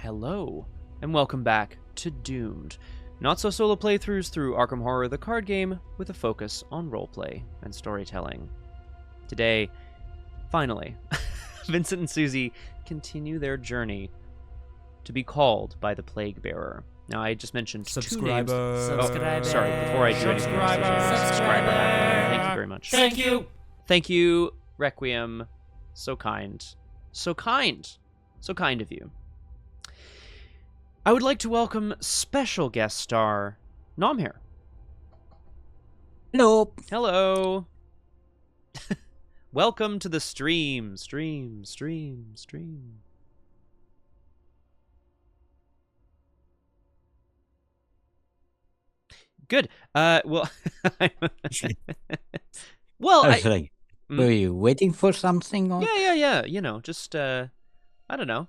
Hello, and welcome back to Doomed. Not-so-solo playthroughs through Arkham Horror, the card game, with a focus on roleplay and storytelling. Today, finally, Vincent and Suzi continue their journey to be called by the Plaguebearer. Now, I just mentioned two names. Subscriber. Oh, sorry, before I do anything else, subscriber. Thank you very much. Thank you. Thank you, Requiem. So kind. So kind. So kind of you. I would like to welcome special guest star, Nomhare. Hello. Hello. Welcome to the stream. Good. Well, Were you waiting for something? Or? Yeah. You know, just I don't know.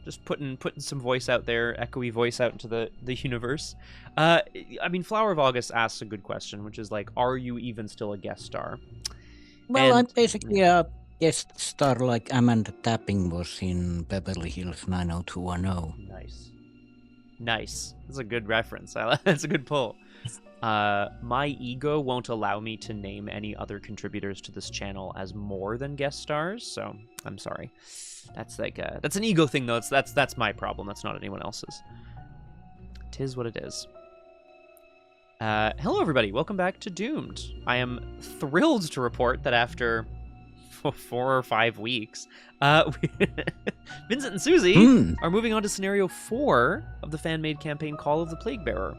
Just putting some voice out there, echoey voice out into the universe. I mean, Flower of August asks a good question, which is like, are you even still a guest star? Well, I'm basically a guest star like Amanda Tapping was in Beverly Hills 90210. Nice. That's a good reference. That's a good pull. My ego won't allow me to name any other contributors to this channel as more than guest stars, so I'm sorry. That's like that's an ego thing though. That's my problem. That's not anyone else's. 'Tis what it is. Hello everybody. Welcome back to Doomed. I am thrilled to report that after 4 or 5 weeks, Vincent and Suzi are moving on to scenario 4 of the fan-made campaign Call of the Plaguebearer.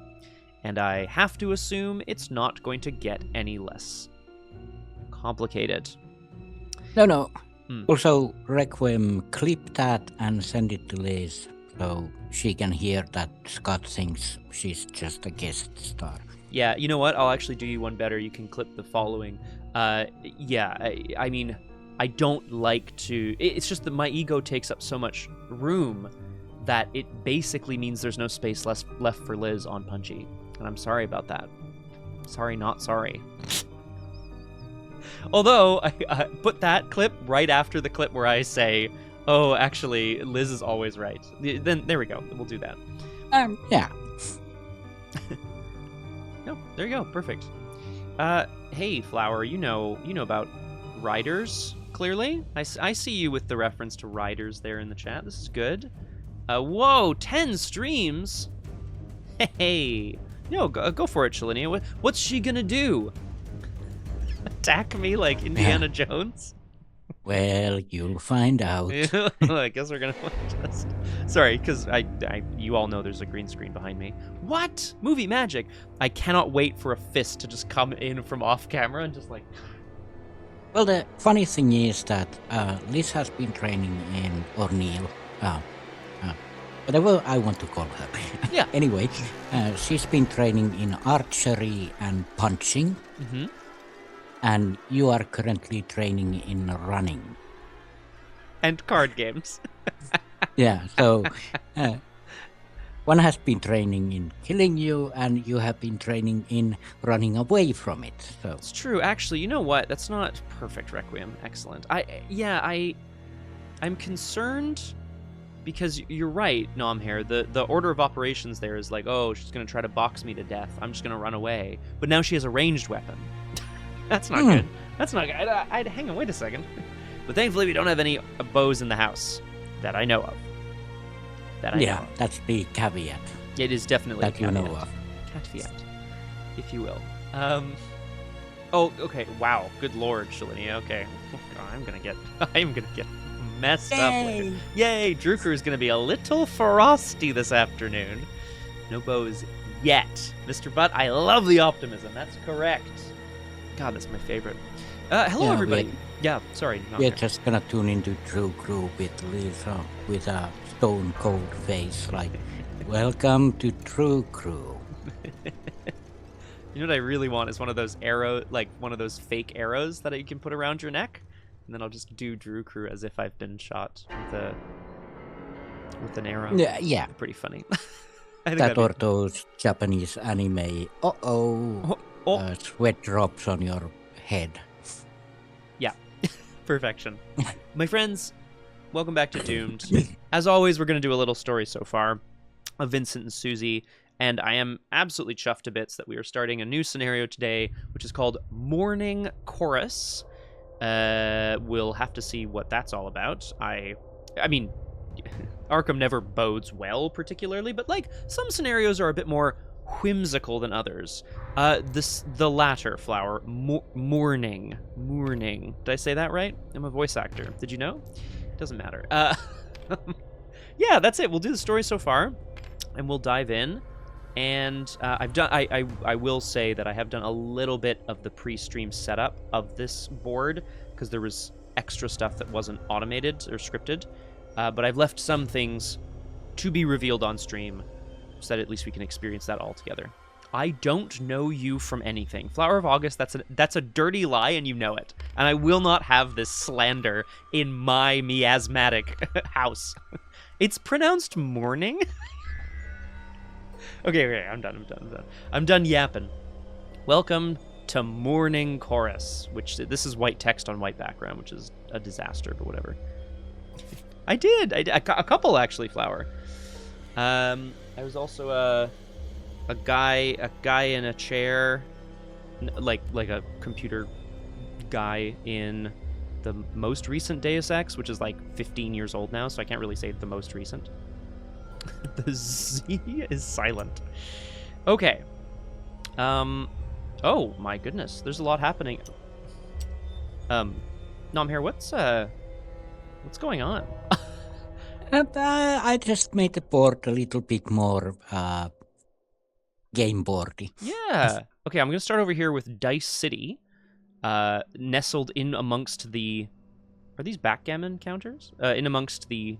And I have to assume it's not going to get any less complicated. No. Also, Requiem, clip that and send it to Liz so she can hear that Scott thinks she's just a guest star. Yeah, you know what? I'll actually do you one better. You can clip the following. I mean, I don't like to... It's just that my ego takes up so much room that it basically means there's no space left for Liz on Punchy. And I'm sorry about that. Sorry, not sorry. Although, I put that clip right after the clip where I say, oh, actually, Liz is always right. Then, there we go. We'll do that. Yeah. No, there you go. Perfect. Hey, Flower, you know about riders, clearly? I see you with the reference to riders there in the chat. This is good. Whoa, 10 streams? Hey. No, go for it, Shalinia. What's she gonna do? Attack me like Indiana Jones? Well, you'll find out. I guess we're gonna just... Sorry, because you all know there's a green screen behind me. What? Movie magic. I cannot wait for a fist to just come in from off camera and just like... Well, the funny thing is that Liz has been training in O'Neill. Whatever I want to call her. Yeah. Anyway, she's been training in archery and punching. Mm-hmm. And you are currently training in running. And card games. Yeah, so one has been training in killing you, and you have been training in running away from it. So it's true. Actually, you know what? That's not perfect, Requiem. Excellent. I'm concerned because you're right, Nomhare. The order of operations there is like, oh, she's going to try to box me to death. I'm just going to run away. But now she has a ranged weapon. That's not good. That's not good. I'd hang on, wait a second. But thankfully, we don't have any bows in the house that I know of. Yeah, that's the caveat. It is definitely that you know of. Caveat, if you will. Oh, okay. Wow. Good Lord, Shalinia. Okay. I'm gonna get messed up later. Yay! Druker is gonna be a little frosty this afternoon. No bows yet, Mr. Butt. I love the optimism. That's correct. God, that's my favorite. Hello, everybody. Sorry. We're just gonna tune into True Crew with Lisa with a stone cold face, like, welcome to True Crew. You know what I really want is one of those one of those fake arrows that you can put around your neck, and then I'll just do Drew Crew as if I've been shot with an arrow. Yeah. Pretty funny. That or those Japanese anime. Sweat drops on your head. Yeah, perfection. My friends, welcome back to Doomed. As always, we're going to do a little story so far of Vincent and Suzi, and I am absolutely chuffed to bits that we are starting a new scenario today, which is called Mourning Chorus. We'll have to see what that's all about. I mean, Arkham never bodes well particularly, but like some scenarios are a bit more whimsical than others. The latter, Flower, Mourning. Did I say that right? I'm a voice actor. Did you know? Doesn't matter. Yeah, that's it. We'll do the story so far, and we'll dive in. And I will say that I have done a little bit of the pre-stream setup of this board because there was extra stuff that wasn't automated or scripted. But I've left some things to be revealed on stream so that at least we can experience that all together. I don't know you from anything. Flower of August, that's a dirty lie, and you know it. And I will not have this slander in my miasmatic house. It's pronounced Mourning? Okay, I'm done. I'm done yapping. Welcome to Mourning Chorus, which this is white text on white background, which is a disaster, but whatever. I did a couple actually, Flower. I was also a guy in a chair, like a computer guy in the most recent Deus Ex, which is like 15 years old now, so I can't really say the most recent. The Z is silent. Okay. Oh my goodness, there's a lot happening. Nomhare, what's going on? I just made the board a little bit more game boardy. Yeah. Okay, I'm going to start over here with Dice City, nestled in amongst the... Are these backgammon counters? In amongst the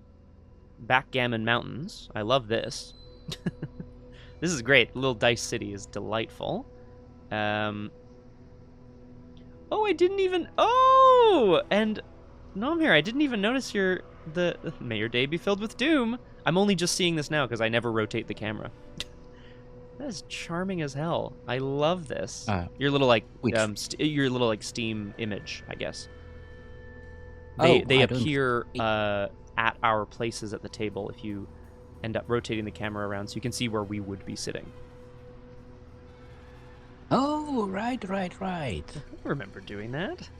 backgammon mountains. I love this. This is great. Little Dice City is delightful. Oh, I didn't even... Oh! And Nomhare, I didn't even notice May your day be filled with doom. I'm only just seeing this now because I never rotate the camera. That is charming as hell. I love this. Your little like Steam image, I guess. They appear at our places at the table if you end up rotating the camera around, so you can see where we would be sitting. Oh, right. I remember doing that.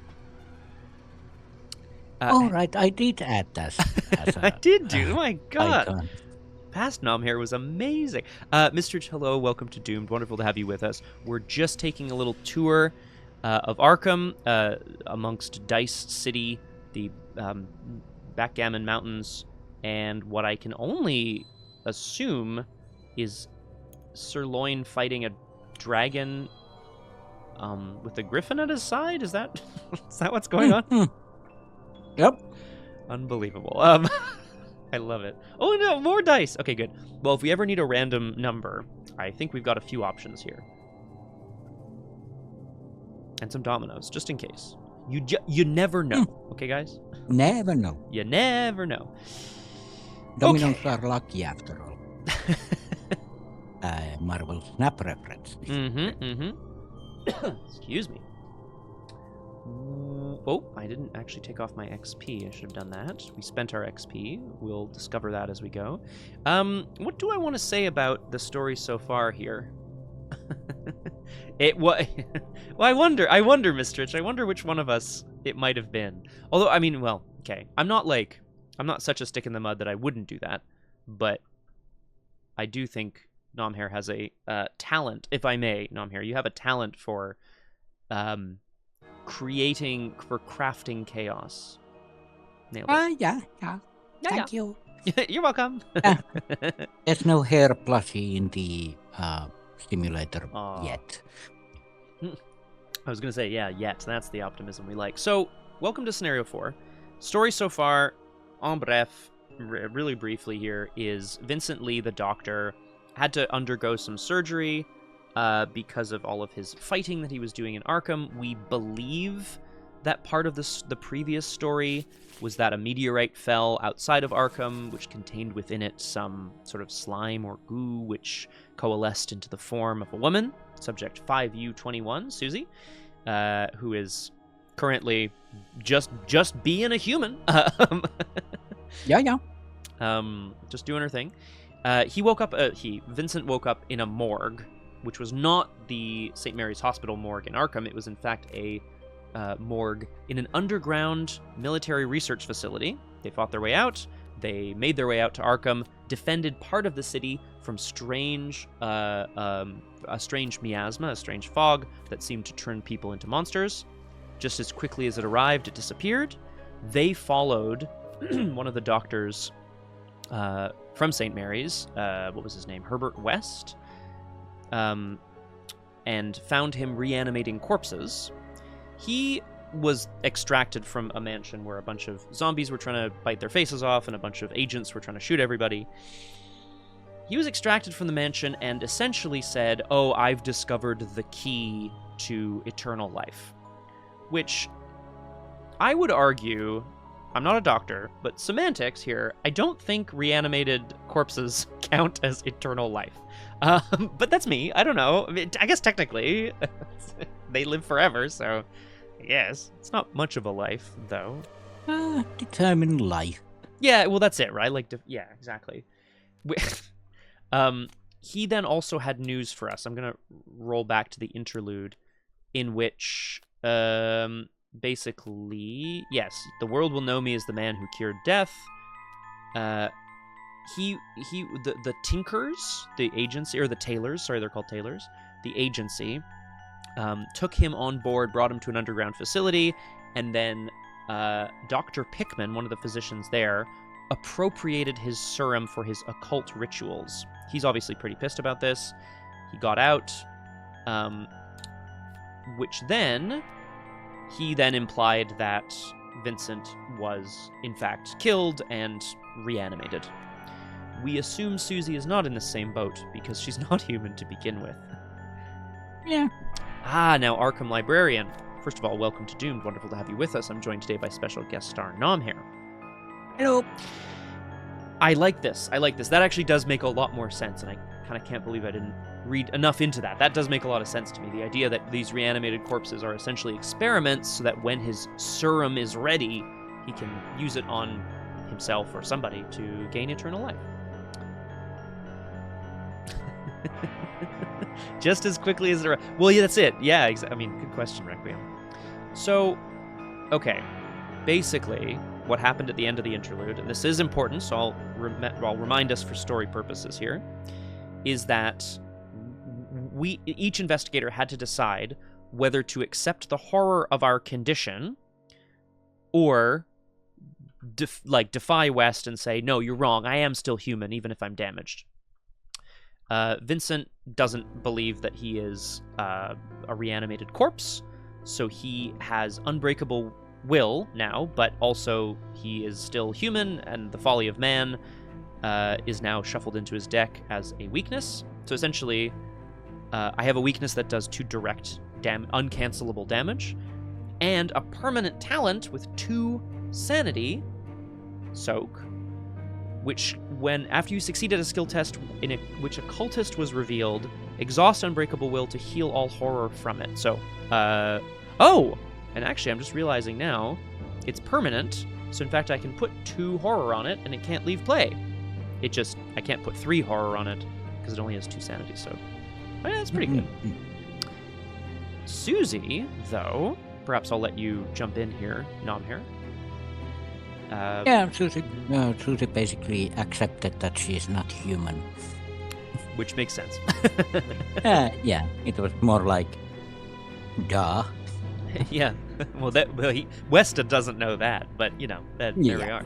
Right, I did add that. I did do. Oh my god. Icon. Past Nomhare was amazing. Mr. Hello, welcome to Doomed. Wonderful to have you with us. We're just taking a little tour of Arkham amongst Dice City, the Backgammon Mountains, and what I can only assume is Sirloin fighting a dragon with a griffin at his side. Is that what's going on? Yep. Unbelievable. I love it. Oh no, more dice. Okay, good. Well, if we ever need a random number, I think we've got a few options here. And some dominoes, just in case. You never know. Okay, guys? Never know. You never know. Dominoes are lucky after all. Marvel Snap reference. Excuse me. Oh, I didn't actually take off my XP. I should have done that. We spent our XP. We'll discover that as we go. What do I want to say about the story so far here? Well, I wonder, Mistrich. I wonder which one of us it might have been. Although, I mean, well, okay. I'm not such a stick in the mud that I wouldn't do that, but I do think Nomhare has a talent, if I may, Nomhare. You have a talent for crafting chaos. Nailed it. Yeah. Thank you. You're welcome. There's no hair plushie in the simulator yet. I was going to say, yeah, yet. That's the optimism we like. So, welcome to Scenario 4. Story so far, en bref, really briefly here, is Vincent Lee, the doctor, had to undergo some surgery because of all of his fighting that he was doing in Arkham. We believe that part of the previous story was that a meteorite fell outside of Arkham, which contained within it some sort of slime or goo, which coalesced into the form of a woman, subject 5U21, Suzi, who is currently just being a human. Yeah. Just doing her thing. Vincent woke up in a morgue, which was not the St. Mary's Hospital morgue in Arkham. It was, in fact, a morgue in an underground military research facility. They fought their way out. They made their way out to Arkham, defended part of the city from a strange miasma, a strange fog that seemed to turn people into monsters. Just as quickly as it arrived, it disappeared. They followed one of the doctors from St. Mary's, what was his name? Herbert West, and found him reanimating corpses. He was extracted from a mansion where a bunch of zombies were trying to bite their faces off and a bunch of agents were trying to shoot everybody. He was extracted from the mansion and essentially said, "Oh, I've discovered the key to eternal life." Which I would argue, I'm not a doctor, but semantics here, I don't think reanimated corpses count as eternal life. But that's me. I don't know. I guess technically they live forever, so yes. It's not much of a life, though. Determine life. Yeah, well, that's it, right? Yeah, exactly. He then also had news for us. I'm going to roll back to the interlude in which, basically, yes, the world will know me as the man who cured death. The Tinkers, the agency, or the Tailors, sorry, they're called Tailors, the agency, took him on board, brought him to an underground facility, and then Dr. Pickman, one of the physicians there, appropriated his serum for his occult rituals. He's obviously pretty pissed about this. He got out, which then, he then implied that Vincent was, in fact, killed and reanimated. We assume Suzi is not in the same boat, because she's not human to begin with. Yeah. Now Arkham Librarian. First of all, welcome to Doomed. Wonderful to have you with us. I'm joined today by special guest star Nomhare. Hello. I like this. That actually does make a lot more sense, and I kind of can't believe I didn't read enough into that. That does make a lot of sense to me. The idea that these reanimated corpses are essentially experiments so that when his serum is ready, he can use it on himself or somebody to gain eternal life. Just as quickly as well, yeah, that's it. Yeah, I mean, good question, Requiem. So, okay, basically, what happened at the end of the interlude, and this is important, so I'll remind us for story purposes here, is that each investigator had to decide whether to accept the horror of our condition or defy West and say, no, you're wrong, I am still human, even if I'm damaged. Vincent doesn't believe that he is a reanimated corpse, so he has unbreakable will now, but also he is still human, and the folly of man is now shuffled into his deck as a weakness. So essentially, I have a weakness that does 2 direct uncancelable damage, and a permanent talent with 2 sanity, soak, which after you succeeded a skill test in which a cultist was revealed, exhaust unbreakable will to heal all horror from it. So, and actually I'm just realizing now, it's permanent, so in fact I can put 2 horror on it, and it can't leave play. I can't put 3 horror on it, because it only has 2 sanity, so, yeah, that's pretty good. Suzi, though, perhaps I'll let you jump in here, Nomhare. Suzi basically accepted that she is not human. Which makes sense. Yeah, it was more like, duh. Yeah, well, Westa doesn't know that, but, there we are.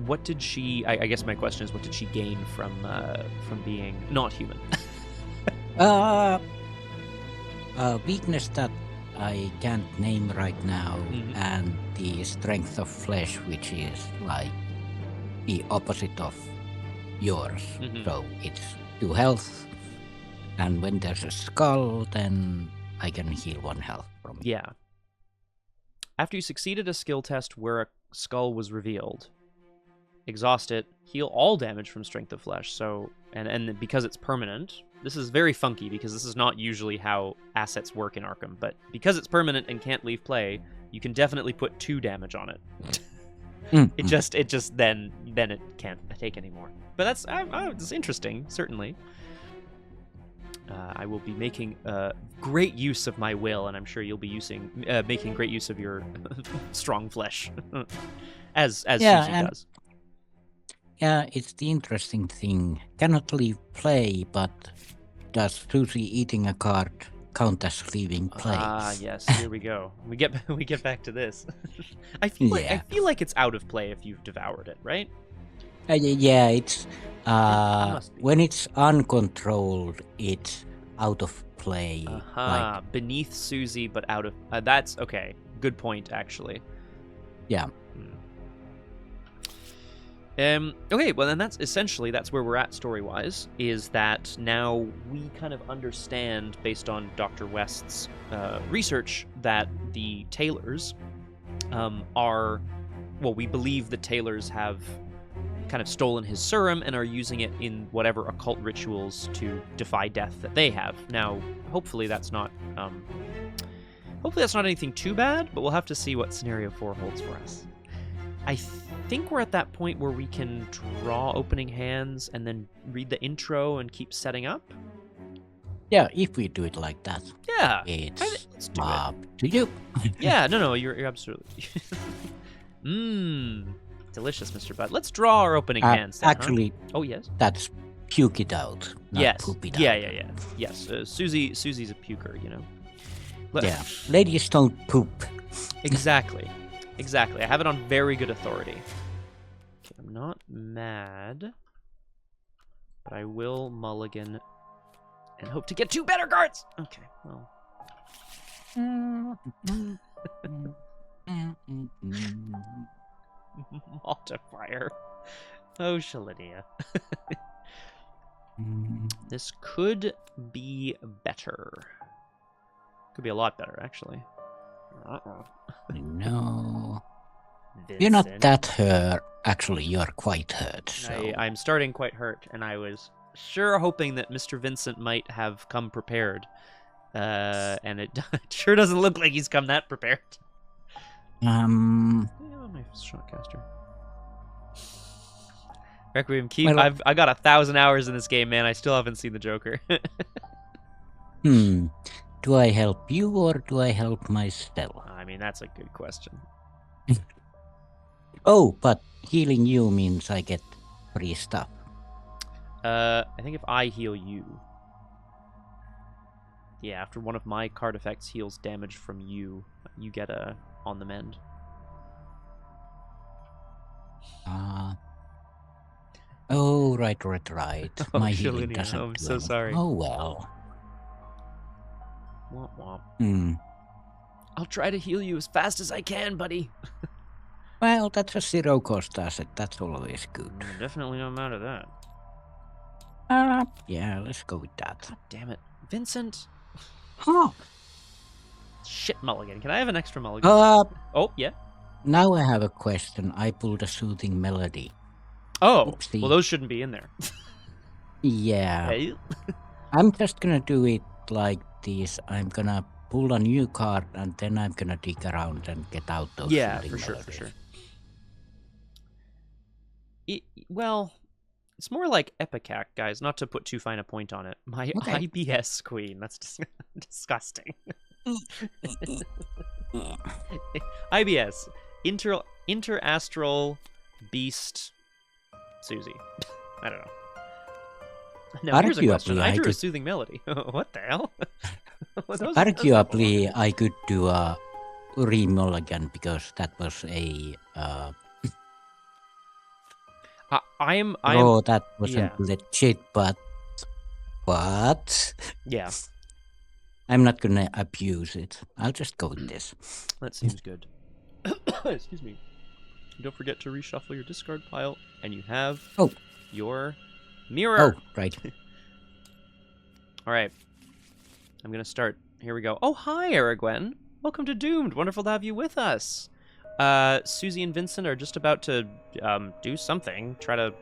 What did she, I guess my question is, what did she gain from being not human? A weakness that I can't name right now, and the strength of flesh, which is like the opposite of yours. So it's 2 health, and when there's a skull, then I can heal 1 health from it. Yeah. After you succeeded a skill test where a skull was revealed, exhaust it, heal all damage from strength of flesh. So, and because it's permanent, This is very funky because this is not usually how assets work in Arkham, but because it's permanent and can't leave play, you can definitely put 2 damage on it. It just then it can't take anymore. But it's interesting, certainly. I will be making great use of my will, and I'm sure you'll be making great use of your strong flesh, as Suzi does. Yeah, it's the interesting thing. Cannot leave play, but does Suzi eating a card count as leaving play? Ah, yes. Here we go. We get back to this. I feel like it's out of play if you've devoured it, right? Yeah, it's when it's uncontrolled, it's out of play. Like, beneath Suzi, but out of that's okay. Good point, actually. Yeah. Okay, well then that's where we're at story-wise, is that now we kind of understand, based on Dr. West's research, that the Taylors we believe the Taylors have kind of stolen his serum and are using it in whatever occult rituals to defy death that they have. Now, hopefully that's not anything too bad, but we'll have to see what Scenario 4 holds for us. I think we're at that point where we can draw opening hands and then read the intro and keep setting up. Yeah, if we do it like that. Yeah, it's up to you. Yeah, no, you're absolutely. Delicious, Mr. Bud. Let's draw our opening hands. Then, actually, oh yes, that's puke it out. Not yes, poop it out. Yeah. Yes, Suzi's a puker, you know. Yeah, ladies don't poop. Exactly. I have it on very good authority. Okay, I'm not mad, but I will mulligan and hope to get 2 better cards. Okay, well. Modifier. Oh, Shalinia. This could be better. Could be a lot better, actually. No. Vincent. You're not that hurt. Actually, you're quite hurt. So. I'm starting quite hurt, and I was sure hoping that Mr. Vincent might have come prepared. And it sure doesn't look like he's come that prepared. Yeah, my shotcaster. Requiem Keep. Well, I got 1,000 hours in this game, man. I still haven't seen the Joker. Do I help you or do I help myself? I mean, that's a good question. Oh, but healing you means I get free stuff. I think if I heal you... Yeah, after one of my card effects heals damage from you, you get a on the mend. Oh, right. Oh, My healing Shalinia, doesn't I'm so sorry. Oh, well. Womp womp. I'll try to heal you as fast as I can, buddy. Well, that's a 0-cost asset. That's always good. Definitely not mad at that. Yeah, let's go with that. God damn it. Vincent? Oh. Shit, mulligan. Can I have an extra mulligan? Oh, yeah? Now I have a question. I pulled a soothing melody. Oh, Oopsie. Well, those shouldn't be in there. Yeah. Hey. I'm just gonna do it like this. I'm gonna pull a new card and then I'm gonna dig around and get out those soothing melodies. For sure. Well, it's more like Epicac, guys, not to put too fine a point on it. My IBS queen, that's disgusting. IBS, interastral beast Suzi. I don't know. Now, here's a question. I drew a soothing melody. What the hell? Arguably, I could do a re-mulligan because that was a... that wasn't legit, but yeah, I'm not gonna abuse it. I'll just go with this. That seems good. Excuse me. Don't forget to reshuffle your discard pile, and you have your mirror. Oh, right. All right. I'm gonna start. Here we go. Oh, hi, Aragwen. Welcome to Doomed. Wonderful to have you with us. Suzi and Vincent are just about to do something. Try to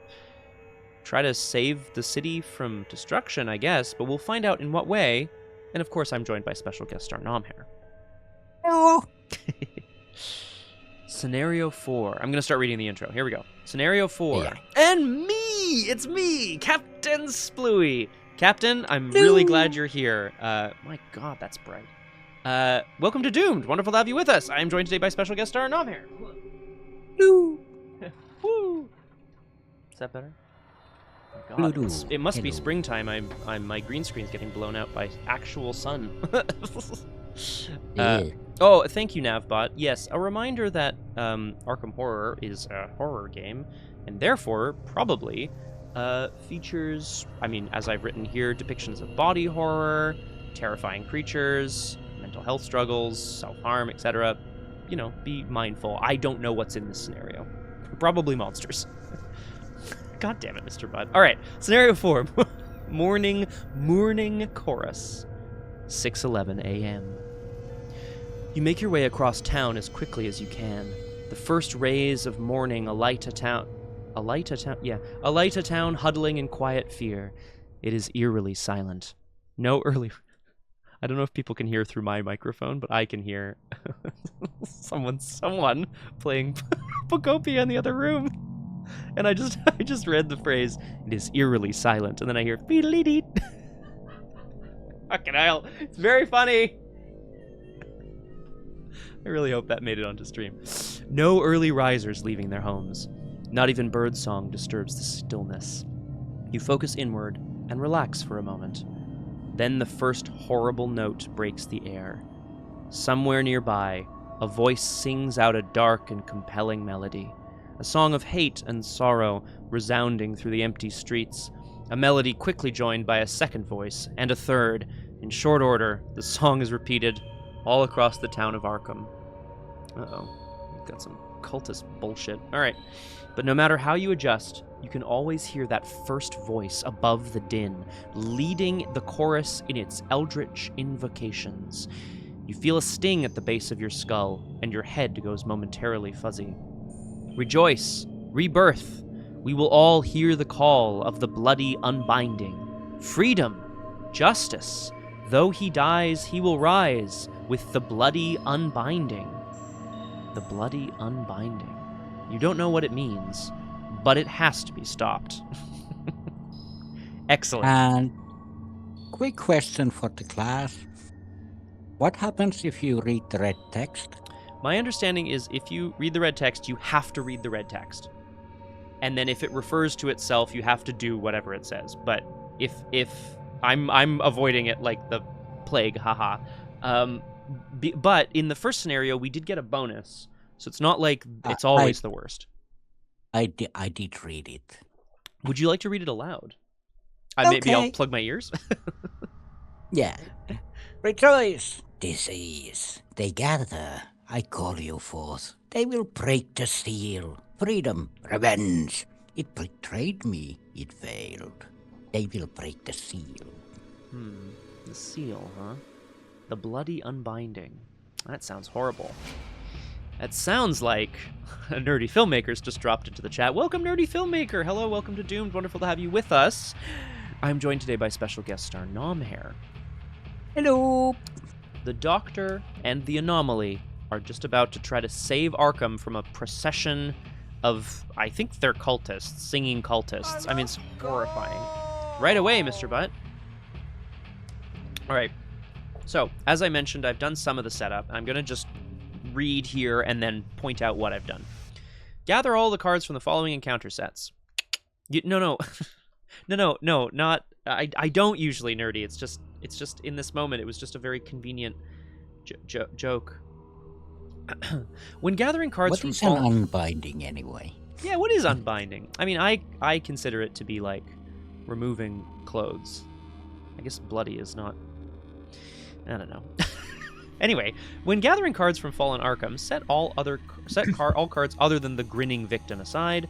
try to save the city from destruction, I guess, but we'll find out in what way. And of course, I'm joined by special guest star Nomhare. Hello. Scenario 4. I'm going to start reading the intro. Here we go. Scenario 4. Yeah. And me! It's me, Captain Splooey. Captain, I'm really glad you're here. My God, that's bright. Welcome to Doomed. Wonderful to have you with us. I am joined today by special guest star Nomhare. Woo. Woo! Is that better? Oh my God, it must be springtime. My green screen's getting blown out by actual sun. Oh, thank you, Navbot. Yes, a reminder that Arkham Horror is a horror game, and therefore probably features, I mean, as I've written here, depictions of body horror, terrifying creatures, mental health struggles, self-harm, etc. You know, be mindful. I don't know what's in this scenario. Probably monsters. God damn it, Mr. Bud. All right, scenario 4. Mourning chorus. 6:11 a.m. You make your way across town as quickly as you can. The first rays of morning alight a town huddling in quiet fear. It is eerily silent. No early... I don't know if people can hear through my microphone, but I can hear someone playing Pocopia in the other room. And I just read the phrase, it is eerily silent, and then I hear beedly-deet. Fucking hell. It's very funny. I really hope that made it onto stream. No early risers leaving their homes. Not even birdsong disturbs the stillness. You focus inward and relax for a moment. Then the first horrible note breaks the air. Somewhere nearby, a voice sings out a dark and compelling melody. A song of hate and sorrow resounding through the empty streets. A melody quickly joined by a second voice, and a third. In short order, the song is repeated all across the town of Arkham. Uh-oh. We've got some cultist bullshit. Alright. But no matter how you adjust, you can always hear that first voice above the din, leading the chorus in its eldritch invocations. You feel a sting at the base of your skull, and your head goes momentarily fuzzy. Rejoice! Rebirth! We will all hear the call of the bloody unbinding. Freedom! Justice! Though he dies, he will rise with the bloody unbinding. The bloody unbinding. You don't know what it means, but it has to be stopped. Excellent. And quick question for the class. What happens if you read the red text? My understanding is if you read the red text, you have to read the red text. And then if it refers to itself, you have to do whatever it says. But if I'm avoiding it like the plague, haha. But in the first scenario, we did get a bonus. So it's not like it's always the worst. I did read it. Would you like to read it aloud? Okay. Maybe I'll plug my ears. Yeah. Rejoice! Disease. They gather. I call you forth. They will break the seal. Freedom. Revenge. It betrayed me. It failed. They will break the seal. The seal, huh? The bloody unbinding. That sounds horrible. That sounds like a nerdy filmmaker's just dropped into the chat. Welcome, nerdy filmmaker. Hello, welcome to Doomed. Wonderful to have you with us. I'm joined today by special guest star Nomhare. Hello. The Doctor and the Anomaly are just about to try to save Arkham from a procession of, I think they're cultists, singing cultists. I mean, it's horrifying. Right away, Mr. Butt. All right. So, as I mentioned, I've done some of the setup. I'm going to just read here and then point out what I've done. Gather all the cards from the following encounter sets. No, not... I don't usually nerdy. It's just in this moment, it was just a very convenient joke. When gathering cards what from... What is an unbinding, anyway? Yeah, what is unbinding? I mean, I consider it to be like removing clothes. I guess bloody is not... I don't know. Anyway, when gathering cards from Fallen Arkham, set all cards other than the grinning victim aside.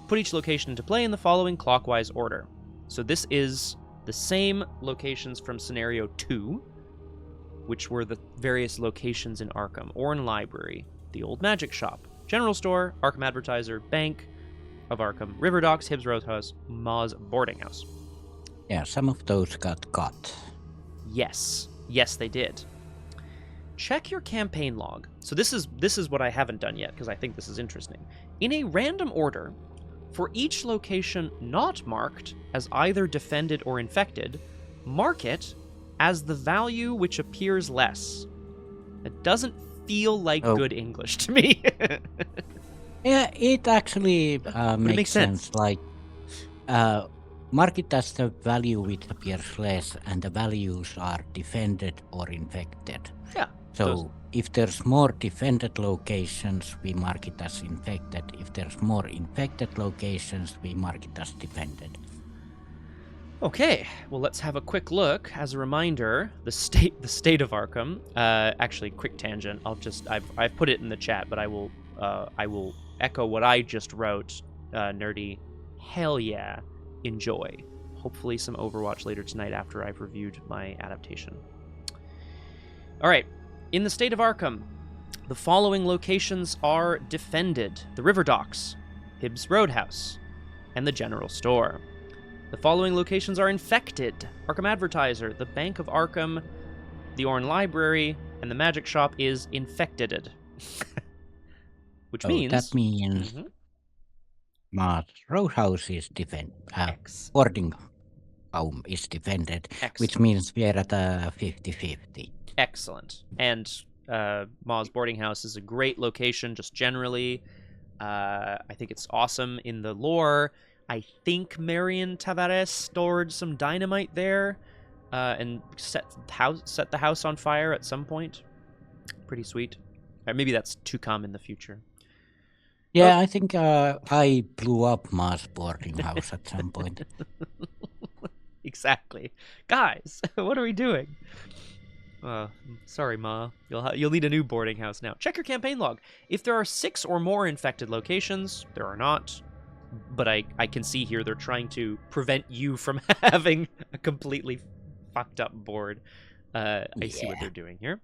Put each location into play in the following clockwise order. So this is the same locations from Scenario 2, which were the various locations in Arkham. Orne Library, the Old Magic Shop, General Store, Arkham Advertiser, Bank, of Arkham, River Docks, Hibbs Roadhouse, Ma's Boarding House. Yeah, some of those got cut. Yes, they did. Check your campaign log. So this is what I haven't done yet because I think this is interesting. In a random order, for each location not marked as either defended or infected, mark it as the value which appears less. It doesn't feel like good English to me. Yeah, it actually makes sense. Like, mark it as the value which appears less, and the values are defended or infected. Yeah. So if there's more defended locations, we mark it as infected. If there's more infected locations, we mark it as defended. Okay, well, let's have a quick look. As a reminder, the state of Arkham. Actually, quick tangent. I've put it in the chat, but I will echo what I just wrote. Nerdy, hell yeah, enjoy. Hopefully, some Overwatch later tonight after I've reviewed my adaptation. All right, in the state of Arkham, the following locations are defended: the River Docks, Hibbs Roadhouse, and the General Store. The following locations are infected: Arkham Advertiser, the Bank of Arkham, the Orn Library, and the Magic Shop is infected. Which means... That means Ma's Roadhouse is boarding home is defended, which means we are at a 50-50. Excellent. And Ma's Boarding House is a great location just generally. I think it's awesome in the lore. I think Marion Tavares stored some dynamite there and set the house on fire at some point. Pretty sweet. Or maybe that's to come in the future. Yeah, I think I blew up Ma's boarding house at some point. Exactly. Guys, what are we doing? Sorry, Ma. You'll need a new boarding house now. Check your campaign log. If there are 6 or more infected locations, there are not. But I can see here they're trying to prevent you from having a completely fucked up board. I see what they're doing here.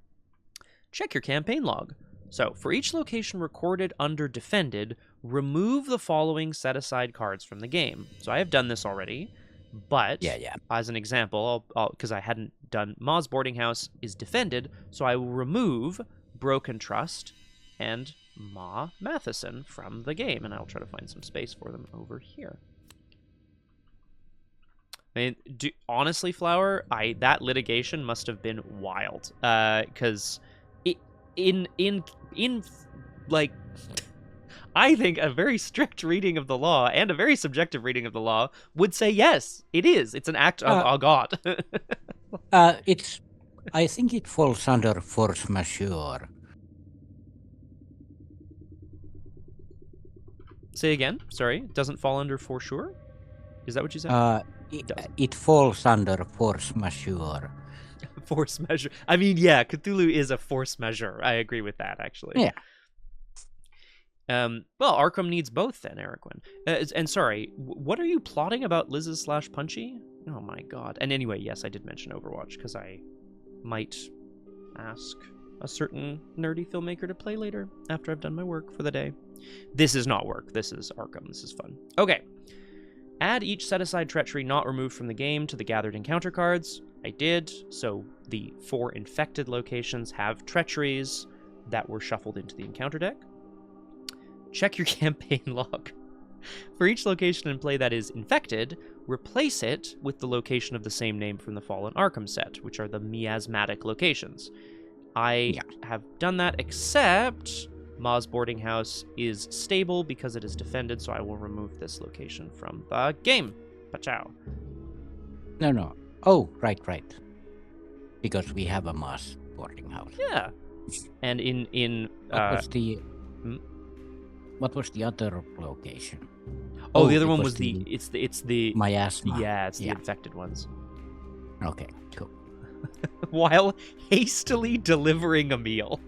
Check your campaign log. So, for each location recorded under defended, remove the following set-aside cards from the game. So I have done this already, but as an example, because I hadn't done Ma's Boarding House is defended, so I will remove Broken Trust and Ma Matheson from the game, and I'll try to find some space for them over here. I mean, honestly, Flower, that litigation must have been wild, because in like, I think a very strict reading of the law and a very subjective reading of the law would say yes, it is. It's an act of God. I think it falls under force majeure. Say again? Sorry, it doesn't fall under for sure? Is that what you said? It falls under force majeure. Force measure. I mean, yeah, Cthulhu is a force measure. I agree with that, actually. Yeah. Well, Arkham needs both then, Eriquin. And sorry, what are you plotting about Liz's / Punchy? Oh my god. And anyway, yes, I did mention Overwatch, because I might ask a certain nerdy filmmaker to play later, after I've done my work for the day. This is not work. This is Arkham. This is fun. Okay. Add each set-aside treachery not removed from the game to the gathered encounter cards. I did. So the 4 infected locations have treacheries that were shuffled into the encounter deck. Check your campaign log. For each location in play that is infected, replace it with the location of the same name from the Fallen Arkham set, which are the miasmatic locations. I have done that, except Ma's Boarding House is stable because it is defended, so I will remove this location from the game. Pachow. No. Oh, right. Because we have a Ma's Boarding House. Yeah. And in what was the other location? Oh, the other one was it's the miasma. Yeah, it's the infected ones. Okay, cool. While hastily delivering a meal.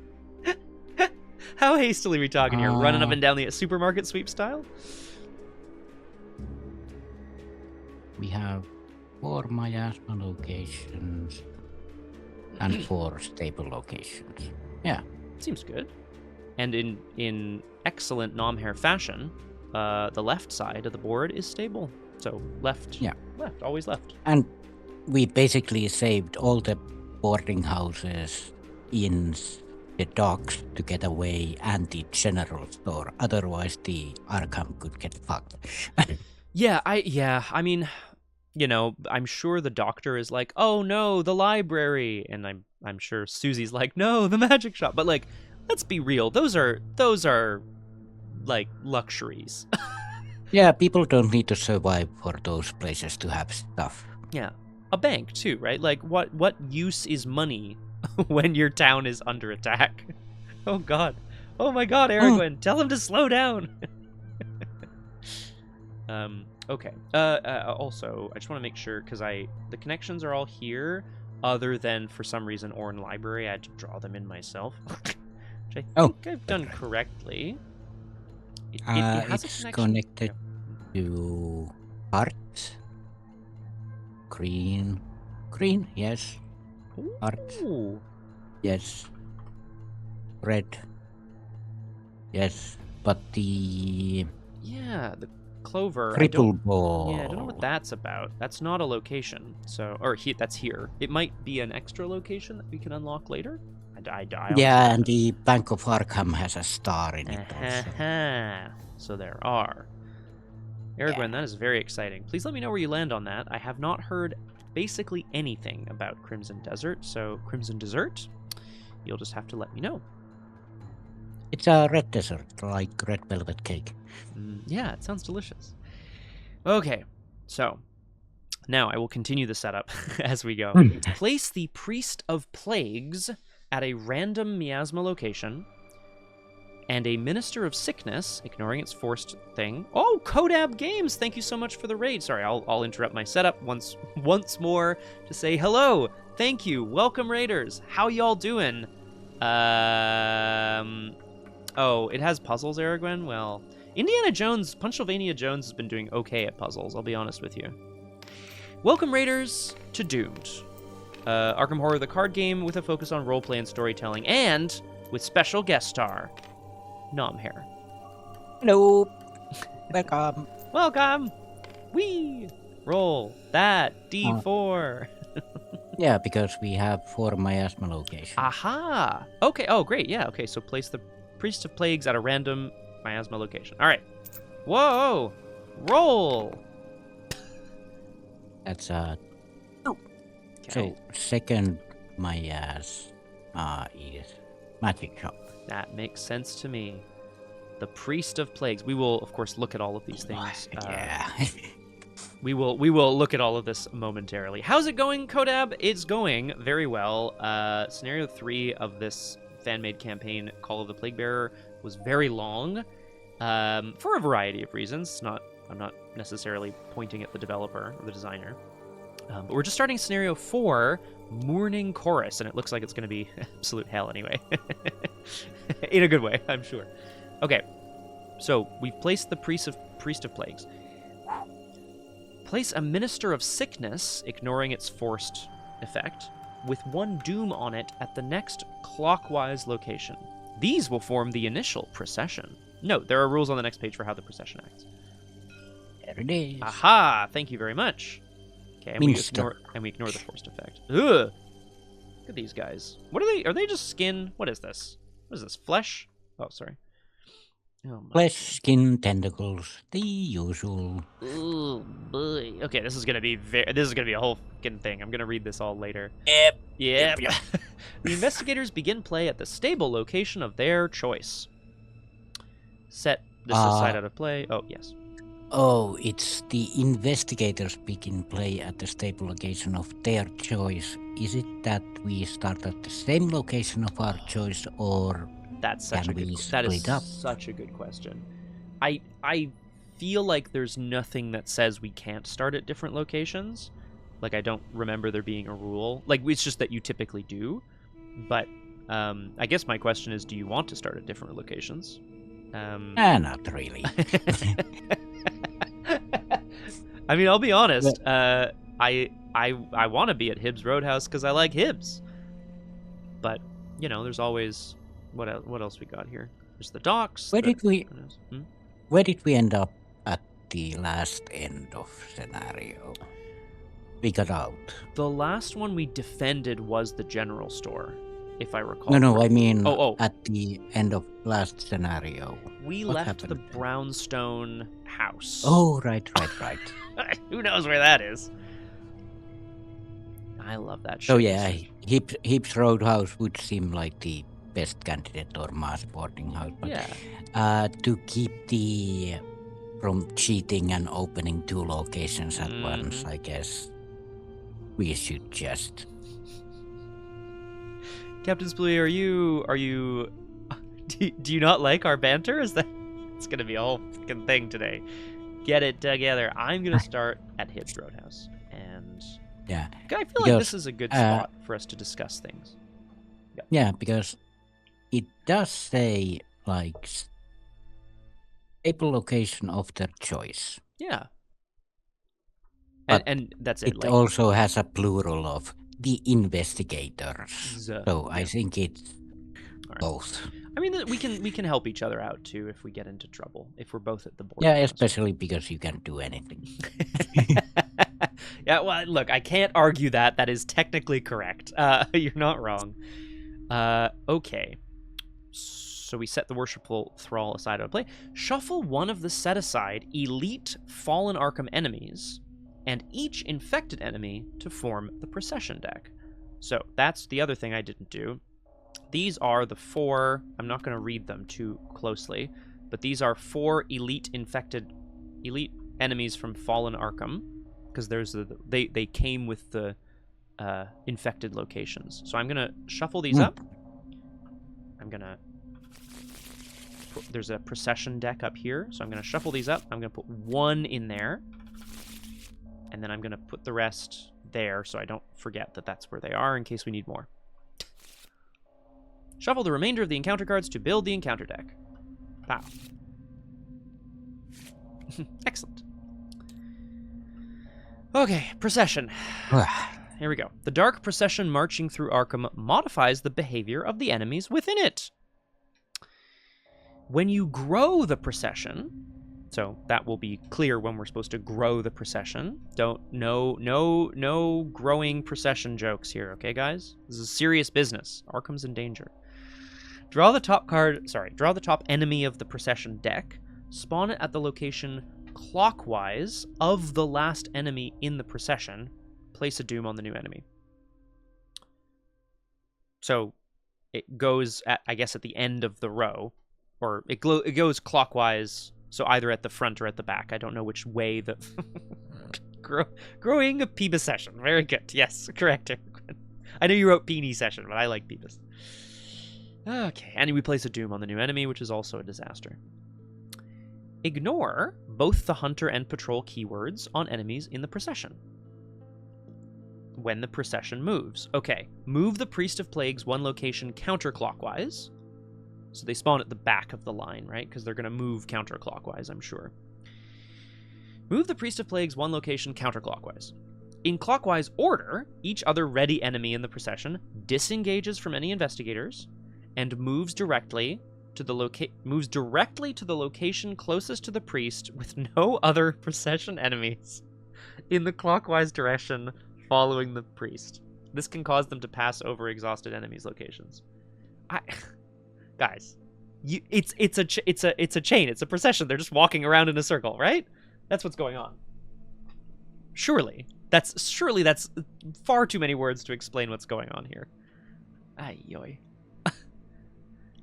How hastily are we talking here? Running up and down the supermarket sweep style? We have 4 miasma locations and 4 stable locations. Yeah. Seems good. And in excellent Nomhare fashion, the left side of the board is stable. So left, left, always left. And we basically saved all the boarding houses, inns, the docks to get away, and the general store. Otherwise, the Arkham could get fucked. I mean, you know, I'm sure the doctor is like, oh no, the library, and I'm sure Susie's like, no, the magic shop. But like, let's be real, those are like luxuries. Yeah, people don't need to survive for those places to have stuff. Yeah, a bank too, right? Like, what use is money when your town is under attack? Oh God, oh my God, Aragorn, tell him to slow down. Okay. Also, I just want to make sure, because the connections are all here, other than for some reason Orn Library. I had to draw them in myself, which I think I've done correctly. It has it's a connected to hearts. Green, yes. Hearts, yes. Red, yes. But the clover. Triple ball. Yeah, I don't know what that's about. That's not a location. So, that's here. It might be an extra location that we can unlock later. Yeah, and the Bank of Arkham has a star in it also. So there are. Aragorn, that is very exciting. Please let me know where you land on that. I have not heard basically anything about Crimson Desert, so Crimson Desert, you'll just have to let me know. It's a red desert, like red velvet cake. Yeah, it sounds delicious. Okay, so now I will continue the setup as we go. Place the Priest of Plagues at a random miasma location, and a Minister of Sickness, ignoring its forced thing. Oh, Kodab Games, thank you so much for the raid. Sorry, I'll interrupt my setup once more to say hello. Thank you. Welcome, raiders. How y'all doing? Oh, it has puzzles, Aragorn? Well, Pennsylvania Jones has been doing okay at puzzles, I'll be honest with you. Welcome, raiders, to Doomed. Arkham Horror, the card game with a focus on roleplay and storytelling, and with special guest star, Nomhare. Hello. Welcome. Welcome. Wee. Roll that D4. Yeah, because we have 4 miasma locations. Aha. Okay. Oh, great. Yeah. Okay. So place the Priest of Plagues at a random miasma location. All right. Whoa. Roll. That's Okay. So second miasma is magic shop. That makes sense to me. The Priest of Plagues. We will, of course, look at all of these things. Yeah. We will look at all of this momentarily. How's it going, Kodab? It's going very well. Scenario 3 of this fan-made campaign, Call of the Plaguebearer, was very long for a variety of reasons. I'm not necessarily pointing at the developer or the designer. But we're just starting Scenario 4, Mourning Chorus, and it looks like it's going to be absolute hell anyway. In a good way, I'm sure. Okay, so we've placed the Priest of Plagues. Place a Minister of Sickness, ignoring its forced effect, with 1 doom on it at the next clockwise location. These will form the initial procession. Note, there are rules on the next page for how the procession acts. There it is. Aha! Thank you very much. Okay, and we ignore the forced effect. Ugh! Look at these guys. What are they? Are they just skin? What is this? What is this? Flesh? Oh, sorry. Oh, flesh, skin, tentacles, the usual. Oh boy. Okay, this is gonna be a whole fucking thing. I'm gonna read this all later. Yep. The investigators begin play at the stable location of their choice. Set this aside out of play. Oh yes. Oh, it's the investigators begin play at the stable location of their choice. Is it that we start at the same location of our choice, or that is such a good question. I feel like there's nothing that says we can't start at different locations. Like, I don't remember there being a rule. Like, it's just that you typically do. But I guess my question is, do you want to start at different locations? Not really. I mean, I'll be honest. I want to be at Hibbs Roadhouse because I like Hibbs. But, you know, there's always... What else we got here? There's the docks. Where where did we end up at the last end of scenario? We got out. The last one we defended was the general store, if I recall. No, I mean Oh. at the end of last scenario. We What left happened the then? brownstone house. Oh, right. Who knows where that is? I love that shit. So yeah, Heaps Roadhouse would seem like the best candidate or mass boarding house. But, Yeah. to keep the from cheating and opening 2 locations at once, I guess we should just. Captain Splee, are you do you not like our banter? Is that it's gonna be a whole fucking thing today. Get it together. I'm gonna start at Hibs Roadhouse, and Yeah, I feel like this is a good spot for us to discuss things. Yeah, because it does say like stable location of their choice. Yeah. But and that's it. It also has a plural of the investigators. So I think it's both. I mean, we can help each other out too if we get into trouble, if we're both at the board. Yeah, especially because you can't do anything. Yeah, well, look, I can't argue that. That is technically correct. You're not wrong. Okay. So we set the worshipful thrall aside out of play. Shuffle one of the set-aside elite fallen Arkham enemies and each infected enemy to form the procession deck. So that's the other thing I didn't do. These are the 4, I'm not going to read them too closely, but these are 4 elite enemies from fallen Arkham, because there's they came with the infected locations. So I'm going to shuffle these up. I'm going to there's a procession deck up here, so I'm going to shuffle these up. I'm going to put 1 in there, and then I'm going to put the rest there so I don't forget that that's where they are in case we need more. Shuffle the remainder of the encounter cards to build the encounter deck. Wow. Excellent. Okay, procession. Here we go. The dark procession marching through Arkham modifies the behavior of the enemies within it. When you grow the procession, so that will be clear when we're supposed to grow the procession. No growing procession jokes here, okay, guys? This is serious business. Arkham's in danger. Draw the top enemy of the procession deck. Spawn it at the location clockwise of the last enemy in the procession. Place a doom on the new enemy. So it goes at, I guess, at the end of the row, or it goes clockwise. So either at the front or at the back. I don't know which way the growing a Peebus session. Very good. Yes, correct. I know you wrote Peony session, but I like Peebus. Okay, and we place a doom on the new enemy, which is also a disaster. Ignore both the hunter and patrol keywords on enemies in the procession when the procession moves. Okay, move the Priest of Plagues 1 location counterclockwise. So they spawn at the back of the line, right? Because they're going to move counterclockwise, I'm sure. Move the Priest of Plagues 1 location counterclockwise. In clockwise order, each other ready enemy in the procession disengages from any investigators and moves directly to the location closest to the priest with no other procession enemies in the clockwise direction following the priest. This can cause them to pass over exhausted enemies' locations. Guys, it's a chain. It's a procession. They're just walking around in a circle, right? That's what's going on. Surely that's far too many words to explain what's going on here. Ay yoy.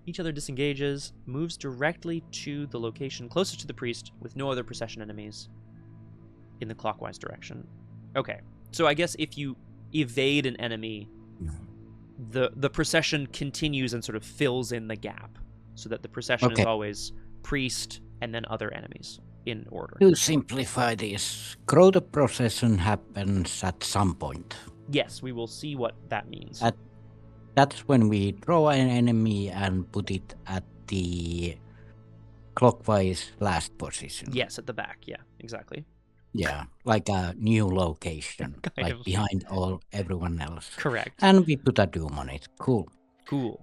Each other disengages, moves directly to the location closest to the priest with no other procession enemies in the clockwise direction. Okay, so I guess if you evade an enemy, the procession continues and sort of fills in the gap, so that the procession is always priest and then other enemies in order. To simplify this, grow the procession happens at some point. Yes, we will see what that means. That's when we draw an enemy and put it at the clockwise last position. Yes, at the back. Yeah, exactly. Yeah, like a new location, kind of. Behind everyone else. Correct. And we put a doom on it. Cool.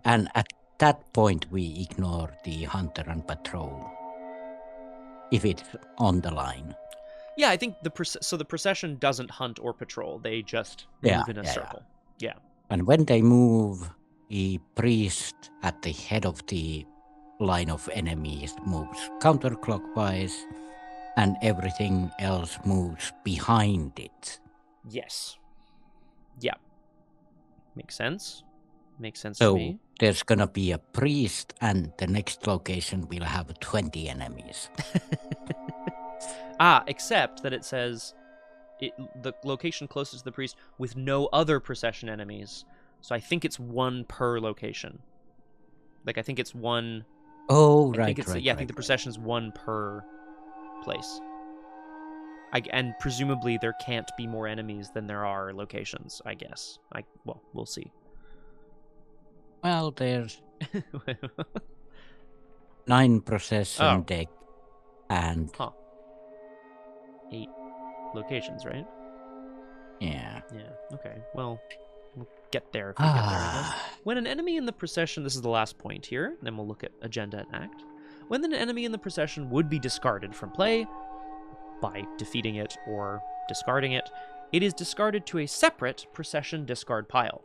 And at that point, we ignore the hunter and patrol. if it's on the line. Yeah, I think the procession doesn't hunt or patrol. They just move in a circle. Yeah. And when they move, the priest at the head of the line of enemies moves counterclockwise, and everything else moves behind it. Yes. Yeah. Makes sense. Makes sense So to me. there's going to be a priest, and the next location will have 20 enemies. Except that it says the location closest to the priest with no other procession enemies. So I think it's one per location. Like, I think it's one... Oh, right, I think the procession's one per place. And presumably there can't be more enemies than there are locations, I guess. Well, we'll see. Well, there's 9 procession deck and... 8 locations, right? Yeah. Yeah, okay. Well, we'll get there if we get there, I guess. When an enemy in the procession... This is the last point here, then we'll look at agenda and act. When an enemy in the procession would be discarded from play by defeating it or discarding it, it is discarded to a separate procession discard pile.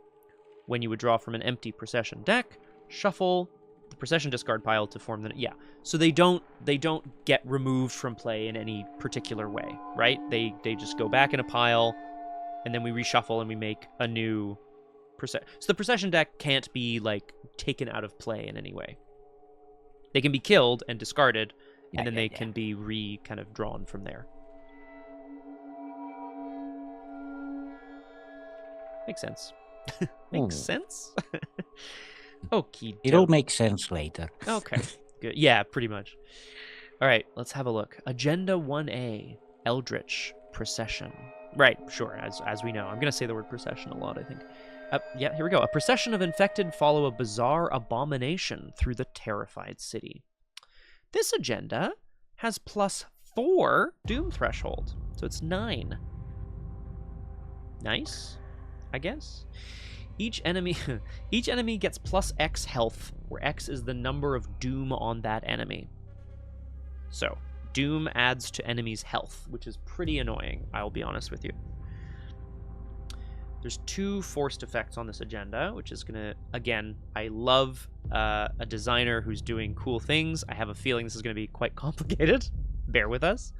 When you would draw from an empty procession deck, shuffle the procession discard pile to form the... Yeah, so they don't get removed from play in any particular way, right? They just go back in a pile, and then we reshuffle and we make a new procession. So the procession deck can't be, like, taken out of play in any way. They can be killed and discarded, and then they can be kind of drawn from there. Makes sense. Makes sense? Okie doke. It'll make sense later. Okay, good. Yeah, pretty much. All right, let's have a look. Agenda 1A, Eldritch Procession. Right, sure, as we know. I'm going to say the word procession a lot, I think. Yeah, here we go. A procession of infected follow a bizarre abomination through the terrified city. This agenda has +4 Doom threshold, so it's 9. Nice, I guess. Each enemy gets +X health, where X is the number of Doom on that enemy. So, Doom adds to enemies' health, which is pretty annoying, I'll be honest with you. There's 2 forced effects on this agenda, which is going to... Again, I love a designer who's doing cool things. I have a feeling this is going to be quite complicated. Bear with us.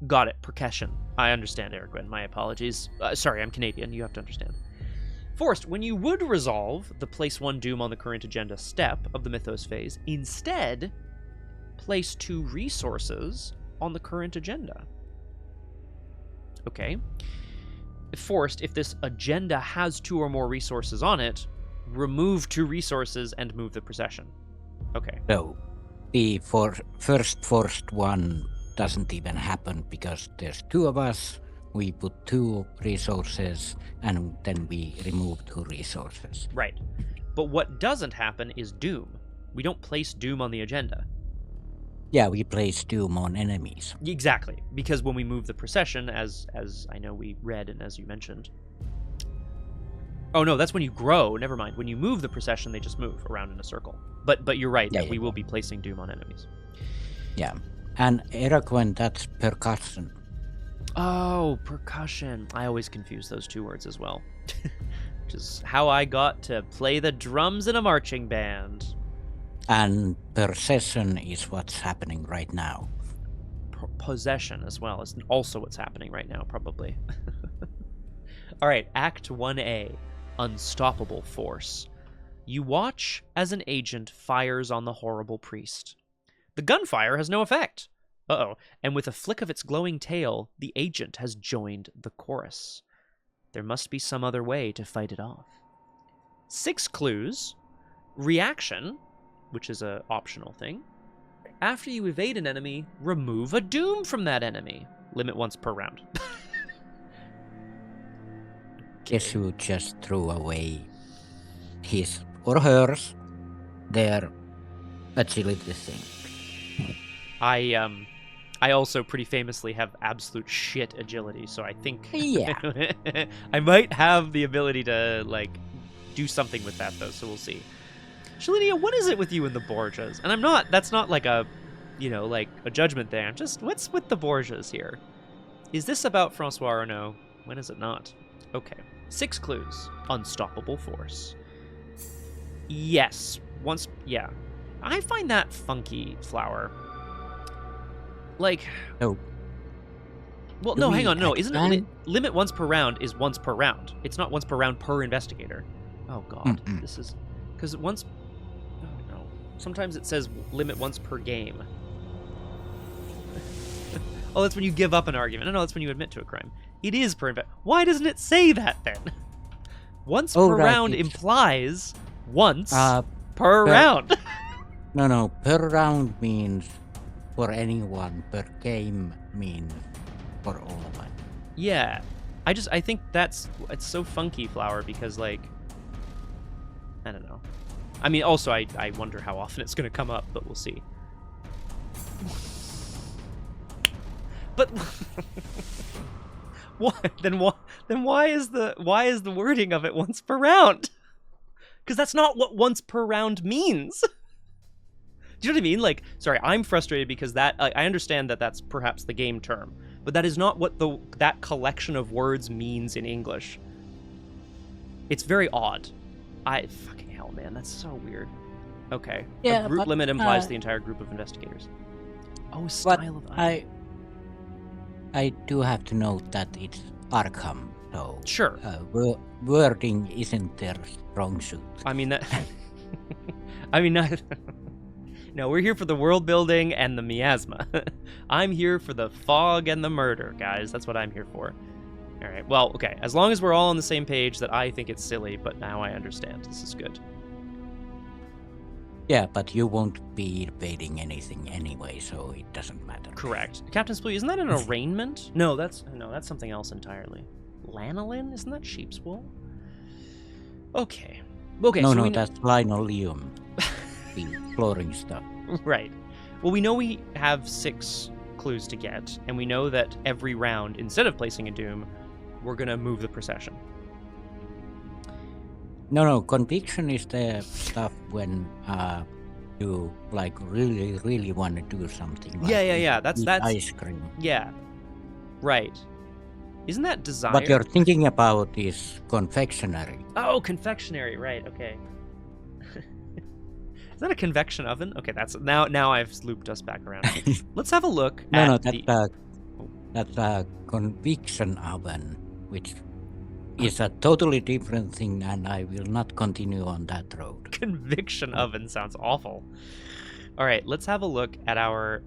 Got it. Procession. I understand, Erwin. My apologies. Sorry, I'm Canadian. You have to understand. Forced, when you would resolve the place 1 Doom on the current agenda step of the Mythos phase, instead, place 2 resources on the current agenda. Okay. Forced, if this agenda has 2 or more resources on it, remove 2 resources and move the procession. Okay. So, the first forced one doesn't even happen because there's 2 of us. We put 2 resources, and then we remove 2 resources. Right. But what doesn't happen is Doom. We don't place Doom on the agenda. Yeah, we place Doom on enemies. Exactly. Because when we move the procession, as I know we read and as you mentioned... Oh, no, that's when you grow. Never mind. When you move the procession, they just move around in a circle. But you're right, that we will be placing Doom on enemies. Yeah. And Eroquin, that's percussion. Oh, percussion. I always confuse those 2 words as well. Which is how I got to play the drums in a marching band. And procession is what's happening right now. Possession as well is also what's happening right now, probably. All right, Act 1A, Unstoppable Force. You watch as an agent fires on the horrible priest. The gunfire has no effect. Uh-oh. And with a flick of its glowing tail, the agent has joined the chorus. There must be some other way to fight it off. 6 clues. Reaction, which is an optional thing. After you evade an enemy, remove a Doom from that enemy. Limit once per round. Guess who just threw away his or hers their agility thing. I also pretty famously have absolute shit agility, so I think I might have the ability to, like, do something with that, though, so we'll see. Shalinia, what is it with you in the Borgias? And that's not like a like a judgment there. What's with the Borgias here? Is this about Francois or no? When is it not? Okay. 6 clues. Unstoppable force. Yes. Yeah. I find that funky, Flower. Like... No. Well, no, hang on. No, isn't it limit once per round is once per round. It's not once per round per investigator. Oh, God. This is... Because once... Oh, no. Sometimes it says limit once per game. Oh, that's when you give up an argument. No, that's when you admit to a crime. It is per... Why doesn't it say that, then? Once per round implies once per round. No. Per round means for anyone. Per game means for all of us. Yeah. I think it's so funky, Flower, because, like... I don't know. I mean, also, I wonder how often it's going to come up, but we'll see. But why is the wording of it once per round? Because that's not what once per round means. Do you know what I mean? Like, sorry, I'm frustrated because that I understand that that's perhaps the game term, but that is not what that collection of words means in English. It's very odd. Fucking hell, man, that's so weird. Okay. Yeah, a group limit implies the entire group of investigators. Oh, style of I do have to note that it's Arkham, so sure. Wording isn't their strong suit. I mean that. No, we're here for the world building and the miasma. I'm here for the fog and the murder, guys. That's what I'm here for. All right. Well, okay. As long as we're all on the same page, that I think it's silly, but now I understand. This is good. Yeah, but you won't be evading anything anyway, so it doesn't matter. Correct. Captain Splooey, isn't that an arraignment? No, that's something else entirely. Lanolin? Isn't that sheep's wool? Okay. Okay. No, that's linoleum. The flooring stuff. Right. Well, we know we have 6 clues to get, and we know that every round, instead of placing a doom, we're gonna move the procession. No, conviction is the stuff when you like really want to do something. Like Yeah. That's ice cream. Yeah. Right. Isn't that desire? What you're thinking about is confectionery. Oh, confectionery. Right. Okay. Is that a convection oven? Okay, that's now I've looped us back around. Let's have a look. That's a conviction oven, which is a totally different thing, and I will not continue on that road. Conviction oven sounds awful. All right, let's have a look at our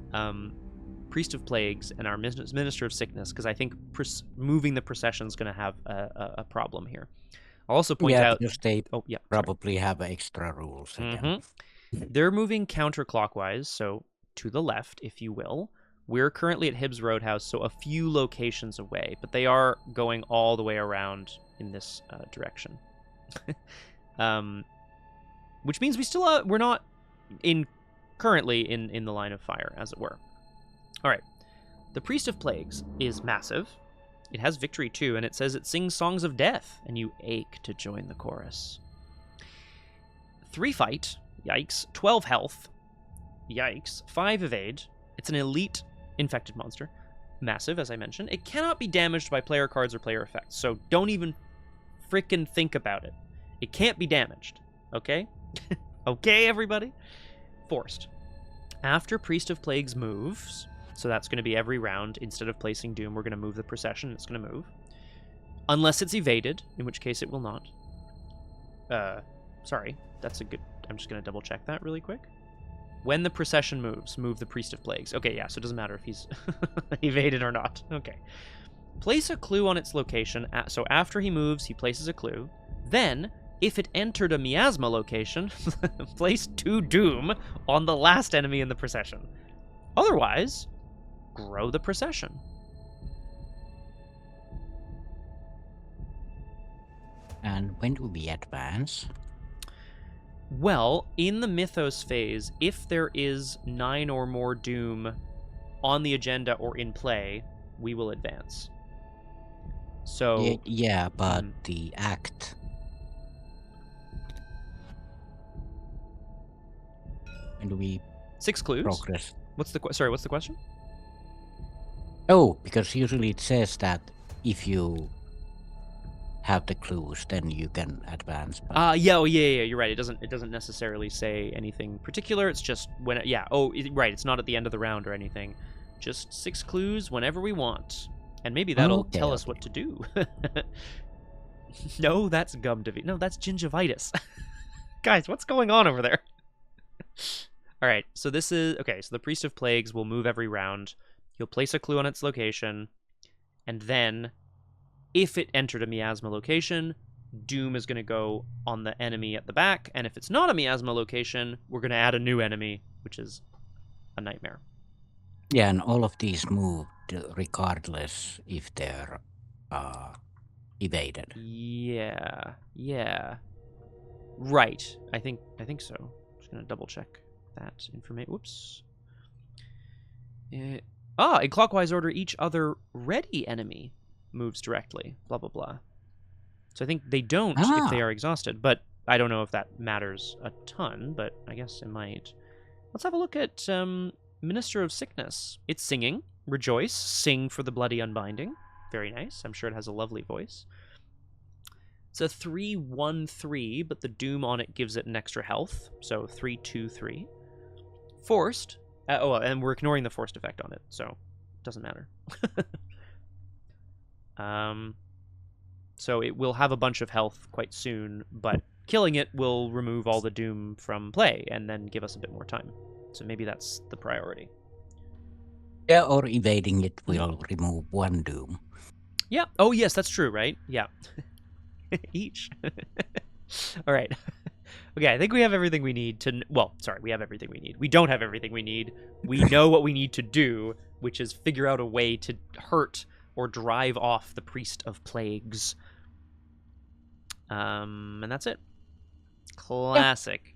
Priest of Plagues and our Minister of Sickness, because I think moving the procession is going to have a problem here. I'll also point out... because they probably have extra rules. They're moving counterclockwise, so to the left, if you will. We're currently at Hibbs Roadhouse, so a few locations away, but they are going all the way around in this direction. Which means we still we're not currently in the line of fire, as it were. All right. The Priest of Plagues is massive. It has victory too, and it says it sings songs of death, and you ache to join the chorus. 3 fight, yikes. 12 health, yikes. 5 evade. It's an elite infected monster. Massive, as I mentioned. It cannot be damaged by player cards or player effects, so don't even frickin' think about it. It can't be damaged, okay? Okay, everybody? Forced. After Priest of Plagues moves, so that's going to be every round, instead of placing Doom, we're going to move the procession, it's going to move. Unless it's evaded, in which case it will not. Sorry, that's a good... I'm just going to double check that really quick. When the procession moves, move the Priest of Plagues. Okay, yeah, so it doesn't matter if he's evaded or not. Okay. Place a clue on its location. So after he moves, he places a clue. Then, if it entered a miasma location, place 2 Doom on the last enemy in the procession. Otherwise, grow the procession. And when do we advance? Well, in the mythos phase, if there is 9 or more Doom on the agenda or in play, we will advance. So yeah, but the act. And we 6 clues. Progress. What's the question? Oh, because usually it says that if you have the clues, then you can advance. Yeah, you're right. It doesn't necessarily say anything particular. It's just when right, it's not at the end of the round or anything. Just 6 clues whenever we want. And maybe that'll tell us what to do. No, that's gumdivitis. No, that's gingivitis. Guys, what's going on over there? All right, so this is okay, so the Priest of Plagues will move every round. You'll place a clue on its location, and then if it entered a miasma location, Doom is going to go on the enemy at the back, and if it's not a miasma location, we're going to add a new enemy, which is a nightmare. Yeah, and all of these move regardless if they're evaded. Yeah. Right. I think so. Just going to double check that information. Whoops. In clockwise order, each other ready enemy moves directly. Blah, blah, blah. So I think they don't if they are exhausted, but I don't know if that matters a ton, but I guess it might. Let's have a look at Minister of Sickness. It's singing. Rejoice. Sing for the bloody unbinding. Very nice. I'm sure it has a lovely voice. It's a 3/1/3, but the Doom on it gives it an extra health. So 3/2/3. Forced. And we're ignoring the forced effect on it, so it doesn't matter. So it will have a bunch of health quite soon, but killing it will remove all the Doom from play and then give us a bit more time. So maybe that's the priority. Yeah, or evading it will remove 1 Doom. Yeah. Oh, yes, that's true, right? Yeah. Each. All right. Okay, I think we have everything we need to... Well, sorry, we have everything we need. We don't have everything we need. We know what we need to do, which is figure out a way to hurt or drive off the Priest of Plagues. And that's it. Classic.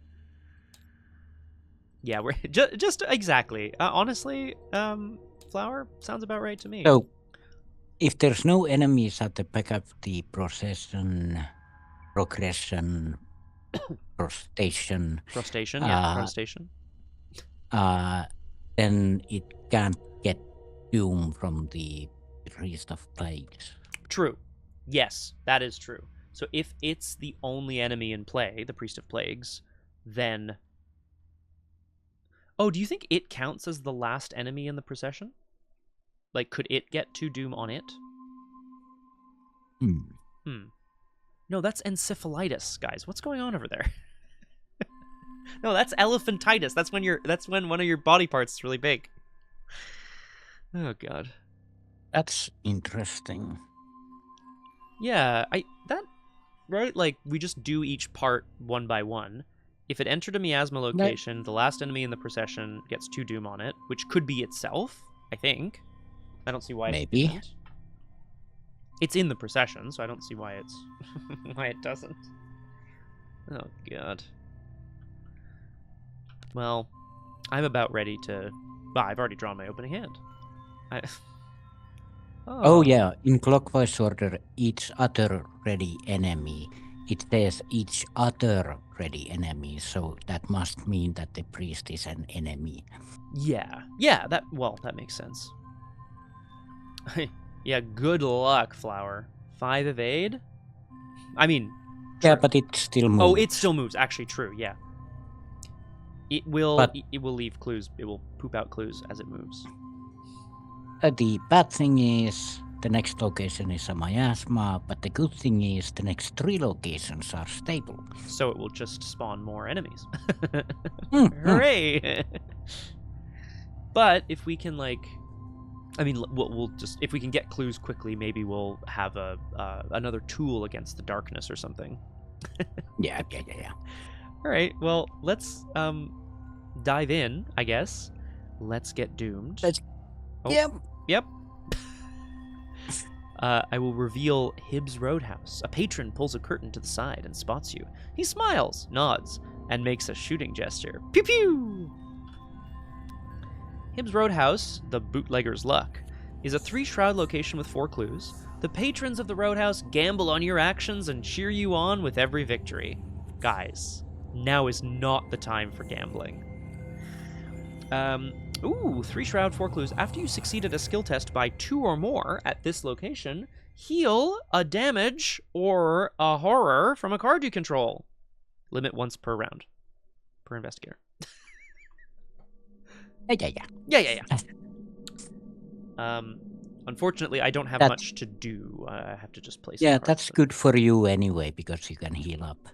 Yeah, we're just exactly. Honestly, Flower sounds about right to me. So, if there's no enemies at the back of the procession, progression, Prostation, then it can't get Doom from the Priest of Plagues. True. Yes, that is true. So if it's the only enemy in play, the Priest of Plagues, then... Oh, do you think it counts as the last enemy in the procession? Like, could it get 2 Doom on it? No, that's encephalitis, guys. What's going on over there? No, that's elephantitis. That's when one of your body parts is really big. Oh god. That's interesting. Yeah, right? Like, we just do each part one by one. If it entered a miasma location, the last enemy in the procession gets 2 Doom on it, which could be itself, I think. I don't see why it isn't. It's in the procession, so I don't see why it's why it doesn't. Oh god. Well, I'm about ready to... Well, I've already drawn my opening hand. Oh yeah, in clockwise order, each other ready enemy. It says each other ready enemy, so that must mean that the priest is an enemy. Yeah, that makes sense. Yeah, good luck, Flower. 5 evade? I mean... Yeah, but it still moves. Oh, it still moves. Actually, true, yeah. It will leave clues. It will poop out clues as it moves. The bad thing is the next location is a miasma, but the good thing is the next 3 locations are stable. So it will just spawn more enemies. Hooray! But if we can, like... I mean, we'll just... If we can get clues quickly, maybe we'll have another tool against the darkness or something. Yeah. All right, well, let's dive in, I guess. Let's get doomed. Yep. I will reveal Hibbs Roadhouse. A patron pulls a curtain to the side and spots you. He smiles, nods, and makes a shooting gesture. Pew pew! Hibbs Roadhouse, the bootlegger's luck, is a 3-shroud location with 4 clues. The patrons of the Roadhouse gamble on your actions and cheer you on with every victory. Guys, now is not the time for gambling. Ooh, 3 shroud, 4 clues. After you succeeded a skill test by 2 or more at this location, heal a damage or a horror from a card you control. Limit once per round. Per investigator. Yeah. Unfortunately, I don't have much to do. I have to just play some cards. That's good for you anyway, because you can heal up.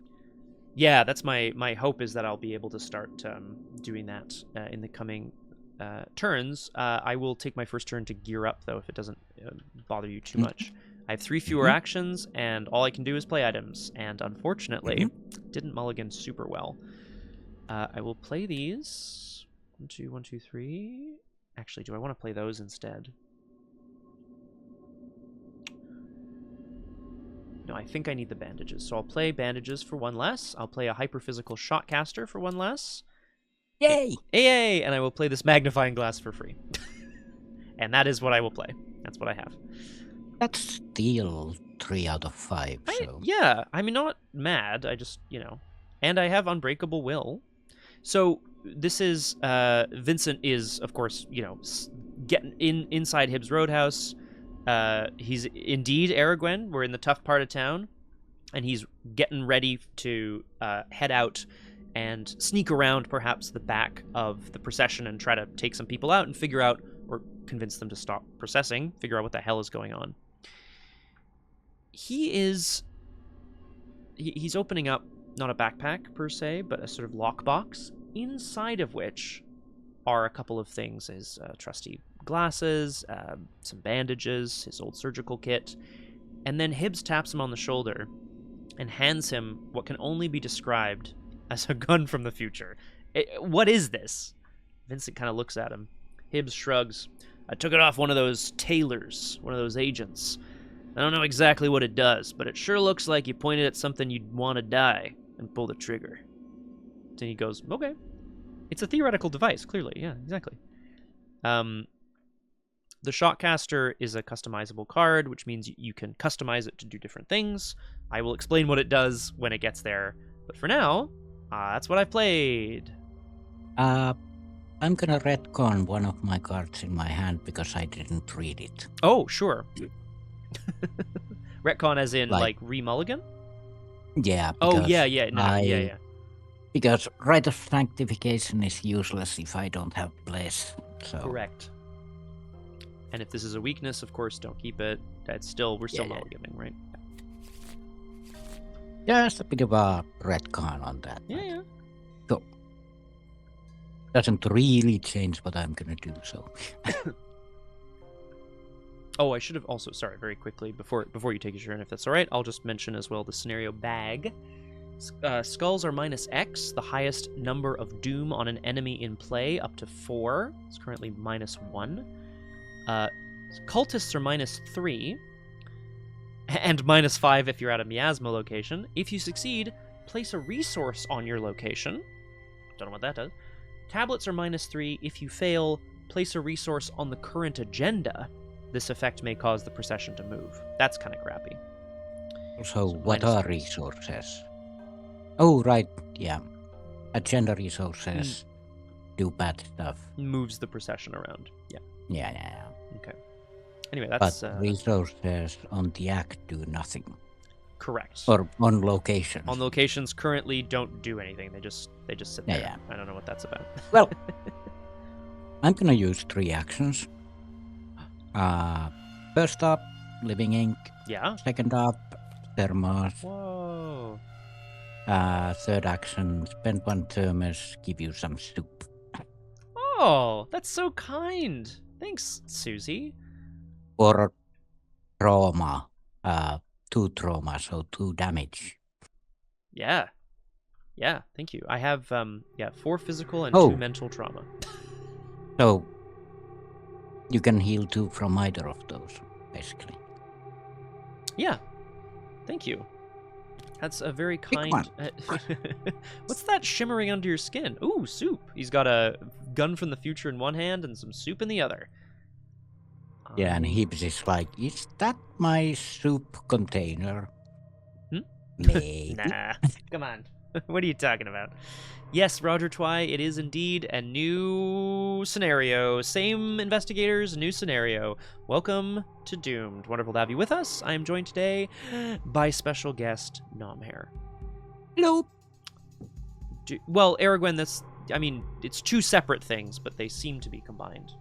Yeah, that's my hope, is that I'll be able to start doing that in the coming turns. I will take my first turn to gear up, though, if it doesn't bother you too much. I have 3 fewer actions, and all I can do is play items, and unfortunately, didn't mulligan super well. I will play these. 1, 2, 1, 2, 3. Actually, do I want to play those instead? No, I think I need the bandages. So I'll play bandages for 1 less. I'll play a hyperphysical shotcaster for 1 less. Yay! Yay! And I will play this magnifying glass for free. And that is what I will play. That's what I have. That's still 3 out of 5. So. Yeah, I'm not mad. I just, and I have Unbreakable Will. So this is, Vincent is, of course, getting inside Hibbs Roadhouse. He's indeed Aragwen. We're in the tough part of town, and he's getting ready to head out and sneak around perhaps the back of the procession and try to take some people out and figure out, or convince them to stop processing, figure out what the hell is going on. He's opening up not a backpack per se, but a sort of lockbox, inside of which are a couple of things: his trusty glasses, some bandages, his old surgical kit, and then Hibbs taps him on the shoulder and hands him what can only be described as a gun from the future. What is this? Vincent kind of looks at him. Hibbs shrugs. I took it off one of those tailors, one of those agents. I don't know exactly what it does, but it sure looks like you pointed at something you'd want to die and pull the trigger. Then he goes, okay. It's a theoretical device, clearly. Yeah, exactly. The Shotcaster is a customizable card, which means you can customize it to do different things. I will explain what it does when it gets there. But for now, that's what I've played. I'm gonna retcon one of my cards in my hand because I didn't read it. Oh, sure. Retcon as in, like re-mulligan? Yeah. Oh, yeah. No, yeah. Because Rite of Sanctification is useless if I don't have Bless. So. Correct. And if this is a weakness, of course, don't keep it. We're still mulliganing, right? Just a bit of a retcon on that. Yeah. So, doesn't really change what I'm gonna do, so. Oh, I should have also, sorry, very quickly, before you take your turn, if that's all right, I'll just mention as well the scenario bag. Skulls are -X, the highest number of doom on an enemy in play, up to 4. It's currently -1. Cultists are -3, and -5 if you're at a miasma location. If you succeed, place a resource on your location. Don't know what that does. Tablets are -3. If you fail, place a resource on the current agenda. This effect may cause the procession to move. That's kind of crappy. So what are resources? Oh, right, yeah. Agenda resources do bad stuff. Moves the procession around, yeah. Yeah. Okay. Anyway, that's... But resources on the act do nothing. Correct. Or on locations. On locations currently don't do anything. They just sit there. Yeah. I don't know what that's about. Well, I'm gonna use 3 actions. First up, Living Ink. Yeah. Second up, Thermos. Whoa. Third action, spend 1 thermos, give you some soup. Oh, that's so kind. Thanks, Susie. Or trauma. 2 trauma, so 2 damage. Yeah, thank you. I have 4 physical and 2 mental trauma. So you can heal 2 from either of those, basically. Yeah, thank you. That's a very kind... What's that shimmering under your skin? Ooh, soup. He's got a gun from the future in one hand and some soup in the other. Yeah, and Hibbs is like, is that my soup container? Maybe. Nah. Come on. What are you talking about? Yes, Roger Twy, it is indeed a new scenario. Same investigators, new scenario. Welcome to Doomed. Wonderful to have you with us. I am joined today by special guest Nomhare. Hello. Well, Aragwen, it's two separate things, but they seem to be combined.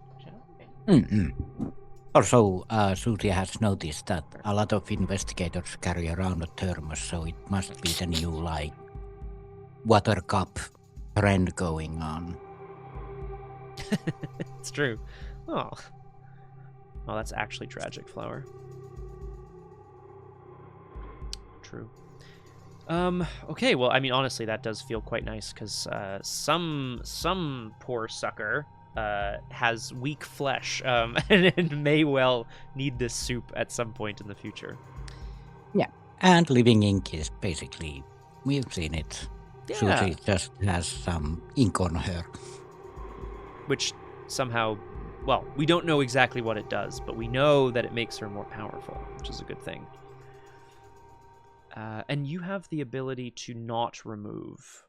Also, Suzi has noticed that a lot of investigators carry around a thermos, so it must be the new, water cup trend going on. It's true. Oh, that's actually tragic, Flower. True. Okay, well, honestly, that does feel quite nice, because some poor sucker has weak flesh, and may well need this soup at some point in the future. Yeah, and living ink is basically, we've seen it. Yeah. Suzi just has some ink on her. Which somehow, well, we don't know exactly what it does, but we know that it makes her more powerful, which is a good thing. And you have the ability to not remove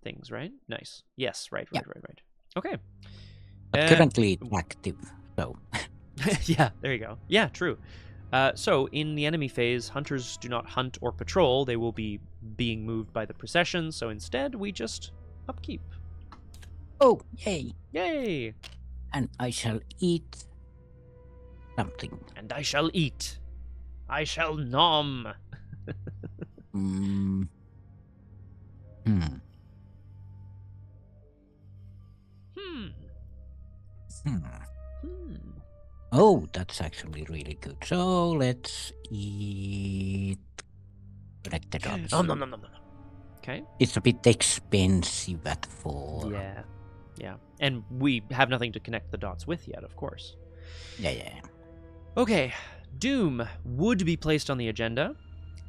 things, right? Nice. Yes, right. Okay. But currently it's active, so... Yeah, there you go. Yeah, true. So, in the enemy phase, hunters do not hunt or patrol. They will be being moved by the procession, so instead we just upkeep. Oh, yay. Yay! And I shall eat something. And I shall eat. I shall nom. Oh, that's actually really good. So let's eat connected dots. Nom, nom, nom, nom, nom. Okay. It's a bit expensive at 4. Yeah. And we have nothing to connect the dots with yet, of course. Yeah. Okay. Doom would be placed on the agenda.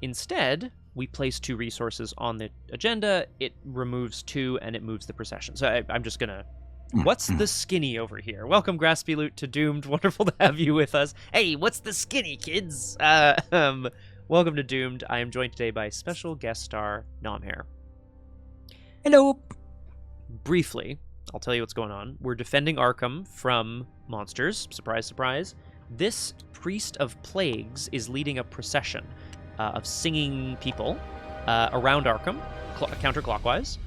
Instead, we place 2 resources on the agenda. It removes 2 and it moves the procession. So I'm just gonna... What's the skinny over here? Welcome, Graspy Loot, to Doomed. Wonderful to have you with us. Hey, what's the skinny, kids? Welcome to Doomed. I am joined today by special guest star Nomhare. Hello. Briefly, I'll tell you what's going on. We're defending Arkham from monsters. Surprise, surprise. This Priest of Plagues is leading a procession of singing people around Arkham, counterclockwise.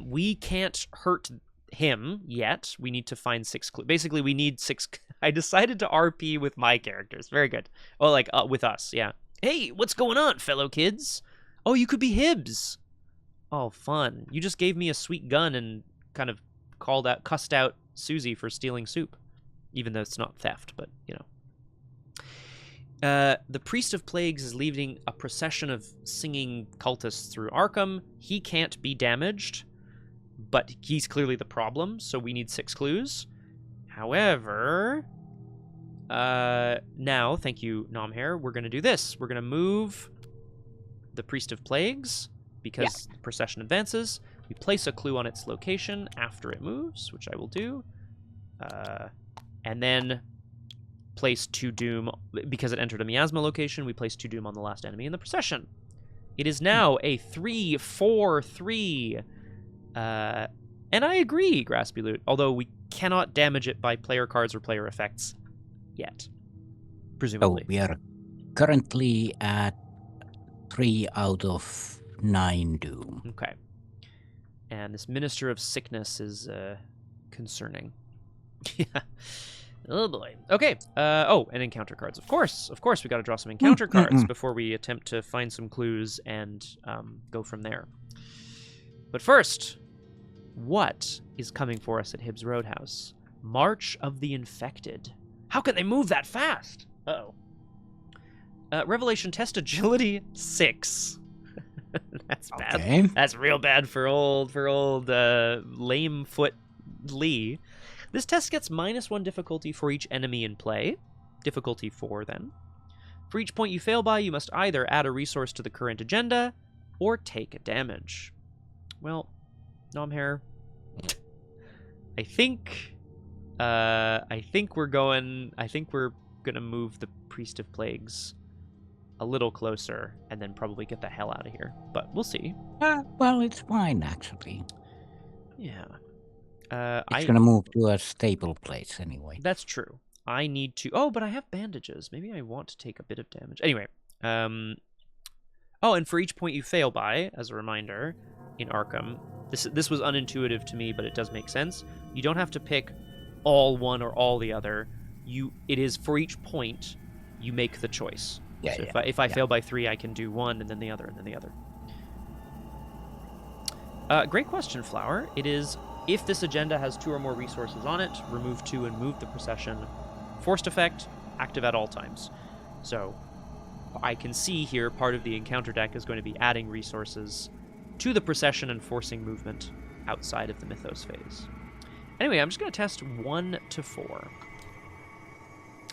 We can't hurt him yet. We need to find 6 clues. Basically, we need 6... I decided to RP with my characters. Very good. Oh, with us, yeah. Hey, what's going on, fellow kids? Oh, you could be Hibbs. Oh, fun. You just gave me a sweet gun and kind of cussed out Suzi for stealing soup. Even though it's not theft, but, the Priest of Plagues is leading a procession of singing cultists through Arkham. He can't be damaged, but he's clearly the problem, so we need 6 clues. However, now, thank you, Nomhare, we're going to do this. We're going to move the Priest of Plagues, because the procession advances. We place a clue on its location after it moves, which I will do. And then place 2 Doom, because it entered a miasma location, we place 2 Doom on the last enemy in the procession. It is now a 3-4-3. And I agree, Graspy Loot, although we cannot damage it by player cards or player effects yet, presumably. So we are currently at 3 out of 9 Doom. Okay. And this Minister of Sickness is concerning. Yeah. Oh boy. Okay. And encounter cards. Of course, we got to draw some encounter cards before we attempt to find some clues and go from there. But first, what is coming for us at Hibbs Roadhouse? March of the Infected. How can they move that fast? Uh-oh. Revelation test agility 6. That's bad. Okay. That's real bad for old lame foot Lee. This test gets -1 difficulty for each enemy in play. Difficulty 4, then. For each point you fail by, you must either add a resource to the current agenda or take a damage. Well, Nomhare, I think we're gonna move the Priest of Plagues a little closer and then probably get the hell out of here. But we'll see. Well, it's fine, actually. Yeah. It's going to move to a stable place anyway. That's true. I need to... Oh, but I have bandages. Maybe I want to take a bit of damage. Anyway. Oh, and for each point you fail by, as a reminder, in Arkham, this was unintuitive to me, but it does make sense. You don't have to pick all one or all the other. It is for each point you make the choice. Yeah, so if I fail by 3, I can do 1 and then the other and then the other. Great question, Flower. It is, if this agenda has 2 or more resources on it, remove 2 and move the procession. Forced effect, active at all times. So I can see here part of the encounter deck is going to be adding resources to the procession and forcing movement outside of the mythos phase. Anyway, I'm just going to test 1 to 4.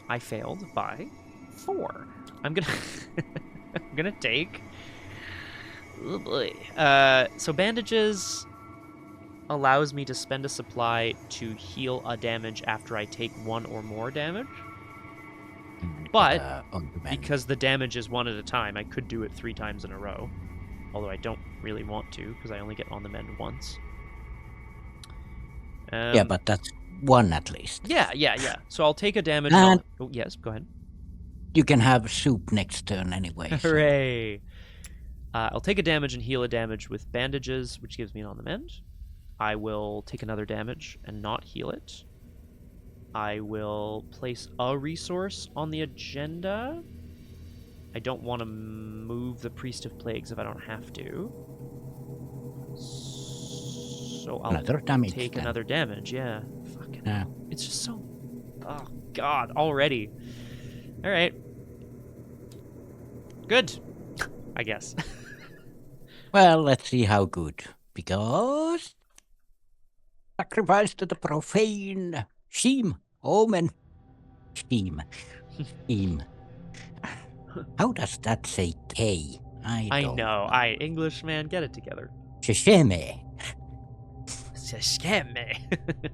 I failed by 4. I'm gonna take... Oh boy. So bandages allows me to spend a supply to heal a damage after I take 1 or more damage. But because the damage is 1 at a time, I could do it 3 times in a row. Although I don't really want to, because I only get on the mend once. Yeah, but that's 1 at least. Yeah. So I'll take a damage. And oh, yes, go ahead. You can have soup next turn anyway. So. Hooray! I'll take a damage and heal a damage with bandages, which gives me an on the mend. I will take another damage and not heal it. I will place a resource on the agenda. I don't want to move the Priest of Plagues if I don't have to. So I'll take another damage, yeah. Fucking hell. It's just so... Oh, God, already. All right. Good, I guess. Well, let's see how good. Because... Sacrifice to the profane. Sheem. Omen. Sheem. Sheem. How does that say K? I don't know. English, man, get it together. Shisheme. Shisheme.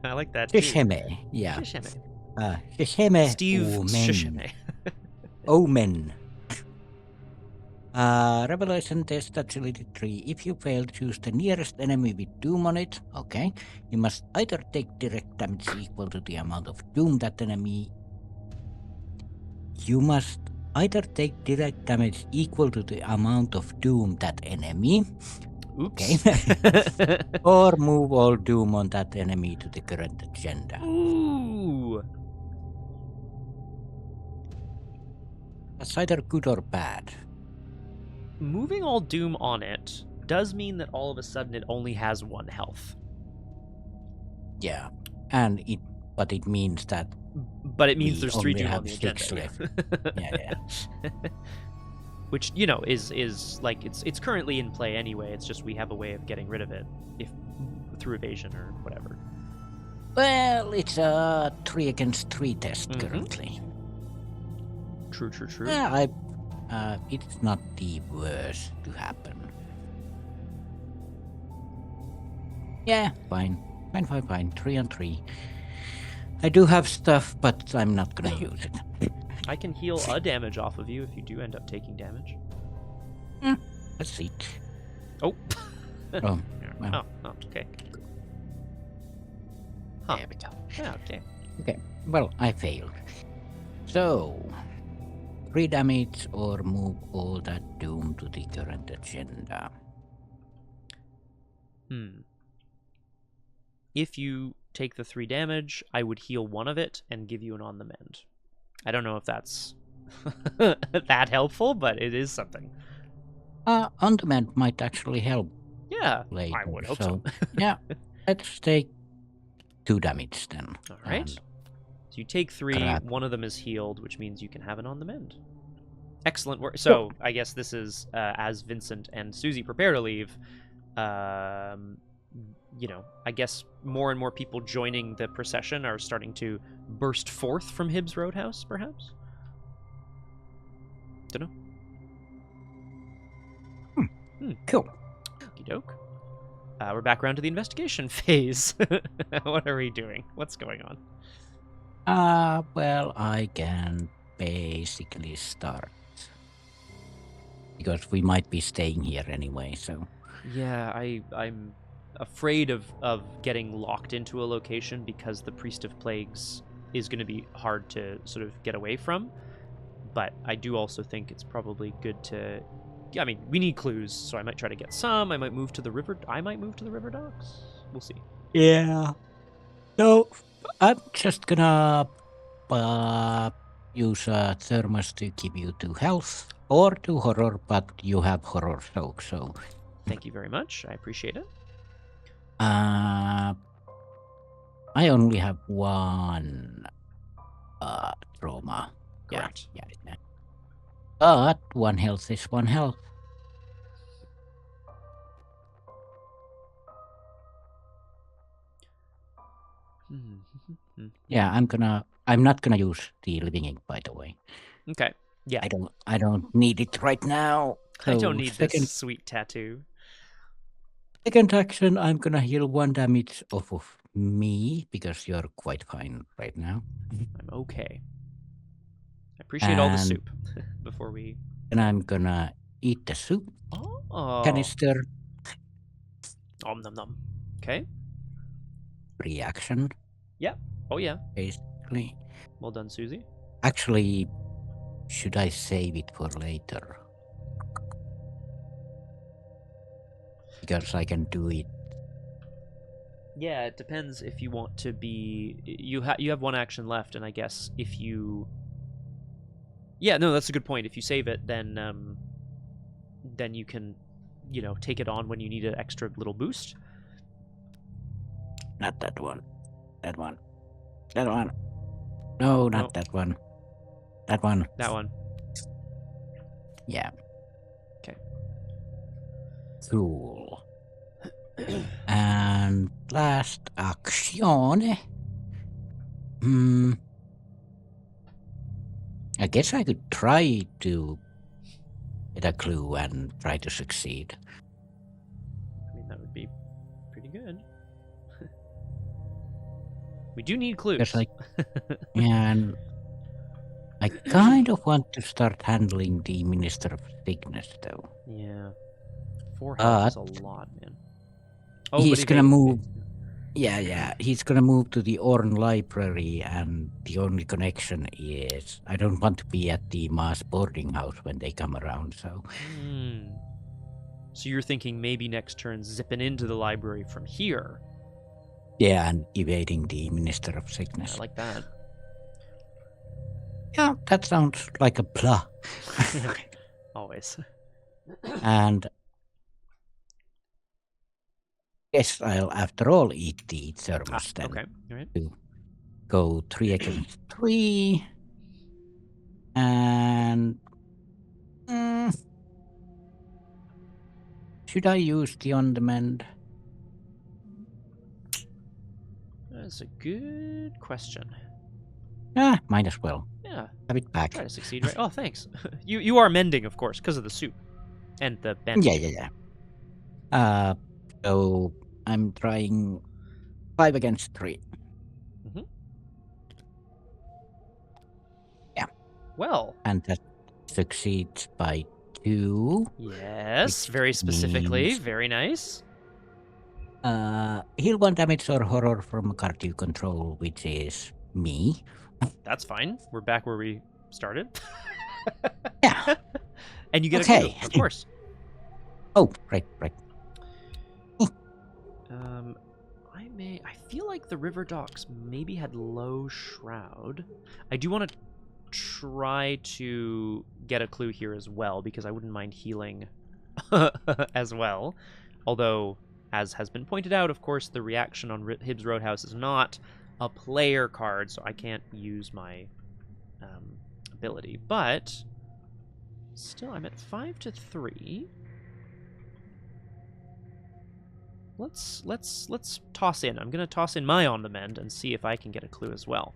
I like that, Shisheme, yeah. Shisheme. Shisheme. Steve Omen. Shisheme. Omen. Revelation test agility 3. If you fail, choose the nearest enemy with doom on it. Okay. You must either take direct damage equal to the amount of doom that enemy... You must either take direct damage equal to the amount of doom that enemy... Oops. Okay. Or move all doom on that enemy to the current agenda. Ooh. That's either good or bad. Moving all doom on it does mean that all of a sudden it only has 1 health. Yeah. But it means that... But it means there's 3 doom on the agenda. Left. Yeah. Which, you know, is like, it's currently in play anyway. It's just we have a way of getting rid of it through evasion or whatever. Well, it's a 3 against 3 test currently. True. Yeah, it's not the worst to happen. Yeah, fine. 3 on 3. I do have stuff, but I'm not gonna use it. I can heal a damage off of you if you do end up taking damage. Let's see. Oh. Oh, well. Oh, okay. Huh. There we go. Yeah, okay. Okay, well, I failed. So, 3 damage or move all that doom to the current agenda. If you take the 3 damage, I would heal 1 of it and give you an on the mend. I don't know if that's that helpful, but it is something. On the mend might actually help. Yeah, later, I would hope so. Yeah, let's take 2 damage then. All right. So you take 3, 1 of them is healed, which means you can have it on the mend. Excellent work. So I guess this is as Vincent and Suzi prepare to leave. You know, I guess more and more people joining the procession are starting to burst forth from Hibbs Roadhouse, perhaps? Don't know. Cool. Okie doke. We're back around to the investigation phase. What are we doing? What's going on? Well, I can basically start because we might be staying here anyway. So Yeah, I'm afraid of getting locked into a location because the Priest of Plagues is going to be hard to sort of get away from. But I do also think it's probably good to. I mean, we need clues, so I might try to get some. I might move to the river. I might move to the river docks. We'll see. yeah. So I'm just gonna use thermos to give you 2 health or 2 horror, but you have horror soak, so. Thank you very much. I appreciate it. I only have 1 trauma. Correct. Yeah. But 1 health is 1 health. Yeah, I'm not gonna use the living ink, by the way. Okay. Yeah. I don't need it right now. So I don't need this sweet tattoo. Second action, I'm gonna heal 1 damage off of me because you're quite fine right now. I'm okay. I appreciate all the soup before we. And I'm gonna eat the soup canister. Nom nom nom. Okay. Reaction. Yeah. Oh yeah. Basically. Well done, Susie. Actually, should I save it for later? Because I can do it. Yeah, it depends if you want to be. You have 1 action left, and I guess if you. Yeah, no, that's a good point. If you save it, then you can, take it on when you need an extra little boost. Not that one. That one. That one. No, not that one. That one. That one. Yeah. Okay. Cool. And last action. I guess I could try to get a clue and try to succeed. I mean, that would be pretty good. We do need clues. And I kind of want to start handling the Minister of Sickness, though. Yeah. 4 health is a lot, man. Oh, he's gonna move. Yeah. He's gonna move to the Orn Library, and the only connection is I don't want to be at the mass boarding house when they come around. So. So you're thinking maybe next turn zipping into the library from here. Yeah, and evading the Minister of Sickness. I like that. Yeah, that sounds like a plan. Always. And yes, I'll after all eat the thermos then. Okay, all right. To go 3 against 3. And should I use the on the mend? That's a good question. Might as well. Yeah. Have it back. Try to succeed, right? Oh, thanks. You are mending, of course, because of the soup and the bandage. Yeah. So I'm trying 5 against 3. Yeah. Well. And that succeeds by 2. Yes, very specifically. Very nice. Heal 1 damage or horror from a card you control, which is me. That's fine. We're back where we started. Yeah. And you get a clue, of course. Oh, right. I feel like the river docks maybe had low shroud. I do want to try to get a clue here as well, because I wouldn't mind healing as well. Although, as has been pointed out, of course, the reaction on Hibbs Roadhouse is not a player card, so I can't use my ability. But still, I'm at 5 to 3. Let's toss in. I'm gonna toss in my on the mend and see if I can get a clue as well.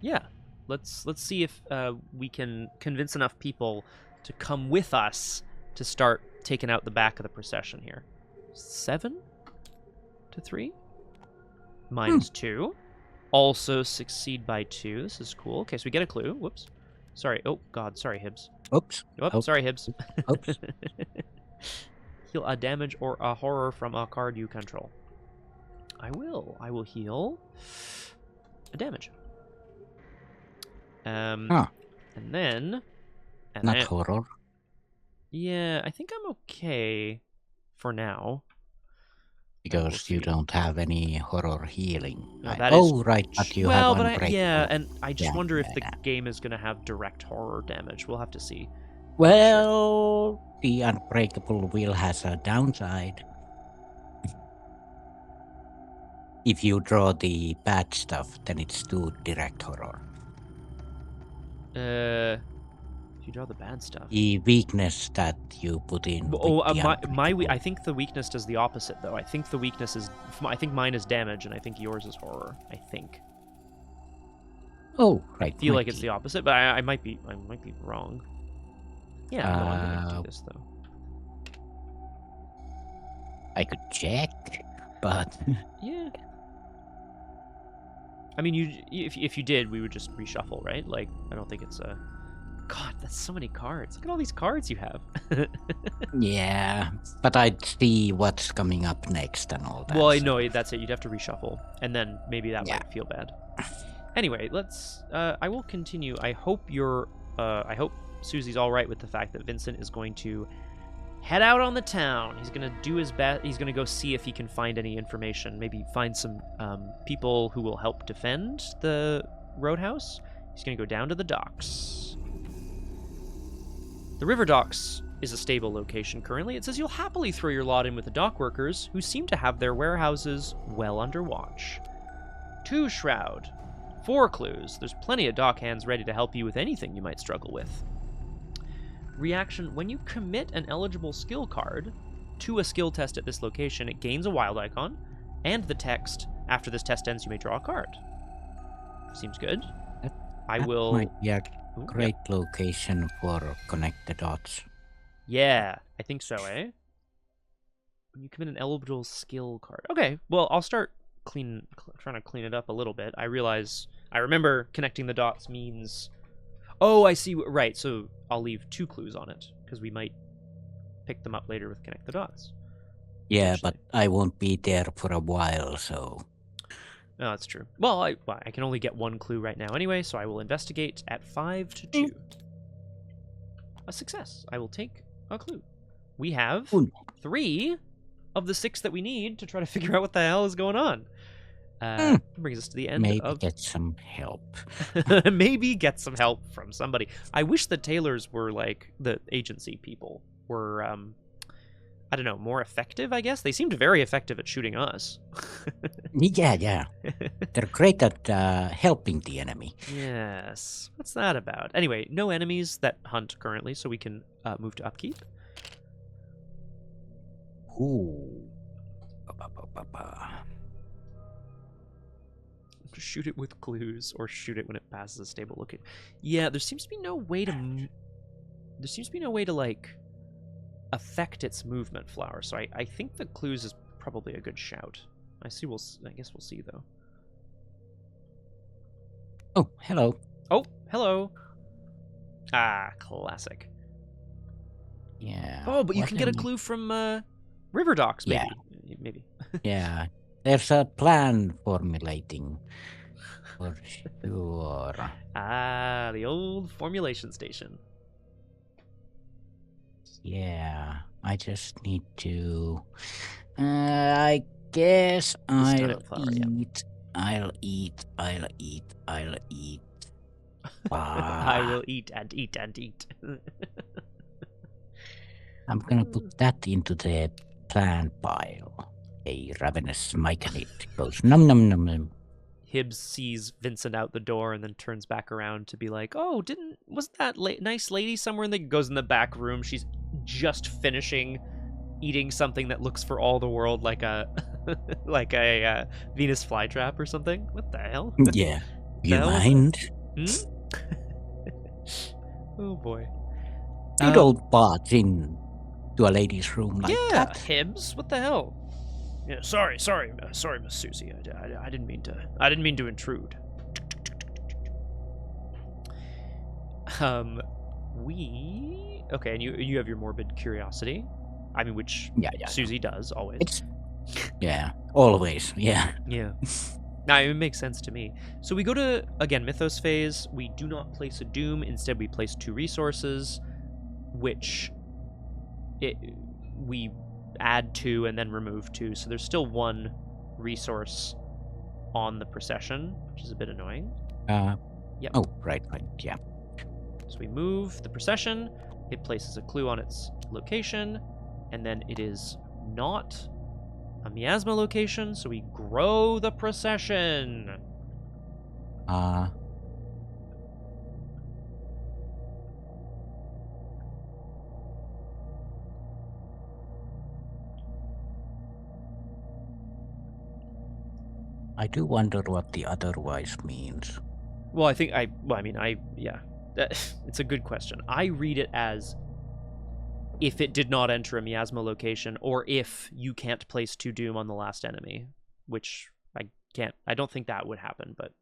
Yeah, let's see if we can convince enough people to come with us to start taking out the back of the procession here. 7 to 3. Minus 2. Also succeed by 2. This is cool. Okay, so we get a clue. Whoops. Sorry. Oh, God. Sorry, Hibbs. Oops. Oh, sorry, Hibbs. Oops. Heal a damage or a horror from a card you control. I will heal a damage. And then... Not horror. Yeah, I think I'm okay for now. Because you don't have any horror healing. No, right, but you have unbreakable. Yeah, and I just wonder if the game is going to have direct horror damage. We'll have to see. Well, the unbreakable will has a downside. If you draw the bad stuff, then it's too direct horror. If you draw the bad stuff. The weakness that you put in. I think the weakness does the opposite though. I think the weakness is. I think mine is damage, and I think yours is horror. I think. Oh, right. I feel like it's the opposite, but I might be wrong. Yeah, no, I'm gonna do this though. I could check, but yeah. I mean, if you did, we would just reshuffle, right? Like, I don't think it's a. God, that's so many cards. Look at all these cards you have. Yeah, but I'd see what's coming up next and all that. Well, I know that's it. You'd have to reshuffle, and then maybe that might feel bad. Anyway, let's. I will continue. I hope I hope Susie's all right with the fact that Vincent is going to head out on the town. He's going to do his best. He's going to go see if he can find any information. Maybe find some people who will help defend the roadhouse. He's going to go down to the docks. The river docks is a stable location currently. It says you'll happily throw your lot in with the dock workers, who seem to have their warehouses well under watch. 2 shroud. 4 clues. There's plenty of dock hands ready to help you with anything you might struggle with. Reaction: when you commit an eligible skill card to a skill test at this location, it gains a wild icon, and the text, after this test ends, you may draw a card. Seems good. That might be a great location for connect the dots. Yeah, I think so, eh? When you commit an eligible skill card. Okay, well, I'll start trying to clean it up a little bit. I remember connecting the dots means... Oh, I see. Right, so I'll leave 2 clues on it, because we might pick them up later with connect the dots. Yeah, but I won't be there for a while, so... No, that's true. Well, I can only get 1 clue right now anyway, so I will investigate at 5 to 2. A success. I will take a clue. We have 3 of the 6 that we need to try to figure out what the hell is going on. Brings us to the end Maybe of... get some help. Maybe get some help from somebody. I wish the tailors were like the agency people were, I don't know, more effective, I guess. They seemed very effective at shooting us. Yeah. They're great at helping the enemy. Yes. What's that about? Anyway, no enemies that hunt currently, so we can move to upkeep. Ooh. Shoot it with clues, or shoot it when it passes a stable location. Yeah, there seems to be no way to like affect its movement, Flower. So I think the clues is probably a good shout. I guess we'll see though. Oh, hello. Oh, hello. Ah, classic. Yeah. Oh, but you can get a clue from River Docks, maybe. Yeah. Maybe. Yeah. There's a plan formulating. For sure. Ah, the old formulation station. Yeah. I just need to... I guess I'll eat. I'll eat. I will eat and eat and eat. I'm gonna put that into the plan pile. A ravenous myconid goes num num num num. Hibbs sees Vincent out the door and then turns back around to be like, "Oh, wasn't that nice lady somewhere?" And goes in the back room. She's just finishing eating something that looks for all the world like a Venus flytrap or something. What the hell? Yeah, you mind? Oh boy! You don't barge in to a lady's room like that. Hibbs, what the hell? Yeah, sorry, Miss Susie. I didn't mean to intrude. Okay, and you have your morbid curiosity. I mean, which Suzi does always. Always, yeah. Yeah. Now, it makes sense to me. So we go to, again, Mythos phase. We do not place a Doom. Instead, we place 2 resources, which we add 2 and then remove 2. So there's still 1 resource on the procession, which is a bit annoying. Yep. Oh, right, yeah. So we move the procession. It places a clue on its location, and then it is not a miasma location, so we grow the procession. I do wonder what the otherwise means. Well, it's a good question. I read it as if it did not enter a miasma location, or if you can't place 2 Doom on the last enemy, which I don't think that would happen, but...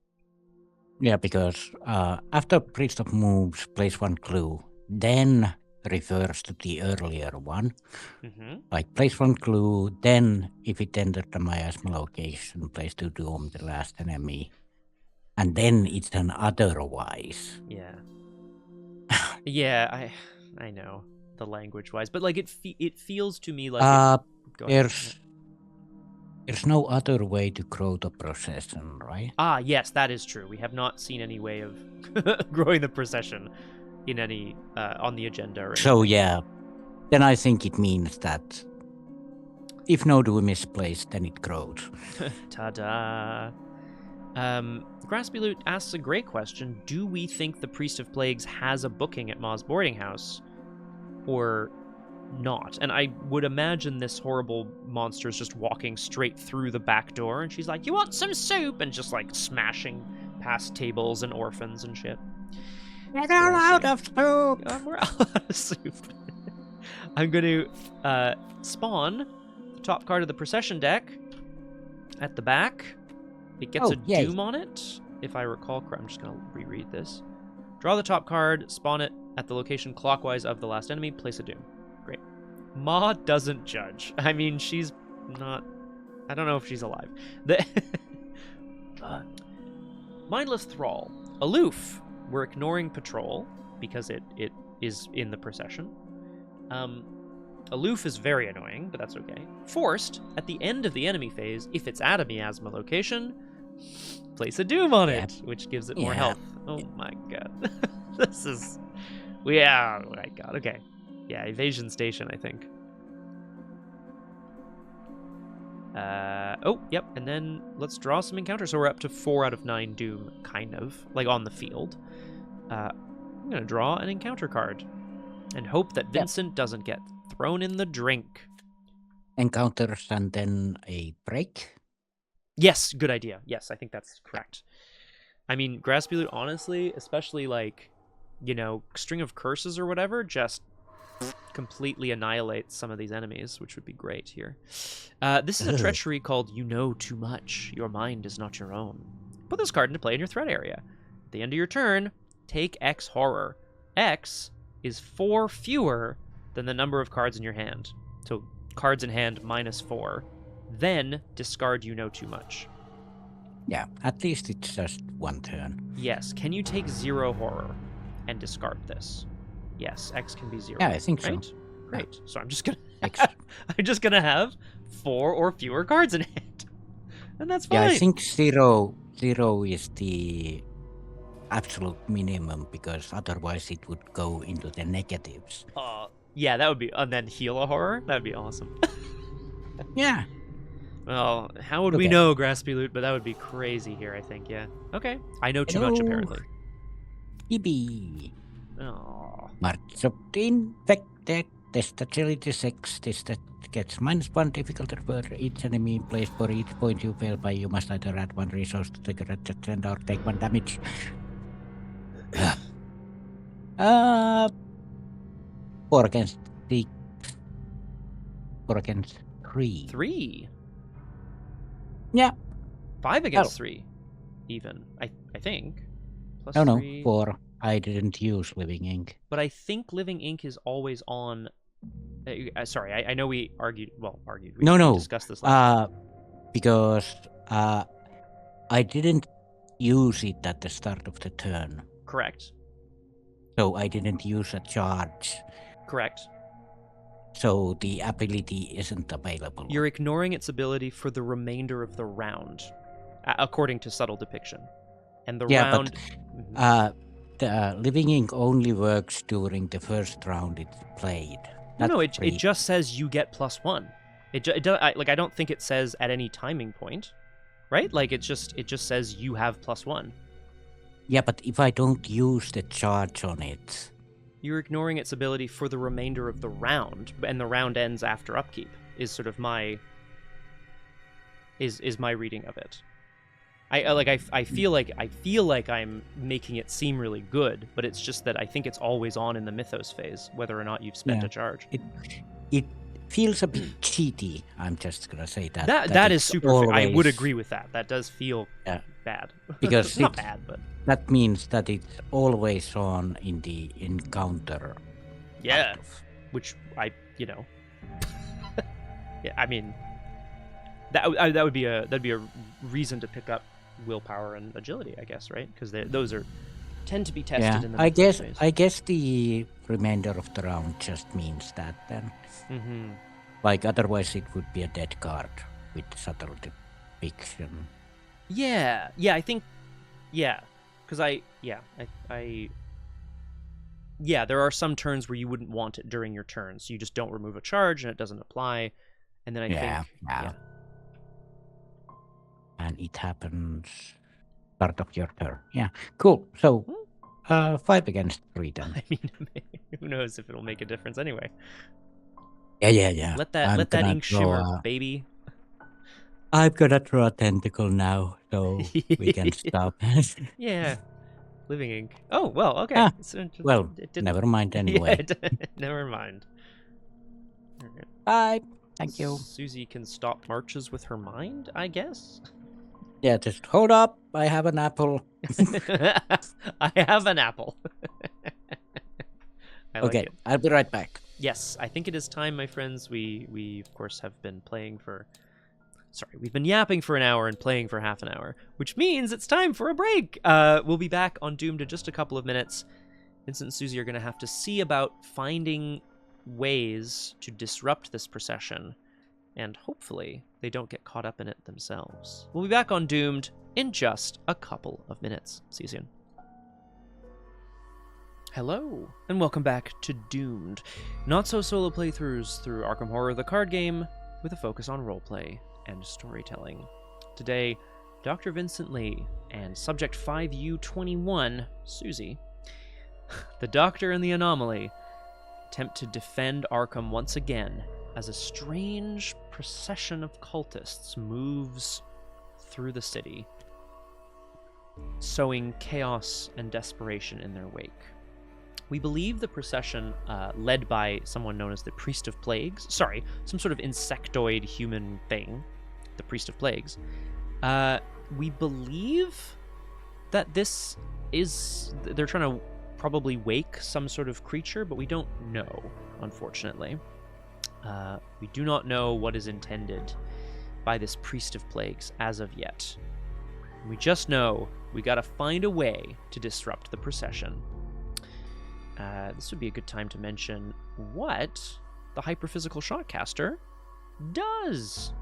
Yeah, because after Priest of Moves, place 1 clue, then refers to the earlier one. Mm-hmm. Like, place 1 clue, then if it entered the miasma location, place 2 Doom, the last enemy. And then it's an otherwise. Yeah. Yeah, I know. The language-wise, but like it feels to me like there's no other way to grow the procession, right? Yes, that is true. We have not seen any way of growing the procession in any on the agenda. Or so yeah, then I think it means that if no Doom is placed, then it grows. Ta-da! Graspy Loot asks a great question. Do we think the Priest of Plagues has a booking at Ma's boarding house? Or not? And I would imagine this horrible monster is just walking straight through the back door, and she's like, "You want some soup?" and just like smashing past tables and orphans and shit. We're out of soup. We're out of soup. I'm going to spawn the top card of the procession deck at the back. It gets a Doom on it, if I recall correctly. I'm just going to reread this. Draw the top card, spawn it at the location clockwise of the last enemy, place a Doom. Great. Ma doesn't judge. I mean, she's not... I don't know if she's alive. Mindless Thrall. Aloof. We're ignoring Patrol, because it is in the procession. Aloof is very annoying, but that's okay. Forced. At the end of the enemy phase, if it's at a miasma location, place a Doom on it, which gives it more health. Oh my god. This is... Yeah, oh my god. Okay. Yeah, Evasion Station, I think. Yep. And then let's draw some encounters. So we're up to 4 out of 9 Doom, kind of, like on the field. I'm going to draw an encounter card and hope that Vincent doesn't get thrown in the drink. Encounters and then a break? Yes, good idea. Yes, I think that's correct. I mean, Graspy Loot, honestly, especially like, you know, String of Curses or whatever, just completely annihilates some of these enemies, which would be great here. This is a treachery called You Know Too Much. Your mind is not your own. Put this card into play in your threat area. At the end of your turn, take X Horror. X is 4 fewer than the number of cards in your hand. So cards in hand -4. Then discard You Know Too Much. Yeah, at least it's just 1 turn. Yes. Can you take 0 Horror and discard this? Yes, X can be 0. Yeah, I think right? so. Great. Yeah. So I'm just gonna have 4 or fewer cards in hand, and that's fine. Yeah, I think 0 is the absolute minimum, because otherwise it would go into the negatives. Yeah, that would be, and then heal a horror. That'd be awesome. Yeah. Well, how would we know, Graspy Loot? But that would be crazy here, I think. Yeah. Okay. I know too much, apparently. Ibi. Oh. March of the Infected. Test agility 6. This that gets -1 difficulty for each enemy placed. For each point you fail by, you must either add 1 resource to the current or take 1 damage. 4 against 6. 4 against 3. 3? Yeah. 5 against 3, even. I think. Plus No, 3. 4. I didn't use living ink. But I think living ink is always on. Sorry, I know we argued. Well, argued. We discussed this last time. Because I didn't use it at the start of the turn. Correct. So I didn't use a charge. Correct. So the ability isn't available. You're ignoring its ability for the remainder of the round, according to subtle depiction. And the round. But, the living ink only works during the first round it's played. No, it just says you get +1. I don't think it says at any timing point, right? Like it just says you have +1. Yeah, but if I don't use the charge on it, you're ignoring its ability for the remainder of the round, and the round ends after upkeep. Is sort of my reading of it. I feel like I'm making it seem really good, but it's just that I think it's always on in the mythos phase, whether or not you've spent a charge. It feels a bit cheaty. I'm just gonna say that. That is super. Always... I would agree with that. That does feel bad. Because not bad, but that means that it's always on in the encounter. Yeah, which yeah, I mean, that'd be a reason to pick up willpower and agility, I guess, right? Because those tend to be tested in the phase. I guess the remainder of the round just means that then. Mm-hmm. Like otherwise it would be a dead card with subtle depiction. Yeah, I think, because there are some turns where you wouldn't want it during your turn, so you just don't remove a charge and it doesn't apply, and then I think. And it happens start of your turn. Yeah, cool. So, 5 against 3 then. I mean, who knows if it'll make a difference anyway. Yeah. Let that ink shimmer, baby. I'm gonna draw a tentacle now, so we can stop. Yeah, living ink. Oh well, okay. Well, never mind anyway. Yeah, never mind. Right. Bye. Thank you. Suzi can stop marches with her mind, I guess. Yeah, just hold up. I have an apple. I have an apple. Okay, I'll be right back. Yes, I think it is time, my friends. We of course have been we've been yapping for an hour and playing for half an hour, which means it's time for a break. We'll be back on Doomed in just a couple of minutes. Vincent and Suzi are going to have to see about finding ways to disrupt this procession, and hopefully they don't get caught up in it themselves. We'll be back on Doomed in just a couple of minutes. See you soon. Hello, and welcome back to Doomed. Not-so-solo playthroughs through Arkham Horror the card game, with a focus on roleplay and storytelling. Today, Dr. Vincent Lee and Subject 5U21, Suzi, the Doctor and the Anomaly, attempt to defend Arkham once again as a strange procession of cultists moves through the city, sowing chaos and desperation in their wake. We believe the procession, led by someone known as the Priest of Plagues, some sort of insectoid human thing, the Priest of Plagues, we believe that they're trying to probably wake some sort of creature, but we don't know, unfortunately. We do not know what is intended by this Priest of Plagues as of yet. We just know we gotta find a way to disrupt the procession. This would be a good time to mention what the Hyperphysical Shotcaster does.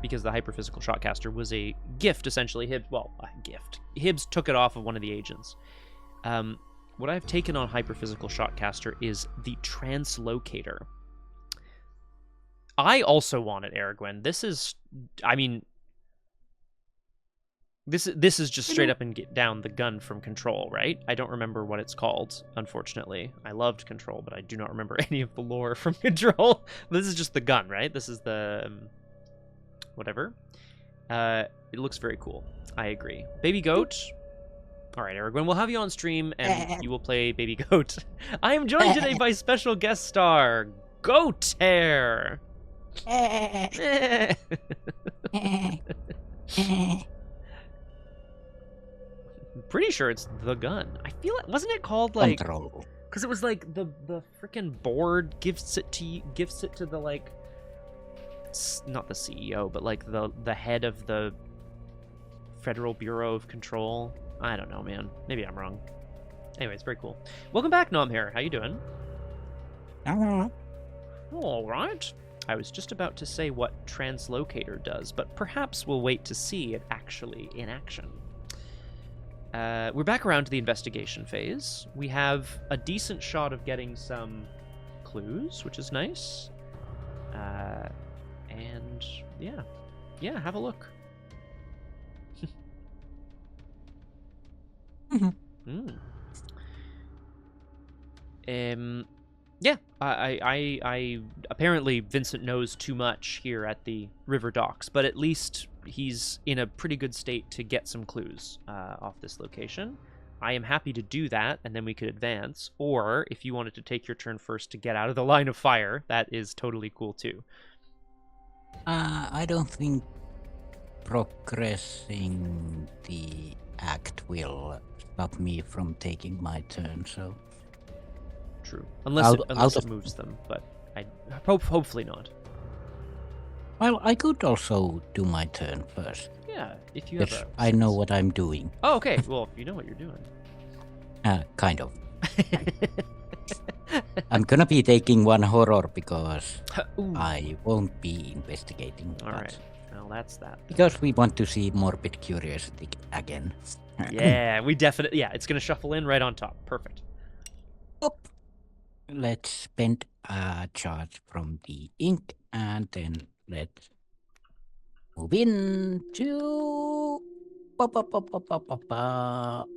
Because the Hyperphysical Shotcaster was a gift, essentially. Hibbs took it off of one of the agents. What I've taken on Hyperphysical Shotcaster is the Translocator. I also want it, Aragwen. This is just straight up and get down the gun from Control, right? I don't remember what it's called, unfortunately. I loved Control, but I do not remember any of the lore from Control. This is just the gun, right? This is the... whatever. It looks very cool. I agree. Baby Goat. All right, Aragwen, we'll have you on stream, and you will play Baby Goat. I am joined today by special guest star, Goat Hair. pretty sure it's the gun. I feel it. Wasn't it called like? Control. Because it was like the freaking board gifts it to the like, not the CEO, but like the head of the Federal Bureau of Control. I don't know, man. Maybe I'm wrong. Anyway, it's very cool. Welcome back, Nomhare. How you doing? All right. I was just about to say what Translocator does, but perhaps we'll wait to see it actually in action. We're back around to the investigation phase. We have a decent shot of getting some clues, which is nice. And yeah, have a look. Yeah, I apparently Vincent knows too much here at the river docks, but at least he's in a pretty good state to get some clues off this location. I am happy to do that, and then we could advance. Or if you wanted to take your turn first to get out of the line of fire, that is totally cool too. I don't think progressing the act will stop me from taking my turn, so... True. Unless it moves them, but I hopefully not. Well, I could also do my turn first. Yeah, if you have I know what I'm doing. Oh, okay. Well, you know what you're doing. Kind of. I'm gonna be taking one horror because I won't be investigating. All right. Well, that's that. Because we want to see morbid curiosity again. Yeah, we definitely... Yeah, it's gonna shuffle in right on top. Perfect. Let's spend a charge from the ink, and then let's move into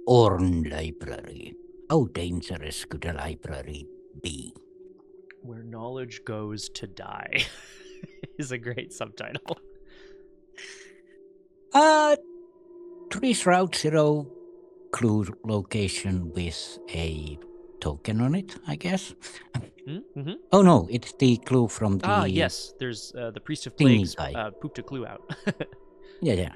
Orn Library. How dangerous could a library be? Where knowledge goes to die is a great subtitle. Trees Route 0 clue location with a token on it, I guess. Mm-hmm. Oh no, it's the clue from the... Ah, yes, there's the Priest of Plagues pooped a clue out. Yeah.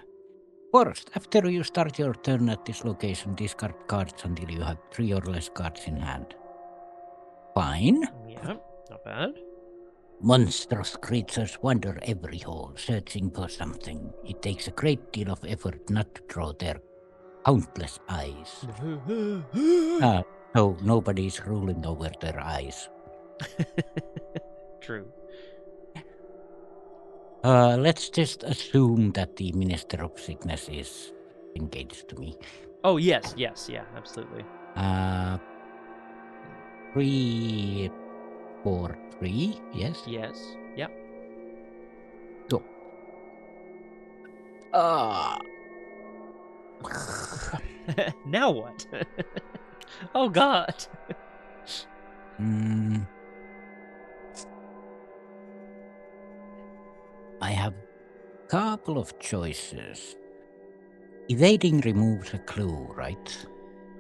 First, after you start your turn at this location, discard cards until you have 3 or less cards in hand. Fine. Yeah, not bad. Monstrous creatures wander every hole, searching for something. It takes a great deal of effort not to draw their countless eyes. So nobody's ruling over their eyes. True. Let's just assume that the Minister of Sickness is engaged to me. Oh, yes, yeah, absolutely. 3, 4, 3, yes? Yes, yep. Go. Now what? Oh, God. I have a couple of choices. Evading removes a clue, right?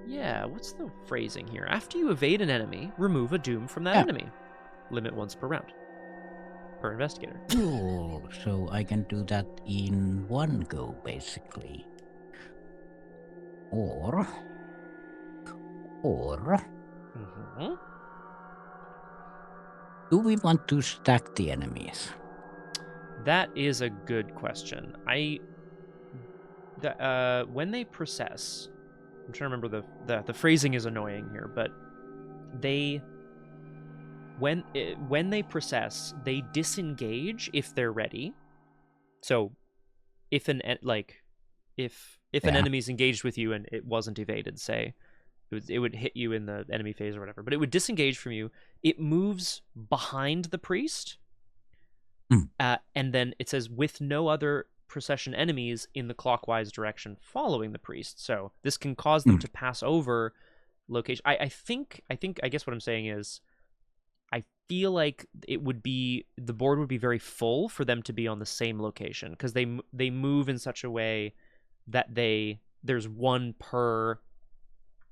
Yeah, what's the phrasing here? After you evade an enemy, remove a doom from that enemy. Limit once per round. Per investigator. Cool. So I can do that in one go, basically. Or... do we want to stack the enemies? That is a good question. When they process, I'm trying to remember the phrasing is annoying here, but when they process, they disengage if they're ready. So if an enemy's engaged with you and it wasn't evaded, say, it would hit you in the enemy phase or whatever, but it would disengage from you. It moves behind the priest, and then it says with no other procession enemies in the clockwise direction following the priest. So this can cause them to pass over location. I guess what I'm saying is, I feel like the board would be very full for them to be on the same location, because they move in such a way that there's one per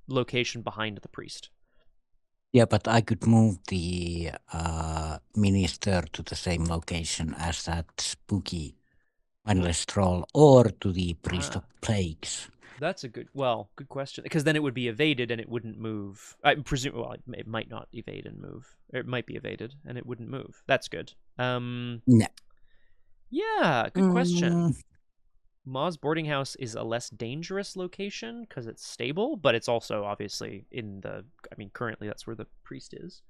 location behind the priest. Yeah, but I could move the minister to the same location as that spooky mindless troll, or to the priest of plagues. That's a good question. Because then it would be evaded and it wouldn't move. I presume. Well, it might not evade and move. It might be evaded and it wouldn't move. That's good. No. Yeah, good question. Ma's boarding house is a less dangerous location because it's stable, but it's also obviously in the. I mean, currently that's where the priest is.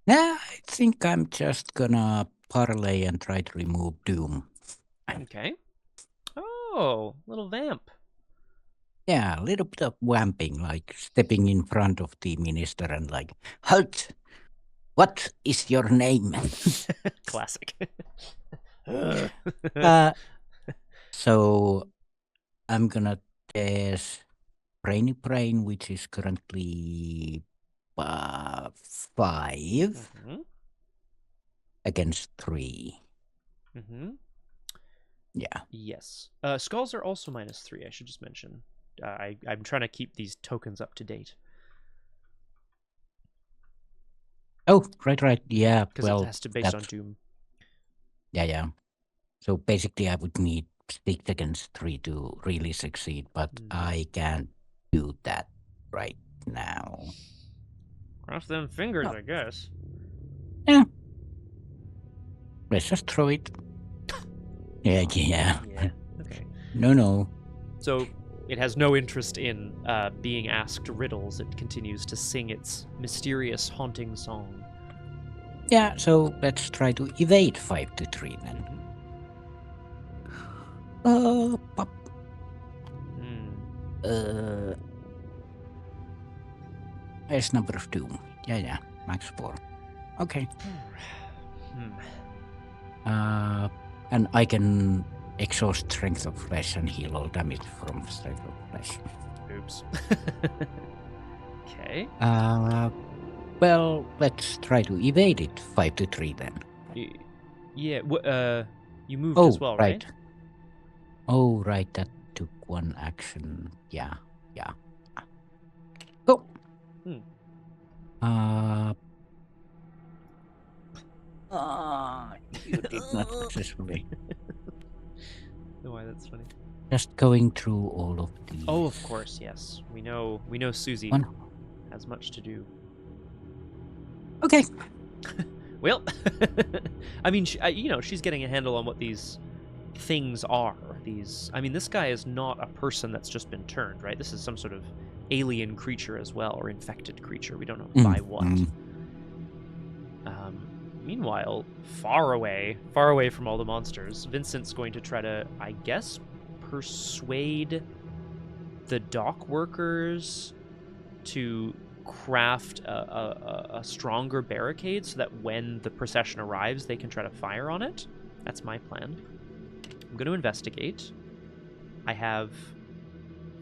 Yeah, I think I'm just gonna parlay and try to remove Doom. Okay. Oh, little vamp. Yeah, a little bit of vamping, like stepping in front of the minister and like, halt! What is your name? Classic. So I'm gonna test Brainy Brain, which is currently 5 against 3. Yeah. Yes. Skulls are also -3, I should just mention. I'm trying to keep these tokens up to date. Oh, right. Yeah, because it has to be based on Doom. Yeah. So basically I would need 6 against 3 to really succeed, but I can't do that right now. Cross them fingers, I guess. Yeah. Let's just throw it. Yeah. Okay. No. So it has no interest in being asked riddles. It continues to sing its mysterious, haunting song. Yeah, so let's try to evade 5 to 3 then. Pop. There's number of Doom. Yeah. Max 4. Okay. And I can exhaust Strength of Flesh and heal all damage from Strength of Flesh. Oops. Okay. Well, let's try to evade it 5 to 3 then. Yeah. You moved as well, right? Oh, right. That took 1 action. Yeah. Go. You did not successfully. Why, that's funny. Just going through all of these. Oh, of course, yes. We know Suzi has much to do. Okay. Well, I mean, she's getting a handle on what these things are. This guy is not a person that's just been turned, right? This is some sort of alien creature as well, or infected creature. We don't know by what. Meanwhile, far away from all the monsters, Vincent's going to try to, I guess, persuade the dock workers to craft a stronger barricade so that when the procession arrives, they can try to fire on it. That's my plan. I'm going to investigate. I have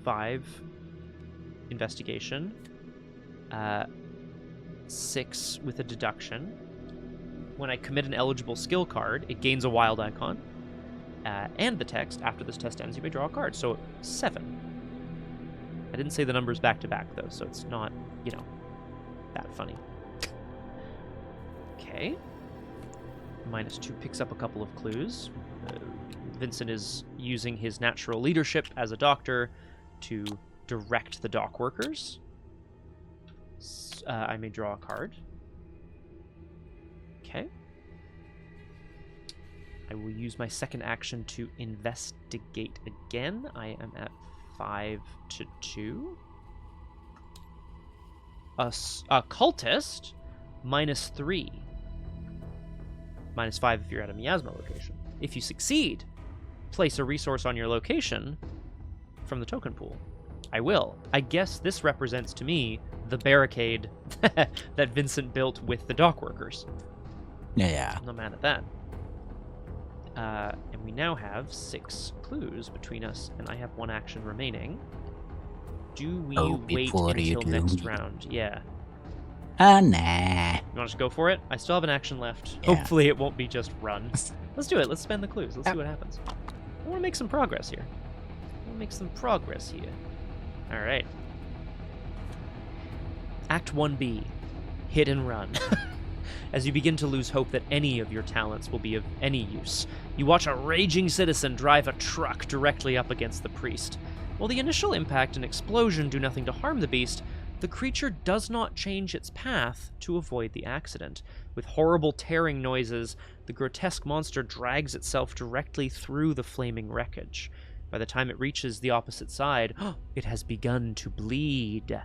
5 investigation, 6 with a deduction. When I commit an eligible skill card, it gains a wild icon. And the text, after this test ends, you may draw a card. So 7. I didn't say the numbers back to back, though, so it's not, that funny. Okay. -2 picks up a couple of clues. Vincent is using his natural leadership as a doctor to direct the dock workers. I may draw a card. Okay. I will use my second action to investigate again. I am at 5 to 2. A cultist, -3. -5 if you're at a miasma location. If you succeed, place a resource on your location from the token pool. I will. I guess this represents to me the barricade that Vincent built with the dock workers. Yeah. I'm not mad at that. And we now have 6 clues between us, and I have 1 action remaining. Do we wait until next round? Yeah. Nah. You want to just go for it? I still have an action left. Yeah. Hopefully it won't be just run. Let's do it. Let's spend the clues. Let's see what happens. I want to make some progress here. All right. Act 1B. Hit and run. As you begin to lose hope that any of your talents will be of any use, you watch a raging citizen drive a truck directly up against the priest. While the initial impact and explosion do nothing to harm the beast, the creature does not change its path to avoid the accident. With horrible tearing noises, the grotesque monster drags itself directly through the flaming wreckage. By the time it reaches the opposite side, it has begun to bleed.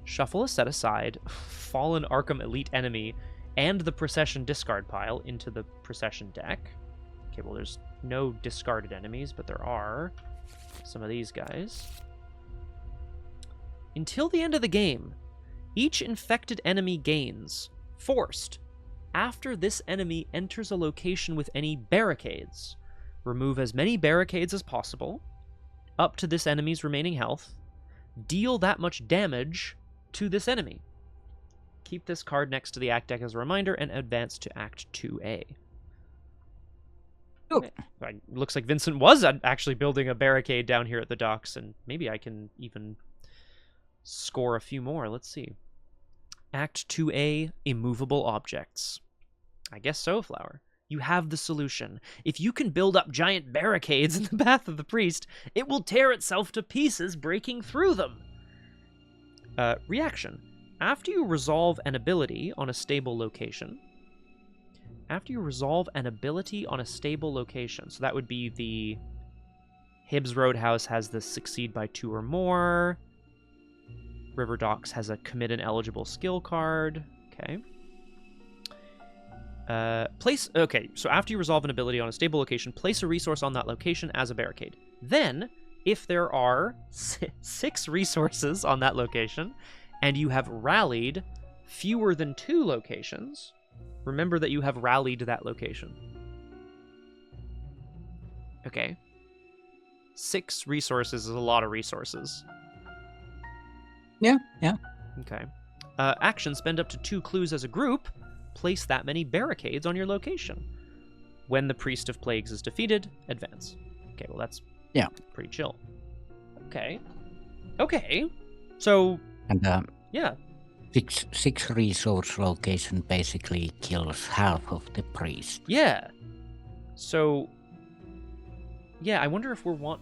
Shuffle a set aside, fallen Arkham Elite enemy, and the procession discard pile into the procession deck. Okay, well, there's no discarded enemies, but there are some of these guys. Until the end of the game, each infected enemy gains Forced. After this enemy enters a location with any barricades, remove as many barricades as possible, up to this enemy's remaining health, deal that much damage to this enemy. Keep this card next to the Act deck as a reminder, and advance to Act 2A. Okay. Looks like Vincent was actually building a barricade down here at the docks, and maybe I can even score a few more. Let's see. Act 2A, immovable objects. I guess so, Flower. You have the solution. If you can build up giant barricades in the path of the priest, it will tear itself to pieces, breaking through them. Reaction. After you resolve an ability on a stable location, so that would be the Hibbs Roadhouse has the succeed by 2 or more. River Docks has a commit an eligible skill card. Okay. Okay, so after you resolve an ability on a stable location, place a resource on that location as a barricade. Then, if there are 6 resources on that location, and you have rallied fewer than 2 locations, remember that you have rallied that location. Okay. 6 resources is a lot of resources. Yeah. Okay. Action, spend up to 2 clues as a group. Place that many barricades on your location. When the Priest of Plagues is defeated, advance. Okay, well that's pretty chill. Okay. So... And yeah. 6 resource location basically kills half of the priest. Yeah. So... yeah, I wonder if we want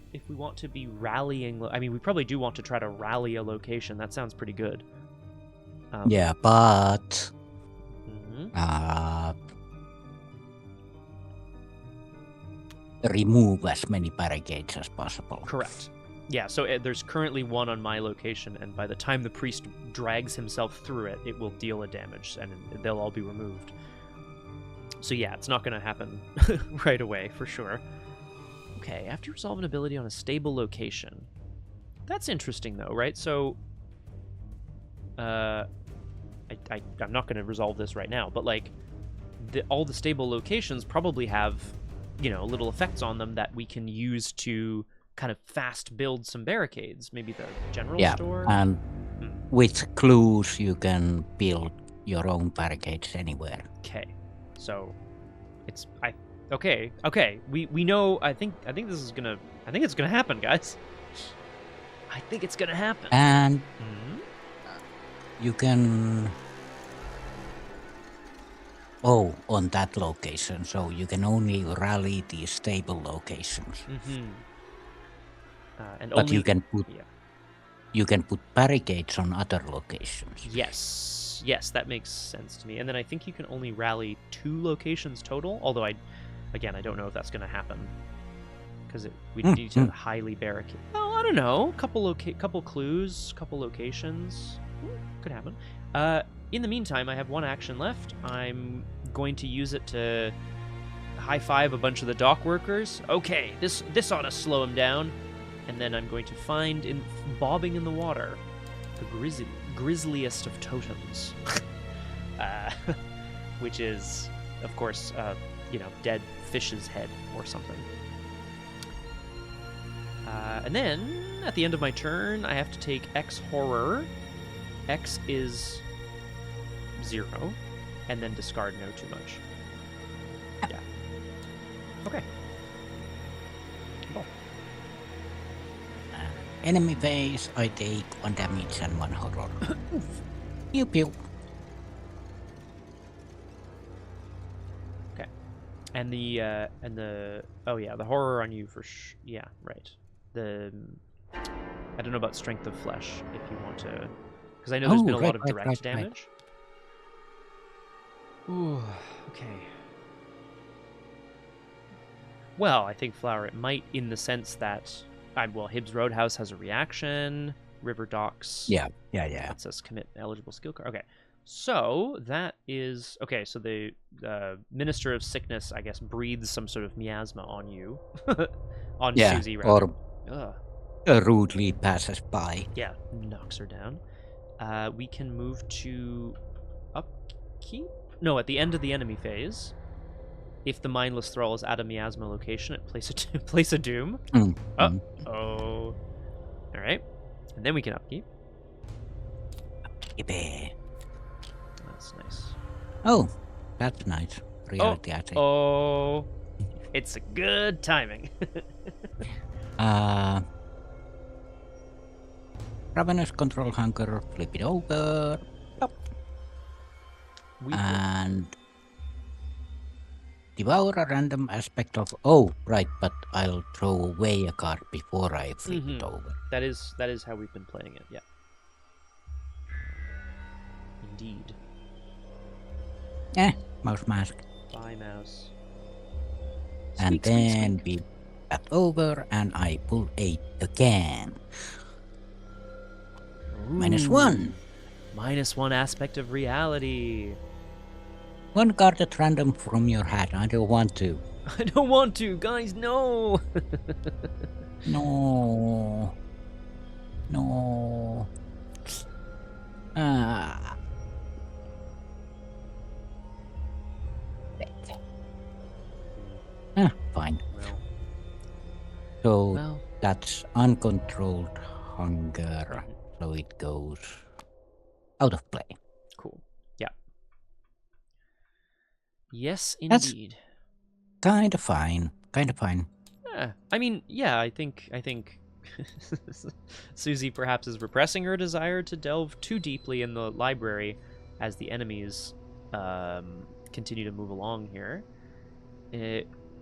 to be rallying... I mean, we probably do want to try to rally a location. That sounds pretty good. Yeah, but... remove as many barricades as possible. Correct. Yeah, so there's currently 1 on my location, and by the time the priest drags himself through it, it will deal a damage, and they'll all be removed. So yeah, it's not going to happen right away, for sure. Okay, after you resolve an ability on a stable location. That's interesting, though, right? So, I'm not going to resolve this right now, but, like, all the stable locations probably have, little effects on them that we can use to kind of fast build some barricades. Maybe the general store? Yeah, and with clues, you can build your own barricades anywhere. Okay, so, Okay. We know. I think this is gonna. I think it's gonna happen, guys. I think it's gonna happen. And you can. On that location, so you can only rally the stable locations. But you can put. Yeah. You can put barricades on other locations. Yes, that makes sense to me. And then I think you can only rally 2 locations total. Although I don't know if that's going to happen because we need to highly barricade. Oh, I don't know. Couple clues, couple locations. Could happen. In the meantime, I have 1 action left. I'm going to use it to high five a bunch of the dock workers. Okay, this ought to slow them down. And then I'm going to find bobbing in the water the grisliest of totems, which is, of course, dead fish's head or something. And then, at the end of my turn, I have to take X horror. X is 0, and then discard no too much. Yeah. Okay. Cool. Enemy phase, I take 1 damage and 1 horror. Pew pew. And the horror on you for yeah, right. I don't know about strength of flesh if you want to, because I know there's been a lot of direct damage. Ooh, okay. Well, I think Flower, it might in the sense that, well, Hibbs Roadhouse has a reaction. River Docks. Yeah. That says commit eligible skill card. Okay. So that is okay. So the Minister of Sickness, I guess, breathes some sort of miasma on you, on Suzi, rather. Or rudely passes by. Yeah, knocks her down. We can move to upkeep. No, at the end of the enemy phase, if the mindless thrall is at a miasma location, it place a doom. Mm-hmm. All right, and then we can upkeep. That's nice. Oh, that's nice. Reality, I think. Oh, it's a good timing. Ravenous Control Hunger, flip it over. And devour a random aspect of... Oh, right, but I'll throw away a card before I flip it over. That is how we've been playing it, yeah. Indeed. Mouse mask. Bye, mouse. And then we back over, and I pull 8 again. Ooh. -1. -1 aspect of reality. 1 card at random from your hat. I don't want to. I don't want to, guys, no! No. Fine. So that's uncontrolled hunger. So it goes out of play. Cool. Yeah. Yes, indeed. That's kind of fine. Yeah. I mean, yeah, I think Suzi perhaps is repressing her desire to delve too deeply in the library as the enemies continue to move along here.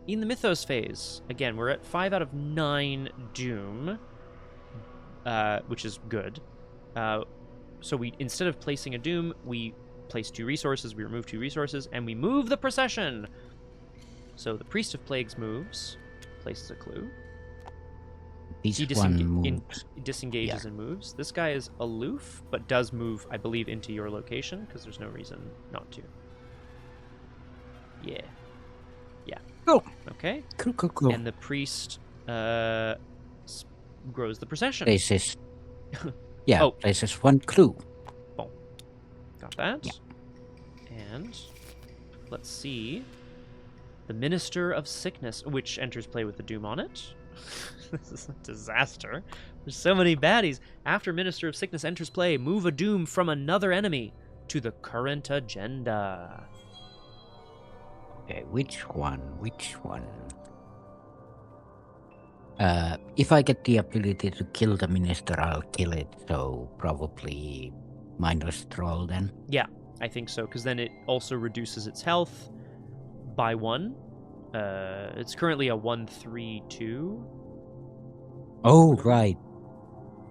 In the mythos phase, again, we're at 5 out of 9 doom, which is good. So we, instead of placing a doom, we place 2 resources, we remove 2 resources, and we move the procession. So the Priest of Plagues moves, places a clue. He disengages and moves. This guy is aloof, but does move, I believe, into your location, because there's no reason not to. Yeah. Cool. Okay. Cool. And the priest grows the procession. Places 1 clue. Boom. Got that. Yeah. And let's see. The Minister of Sickness, which enters play with the doom on it. This is a disaster. There's so many baddies. After Minister of Sickness enters play, move a doom from another enemy to the current agenda. Okay, which one? If I get the ability to kill the minister, I'll kill it. So probably mindless troll then. Yeah, I think so, because then it also reduces its health by 1. It's currently a 1/3/2. Oh, right.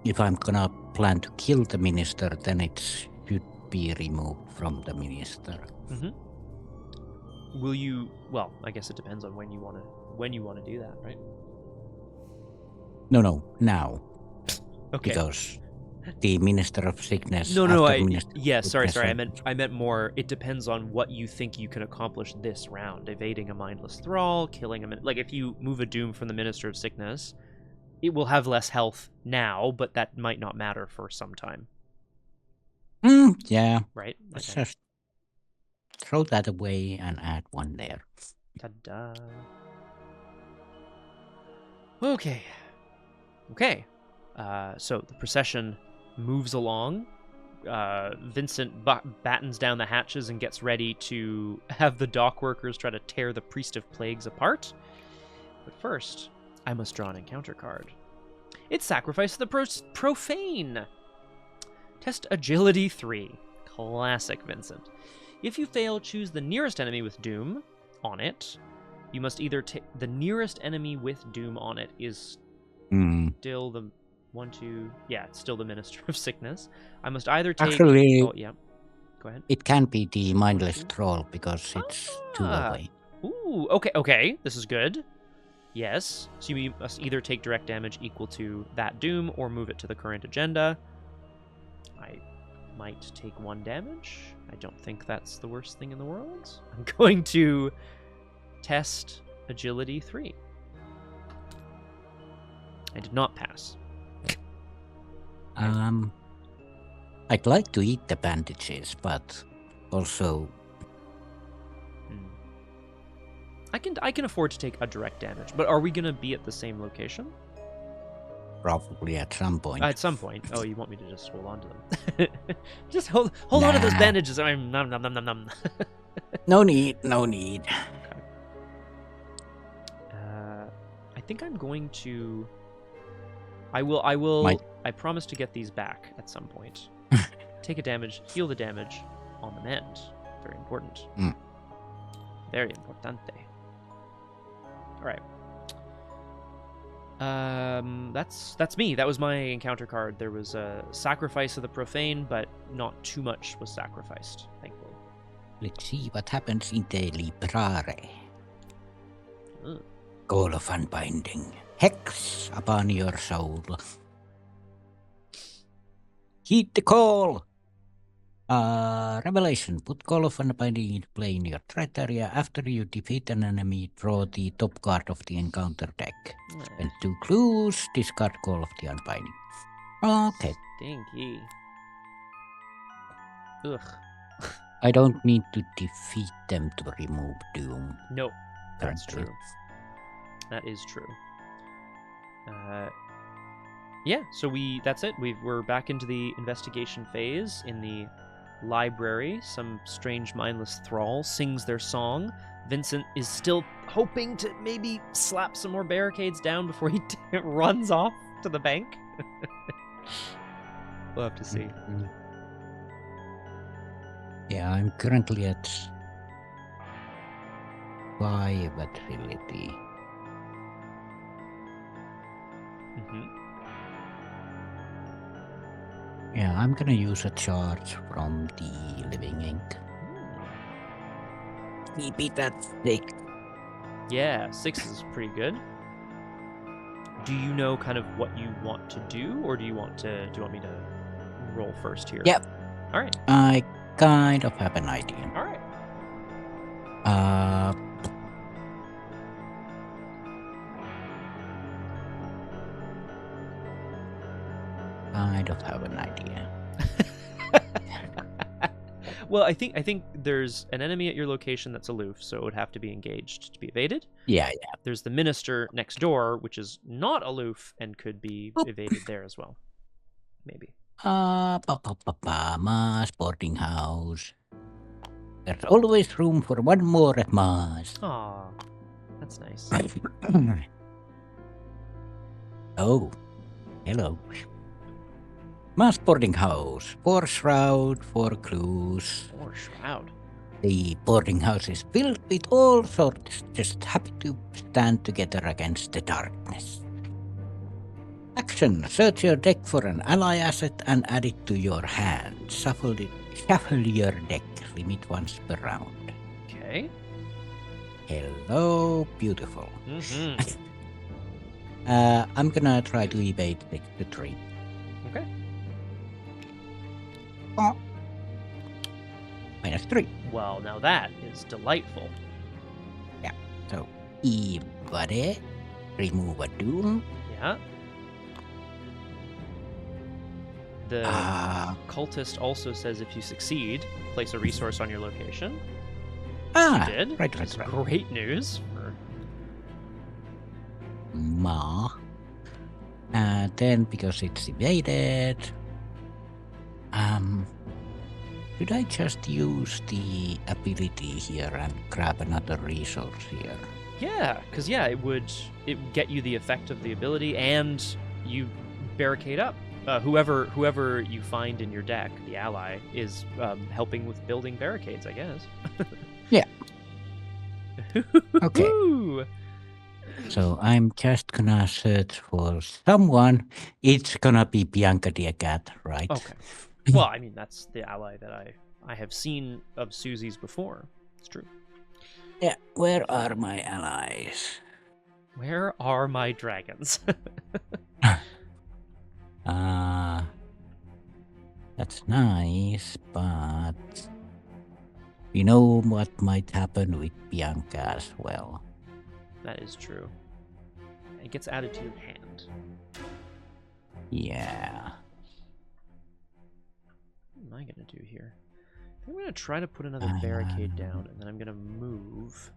If I'm gonna plan to kill the minister, then it should be removed from the minister. Will you? Well, I guess it depends on when you want to do that, right? No, now. Okay. Because the Minister of Sickness. No. Sorry. I meant more. It depends on what you think you can accomplish this round. Evading a mindless thrall, killing a like if you move a doom from the Minister of Sickness, it will have less health now, but that might not matter for some time. Yeah. Right. Let's just throw that away and add 1 there. Ta-da. Okay. So the procession moves along. Vincent battens down the hatches and gets ready to have the dock workers try to tear the Priest of Plagues apart. But first, I must draw an encounter card. It's Sacrifice of the Profane. Test Agility 3. Classic Vincent. If you fail, choose the nearest enemy with Doom on it. You must either take the nearest enemy with Doom on it is still the 1, 2. Yeah, it's still the Minister of Sickness. I must either take. Actually, oh yeah. Go ahead. It can't be the mindless troll because it's 2 away. Ooh, okay. This is good. Yes. So you must either take direct damage equal to that doom or move it to the current agenda. I might take 1 damage. I don't think that's the worst thing in the world. I'm going to test agility 3. I did not pass. I'd like to eat the bandages, but also I can afford to take a direct damage, but are we gonna be at the same location? probably at some point. At some point. Oh, you want me to just hold on to them? Just hold on to those bandages. I'm nom nom nom nom nom. No need. Okay. I think I'm going to. I will. I promise to get these back at some point. Take a damage, heal the damage on the mend. Very important. Very importante. All right. That's me. That was my encounter card. There was a sacrifice of the profane, but not too much was sacrificed, thankfully. Let's see what happens in the Librare. Call of Unbinding. Hex upon your soul. Heed the call! Revelation. Put Call of Unbinding into play in your threat area. After you defeat an enemy, draw the top card of the encounter deck. Spend 2 clues. Discard Call of the Unbinding. Okay. Stinky. Ugh. I don't need to defeat them to remove Doom. No, that's Currently. true. That is true. Yeah, so that's it. We're back into the investigation phase in the library. Some strange mindless thrall sings their song. Vincent is still hoping to maybe slap some more barricades down before he runs off to the bank. We'll have to see. Yeah, I'm currently at 5 agility. Yeah, I'm gonna use a charge from the Living Ink. Keep it at 6. Yeah, 6 is pretty good. Do you know kind of what you want to do, or do you want me to roll first here? Yep. All right. I kind of have an idea. All right. Kind of have an idea. Well, I think there's an enemy at your location that's aloof, so it would have to be engaged to be evaded. Yeah. There's the minister next door, which is not aloof and could be evaded there as well. Maybe. Ma's boarding house. There's always room for one more at Ma's. Aw, that's nice. Oh, hello. Ma's boarding house. 4 shroud, 4 clues. 4 shroud. The boarding house is filled with all sorts, just happy to stand together against the darkness. Action. Search your deck for an ally asset and add it to your hand. Shuffle your deck. Limit once per round. Okay. Hello, beautiful. I'm gonna try to evade the 3. Okay. -3. Well, now that is delightful. Yeah. So, evade, remove a doom. Yeah. The cultist also says if you succeed, place a resource on your location. You did. Right. Great news for Ma. Then because it's evaded, should I just use the ability here and grab another resource here? Yeah, because it would get you the effect of the ability, and you barricade up. Whoever you find in your deck, the ally, is helping with building barricades, I guess. Yeah. Okay. So I'm just gonna search for someone. It's gonna be Bianca the cat, right? Okay. Well, I mean, that's the ally that I have seen of Suzi's before. It's true. Yeah, where are my allies? Where are my dragons? That's nice, but we know what might happen with Bianca as well. That is true. It gets added to your hand. Yeah. What am I going to do here? I'm going to try to put another barricade down, and then I'm going to move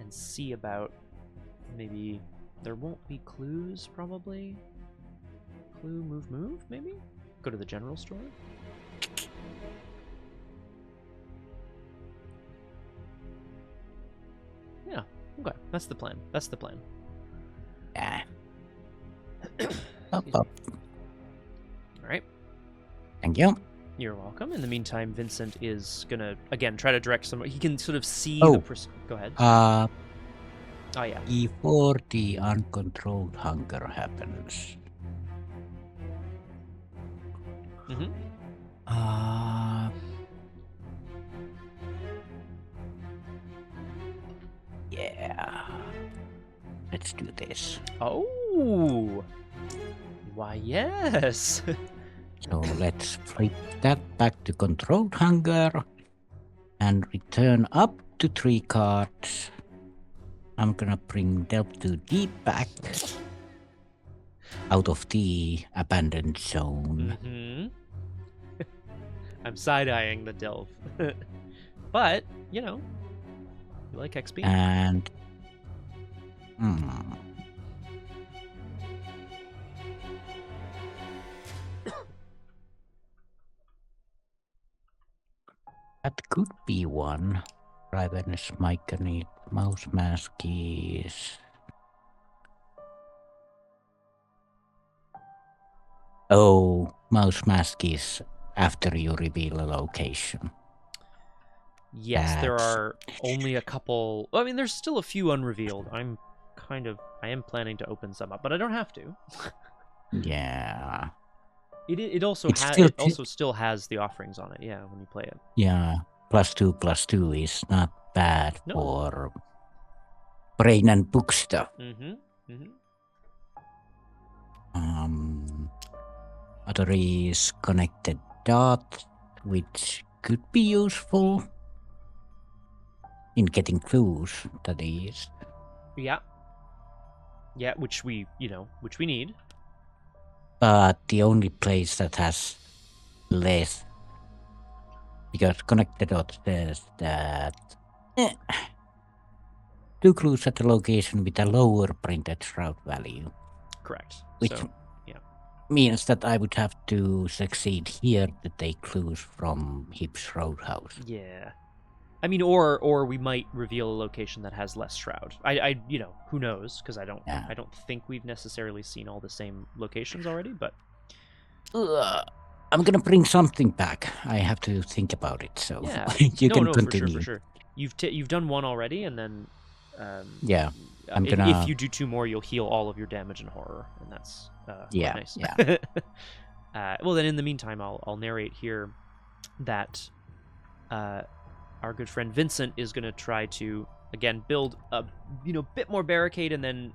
and see about maybe... There won't be clues, probably? Clue, move, maybe? Go to the general store? Yeah, okay. That's the plan. That's the plan. Yeah. Up. All right. Thank you. You're welcome. In the meantime, Vincent is gonna again try to direct some. He can sort of see Oh. Go ahead. Oh yeah. Before the uncontrolled hunger happens. Mm-hmm. Yeah. Let's do this. Oh. Why, yes. So let's flip that back to controlled hunger and return up to 3 cards. I'm gonna bring Delve to D back out of the abandoned zone. Mm-hmm. I'm side-eyeing the Delve. But, you know, you like XP. And... That could be one. Ravenous Myconic, Mouse Mask is... Oh, Mouse Mask is after you reveal a location. Yes, there are only a couple... I mean, there's still a few unrevealed. I am planning to open some up, but I don't have to. Yeah. It also still has the offerings on it, yeah, when you play it. Yeah. +2/+2 is not bad for brain and book stuff. Other is connected dot, which could be useful in getting clues, that is. Yeah. Yeah, which we need. But the only place that has less, because connected dot says that 2 clues at a location with a lower printed shroud value. Correct. Which means that I would have to succeed here to take clues from Hip's Roadhouse. Yeah. I mean, or we might reveal a location that has less shroud. I who knows? Because I don't think we've necessarily seen all the same locations already. But I'm gonna bring something back. I have to think about it. So you can continue. For sure. You've done one already, and then if you do 2 more, you'll heal all of your damage and horror, and that's nice. Yeah. Well, then in the meantime, I'll narrate here that our good friend Vincent is going to try to again build a bit more barricade, and then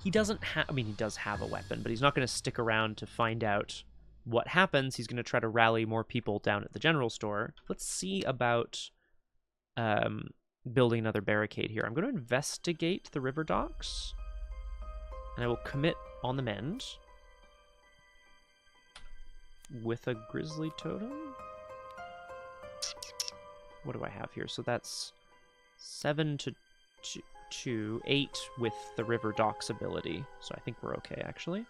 he doesn't have. I mean, he does have a weapon, but he's not going to stick around to find out what happens. He's going to try to rally more people down at the general store. Let's see about building another barricade here. I'm going to investigate the river docks, and I will commit on the mend with a grizzly totem. What do I have here? So that's 7 to 8 with the river docks ability. So I think we're okay, actually.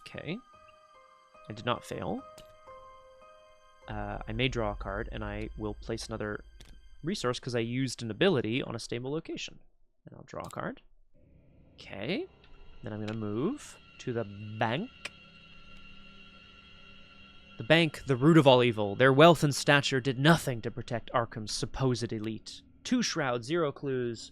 Okay. I did not fail. I may draw a card, and I will place another resource because I used an ability on a stable location. And I'll draw a card. Okay. Then I'm going to move to the bank. The bank, the root of all evil. Their wealth and stature did nothing to protect Arkham's supposed elite. 2 shrouds, 0 clues.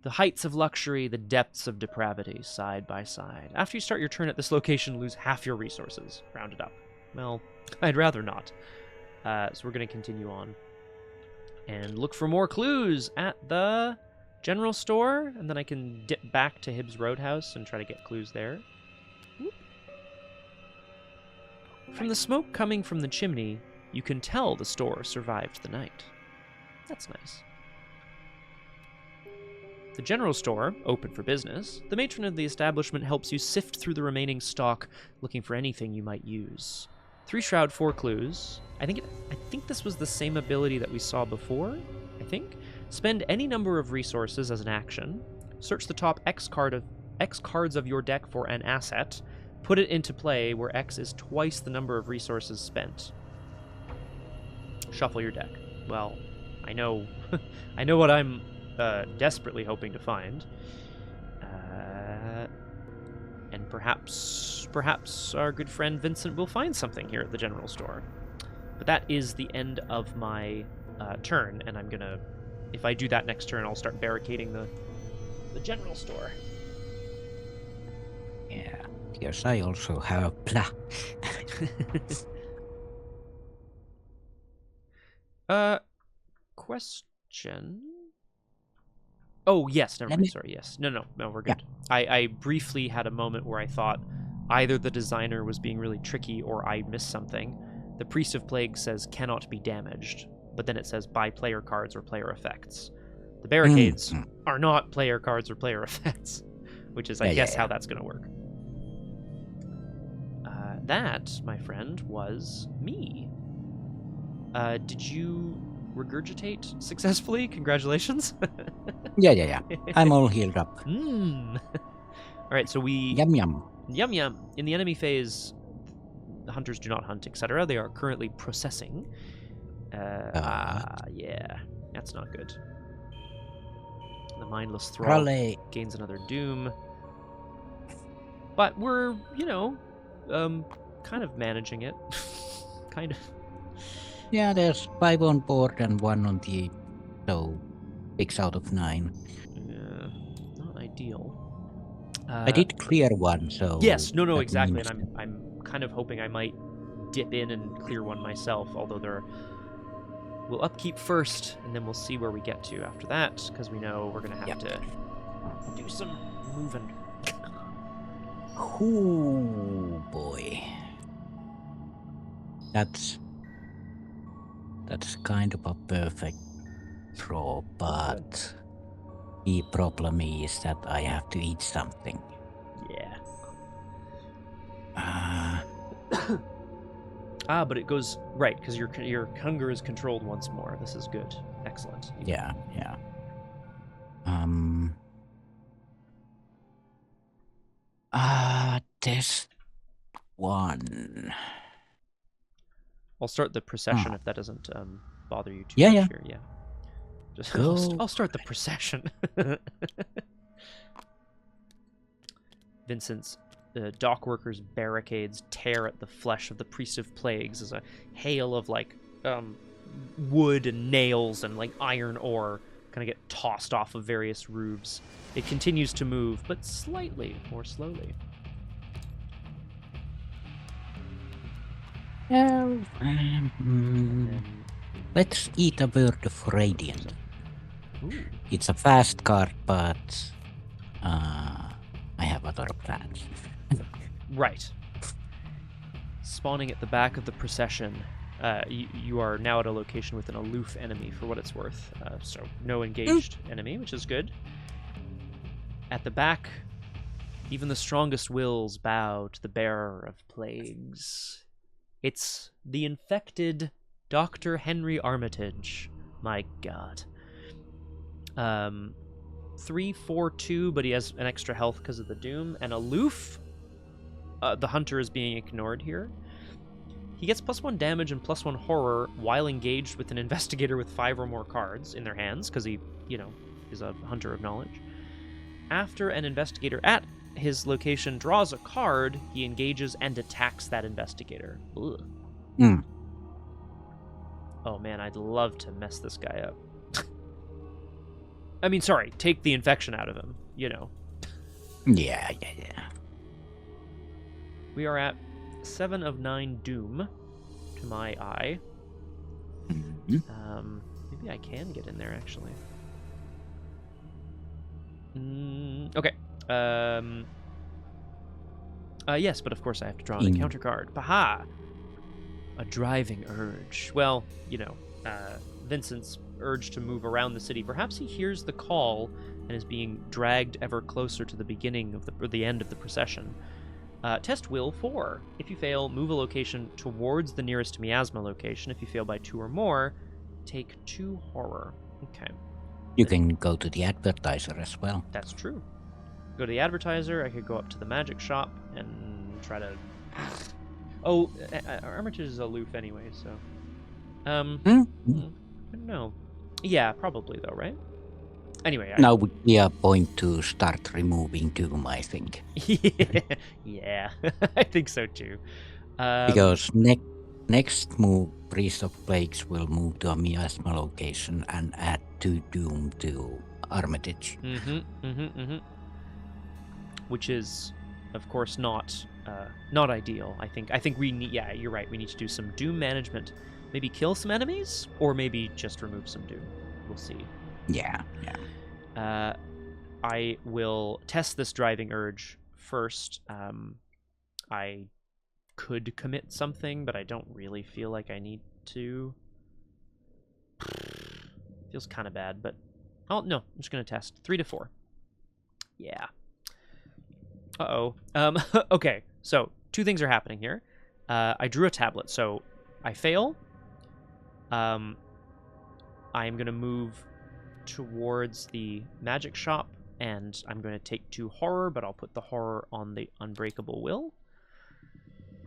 The heights of luxury, the depths of depravity, side by side. After you start your turn at this location, lose half your resources. Rounded up. Well, I'd rather not. So we're going to continue on. And look for more clues at the general store, and then I can dip back to Hibbs Roadhouse and try to get clues there. Whoop. From the smoke coming from the chimney, you can tell the store survived the night. That's nice. The general store, open for business, the matron of the establishment helps you sift through the remaining stock, looking for anything you might use. 3 shroud, 4 clues. I think this was the same ability that we saw before, I think. Spend any number of resources as an action. Search the top X cards of your deck for an asset. Put it into play where X is twice the number of resources spent. Shuffle your deck. Well, I know I know what I'm desperately hoping to find. And perhaps our good friend Vincent will find something here at the general store. But that is the end of my turn, and I'm gonna, if I do that next turn, I'll start barricading the general store. Yeah, yes, I also have a plan. Question? Oh, yes, never mind, sorry, yes. No, we're good. Yeah. I briefly had a moment where I thought either the designer was being really tricky or I missed something. The Priest of Plague says cannot be damaged, but then it says by player cards or player effects. The barricades are not player cards or player effects, which is, I guess, how that's going to work. That, my friend, was me. Did you regurgitate successfully? Congratulations. Yeah. I'm all healed up. All right, so we... Yum. In the enemy phase, the hunters do not hunt, etc. They are currently processing. Yeah, that's not good. The mindless thrall gains another doom. But we're, kind of managing it. Kind of. Yeah, there's 5 on board and 1 on the... So, 6 out of 9. Yeah, not ideal. I did clear 1, so... Yes, no, exactly, and I'm kind of hoping I might dip in and clear 1 myself, although we'll upkeep first, and then we'll see where we get to after that, because we know we're going to have to do some moving. Oh, boy. That's kind of a perfect draw, but the problem is that I have to eat something. Yeah. But it goes right because your hunger is controlled once more. This is good. Excellent. Yeah. This one. I'll start the procession if that doesn't bother you too much. Here. Yeah. Just I'll start the procession. Vincent's dock workers' barricades tear at the flesh of the Priest of Plagues as a hail of wood and nails and iron ore kind of get tossed off of various roofs. It continues to move, but slightly more slowly. Let's eat a Word of Radiant. Ooh. It's a fast card, but I have other plans. Right. Spawning at the back of the procession, you are now at a location with an aloof enemy for what it's worth. So no engaged enemy, which is good. At the back, even the strongest wills bow to the bearer of plagues. It's the infected Dr. Henry Armitage. My God. 3/4/2, but he has an extra health because of the doom. And aloof. The hunter is being ignored here. He gets +1 damage and +1 horror while engaged with an investigator with 5 or more cards in their hands, because he, is a hunter of knowledge. After an investigator at his location draws a card, he engages and attacks that investigator. Ugh. Oh man, I'd love to mess this guy up. I mean, sorry, take the infection out of him, you know. Yeah. We are at 7 of 9 doom, to my eye. Maybe I can get in there, actually. Okay. Yes, but of course I have to draw an encounter card. Baha! A driving urge. Well, you know, Vincent's urge to move around the city. Perhaps he hears the call and is being dragged ever closer to the beginning of the end of the procession. Test will 4. If you fail, move a location towards the nearest miasma location. If you fail by 2 or more, take 2 horror. Okay. You can go to the advertiser as well. That's true. Go to the advertiser. I could go up to the magic shop and try to... Oh, Armitage is aloof anyway, so... I don't know. Yeah, probably though, right? Anyway, now would be a point to start removing doom, I think. Yeah, I think so too. Because next move, Priest of Plagues will move to a miasma location and add 2 doom to Armitage. Which is, of course, not ideal. I think we need. Yeah, you're right. We need to do some doom management. Maybe kill some enemies, or maybe just remove some doom. We'll see. Yeah. I will test this driving urge first. I could commit something, but I don't really feel like I need to. Feels kind of bad, but oh no, I'm just gonna test 3 to 4. Yeah. Okay, so 2 things are happening here. I drew a tablet, so I fail. I am going to move towards the magic shop, and I'm going to take 2 horror, but I'll put the horror on the unbreakable will.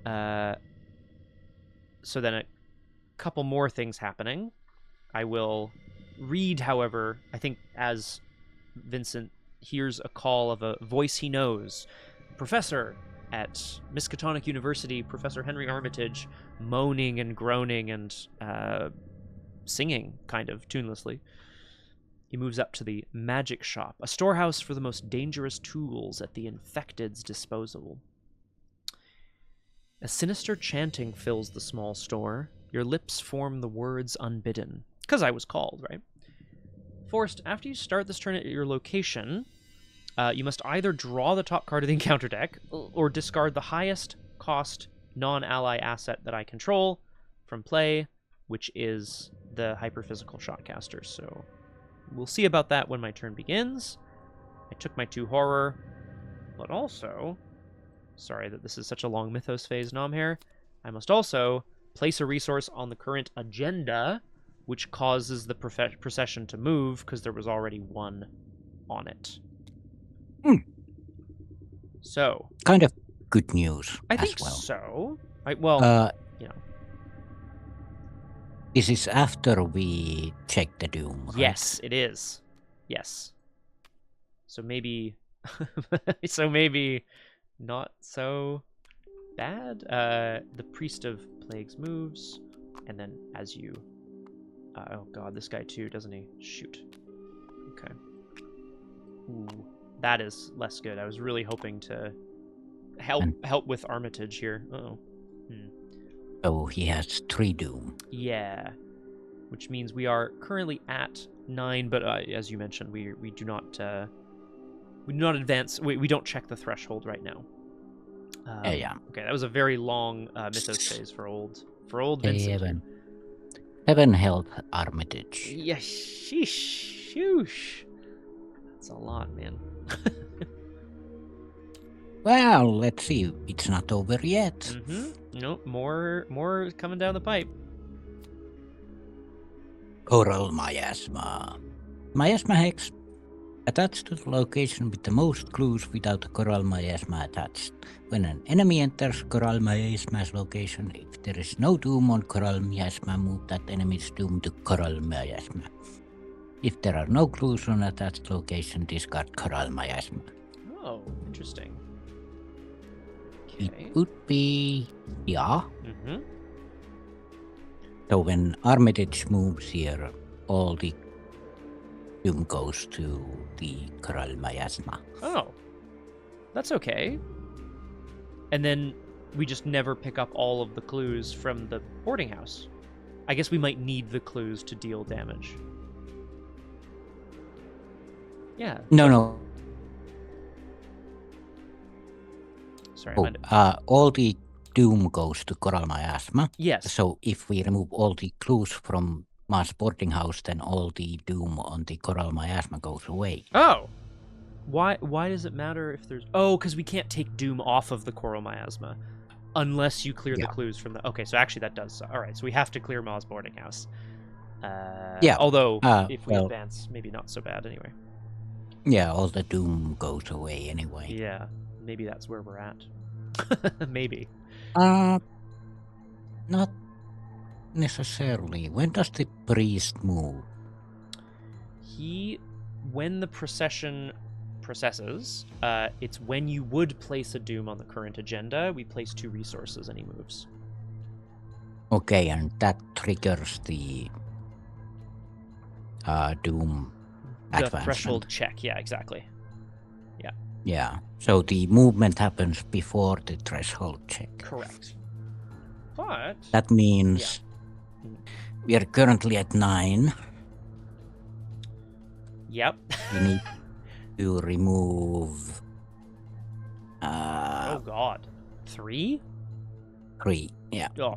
So then a couple more things happening. I will read, however, I think as Vincent hears a call of a voice he knows. Professor at Miskatonic University, Professor Henry Armitage, moaning and groaning and singing, kind of, tunelessly. He moves up to the magic shop, a storehouse for the most dangerous tools at the infected's disposal. A sinister chanting fills the small store. Your lips form the words unbidden. Because I was called, right? Forrest, after you start this turn at your location, you must either draw the top card of the encounter deck or discard the highest cost non-ally asset that I control from play, which is the hyperphysical shotcaster. So we'll see about that when my turn begins. I took my 2 horror, but also, sorry that this is such a long mythos phase, Nomhare, I must also place a resource on the current agenda, which causes the procession to move because there was already 1 on it. So kind of good news. I think as well. So. You know. This is after we check the doom, right? Yes, it is. Yes. So maybe not so bad. The Priest of Plagues moves, and then as you oh god, this guy too, doesn't he? Shoot. Okay. Ooh, that is less good. I was really hoping to help with Armitage here. Uh-oh. Oh, he has 3 doom. Yeah. Which means we are currently at 9, but as you mentioned, we do not advance. We don't check the threshold right now. Yeah. Okay, that was a very long mythos phase for old Vincent. Heaven help Armitage. Yeah, sheesh. That's a lot, man. Well, let's see. It's not over yet. Nope, more coming down the pipe. Coral Miasma. Miasma Hex. Attached to the location with the most clues without a Coral Miasma attached. When an enemy enters Coral Miasma's location, if there is no doom on Coral Miasma, move that enemy's doom to Coral Miasma. If there are no clues on attached location, discard Coral Miasma. Oh, interesting. Okay. It would be... yeah. So when Armitage moves here, all the doom goes to the Coral Miasma. Oh, that's okay. And then we just never pick up all of the clues from the boarding house. I guess we might need the clues to deal damage. Yeah. No. Sorry. All the doom goes to Coral Miasma. Yes. So if we remove all the clues from Ma's boarding house, then all the doom on the Coral Miasma goes away. Oh. Why does it matter if there's... Oh, because we can't take doom off of the Coral Miasma unless you clear the clues from the... Okay, so actually that does... All right, so we have to clear Ma's boarding house. Although, if we advance, maybe not so bad anyway. Yeah, all the doom goes away anyway. Yeah, maybe that's where we're at. Maybe. Not necessarily. When does the priest move? When the procession processes, it's when you would place a doom on the current agenda, we place 2 resources and he moves. Okay, and that triggers the doom advancement. The threshold check, yeah, exactly. Yeah, so the movement happens before the threshold check. Correct. But... That means we are currently at 9. Yep. We need to remove... oh god. 3? 3, yeah. Oh.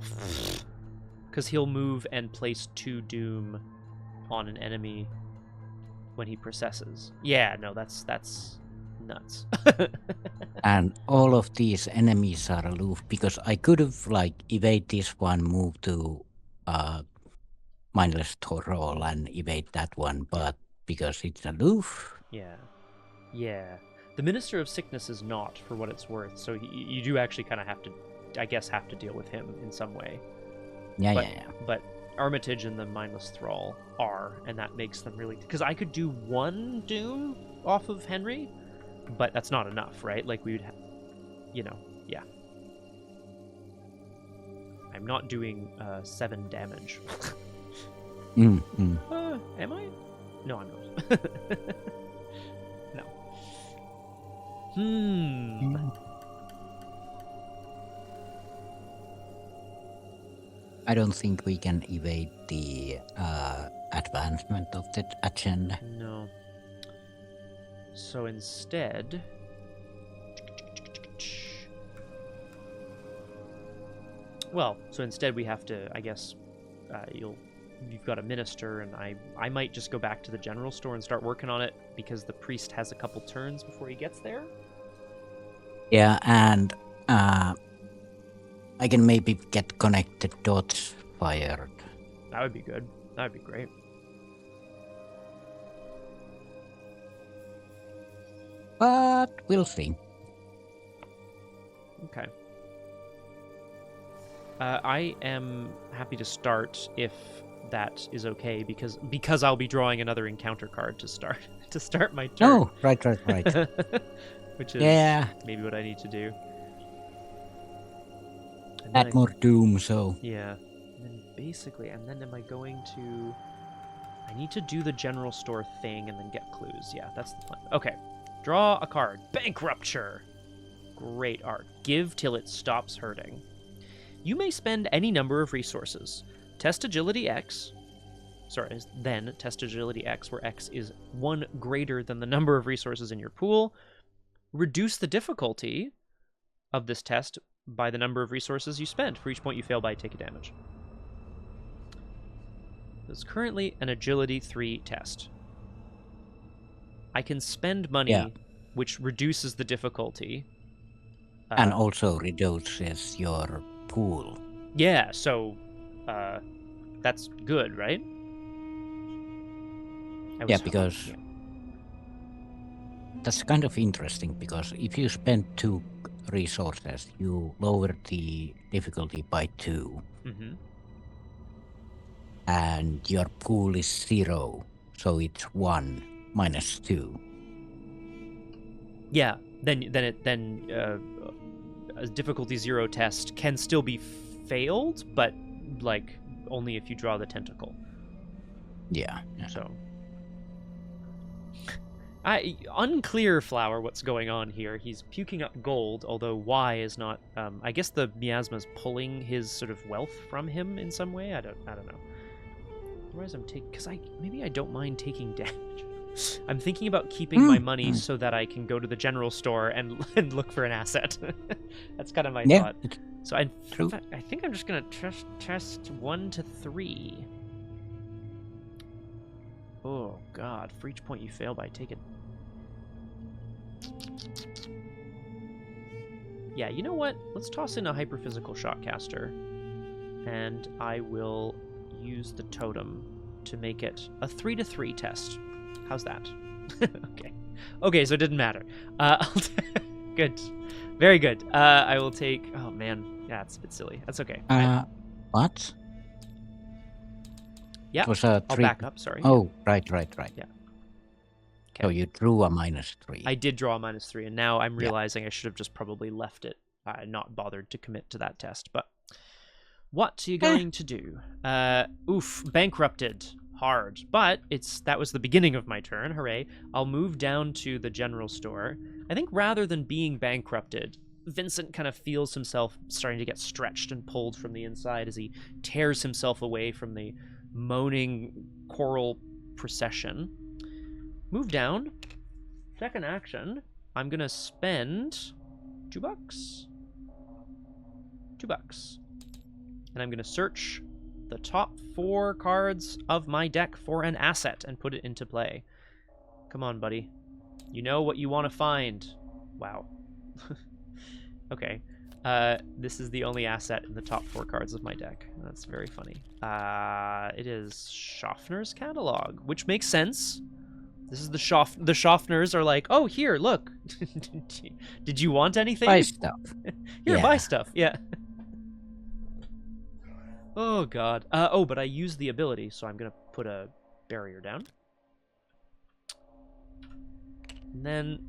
Because he'll move and place 2 doom on an enemy when he processes. Yeah, no, that's nuts. And all of these enemies are aloof, because I could have evade this one, move to mindless roll and evade that one, but because it's aloof. Yeah. The Minister of Sickness is not, for what it's worth, so you do actually kind of have to deal with him in some way. Yeah. But Armitage and the Mindless Thrall are, and that makes them really... Because I could do 1 doom off of Henry, but that's not enough, right? Like, we would have... yeah. I'm not doing 7 damage. Am I? No, I'm not. No. I don't think we can evade the advancement of the agenda. No. So instead... we have to, I guess, you've got a minister, and I might just go back to the general store and start working on it, because the priest has a couple turns before he gets there. Yeah, and I can maybe get connected dots fired. That would be good. That would be great. But we'll see. Okay. I am happy to start if that is okay, because I'll be drawing another encounter card to start my turn. Oh, right. Which is maybe what I need to do. Add more doom, so... Yeah. And then basically, am I going to... I need to do the general store thing and then get clues. Yeah, that's the plan. Okay. Draw a card. Bankrupture. Great art. Give till it stops hurting. You may spend any number of resources. Test agility X. Then test agility X, where X is 1 greater than the number of resources in your pool. Reduce the difficulty of this test by the number of resources you spend. For each point you fail by, take a damage. It's currently an agility 3 test. I can spend money, which reduces the difficulty. And also reduces your pool. Yeah, so that's good, right? Because that's kind of interesting, because if you spend 2 resources, you lower the difficulty by 2. Mm-hmm. And your pool is 0, so it's 1 minus 2. Yeah, then a difficulty 0 test can still be failed, but only if you draw the tentacle. Yeah. So Unclear, Flower, what's going on here. He's puking up gold, although why is not... I guess the miasma's pulling his sort of wealth from him in some way. I don't know. Otherwise, I'm taking... Because maybe I don't mind taking damage. I'm thinking about keeping my money so that I can go to the general store and look for an asset. That's kind of my thought. So I think I'm just going to test 1 to 3. Oh, God. For each point you fail by, take it. Yeah, you know what? Let's toss in a hyperphysical shotcaster. And I will use the totem to make it a 3 to 3 test. How's that? Okay, so it didn't matter. Good. Very good. I will take... Oh, man. Yeah, it's a bit silly. That's okay. What? Yeah, it was a 3... I'll back up, sorry. Oh, right. Yeah. Okay. So you drew a -3. I did draw a -3, and now I'm realizing I should have just probably left it, not bothered to commit to that test. But what are you going to do? Bankrupted. Hard. But that was the beginning of my turn. Hooray. I'll move down to the general store. I think rather than being bankrupted, Vincent kind of feels himself starting to get stretched and pulled from the inside as he tears himself away from the moaning choral procession. Move down. Second action, I'm going to spend $2. $2. And I'm going to search the top 4 cards of my deck for an asset and put it into play. Come on, buddy. You know what you want to find. Wow. Okay. This is the only asset in the top 4 cards of my deck. That's very funny. It is Schaffner's Catalog, which makes sense. This is the Schaffners are like, oh, here, look. Did you want anything? Buy stuff. Here, buy stuff. Yeah. Oh, God. But I used the ability, so I'm going to put a barrier down. And then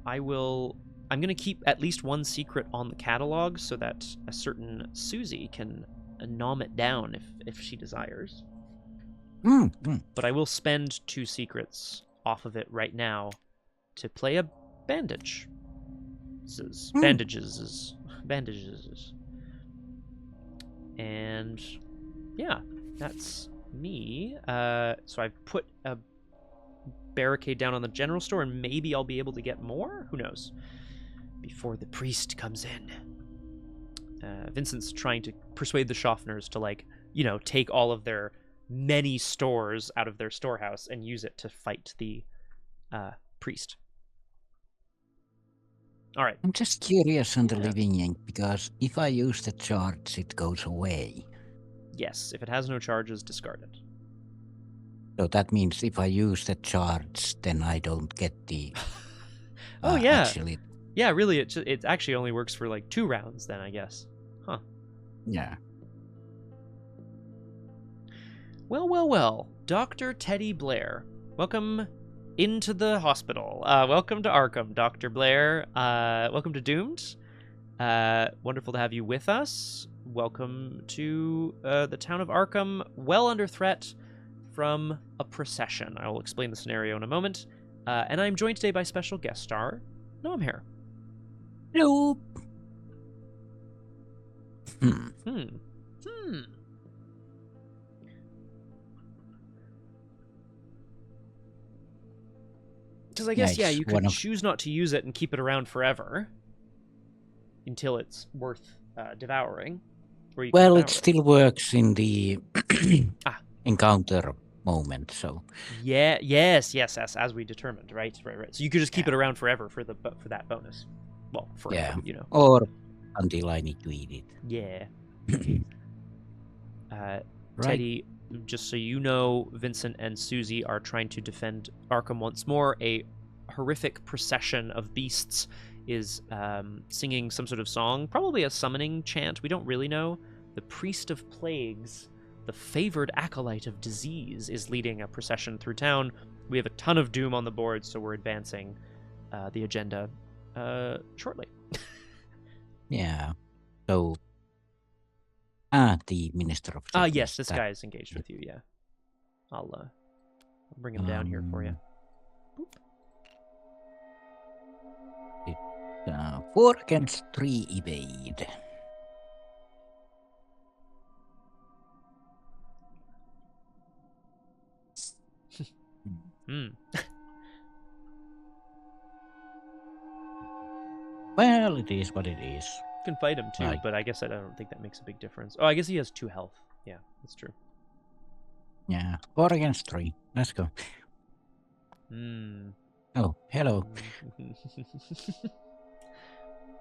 I'm going to keep at least 1 secret on the catalog so that a certain Suzi can nom it down if she desires. But I will spend 2 secrets off of it right now to play a bandage. Bandages. And yeah, that's me. So I've put a barricade down on the general store, and maybe I'll be able to get more? Who knows? Before the priest comes in. Vincent's trying to persuade the Schaffners to, take all of their many stores out of their storehouse and use it to fight the priest. All right. I'm just curious on the living ink, because if I use the charge, it goes away. Yes, if it has no charges, discard it. So that means if I use the charge, then I don't get the... Oh, yeah. Actually... Yeah, really, it actually only works for 2 rounds then, I guess. Huh. Yeah. Well. Dr. Teddy Blair. Welcome into the hospital. Welcome to Arkham, Dr. Blair. Welcome to Doomed. Wonderful to have you with us. Welcome to the town of Arkham, well under threat from a procession. I will explain the scenario in a moment. And I'm joined today by special guest star, Nomhare. Hello. Because I guess, you could choose not to use it and keep it around forever until it's worth devouring. Well, it still works in the encounter moment, so... Yes, as we determined, right. So you could just keep it around forever for that bonus. Well, forever, Or until I need to eat it. Yeah. Teddy, just so you know, Vincent and Suzi are trying to defend Arkham once more. A horrific procession of beasts is singing some sort of song, probably a summoning chant. We don't really know. The priest of plagues, the favored acolyte of disease, is leading a procession through town. We have a ton of doom on the board, so we're advancing the agenda shortly. Yeah. So... the Minister of Justice. Yes, this guy is engaged with you, yeah. I'll bring him down here for you. It's 4 against 3 evade. Well, it is what it is. You can fight him too, but I guess I don't think that makes a big difference. Oh, I guess he has 2 health. Yeah, that's true. Yeah, 4 against 3. Let's go. Oh, hello.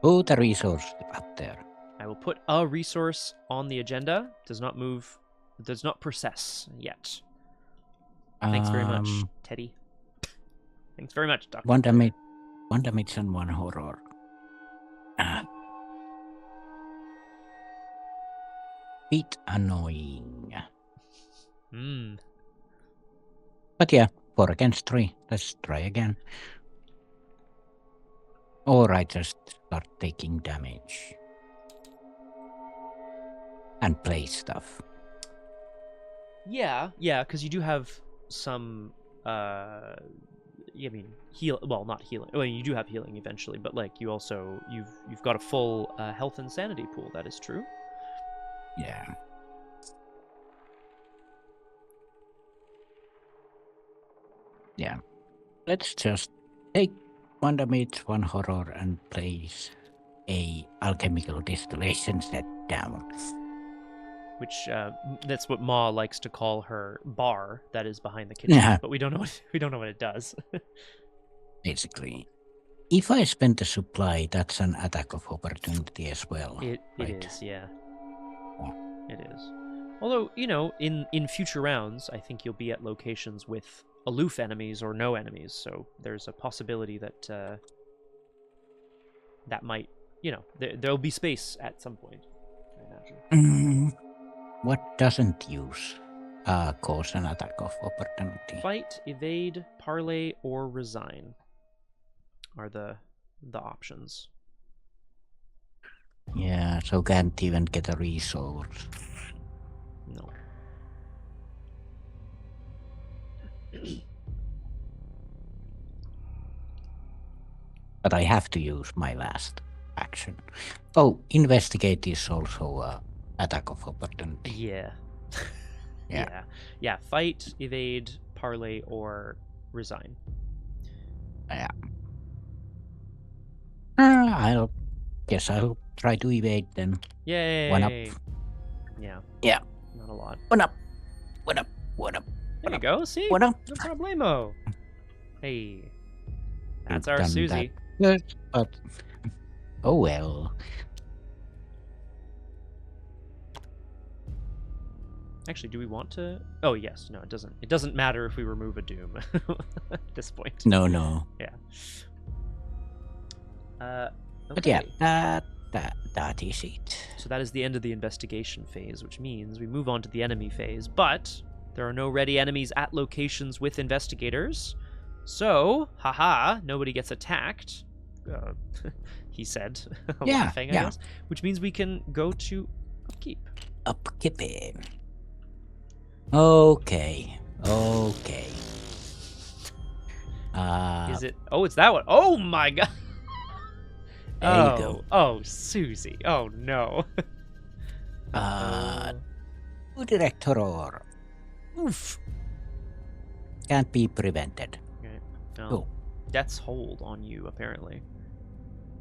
Put a resource up there. I will put a resource on the agenda. Does not move. Does not process yet. Thanks very much, Teddy. Thanks very much, Doctor. 1 damage and 1 horror. Bit annoying. But yeah, 4 against 3. Let's try again. Or I just start taking damage. And play stuff. Yeah, because you do have some heal. Well, not healing. Well, you do have healing eventually, but like you also you've got a full health and sanity pool. That is true. Yeah. Yeah. Let's just take 1 damage, 1 horror, and place a alchemical distillation set down. Which that's what Ma likes to call her bar that is behind the kitchen. Yeah. But we don't know what it does. Basically, if I spend the supply, that's an attack of opportunity as well. It right? is, yeah. Yeah. It is. Although, in future rounds, I think you'll be at locations with aloof enemies or no enemies, so there's a possibility that that might, there'll be space at some point, I imagine. What doesn't use cause an attack of opportunity? Fight, evade, parley, or resign are the options. Yeah, so can't even get a resource. No. But I have to use my last action. Oh, investigate is also a attack of opportunity. Yeah. Yeah. Yeah. Fight, evade, parley, or resign. Yeah. I'll try to evade then. Yay! 1 up. Yeah. Yeah. Not a lot. 1 up. 1 up. 1 up. There you go. See? 1 up. No problemo. Hey. That's our Done Susie. that. But oh well. Actually, do we want to? Oh yes. No, it doesn't. It doesn't matter if we remove a doom at this point. No. Yeah. Okay. But yeah, that is it. So that is the end of the investigation phase, which means we move on to the enemy phase. But there are no ready enemies at locations with investigators. So, nobody gets attacked. He said, laughing, I guess. Which means we can go to upkeep. Upkeeping. Okay. Is it? Oh, it's that one. Oh my god. There you go. Oh, Susie. Oh no. Director. Oof. Can't be prevented. Okay. Oh. Death's hold on you, apparently.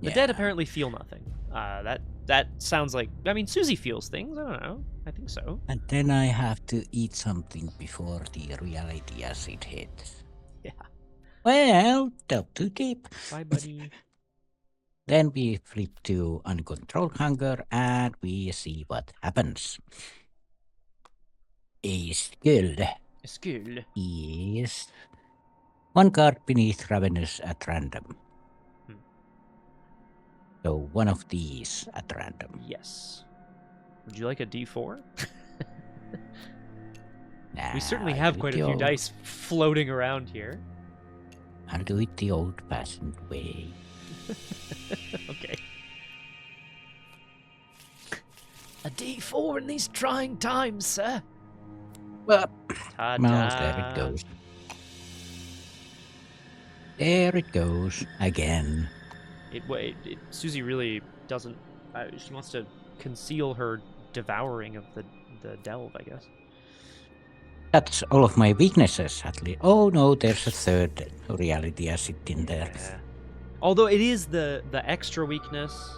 The Yeah. dead apparently feel nothing. That sounds like... I mean, Susie feels things. I don't know. I think so. And then I have to eat something before the reality acid hits. Yeah. Well, delve too deep. Bye, buddy. Then we flip to uncontrolled hunger and we see what happens. A skill is 1 card beneath Ravenous at random. So 1 of these at random. Yes. Would you like a D4? Nah, We certainly have quite a few dice floating around here. I'll do it the old-fashioned way. Okay. A D4 in these trying times, sir. Well, Ta-da. there it goes. There it goes again. Susie really doesn't. She wants to conceal her devouring of the delve, I guess. That's all of my weaknesses, at least. Oh no, there's a third reality asset in there. Although it is the extra weakness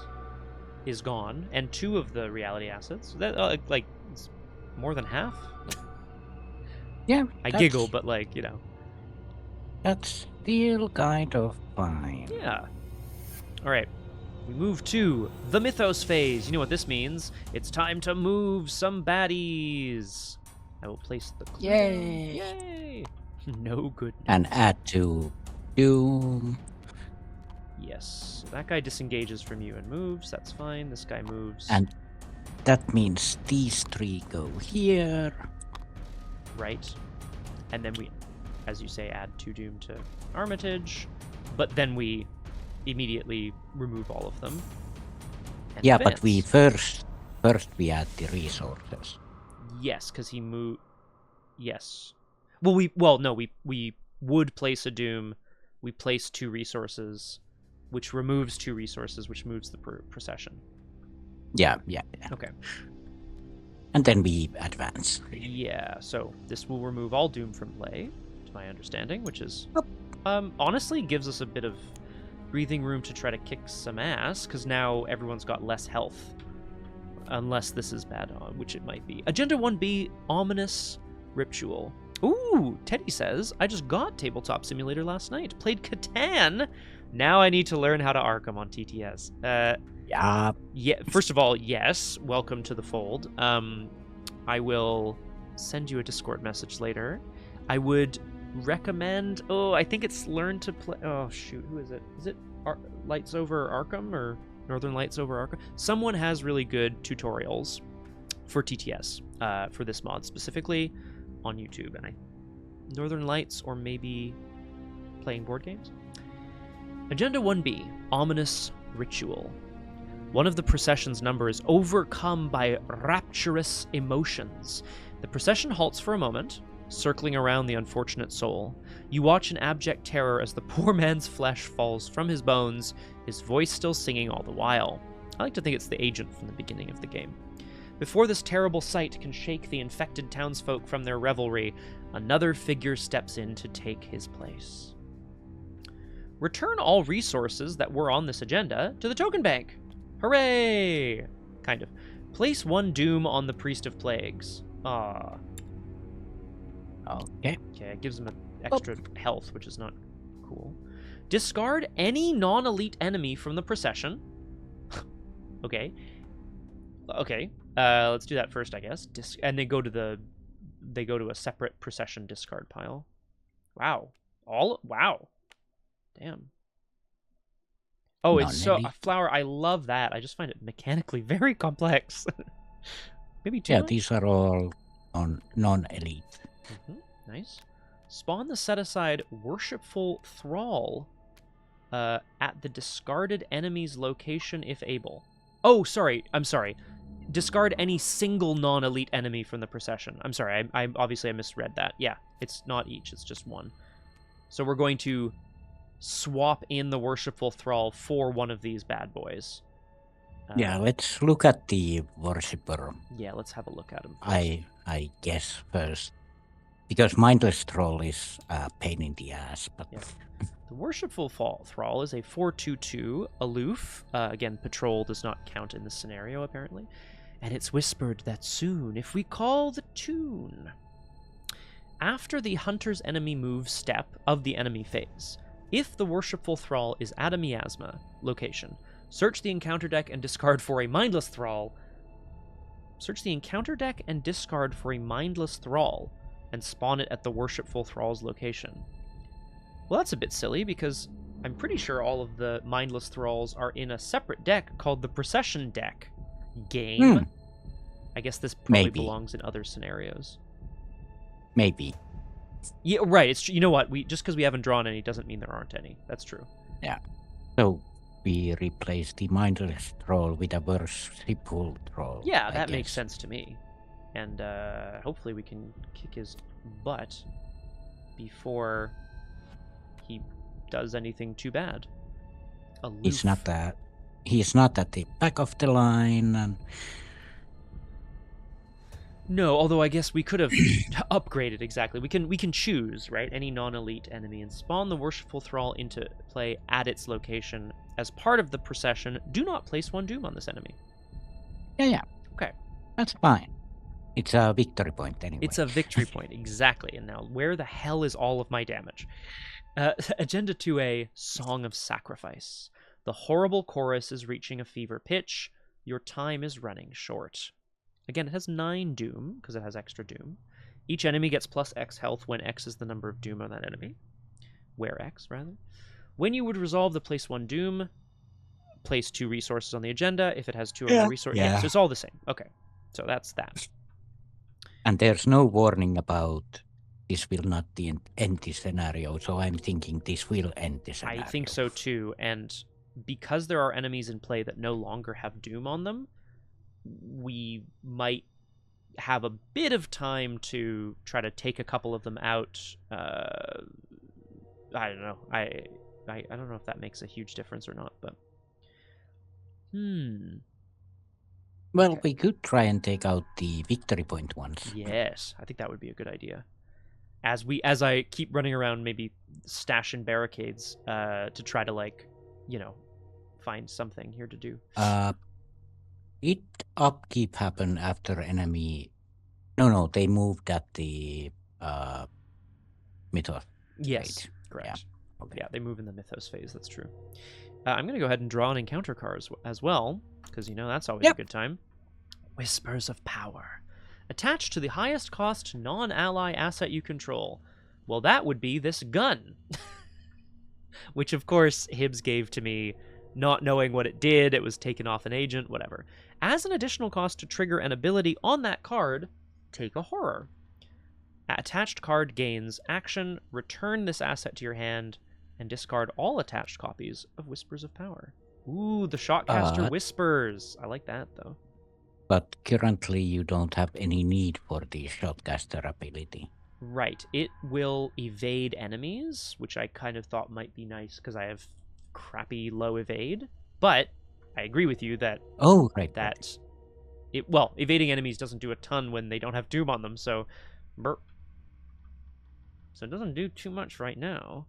is gone, and 2 of the reality assets. That like it's more than half. Yeah, I giggle, but like that's still kind of fine. Yeah. All right. We move to the mythos phase. You know what this means? It's time to move some baddies. I will place the clue. Yay! No good news. And add to Doom. Yes. So that guy disengages from you and moves. That's fine. This guy moves. And that means these 3 go here. Right. And then we, as you say, add 2 Doom to Armitage. But then we immediately remove all of them. And yeah, but we first we add the resources. Yes, because he moved. Yes. We would place a Doom. We place 2 resources, which removes 2 resources, which moves the procession. Yeah. Okay. And then we advance. Yeah, so this will remove all Doom from play, to my understanding, which is honestly gives us a bit of breathing room to try to kick some ass, because now everyone's got less health. Unless this is bad, which it might be. Agenda 1B, Ominous Ritual. Ooh, Teddy says, I just got Tabletop Simulator last night. Played Catan. Now I need to learn how to Arkham on TTS. Yeah. First of all, yes. Welcome to the fold. I will send you a Discord message later. I would recommend... Oh, I think it's Learn to Play... Oh, shoot. Who is it? Is it Lights Over Arkham or Northern Lights Over Arkham? Someone has really good tutorials for TTS, for this mod specifically, on YouTube. And Northern Lights, or maybe playing board games? Agenda 1B, Ominous Ritual. One of the procession's number is overcome by rapturous emotions. The procession halts for a moment, circling around the unfortunate soul. You watch in abject terror as the poor man's flesh falls from his bones, his voice still singing all the while. I like to think it's the agent from the beginning of the game. Before this terrible sight can shake the infected townsfolk from their revelry, another figure steps in to take his place. Return all resources that were on this agenda to the token bank. Hooray! Kind of. Place 1 Doom on the Priest of Plagues. Okay, it gives him an extra health, which is not cool. Discard any non-elite enemy from the procession. Okay. Let's do that first, I guess. And they go to a separate procession discard pile. Wow. Wow. Damn. Oh, it's so a flower. I love that. I just find it mechanically very complex. Maybe 2. Yeah, these are all on non-elite. Nice. Spawn the set-aside Worshipful Thrall at the discarded enemy's location if able. Oh, sorry. I'm sorry. Discard any single non-elite enemy from the procession. I'm sorry. I obviously misread that. Yeah, it's not each. It's just 1. So we're going to swap in the Worshipful Thrall for one of these bad boys. Yeah, let's look at the Worshipper. Yeah, let's have a look at him first. I guess first. Because Mindless Thrall is a pain in the ass. But yeah. The Worshipful Thrall is a 4/2/2 aloof. Again, patrol does not count in this scenario, apparently. And it's whispered that soon, if we call the tune. After the hunter's enemy move step of the enemy phase, if the Worshipful Thrall is at a miasma location, search the encounter deck and discard for a Mindless Thrall. Search the encounter deck and discard for a Mindless Thrall, and spawn it at the Worshipful Thrall's location. Well, that's a bit silly, because I'm pretty sure all of the Mindless Thralls are in a separate deck called the Procession deck. Game. I guess this probably belongs in other scenarios. Maybe. Yeah, right. It's, you know what? Just because we haven't drawn any doesn't mean there aren't any. That's true. Yeah. So we replace the Mindless Troll with a Worshipful Troll. Yeah, that makes sense to me. And hopefully we can kick his butt before he does anything too bad. Aloof. He's not at the back of the line. And... No, although I guess we could have upgraded exactly. We can choose, right? Any non-elite enemy and spawn the Worshipful Thrall into play at its location. As part of the procession, do not place 1 doom on this enemy. Yeah. Okay. That's fine. It's a victory point anyway. It's a victory point, exactly. And now, where the hell is all of my damage? Agenda 2A, Song of Sacrifice. The horrible chorus is reaching a fever pitch. Your time is running short. Again, it has 9 doom, because it has extra doom. Each enemy gets plus X health when X is the number of doom on that enemy. Where X, rather. When you would resolve the place 1 doom, place 2 resources on the agenda. If it has 2 or more resources... Yeah, so it's all the same. Okay, so that's that. And there's no warning about this will not end the scenario, so I'm thinking this will end the scenario. I think so too, and because there are enemies in play that no longer have doom on them, we might have a bit of time to try to take a couple of them out. I don't know. I don't know if that makes a huge difference or not, but... Well, okay. We could try and take out the victory point ones. Yes, I think that would be a good idea. As I keep running around, maybe stashing barricades to try to, like, find something here to do. Did upkeep happen after enemy? No, they moved at the mythos. Yes, phase. Correct. Yeah. Okay. Yeah, they move in the mythos phase. That's true. I'm going to go ahead and draw an encounter card as well, because that's always a good time. Whispers of Power. Attached to the highest cost non-ally asset you control. Well, that would be this gun. Which, of course, Hibbs gave to me, not knowing what it did. It was taken off an agent, whatever. As an additional cost to trigger an ability on that card, take a horror. Attached card gains action. Return this asset to your hand and discard all attached copies of Whispers of Power. Ooh, the Shotcaster Whispers. I like that, though. But currently you don't have any need for the Shotcaster ability. Right. It will evade enemies, which I kind of thought might be nice because I have crappy low evade. But I agree with you that... Oh, right. Evading enemies doesn't do a ton when they don't have doom on them, so... So it doesn't do too much right now.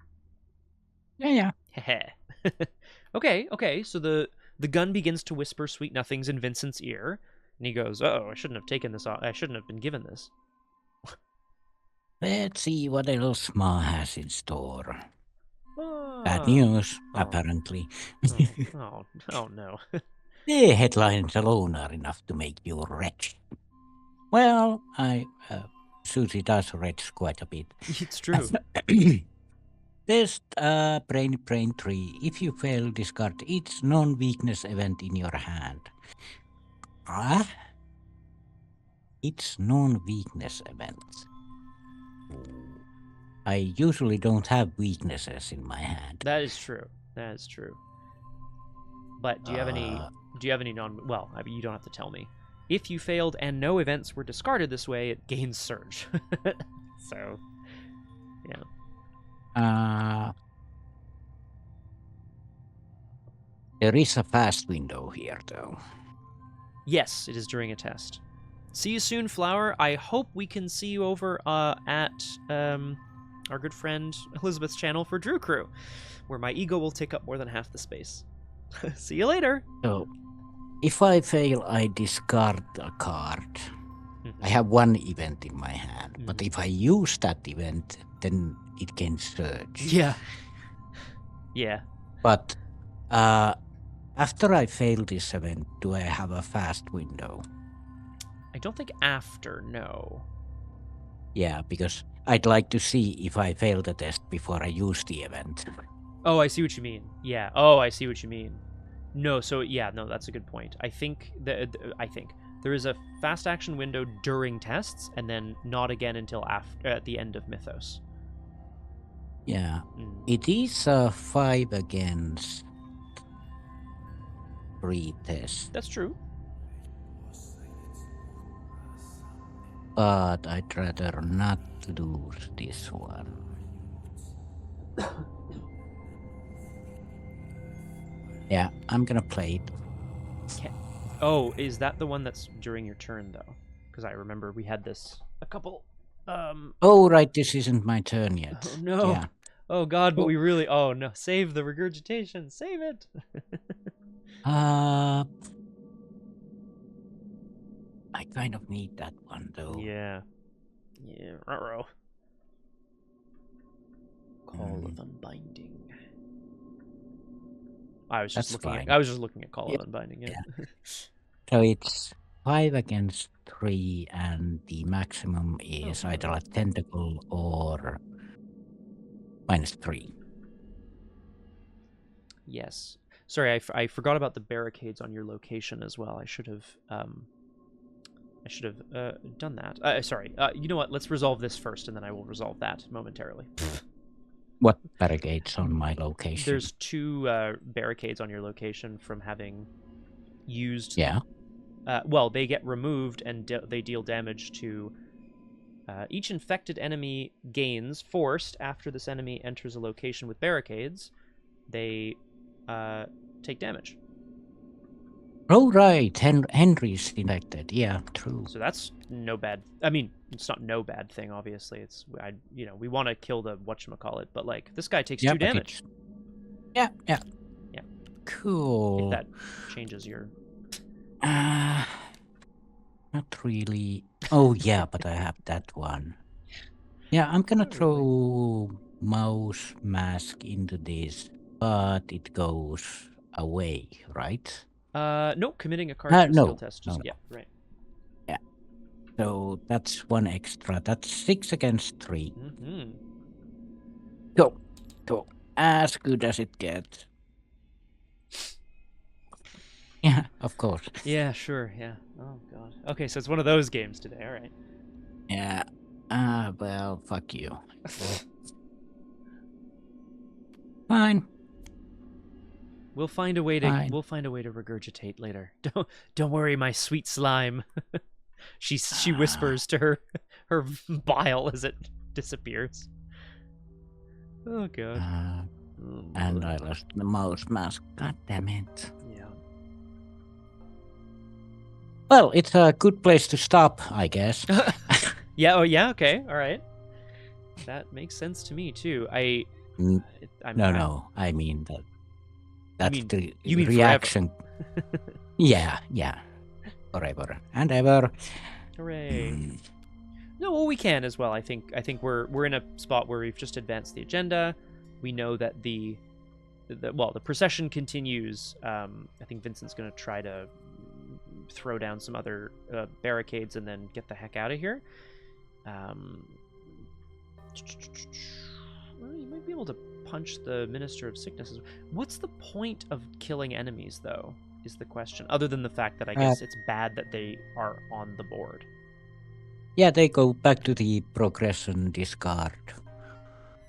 Yeah. Okay, so the gun begins to whisper sweet nothings in Vincent's ear, and he goes, I shouldn't have taken this off. I shouldn't have been given this. Let's see what else Ma has in store. Bad news, apparently. Oh no. The headlines alone are enough to make you wretched. Well, Suzi does retch quite a bit. It's true. Test brain tree. If you fail, discard each non-weakness event in your hand. It's non-weakness events. I usually don't have weaknesses in my hand. That is true. But do you have any? Do you have any non? Well, I mean, you don't have to tell me. If you failed and no events were discarded this way, it gains surge. So, yeah. There is a fast window here, though. Yes, it is during a test. See you soon, Flower. I hope we can see you over at our good friend Elizabeth's channel for Drew Crew, where my ego will take up more than half the space. See you later. So, if I fail, I discard a card. I have one event in my hand, but if I use that event, then it can surge. Yeah. But after I fail this event, do I have a fast window? I don't think after, no. Yeah, because I'd like to see if I fail the test before I use the event. Oh, I see what you mean. Yeah. Oh, I see what you mean. No, so that's a good point. I think there is a fast action window during tests, and then not again until at the end of Mythos. Yeah, it is a 5 against 3 test. That's true. But I'd rather not lose this one. Yeah, I'm gonna play it. Oh, is that the one that's during your turn though? Because I remember we had this a couple. Oh right, this isn't my turn yet. Oh no. Yeah. Oh god, but we really. Oh no, save the regurgitation, save it. I kind of need that one though. Yeah. Yeah. Ruh-roh. Call of Unbinding. I was just looking. I was just looking at Call of Unbinding. Yeah. So it's 5 against 3, and the maximum is either a tentacle or -3. Yes. Sorry, I forgot about the barricades on your location as well. I should have done that. Sorry. You know what? Let's resolve this first, and then I will resolve that momentarily. What barricades on my location? There's 2 barricades on your location from having used. Yeah. Well, they get removed and they deal damage to each infected enemy gains forced after this enemy enters a location with barricades. They take damage. Oh right, Henry's infected. Yeah, true. So that's no bad. I mean, it's not no bad thing. Obviously, it's we want to kill the whatchamacallit, but like this guy takes 2 damage. Yeah. If Cool. that changes your. Not really. Oh yeah, but I have that one. Yeah, I'm gonna throw mouse mask into this, but it goes away, right? Nope. Committing a card skill test. Just yeah, right. Yeah. So that's 1 extra. That's 6 against 3. Mm-hmm. Go. As good as it gets. Yeah, of course. Yeah, sure. Yeah. Oh god. Okay, so it's one of those games today. All right. Yeah. Well, fuck you. Fine. We'll find a way to regurgitate later. Don't worry, my sweet slime. She whispers to her bile as it disappears. Oh god. And I lost the mouse mask. God damn it. Yeah. Well, it's a good place to stop, I guess. Yeah. Oh yeah. Okay. All right. That makes sense to me too. I mean that. That's the mean reaction. Yeah. Forever and ever. Hooray. No, well, we can as well. I think we're in a spot where we've just advanced the agenda. We know that the procession continues. I think Vincent's going to try to throw down some other barricades and then get the heck out of here. Well, you might be able to punch the Minister of Sicknesses. What's the point of killing enemies, though, is the question, other than the fact that I guess it's bad that they are on the board. Yeah, they go back to the progression discard,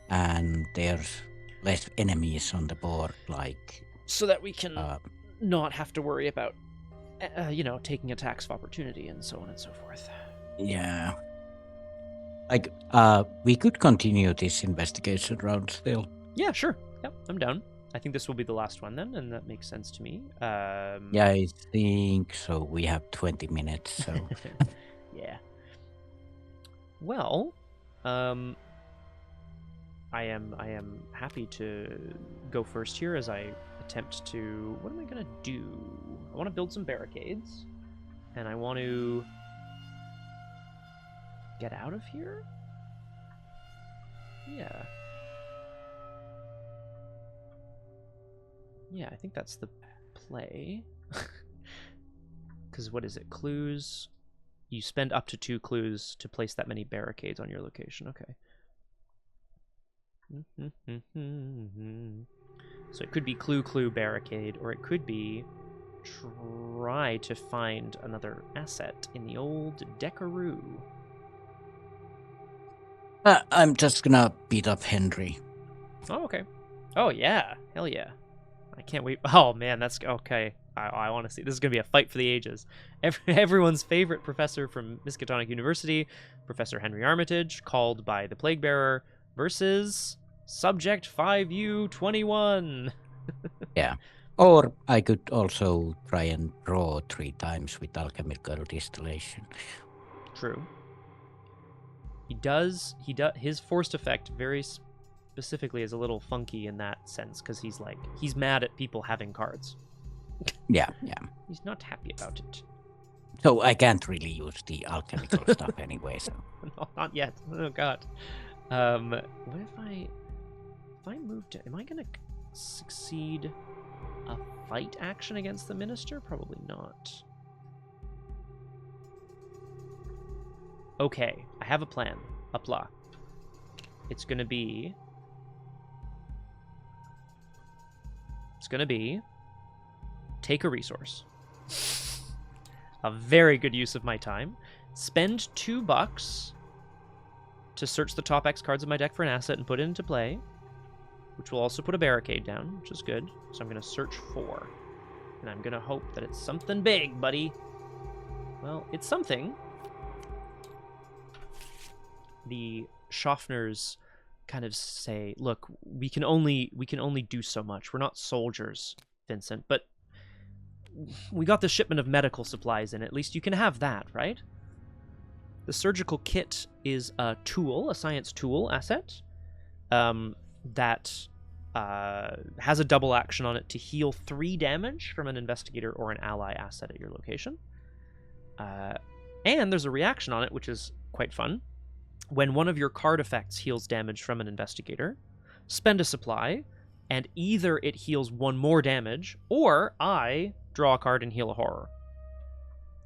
and there's less enemies on the board, like... So that we can not have to worry about, taking attacks of opportunity and so on and so forth. Yeah. Like, we could continue this investigation round still. Yeah, sure. Yep, I'm down. I think this will be the last one then, and that makes sense to me. Yeah, I think so. We have 20 minutes, so... Yeah. Well, I am happy to go first here as I attempt to... What am I going to do? I want to build some barricades, and I want to get out of here? Yeah. Yeah, I think that's the play. Because what is it? Clues. You spend up to 2 clues to place that many barricades on your location. Okay. So it could be clue, barricade, or it could be try to find another asset in the old Deckaroo. I'm just gonna beat up Henry. Oh, okay. Oh, yeah. Hell yeah. I can't wait. Oh, man, that's... Okay. I want to see. This is going to be a fight for the ages. Everyone's favorite professor from Miskatonic University, Professor Henry Armitage, called by the Plaguebearer, versus Subject 5U21. Yeah. Or I could also try and draw 3 times with alchemical distillation. True. He does. His forced effect very specifically is a little funky in that sense because he's mad at people having cards. Yeah. He's not happy about it. So I can't really use the alchemical stuff anyway. So no, not yet. Oh god. What if I move to? Am I gonna succeed a fight action against the minister? Probably not. Okay, I have a plan. Hopla. It's gonna be take a resource. A very good use of my time. Spend $2 to search the top X cards of my deck for an asset and put it into play, which will also put a barricade down, which is good. So I'm going to search 4. And I'm going to hope that it's something big, buddy. Well, it's something. The Schaffners kind of say, look, we can only do so much. We're not soldiers, Vincent, but we got the shipment of medical supplies in. At least you can have that, right? The surgical kit is a tool, a science tool asset, that has a double action on it to heal 3 damage from an investigator or an ally asset at your location. And there's a reaction on it, which is quite fun. When one of your card effects heals damage from an investigator, spend a supply, and either it heals 1 more damage, or I draw a card and heal a horror.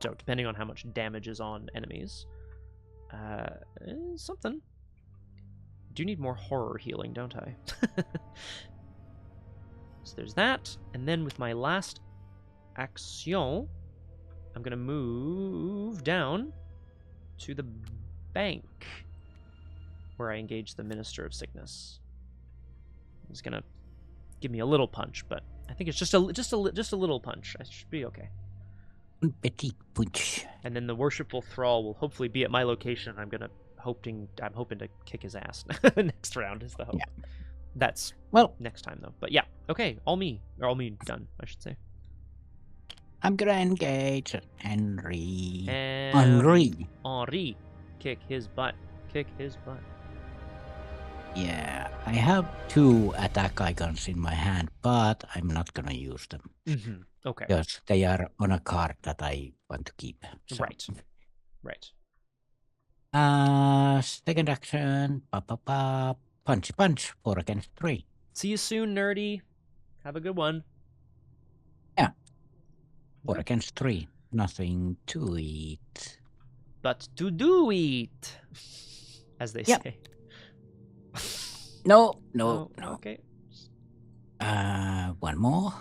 So, depending on how much damage is on enemies. Something. Do need more horror healing, don't I? So there's that. And then with my last action, I'm going to move down to the bank, where I engage the Minister of Sickness. He's going to give me a little punch, but I think it's just a little punch. I should be okay. Petit punch. And then the Worshipful Thrall will hopefully be at my location. I'm hoping to kick his ass next round is the hope. Yeah. That's next time though. But yeah, okay, all me done, I should say. I'm gonna engage Henry. Henry. Kick his butt. Yeah, I have 2 attack icons in my hand, but I'm not gonna use them. Mm-hmm. Okay. Because they are on a card that I want to keep. So. Right. Second action. Punch. 4 against 3. See you soon, nerdy. Have a good one. Yeah. 4 against 3. Nothing to eat. But to do it, as they say. No. Okay. 1 more.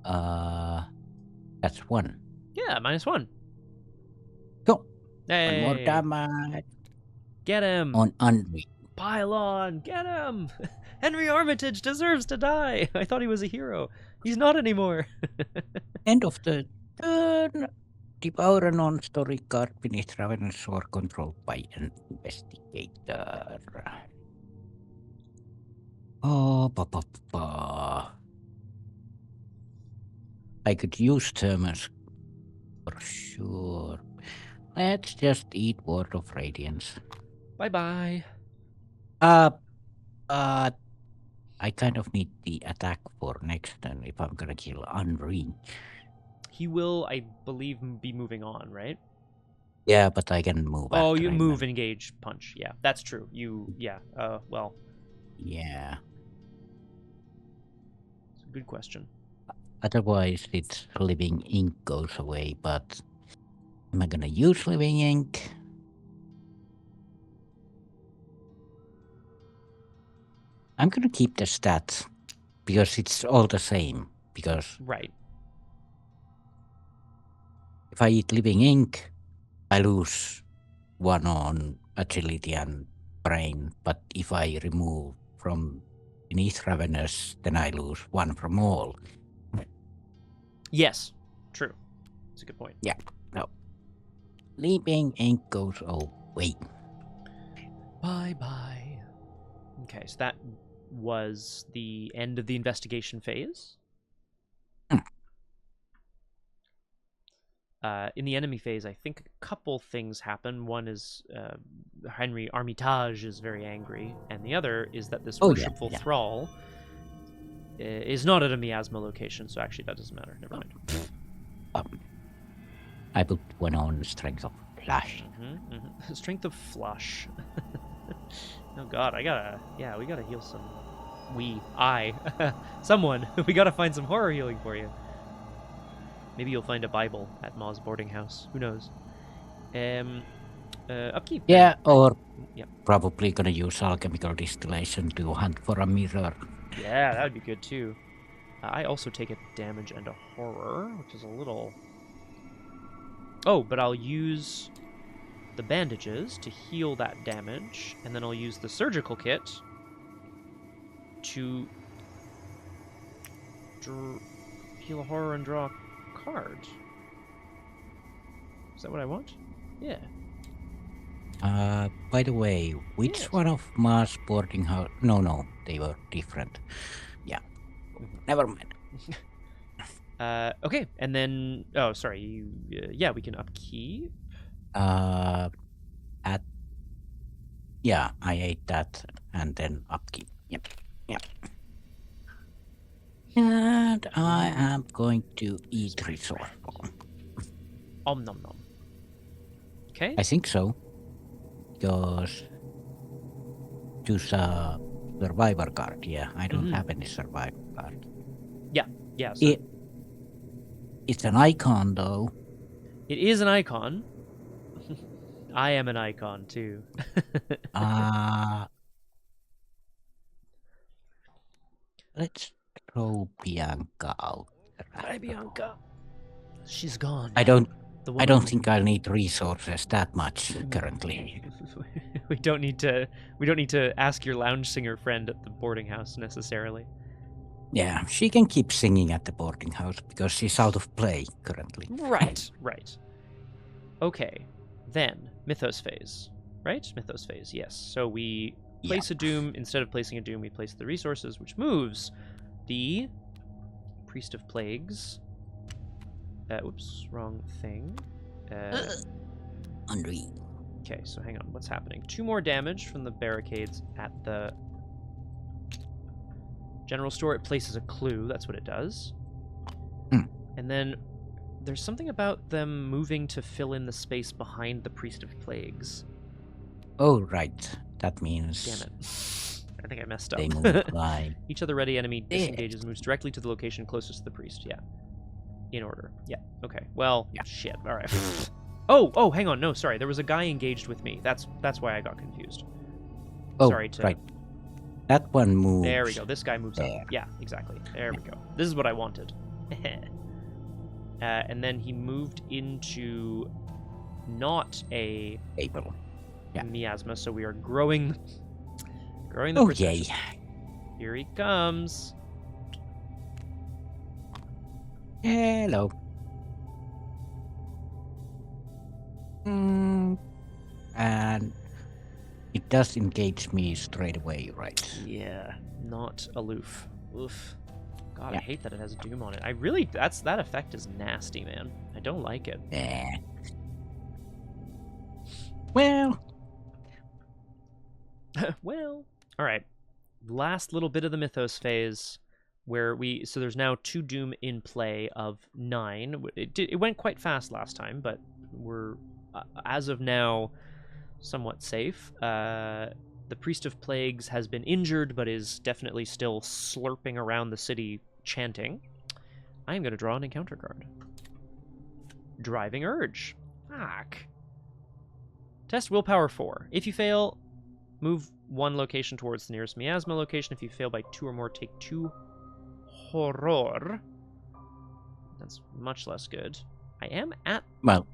That's 1. Yeah, -1. Go. Hey. 1 more damage. Get him. On Henry. Pile on. Get him. Henry Armitage deserves to die. I thought he was a hero. He's not anymore. End of the turn. Devour a non-story card beneath Ravenous or controlled by an investigator. Oh, I could use Thermos for sure. Let's just eat Ward of Radiance. Bye-bye. But I kind of need the attack for next turn if I'm gonna kill Henry. He will, I believe, be moving on, right? Yeah, but I can move. Oh, you move, engage, punch. Yeah, that's true. Well. Yeah. It's a good question. Otherwise, its living ink goes away, but am I gonna use living ink? I'm gonna keep the stats because it's all the same. Because right. If I eat living ink, I lose 1 on agility and brain. But if I remove from beneath Ravenous, then I lose 1 from all. Yes, true. That's a good point. Yeah. No. Living ink goes away. Bye-bye. Okay, so that was the end of the investigation phase. In the enemy phase, I think a couple things happen. One is Henry Armitage is very angry, and the other is that this worshipful thrall is not at a miasma location, so actually that doesn't matter. Never mind. I put one on strength of flush. Strength of flush. Oh god, we gotta heal some. Someone. We gotta find some horror healing for you. Maybe you'll find a Bible at Ma's boarding house. Who knows? Upkeep. Yeah, or probably gonna use alchemical distillation to hunt for a mirror. Yeah, that would be good too. I also take a damage and a horror, which is a little... Oh, but I'll use the bandages to heal that damage, and then I'll use the surgical kit to heal a horror and draw a card. Is that what I want? Yeah. By the way, which one of Ma's boarding house? No, they were different. Yeah, never mind. Okay, and then sorry, we can upkeep. I ate that and then upkeep. Yep. And I am going to eat resourceful. Nom nom. Okay. I think so. Because choose a survivor card. Yeah, I don't have any survivor card. Yeah. So it's an icon though. It is an icon. I am an icon too. Let's throw Bianca out. Hi, Bianca. She's gone. I don't think I'll need resources that much currently. We don't need to ask your lounge singer friend at the boarding house necessarily. Yeah, she can keep singing at the boarding house because she's out of play currently. Right. Okay, then mythos phase, right? Mythos phase, yes. So we place a doom. Instead of placing a doom, we place the resources, which moves the Priest of Plagues. Oops, wrong thing. Okay, so hang on. What's happening? 2 more damage from the barricades at the general store. It places a clue. That's what it does. And then there's something about them moving to fill in the space behind the Priest of Plagues. Oh, right. That means... Damn it. I think I messed up. They move like... Each other ready enemy disengages, moves directly to the location closest to the priest. Yeah. In order. Yeah. Okay. Well, shit. All right. Oh, hang on. No, sorry. There was a guy engaged with me. That's why I got confused. Oh, sorry to... right. That one moves. There we go. This guy moves up. Yeah, exactly. There we go. This is what I wanted. And then he moved into not a miasma, so we are growing the procession. Yay. Here he comes. Hello. And it does engage me straight away, right? Yeah, not aloof. Oof. God, I hate that it has a doom on it. That effect is nasty, man. I don't like it. Yeah. Well. Well. All right. Last little bit of the mythos phase, where so there's now 2 doom in play of 9. It went quite fast last time, but we're as of now somewhat safe. The Priest of Plagues has been injured, but is definitely still slurping around the city chanting. I am going to draw an encounter card. Driving Urge. Fuck. Test Willpower 4. If you fail, move 1 location towards the nearest miasma location. If you fail by 2 or more, take 2 horror. That's much less good. I am at... Well...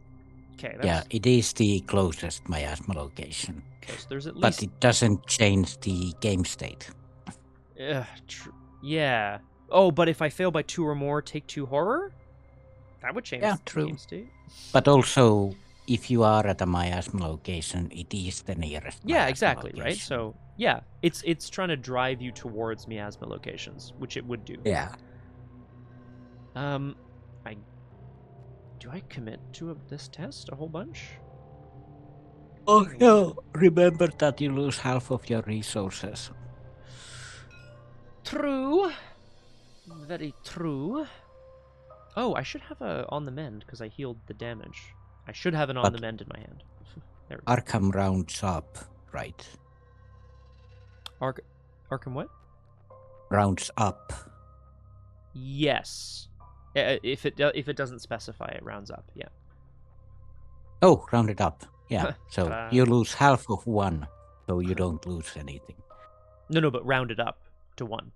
Okay, yeah, it is the closest miasma location. Okay, so there's at least... But it doesn't change the game state. Yeah. Oh, but if I fail by 2 or more, take 2 horror? That would change the game state. But also, if you are at a miasma location, it is the nearest exactly, location. right? So Yeah, it's trying to drive you towards miasma locations, which it would do. Yeah. Do I commit to this test a whole bunch? Oh no! Remember that you lose half of your resources. True. Very true. Oh, I should have a on the mend because I healed the damage. I should have an on the mend in my hand. There we go. Arkham rounds up, right? Arkham what? Rounds up. Yes. If it doesn't specify, it rounds up. Yeah. Oh, rounded up. Yeah. So Ta-da. you lose half of one, so you don't lose anything. No, but rounded up to 1.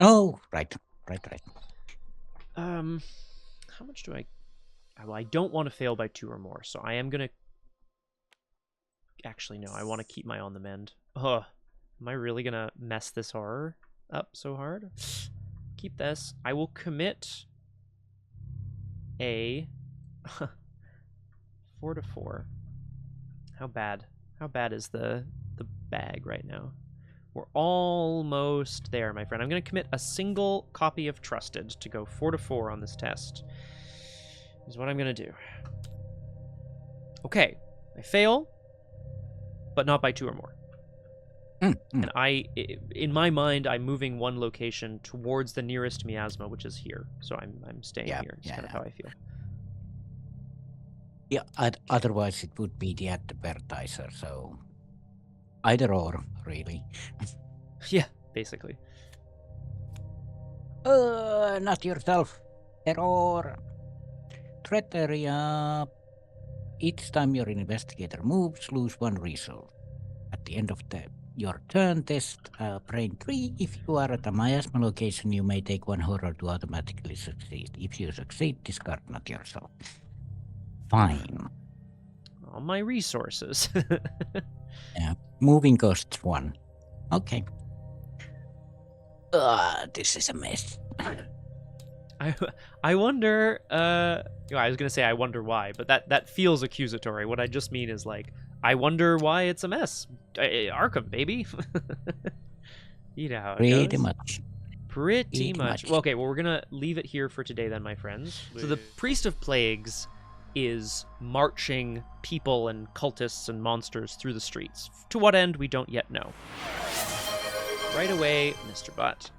Oh, right. How much do I? Well, I don't want to fail by 2 or more, so I am gonna. Actually, no. I want to keep my on the mend. Ugh. Am I really gonna mess this horror up so hard? Keep this. I will commit a 4 to 4. How bad? How bad is the bag right now? We're almost there, my friend. I'm going to commit a single copy of Trusted to go 4 to 4 on this test. Is what I'm going to do. Okay. I fail, but not by 2 or more. And in my mind, I'm moving one location towards the nearest miasma, which is here. So I'm staying here. It's kind of how I feel. Yeah, otherwise it would be the advertiser, so either or, really. Yeah, basically. Not yourself. Error. Threat area. Each time your investigator moves, lose 1 resource. At the end of your turn, test brain 3. If you are at a miasma location, you may take 1 horror to automatically succeed. If you succeed, discard not yourself. Fine. All my resources. Yeah. Moving costs 1. Okay. This is a mess. I wonder. I was gonna say I wonder why, but that feels accusatory. What I just mean is like I wonder why it's a mess. Arkham, baby. You know how it Pretty goes. much. Pretty much. Well, okay, well, we're going to leave it here for today then, my friends. So the Priest of Plagues is marching people and cultists and monsters through the streets. To what end, we don't yet know. Right away, Mr. Butt.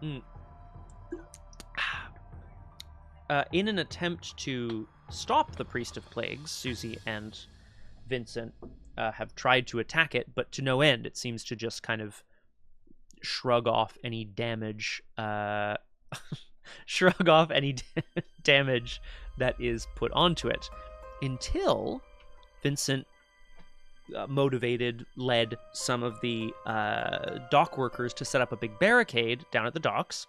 In an attempt to stop the Priest of Plagues, Suzi and Vincent have tried to attack it, but to no end. It seems to just kind of shrug off any damage damage that is put onto it, until Vincent led some of the dock workers to set up a big barricade down at the docks,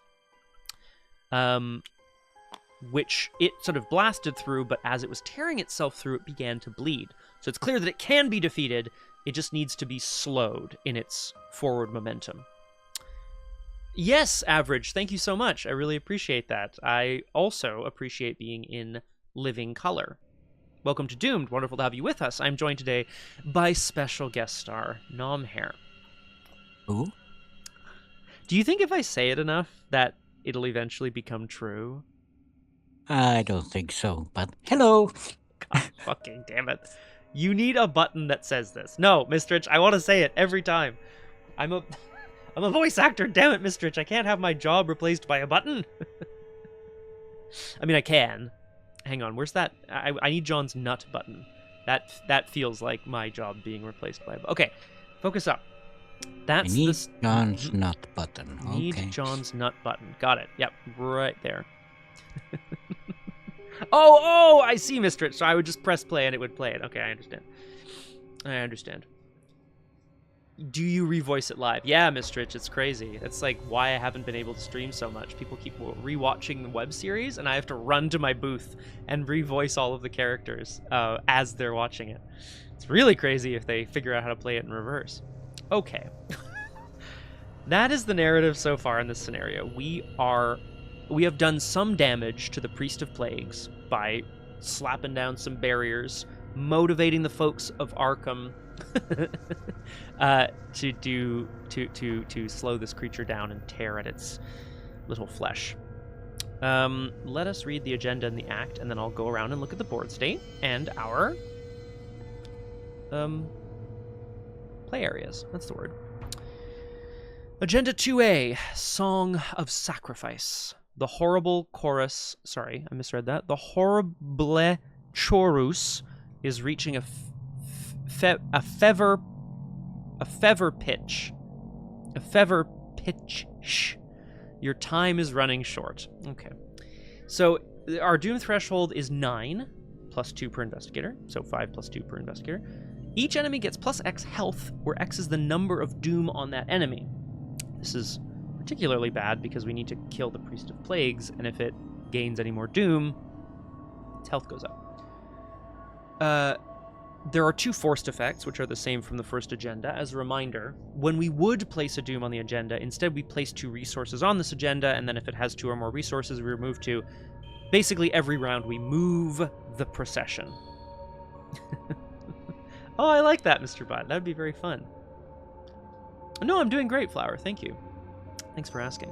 which it sort of blasted through, but as it was tearing itself through, it began to bleed. So it's clear that it can be defeated, it just needs to be slowed in its forward momentum. Yes, Average, thank you so much. I really appreciate that. I also appreciate being in living color. Welcome to Doomed. Wonderful to have you with us. I'm joined today by special guest star, Nomhare. Who? Do you think if I say it enough that it'll eventually become true? I don't think so, but hello. God fucking damn it. You need a button that says this. No, Mistrich, I want to say it every time. I'm a voice actor, damn it, Mistrich. I can't have my job replaced by a button. I mean, I can. Hang on, where's that? I need John's nut button. That feels like my job being replaced by a button. Okay, focus up. That's I need John's nut button. Okay. Need John's nut button. Got it. Yep, right there. Oh, I see, Mistrich. So I would just press play and it would play it. Okay, I understand. Do you revoice it live? Yeah, Mistrich, it's crazy. It's like why I haven't been able to stream so much. People keep rewatching the web series, and I have to run to my booth and revoice all of the characters as they're watching it. It's really crazy if they figure out how to play it in reverse. Okay. That is the narrative so far in this scenario. We have done some damage to the Priest of Plagues by slapping down some barriers motivating the folks of Arkham to slow this creature down and tear at its little flesh. Let us read the agenda and the act, and then I'll go around and look at the board state and our play areas. That's the word. Agenda 2A, Song of Sacrifice. The horrible chorus... Sorry, I misread that. The horrible chorus is reaching a fever pitch. A fever pitch. Your time is running short. Okay. So our doom threshold is 9, plus 2 per investigator. So 5 plus 2 per investigator. Each enemy gets plus X health, where X is the number of doom on that enemy. This is particularly bad because we need to kill the Priest of Plagues, and if it gains any more doom, its health goes up. There are 2 forced effects, which are the same from the first agenda. As a reminder, when we would place a doom on the agenda, instead we place 2 resources on this agenda, and then if it has 2 or more resources, we remove 2. Basically, every round we move the procession. Oh, I like that, Mr. Bot. That would be very fun. No, I'm doing great, Flower. Thank you. Thanks for asking.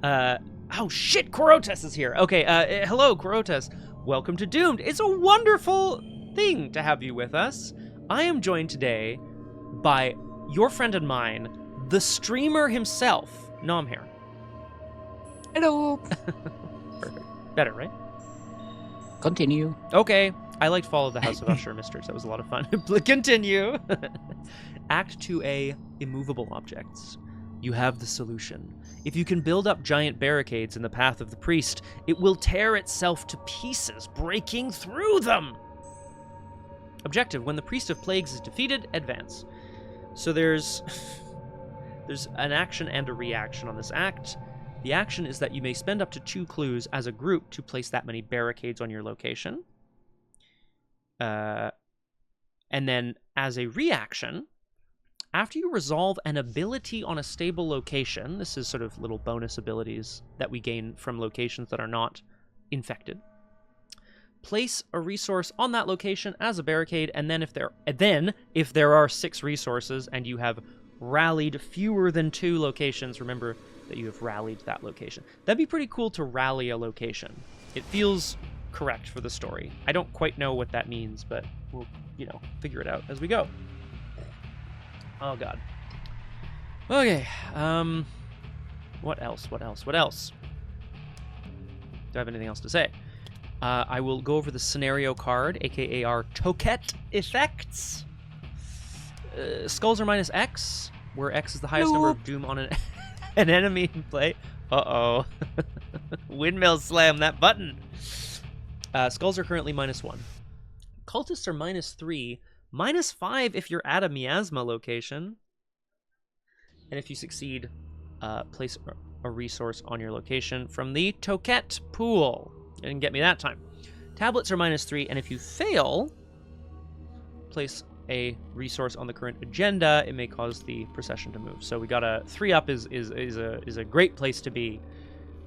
Oh, shit! Korotes is here. Okay, hello, Korotes. Welcome to Doomed. It's a wonderful thing to have you with us. I am joined today by your friend and mine, the streamer himself, Nomhare. Hello. Perfect. Better, right? Continue. Okay. I liked Follow the House of Usher Mistress. That was a lot of fun. Continue. Act 2A, Immovable Objects. You have the solution. If you can build up giant barricades in the path of the priest, it will tear itself to pieces, breaking through them. Objective, when the Priest of Plagues is defeated, advance. So there's an action and a reaction on this act. The action is that you may spend up to 2 clues as a group to place that many barricades on your location. And then as a reaction, after you resolve an ability on a stable location, this is sort of little bonus abilities that we gain from locations that are not infected, place a resource on that location as a barricade, and then if there are 6 resources and you have rallied fewer than 2 locations, remember that you have rallied that location. That'd be pretty cool to rally a location. It feels correct for the story. I don't quite know what that means, but we'll, figure it out as we go. Oh, God. Okay, what else? Do I have anything else to say? I will go over the scenario card, aka our Toket effects. Skulls are minus X, where X is the highest number of doom on an enemy in play. Uh-oh. Windmill slam that button. Skulls are currently -1. Cultists are -3. -5 if you're at a miasma location. And if you succeed, place a resource on your location from the Toket pool. You didn't get me that time. Tablets are -3, and if you fail, place a resource on the current agenda. It may cause the procession to move. So we got a 3-up is a great place to be.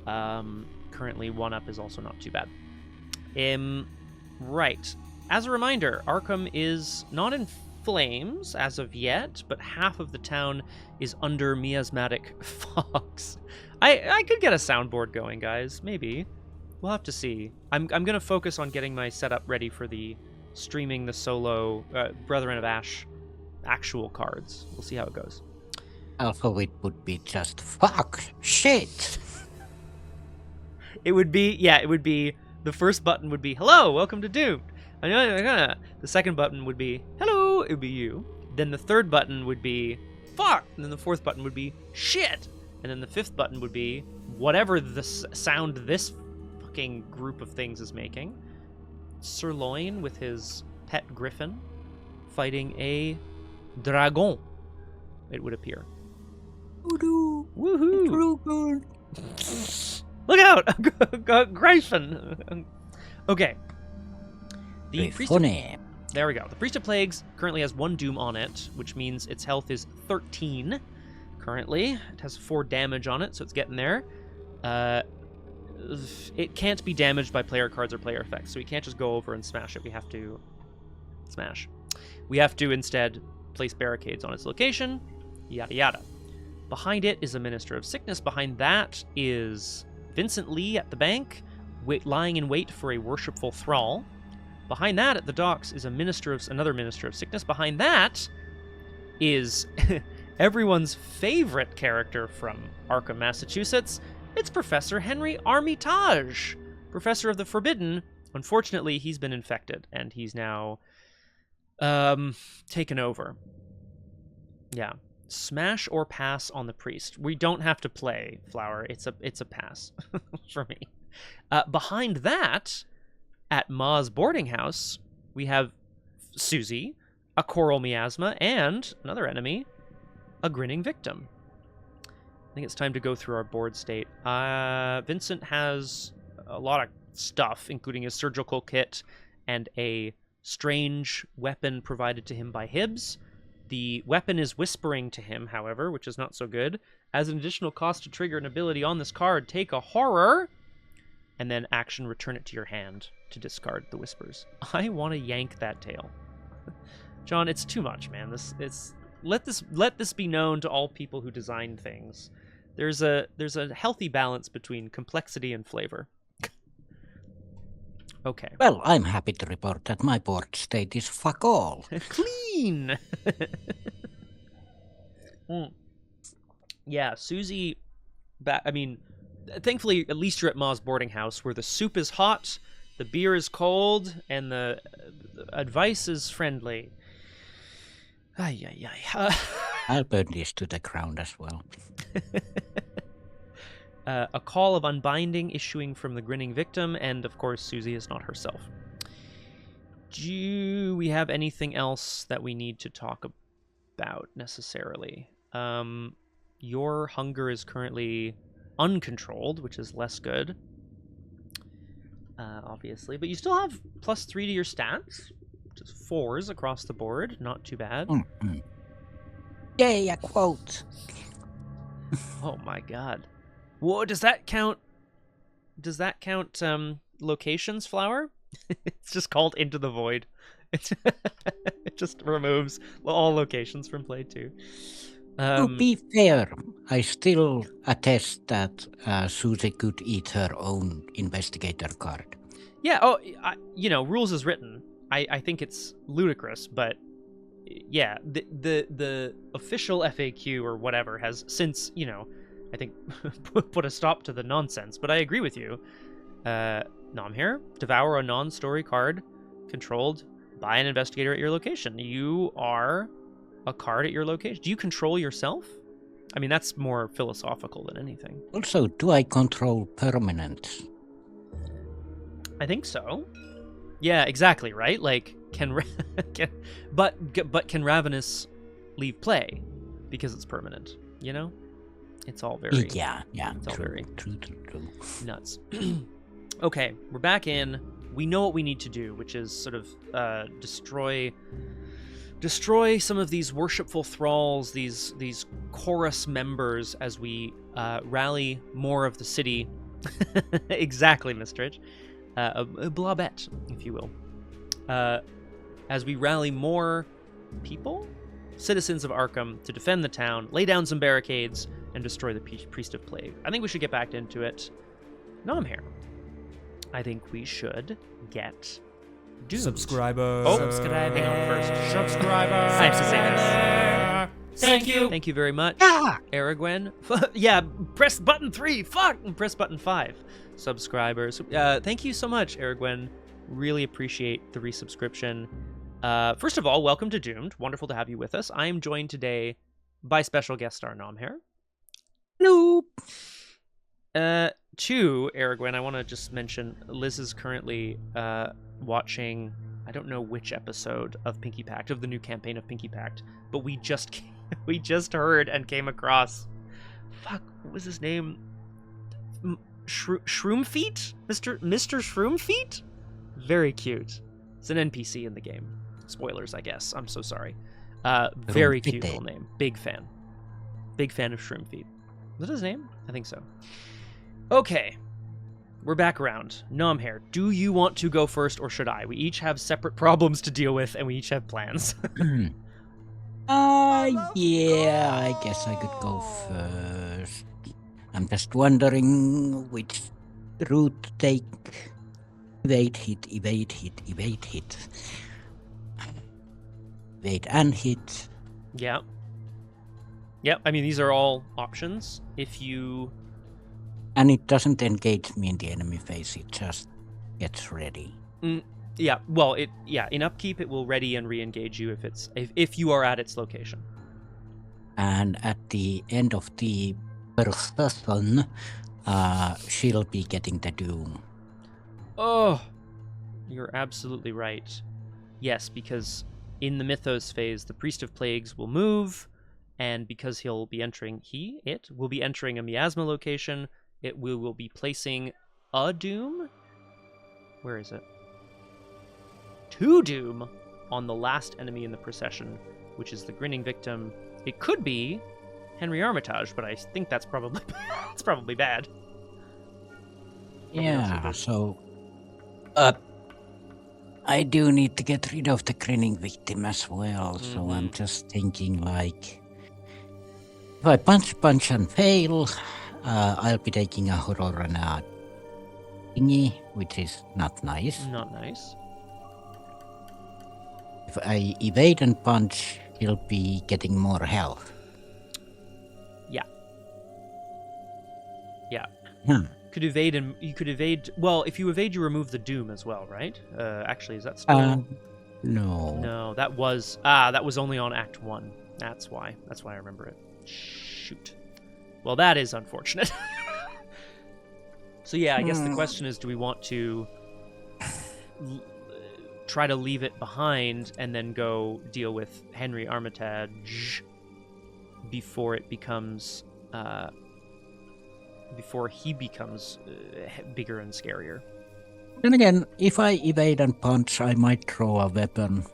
Currently 1-up is also not too bad. Right. As a reminder, Arkham is not in flames as of yet, but half of the town is under miasmatic fogs. I could get a soundboard going, guys. Maybe. We'll have to see. I'm going to focus on getting my setup ready for the streaming the solo Brethren of Ash actual cards. We'll see how it goes. Also, it would be just fuck shit. It would be, the first button would be, hello, welcome to Doomed. The second button would be, hello, it would be you. Then the third button would be, fuck. And then the fourth button would be, shit. And then the fifth button would be, whatever the sound this fucking group of things is making. Sirloin with his pet griffin fighting a dragon, it would appear. Woohoo! Look out! Griffin! Okay. There we go. The Priest of Plagues currently has 1 doom on it, which means its health is 13 currently. It has 4 damage on it, so it's getting there. it can't be damaged by player cards or player effects, so we can't just go over and smash it. We have to smash. We have to instead place barricades on its location, yada yada. Behind it is a Minister of Sickness. Behind that is Vincent Lee at the bank, lying in wait for a worshipful thrall. Behind that at the docks is another Minister of Sickness. Behind that is everyone's favorite character from Arkham, Massachusetts. It's Professor Henry Armitage, Professor of the Forbidden. Unfortunately, he's been infected, and he's now taken over. Yeah. Smash or pass on the priest. We don't have to play, Flower. It's a pass for me. Behind that, at Ma's boarding house, we have Suzi, a coral miasma, and another enemy, a grinning victim. I think it's time to go through our board state. Vincent has a lot of stuff, including his surgical kit and a strange weapon provided to him by Hibbs. The weapon is whispering to him, however, which is not so good. As an additional cost to trigger an ability on this card, take a horror, and then action return it to your hand to discard the whispers. I want to yank that tail. John, it's too much, man. Let this be known to all people who design things. There's a healthy balance between complexity and flavor. Okay. Well, I'm happy to report that my board state is fuck all. Clean! Yeah, Suzi... thankfully, at least you're at Ma's boarding house, where the soup is hot, the beer is cold, and the advice is friendly. Ay. I'll burn this to the ground as well. A call of unbinding issuing from the grinning victim, and of course Suzi is not herself. Do we have anything else that we need to talk about necessarily? Your hunger is currently uncontrolled, which is less good, obviously, but you still have +3 to your stats, which is 4s across the board. Not too bad. Mm-hmm. Yay, a quote. Oh my god. Whoa, does that count locations, Flower? It's just called Into the Void. It just removes all locations from play too. To be fair, I still attest that Suzi could eat her own investigator card. Yeah, rules is written. I think it's ludicrous, but yeah, the official FAQ or whatever has since, I think, put a stop to the nonsense. But I agree with you. Nomhare, devour a non-story card controlled by an investigator at your location. You are a card at your location. Do you control yourself? I mean, that's more philosophical than anything. Also, do I control permanence? I think so. Yeah, exactly, right? Like, but can Ravenous leave play because it's permanent, It's all very... Yeah, it's all very true. Nuts. Okay, we're back in. We know what we need to do, which is sort of destroy some of these worshipful thralls, these chorus members, as we rally more of the city. Exactly, Mistridge. A blobette, if you will. As we rally more people, citizens of Arkham, to defend the town, lay down some barricades, and destroy the Priest of Plague. I think we should get back into it. Nomhare. I think we should get doomed. Subscribers. Oh, subscribe. Hang on first. Subscribers. I have to say this. Thank you. Thank you very much, Ah! Aragwen. Yeah, press button 3. Fuck! And press button 5. Subscribers. Thank you so much, Aragwen. Really appreciate the resubscription. First of all, welcome to Doomed. Wonderful to have you with us. I am joined today by special guest star Nomhare. Nope. 2, Aragwen, I want to just mention Liz is currently watching, I don't know which episode of Pinky Pact, of the new campaign of Pinky Pact, but we just heard and came across, fuck, what was his name? Shroomfeet? Mr. Shroomfeet? Very cute. It's an NPC in the game. Spoilers, I guess. I'm so sorry. Very cute little name. Big fan. Big fan of Shroomfeet. Is that his name? I think so. Okay. we're back around. Nomhare, do you want to go first or should I? We each have separate problems to deal with and we each have plans. Yeah, I guess I could go first. I'm just wondering which route to take. Evade, hit, evade, hit, evade, hit. Evade and hit. Yeah. Yeah, I mean, these are all options. If you... And it doesn't engage me in the enemy phase, it just gets ready. Yeah, well, in upkeep it will ready and re-engage you if you are at its location. And at the end of the procession, she'll be getting the doom. Oh, you're absolutely right. Yes, because in the mythos phase, the Priest of Plagues will move, and because he'll be entering it will be entering a miasma location, it will be placing a doom. Where is it? 2 doom on the last enemy in the procession, which is the grinning victim. It could be Henry Armitage, but I think that's probably it's probably bad. Yeah, so I do need to get rid of the grinning victim as well. So I'm just thinking, like, if I punch and fail, I'll be taking a horror and a thingy, which is not nice. Not nice. If I evade and punch, he'll be getting more health. Yeah. Yeah. Hmm. You could evade. Well, if you evade, you remove the doom as well, right? Actually, is that still? No. No, that was only on Act 1. That's why I remember it. Shoot. Well, that is unfortunate. So yeah, I guess the question is, do we want to try to leave it behind and then go deal with Henry Armitage before it becomes before he becomes bigger and scarier? Then again, if I evade and punch, I might throw a weapon.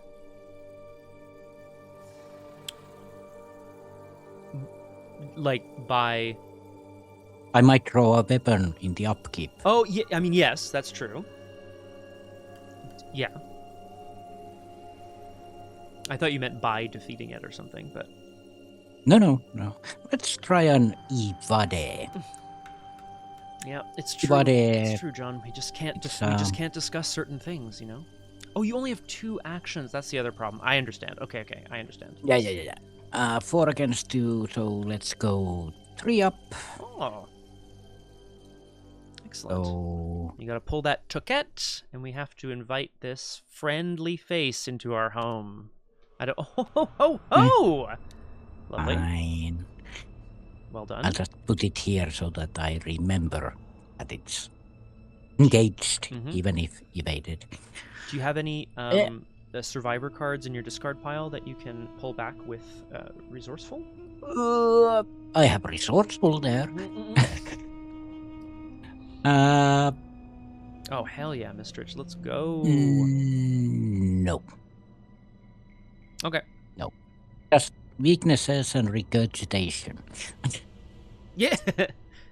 I might throw a weapon in the upkeep. Oh, yeah, I mean, yes, that's true. Yeah. I thought you meant by defeating it or something, but... No. Let's try an evade. Yeah, it's true. It's true, John. We just can't discuss certain things, you know? Oh, you only have 2 actions. That's the other problem. I understand. Okay, I understand. Yeah. 4 against 2, so let's go 3 up. Oh. Excellent. So... You gotta pull that toquette, and we have to invite this friendly face into our home. Oh! Lovely. Fine. Well done. I'll just put it here so that I remember that it's engaged, even if evaded. Do you have any survivor cards in your discard pile that you can pull back with resourceful? I have resourceful there. Oh, hell yeah, Mistrich. Let's go. No. Okay. No. Just weaknesses and regurgitation. Yeah,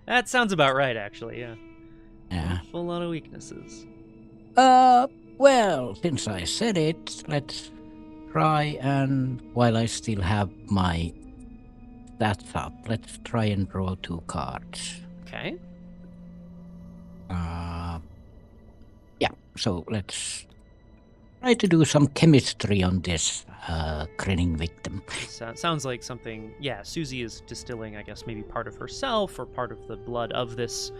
that sounds about right, actually, yeah. Yeah. A lot of weaknesses. Well, since I said it, let's try and, while I still have my stats up, let's try and draw 2 cards. Okay. Yeah, so let's try to do some chemistry on this grinning victim. Sounds like something, yeah, Suzi is distilling, I guess, maybe part of herself or part of the blood of this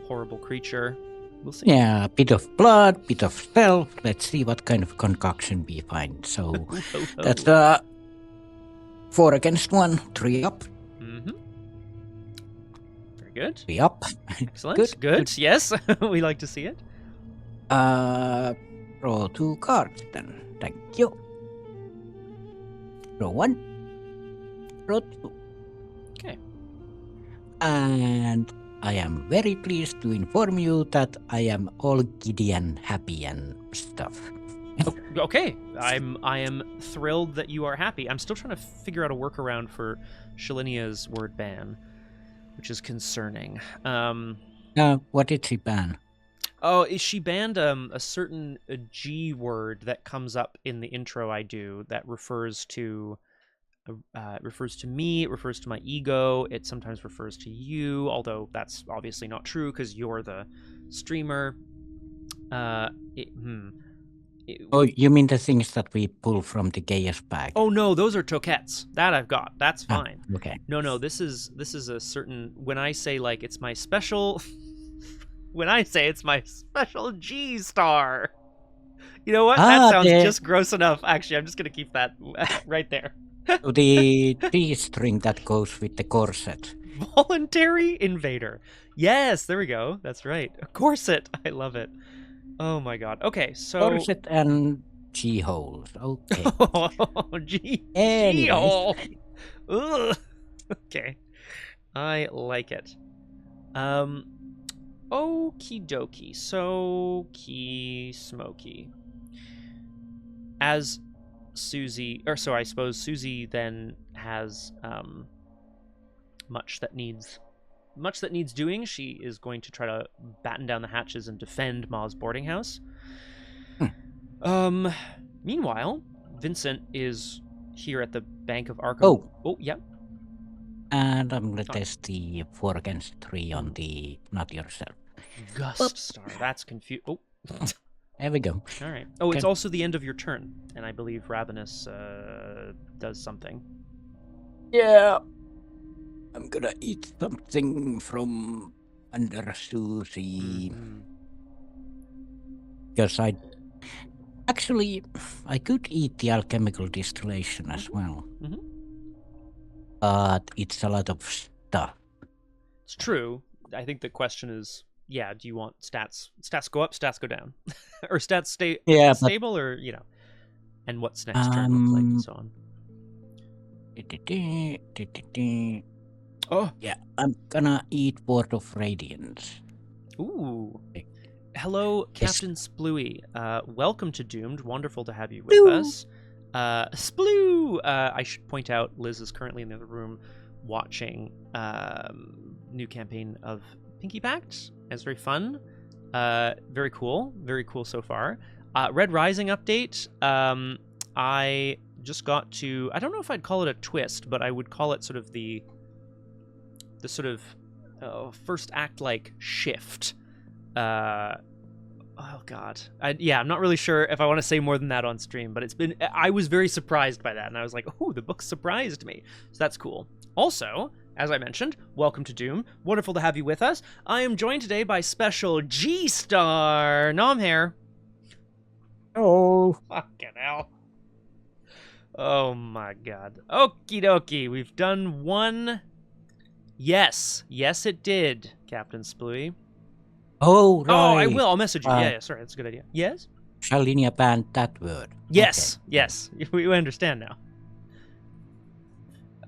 horrible creature. We'll see. Yeah, a bit of blood, bit of self. Let's see what kind of concoction we find. So that's 4 against 1, 3 up. Very good. 3 up. Excellent. Good. Yes, we like to see it. Draw 2 cards then. Thank you. Draw 1. Draw 2. Okay. And I am very pleased to inform you that I am all giddy and happy and stuff. Okay. I am thrilled that you are happy. I'm still trying to figure out a workaround for Shalinia's word ban, which is concerning. What did she ban? Oh, she banned a certain G word that comes up in the intro I do that refers to me, it refers to my ego, it sometimes refers to you, although that's obviously not true because you're the streamer. Oh, you mean the things that we pull from the gayest bag? Oh no, those are toquettes. That I've got. That's fine. Okay. No, this is a certain, when I say like it's my special when I say it's my special G star. You know what? That sounds just gross enough. Actually, I'm just going to keep that right there. The G-string that goes with the corset. Voluntary invader. Yes, there we go. That's right. A corset. I love it. Oh my god. Okay, so... Corset and G-holes. Okay. G-hole. Ugh. Okay. I like it. Okie dokie. So, smoky. As Suzi, or so I suppose Suzi then has much that needs doing. She is going to try to batten down the hatches and defend Ma's boarding house. Meanwhile, Vincent is here at the Bank of Arkham. Oh, yeah. And I'm gonna test the 4 against 3 on the not yourself. Gust star. That's confused. Oh. There we go. All right. Oh, okay. It's also the end of your turn, and I believe Ravenous does something. Yeah. I'm gonna eat something from under Suzi. Because I could eat the alchemical distillation as well. But it's a lot of stuff. It's true. I think the question is, yeah, do you want stats go up, stats go down? Or stats stay stable, or, you know, and what's next turn look like, and so on. Oh, yeah, I'm gonna eat Ward of Radiance. Ooh. Hello, Captain Splooey. Welcome to Doomed. Wonderful to have you with us. Sploo! I should point out, Liz is currently in the other room watching new campaign of Pinky Pact. It's very fun. Very cool. Very cool so far. Red Rising update. I just got to... I don't know if I'd call it a twist, but I would call it sort of the sort of first act like shift. Oh god. I'm not really sure if I want to say more than that on stream, but I was very surprised by that, and I was like, oh, the book surprised me. So that's cool. Also, as I mentioned, welcome to Doom. Wonderful to have you with us. I am joined today by special G-Star Nomhare. Oh. Fucking hell. Oh my god. Okie dokie. We've done one. Yes, it did, Captain Splooey. Oh, right. Oh, I will. I'll message you. Yeah, sorry. That's a good idea. Yes? Shall Linnea ban that word? Yes, okay. Yes. We understand now.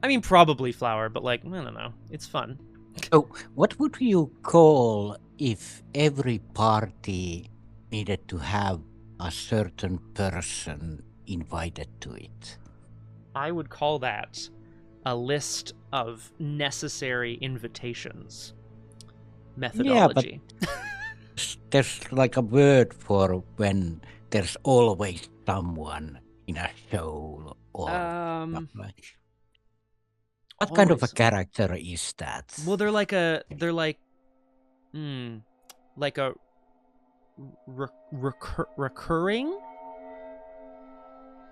I mean, probably flower, but like, I don't know. It's fun. So, what would you call if every party needed to have a certain person invited to it? I would call that a list of necessary invitations. Methodology. Yeah, but there's like a word for when there's always someone in a show or something. What kind of a character is that? Well, they're like recurring.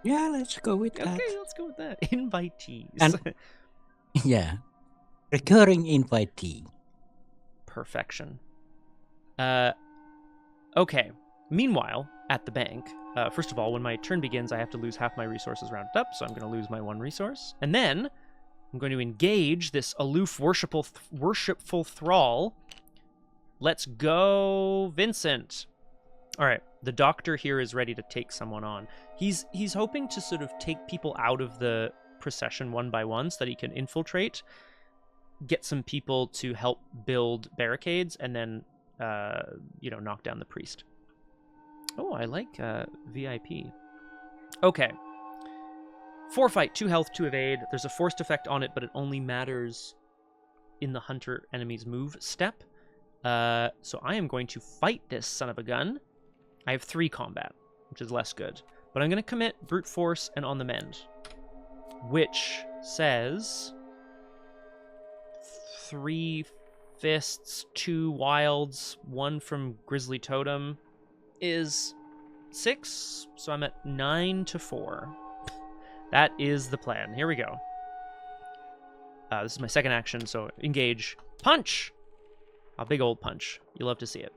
Yeah, let's go with that. Okay, let's go with that. Invitees. And, yeah, recurring invitee. Perfection. Okay. Meanwhile, at the bank, first of all, when my turn begins, I have to lose half my resources rounded up, so I'm going to lose my 1 resource. And then I'm going to engage this aloof, worshipful thrall. Let's go, Vincent. All right, the doctor here is ready to take someone on. He's hoping to sort of take people out of the procession one by one so that he can infiltrate, get some people to help build barricades, and then, knock down the priest. Oh, I like VIP. Okay. 4 fight, 2 health, 2 evade. There's a forced effect on it, but it only matters in the hunter enemy's move step. So I am going to fight this son of a gun. I have 3 combat, which is less good. But I'm going to commit brute force and on the mend, which says 3 fists, 2 wilds, 1 from Grizzly Totem is 6. So I'm at 9 to 4. That is the plan. Here we go. This is my second action, so engage. Punch! A big old punch. You love to see it.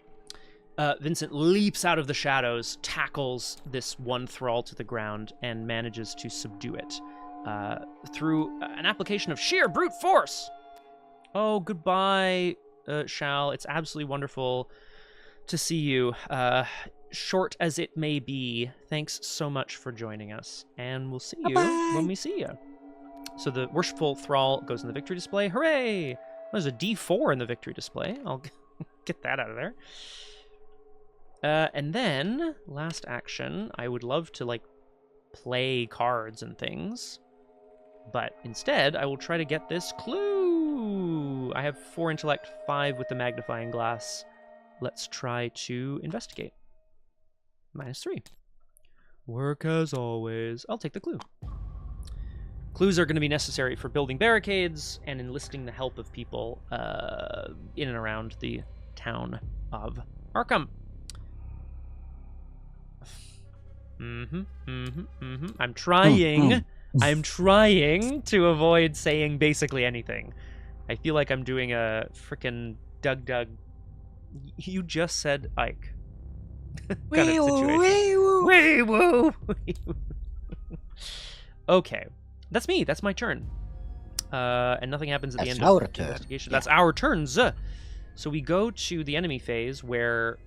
Vincent leaps out of the shadows, tackles this one thrall to the ground, and manages to subdue it through an application of sheer brute force. Oh, goodbye, Shal. It's absolutely wonderful to see you. Short as it may be, thanks so much for joining us, and we'll see you when we see you. So the worshipful thrall goes in the victory display. Hooray! There's a D4 in the victory display. I'll get that out of there. And then, last action, I would love to, like, play cards and things. But instead, I will try to get this clue. I have 4 intellect, 5 with the magnifying glass. Let's try to investigate. -3. Work as always. I'll take the clue. Clues are going to be necessary for building barricades and enlisting the help of people in and around the town of Arkham. I'm trying to avoid saying basically anything. I feel like I'm doing a frickin' Doug. You just said Ike. Kind of situation. Wee woo. Okay. That's me. That's my turn. And nothing happens at the end of the investigation. Yeah. That's our turns. So we go to the enemy phase where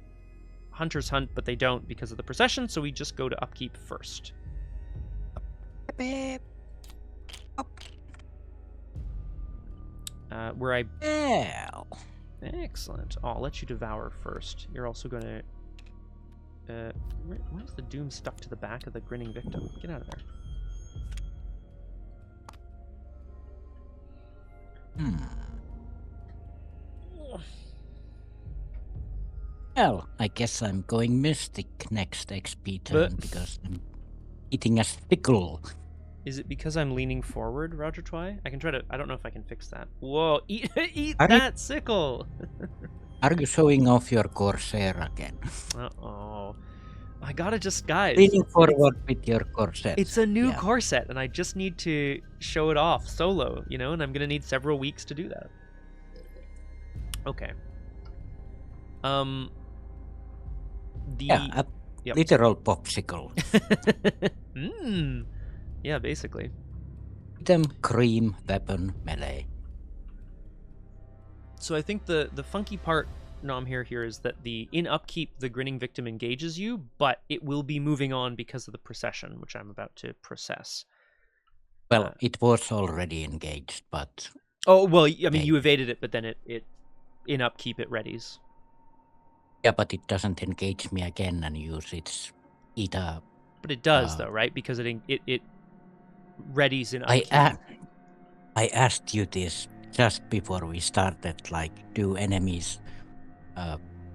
hunters hunt, but they don't because of the procession, so we just go to upkeep first. Where I... Excellent. Oh, I'll let you devour first. You're also going to... why is the doom stuck to the back of the grinning victim? Get out of there. Well, I guess I'm going Mystic next XP turn because I'm eating a stickle. Is it because I'm leaning forward, Roger Twy? I can try to... I don't know if I can fix that. Whoa, eat that sickle! Are you showing off your corsair again? Uh-oh. I gotta just... Guys... Leaning forward with your corset. It's a new corset, and I just need to show it off solo, you know? And I'm gonna need several weeks to do that. Okay. Literal popsicle. Yeah, basically. Item, cream, weapon, melee. So I think the funky part, Nomhare, here is that in upkeep, the grinning victim engages you, but it will be moving on because of the procession, which I'm about to process. Well, it was already engaged, but... Oh, well, I mean, you evaded it, but then it in upkeep, it readies. Yeah, but it doesn't engage me again and use its either. But it does, though, right? Because it readies in upkeep. I asked you this just before we started, like, do enemies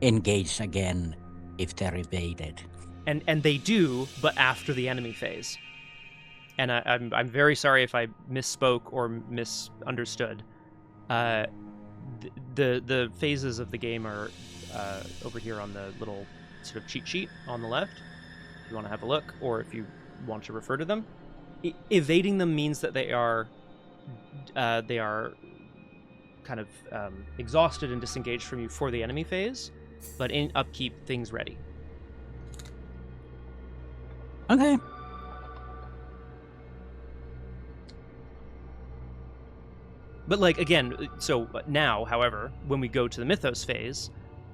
engage again if they're evaded? And they do, but after the enemy phase. And I'm very sorry if I misspoke or misunderstood. The phases of the game are over here on the little sort of cheat sheet on the left, if you want to have a look, or if you want to refer to them. Evading them means that they are kind of exhausted and disengaged from you for the enemy phase, but in upkeep, things ready. Okay. But, like, again, so now, however, when we go to the mythos phase,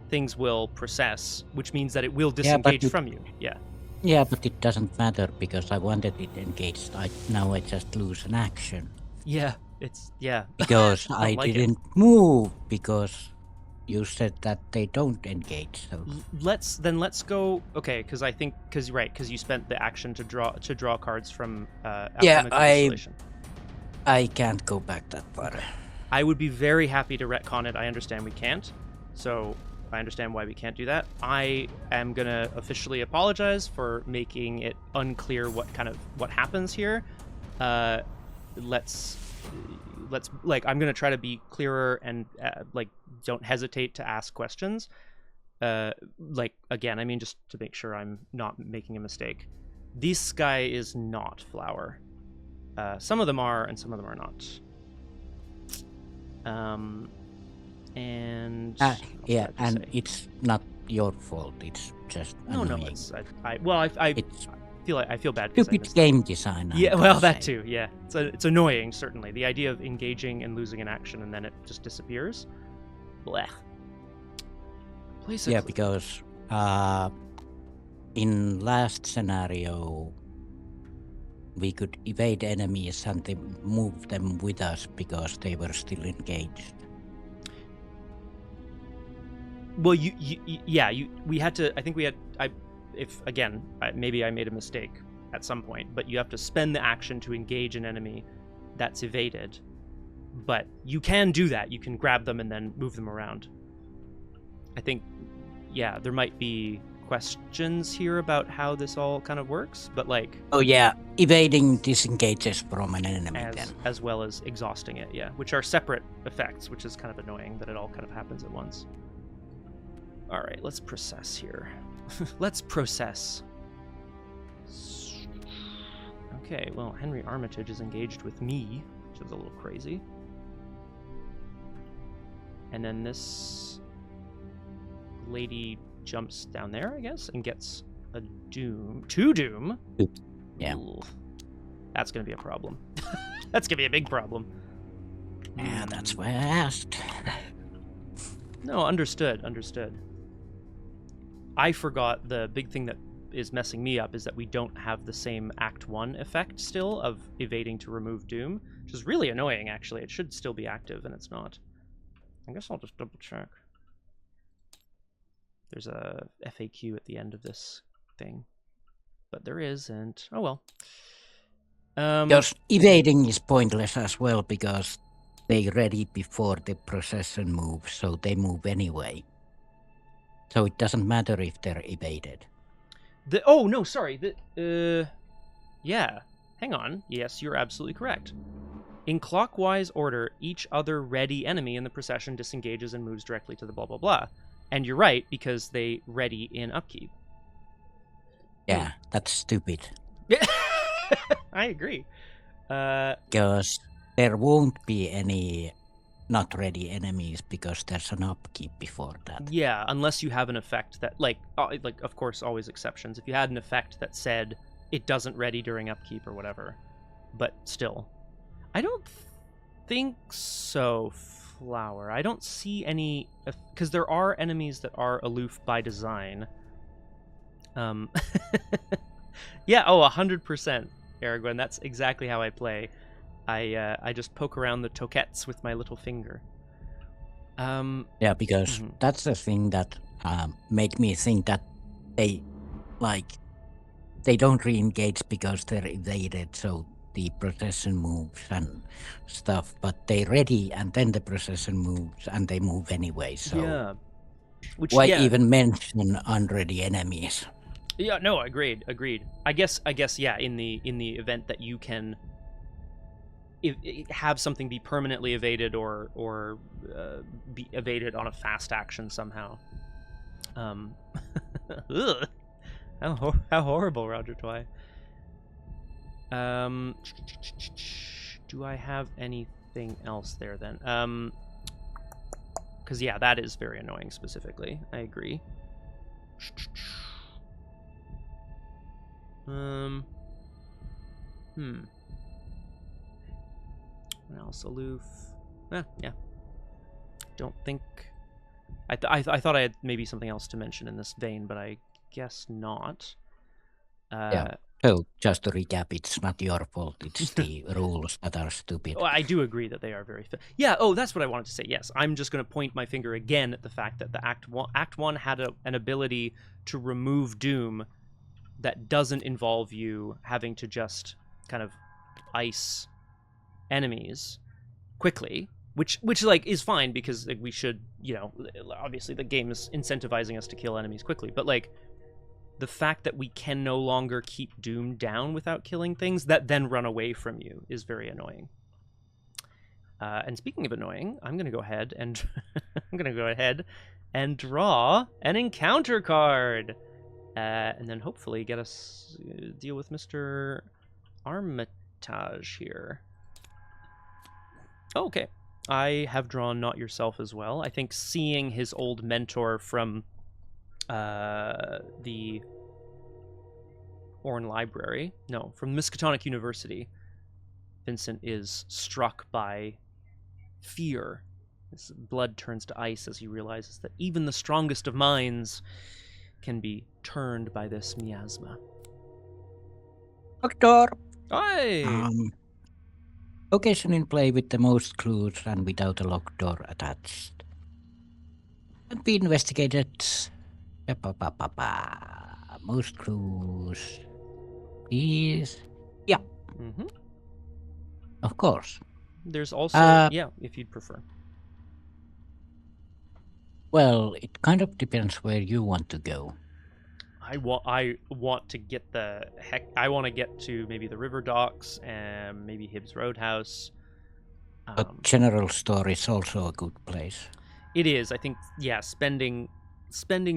things will process, which means that it will disengage from you. Yeah. Yeah, but it doesn't matter because I wanted it engaged. Now I just lose an action. Yeah, Because I like didn't move because you said that they don't engage. So let's go. Okay, because you spent the action to draw cards from. I can't go back that far. I would be very happy to retcon it. I understand we can't. So I understand why we can't do that. I am gonna officially apologize for making it unclear what happens here. Let's like, I'm gonna try to be clearer and like, don't hesitate to ask questions. Like, again, I mean, just to make sure I'm not making a mistake. This guy is not flower. Some of them are, and some of them are not. And yeah, and it's not your fault. It's just annoying. No, it's I feel bad. Stupid game design. Yeah, well, that too. Yeah, it's annoying. Certainly, the idea of engaging and losing an action and then it just disappears. Blech. Yeah, because in last scenario, we could evade enemies and they move them with us because they were still engaged. Well, we had to. I think we had. Maybe I made a mistake at some point, but you have to spend the action to engage an enemy that's evaded. But you can do that. You can grab them and then move them around. I think, yeah, there might be questions here about how this all kind of works, but like... Oh yeah, evading disengages from an enemy as well as exhausting it, yeah, which are separate effects, which is kind of annoying that it all kind of happens at once. All right, let's process here. Let's process. Okay, well, Henry Armitage is engaged with me, which is a little crazy. And then this lady jumps down there, I guess, and gets a doom. 2 doom? Yeah. Ooh, that's going to be a problem. That's going to be a big problem. Yeah, that's why I asked. No, understood. I forgot the big thing that is messing me up is that we don't have the same Act 1 effect still of evading to remove doom, which is really annoying, actually. It should still be active, and it's not. I guess I'll just double check. There's a FAQ at the end of this thing, but there isn't. Oh well. Because evading is pointless as well because they ready before the procession moves, so they move anyway. So it doesn't matter if they're evaded. Oh no, sorry. Yeah. Hang on. Yes, you're absolutely correct. In clockwise order, each other ready enemy in the procession disengages and moves directly to the blah blah blah. And you're right, because they ready in upkeep. Yeah, that's stupid. Yeah, I agree. Because there won't be any not ready enemies because there's an upkeep before that. Yeah, unless you have an effect that, like of course, always exceptions. If you had an effect that said it doesn't ready during upkeep or whatever, but still, I don't think so. Flower. I don't see any, because there are enemies that are aloof by design. Yeah, 100%, Aragorn. That's exactly how I play. I just poke around the toquettes with my little finger. Yeah, because that's the thing that make me think that they don't re-engage because they're evaded, so the procession moves and stuff, but they ready and then the procession moves and they move anyway, so yeah. Why even mention unready enemies? Yeah, no, agreed. I guess yeah, in the event that you can have something be permanently evaded or be evaded on a fast action somehow. Ugh. How horrible, Roger Twy. Do I have anything else there then? Because yeah, that is very annoying specifically. I agree. What else? Aloof. Yeah. Don't think. I thought I had maybe something else to mention in this vein, but I guess not. Yeah. So just to recap, it's not your fault. It's the rules that are stupid. Oh, I do agree that they are very... Yeah, that's what I wanted to say. Yes, I'm just going to point my finger again at the fact that the Act 1 had an ability to remove doom that doesn't involve you having to just kind of ice enemies quickly. which like is fine because like, we should, you know, obviously the game is incentivizing us to kill enemies quickly, but like the fact that we can no longer keep Doom down without killing things that then run away from you is very annoying. And speaking of annoying, I'm gonna go ahead and draw an encounter card, and then hopefully get us deal with Mr. Armitage here. Oh, okay. I have drawn Not Yourself as well. I think seeing his old mentor from the Orn Library, no, from Miskatonic University, Vincent is struck by fear. His blood turns to ice as he realizes that even the strongest of minds can be turned by this miasma. Doctor! Hi! Location in play with the most clues and without a locked door attached. And we investigated. Most clues. Please. Yeah. Mm-hmm. Of course. There's also, yeah, if you'd prefer. Well, it kind of depends where you want to go. I want to get I want to get to maybe the river docks and maybe Hibbs Roadhouse. But general store is also a good place. It is. I think, yeah, spending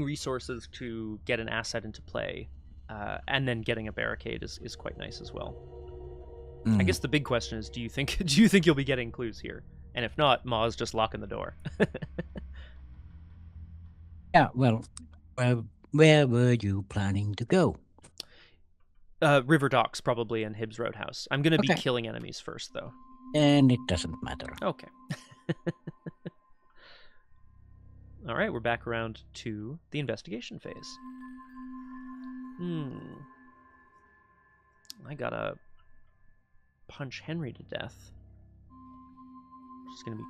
resources to get an asset into play, and then getting a barricade is quite nice as well. I guess the big question is, do you think you'll be getting clues here? And if not, Ma's just locking the door. Yeah, well, where were you planning to go? River Docks, probably, and Hibbs Roadhouse. I'm going to be killing enemies first, though. And it doesn't matter. Okay. All right, we're back around to the investigation phase. I gotta punch Henry to death, which is going to be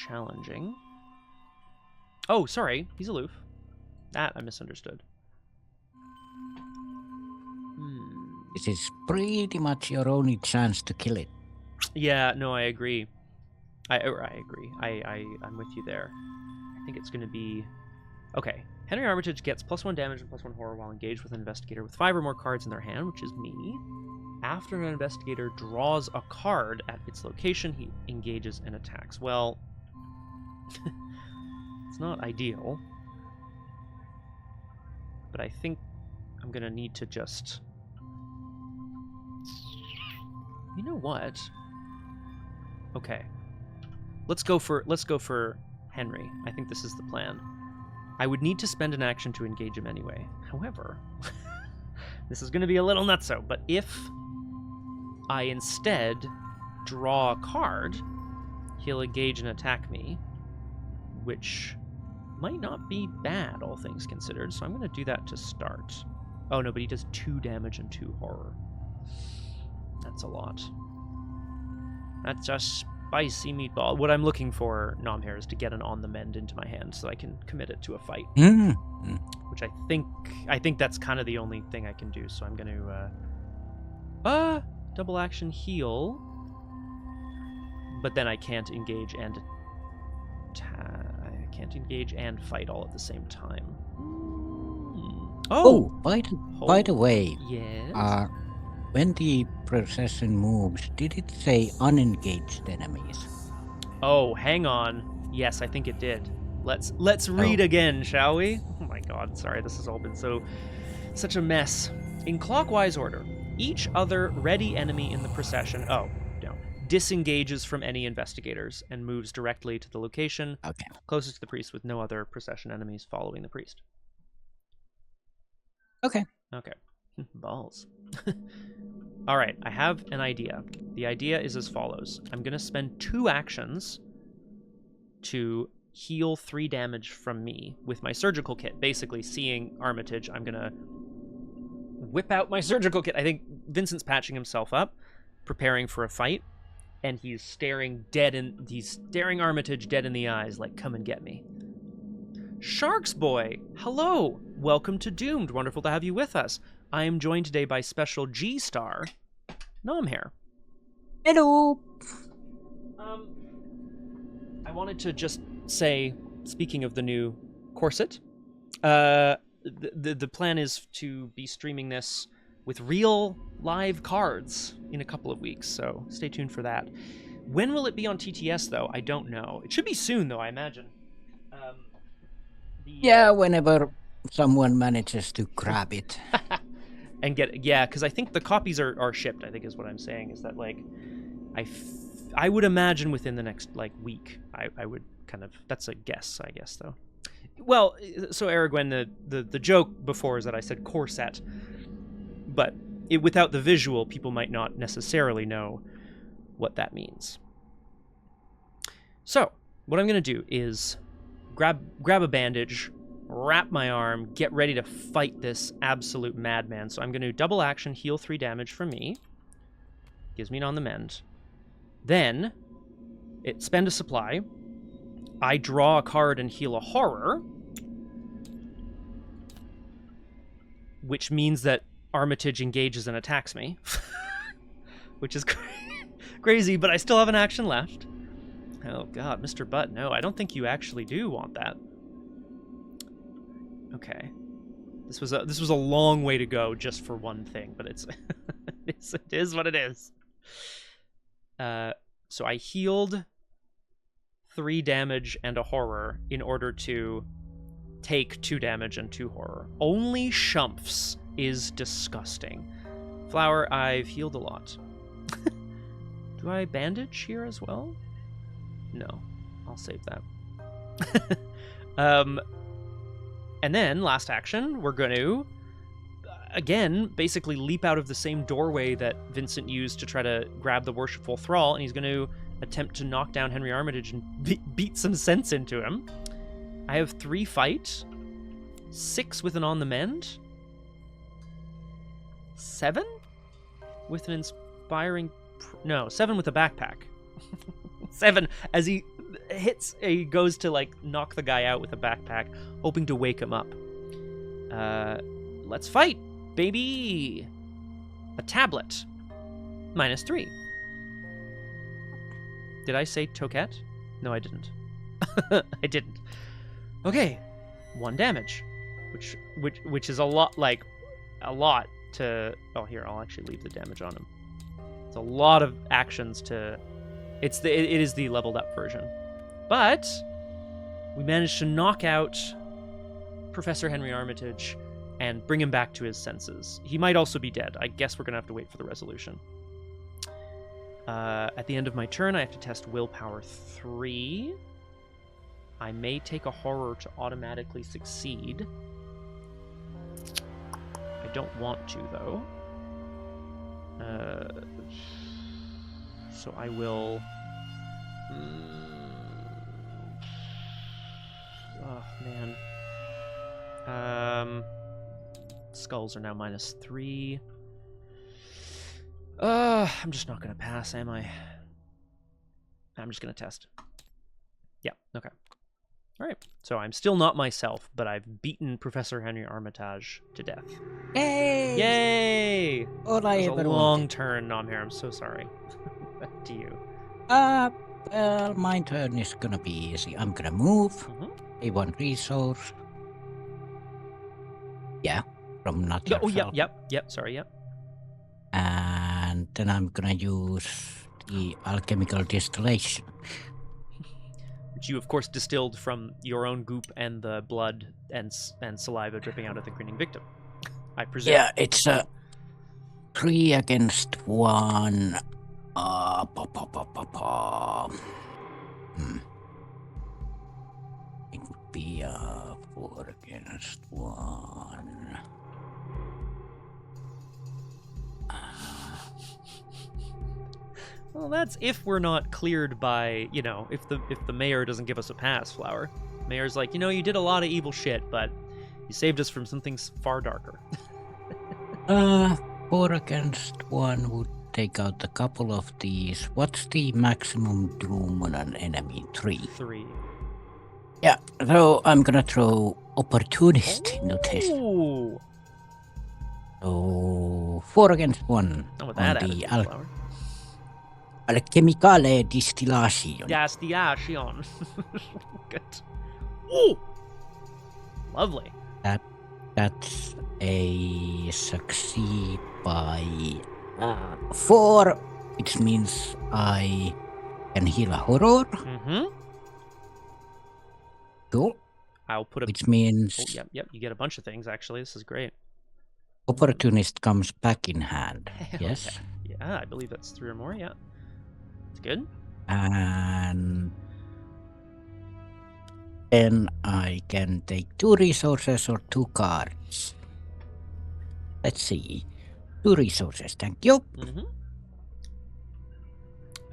challenging. Oh, sorry, he's aloof. That I misunderstood. This is pretty much your only chance to kill it. Yeah, no, I agree. I agree. I'm with you there. I think it's going to be... Okay. Henry Armitage gets +1 damage and +1 horror while engaged with an investigator with 5 or more cards in their hand, which is me. After an investigator draws a card at its location, he engages and attacks. Well, it's not ideal. But I think I'm going to need to just... You know what? Okay. Let's go for Henry. I think this is the plan. I would need to spend an action to engage him anyway. However, this is going to be a little nutso, but if I instead draw a card, he'll engage and attack me, which might not be bad, all things considered, so I'm going to do that to start. Oh no, but he does 2 damage and 2 horror. That's a lot. That's a spicy meatball. What I'm looking for, Nomhare, is to get an on the mend into my hand so I can commit it to a fight. Which I think that's kind of the only thing I can do, so I'm going to double action heal. But then I can't engage and fight all at the same time. Oh, by the way, yes. When the procession moves, did it say unengaged enemies? Oh, hang on. Yes, I think it did. Let's read again, shall we? Oh my god, sorry, this has all been such a mess. In clockwise order, each other ready enemy in the procession disengages from any investigators and moves directly to the location closest to the priest with no other procession enemies following the priest. Okay. Balls. All right, I have an idea. The idea is as follows. I'm going to spend 2 actions to heal 3 damage from me with my surgical kit. Basically, seeing Armitage, I'm going to whip out my surgical kit. I think Vincent's patching himself up, preparing for a fight, and he's staring Armitage dead in the eyes like, come and get me. Sharks Boy, hello. Welcome to Doomed. Wonderful to have you with us. I am joined today by special G-Star, Nomhare. Hello. I wanted to just say, speaking of the new corset, the plan is to be streaming this with real live cards in a couple of weeks, so stay tuned for that. When will it be on TTS, though? I don't know. It should be soon, though, I imagine. Whenever someone manages to grab it. And because I think the copies are shipped, I think is what I'm saying, is that, like, I would imagine within the next, like, week, I would kind of, that's a guess, I guess, though. Well, so Aragwen, the joke before is that I said corset, but without the visual, people might not necessarily know what that means. So, what I'm going to do is grab a bandage, wrap my arm, get ready to fight this absolute madman. So I'm going to double action, heal 3 damage from me. Gives me an on the mend. Then, spend a supply. I draw a card and heal a horror, which means that Armitage engages and attacks me, which is crazy, but I still have an action left. Oh god, Mr. Butt, no, I don't think you actually do want that. Okay. This was a long way to go just for one thing, but it is what it is. So I healed 3 damage and a horror in order to take 2 damage and 2 horror. Only Shumps is disgusting. Flower, I've healed a lot. Do I bandage here as well? No. I'll save that. And then, last action, we're going to, again, basically leap out of the same doorway that Vincent used to try to grab the Worshipful Thrall, and he's going to attempt to knock down Henry Armitage and beat some sense into him. I have 3 fight, 6 with an on the mend, 7 with an inspiring... 7 with a backpack. 7 as he goes to, like, knock the guy out with a backpack, hoping to wake him up. Let's fight, baby! A tablet. -3. Did I say Toquette? No, I didn't. I didn't. Okay, 1 damage, which is a lot to... Oh, here, I'll actually leave the damage on him. It's a lot of actions to... It is the leveled up version. But we managed to knock out Professor Henry Armitage and bring him back to his senses. He might also be dead. I guess we're going to have to wait for the resolution. At the end of my turn, I have to test Willpower 3. I may take a horror to automatically succeed. I don't want to, though. So I will... Oh, man. Skulls are now -3. I'm just not going to pass, am I? I'm just going to test. Yeah, okay. All right, so I'm still not myself, but I've beaten Professor Henry Armitage to death. Yay! Yay! All I ever wanted. A long wanted. turn, Nomhare. I'm so sorry. Back to you. Well, my turn is gonna be easy. I'm gonna move. A 1 resource. Yeah, from not yourself. Yep. Sorry, yep. And then I'm gonna use the alchemical distillation. Which you, of course, distilled from your own goop and the blood and saliva dripping out of the grinning victim, I presume. Yeah, it's a 3 against 1. It would be 4 against 1. Well, that's if we're not cleared by, if the mayor doesn't give us a pass, Flower. Mayor's like, you did a lot of evil shit, but you saved us from something far darker. 4 against 1 would take out a couple of these. What's the maximum doom on an enemy? 3. 3. Yeah, so I'm gonna throw opportunist into this. Ooh. So 4 against 1 Not with on that the attitude, Flower. Alchemicale distillation. Distillation. Good. Ooh! Lovely. That's a succeed by 4, which means I can heal a horror. Mm-hmm. Cool. I'll put a... Which means... Oh, yep. You get a bunch of things, actually. This is great. Opportunist comes back in hand. Hell yes. Yeah, I believe that's 3 or more, yeah. It's good. And then I can take 2 resources or 2 cards. Let's see. 2 resources, thank you. Mm-hmm.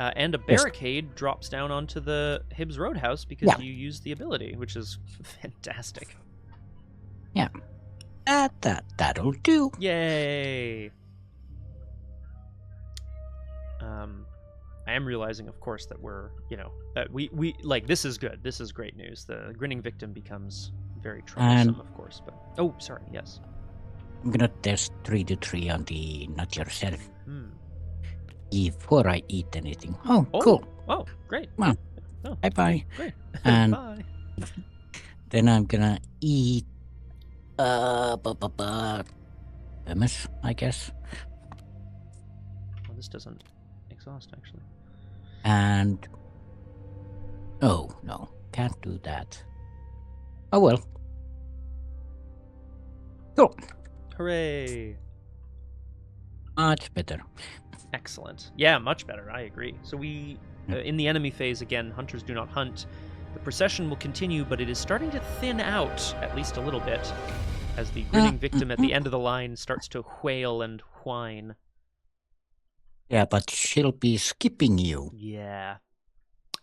And a barricade drops down onto the Hibbs Roadhouse because you use the ability, which is fantastic. Yeah. That'll do. Yay! I am realizing, of course, that we're, we like, this is good. This is great news. The grinning victim becomes very troublesome, of course. But oh, sorry, yes. I'm gonna test 3 to 3 on the not yourself. Before I eat anything. Oh, cool. Oh, great. Well, bye-bye. Great. And bye. Then I'm gonna eat hummus, I guess. Well, this doesn't exhaust, actually. And oh no, can't do that. Oh well. Cool. Hooray. Much better. Excellent. Yeah, much better. I agree. So we, in the enemy phase, again, hunters do not hunt. The procession will continue, but it is starting to thin out, at least a little bit, as the grinning victim at the end of the line starts to wail and whine. Yeah, but she'll be skipping you. Yeah.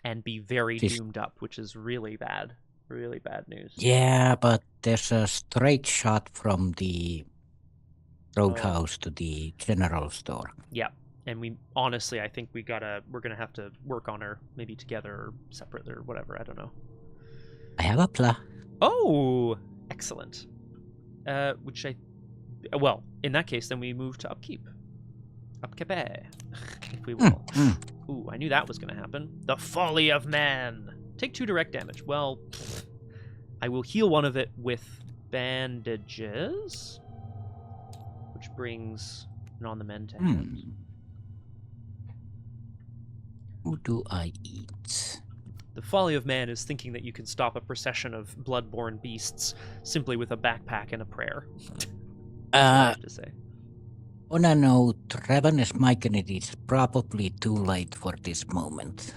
And be very doomed up, which is really bad. Really bad news. Yeah, but there's a straight shot from the roadhouse to the general store. Yeah. And we honestly, I think we're gonna have to work on her, maybe together or separate or whatever. I don't know. I have a plan. Oh, excellent. Well, in that case, then we move to upkeep. Upkeep, if we will. Ooh, I knew that was gonna happen. The folly of man. Take 2 direct damage. Well, I will heal one of it with bandages, which brings an on the mend to hand. Who do I eat? The folly of man is thinking that you can stop a procession of bloodborne beasts simply with a backpack and a prayer. I have to say. On a note, Ravenous Myconid is probably too late for this moment.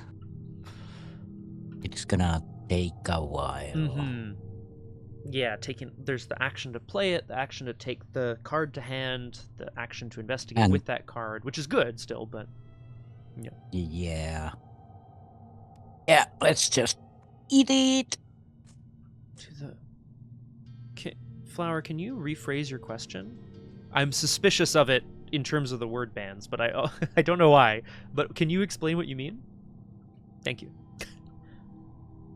It's gonna take a while. Mm-hmm. Yeah, there's the action to play it, the action to take the card to hand, the action to investigate with that card, which is good still, but... Yeah. Yeah, let's just eat it. Flower, can you rephrase your question? I'm suspicious of it in terms of the word bands, but I don't know why. But can you explain what you mean? Thank you.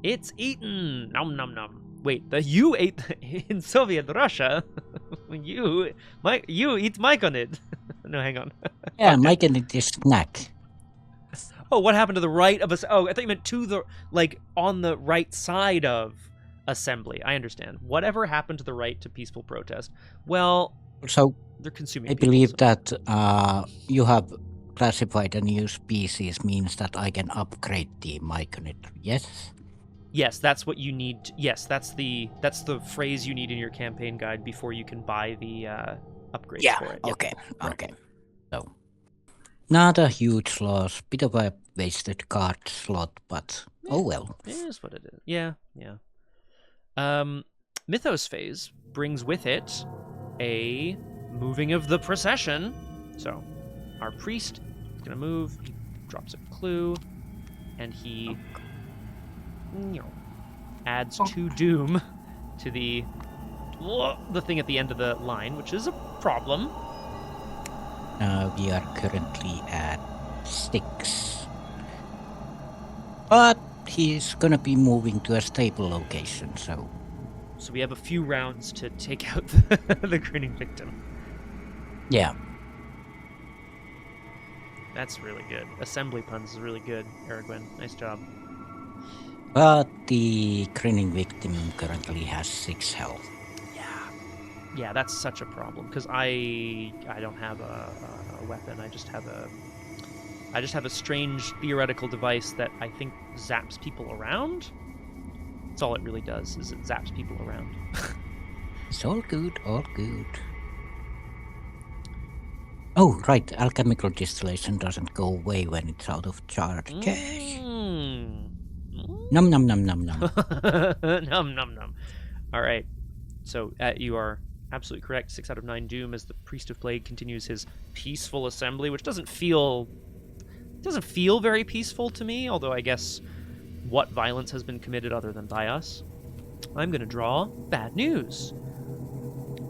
It's eaten. Nom nom nom. Wait, you ate in Soviet Russia. you eat Myconid. No, hang on. Yeah, Myconid is snack. Oh, what happened to the right of us? Oh, I thought you meant to the, on the right side of assembly. I understand. Whatever happened to the right to peaceful protest? Well, so they're consuming I believe that you have classified a new species means that I can upgrade the Myconid, yes? Yes, that's what you need. Yes, that's the phrase you need in your campaign guide before you can buy the upgrades for it. Yeah, okay. So, not a huge loss, bit of a wasted card slot, but oh well. It is what it is. Yeah. Mythos phase brings with it a moving of the procession. So, our priest is going to move, he drops a clue, and he adds 2 doom to the thing at the end of the line, which is a problem. We are currently at 6. But he's gonna be moving to a stable location, so we have a few rounds to take out the grinning victim. Yeah. That's really good. Assembly puns is really good, Aragwen. Nice job. But the grinning victim currently has 6 health. Yeah, that's such a problem because I don't have a weapon. I just have a strange theoretical device that I think zaps people around. That's all it really does. Is it zaps people around. It's all good, all good. Oh, right. Alchemical distillation doesn't go away when it's out of charge. Num num num num num. Num num num. All right. So you are absolutely correct. 6 out of 9 doom as the Priest of Plague continues his peaceful assembly, which doesn't feel very peaceful to me. Although I guess what violence has been committed other than by us? I'm going to draw bad news.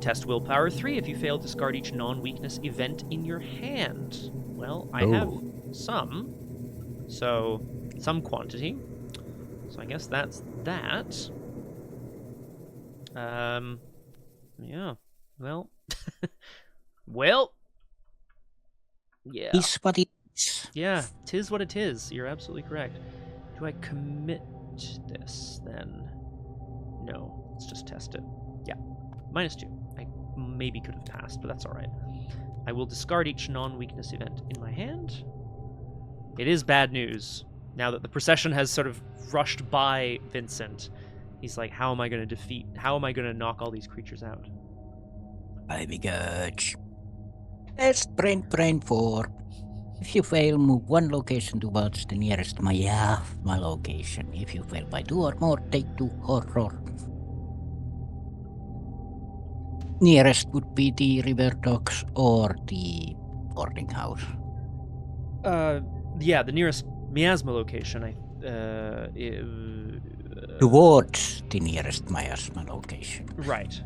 Test willpower 3. If you fail, discard each non-weakness event in your hand. Well, I have some. So, some quantity. So I guess that's that. Yeah. Well. Well. Yeah. It's what it is. Yeah, 'tis what it is. You're absolutely correct. Do I commit this, then? No. Let's just test it. Yeah. -2. I maybe could have passed, but that's alright. I will discard each non-weakness event in my hand. It is bad news. Now that the procession has sort of rushed by Vincent, he's like, how am I going to knock all these creatures out? Ivy Gurge. Let's brain 4. If you fail, move 1 location towards the nearest my location. If you fail by 2 or more, take 2 horror. Nearest would be the river docks or the boarding house. Yeah, the nearest miasma location. Towards the nearest miasma location. Right.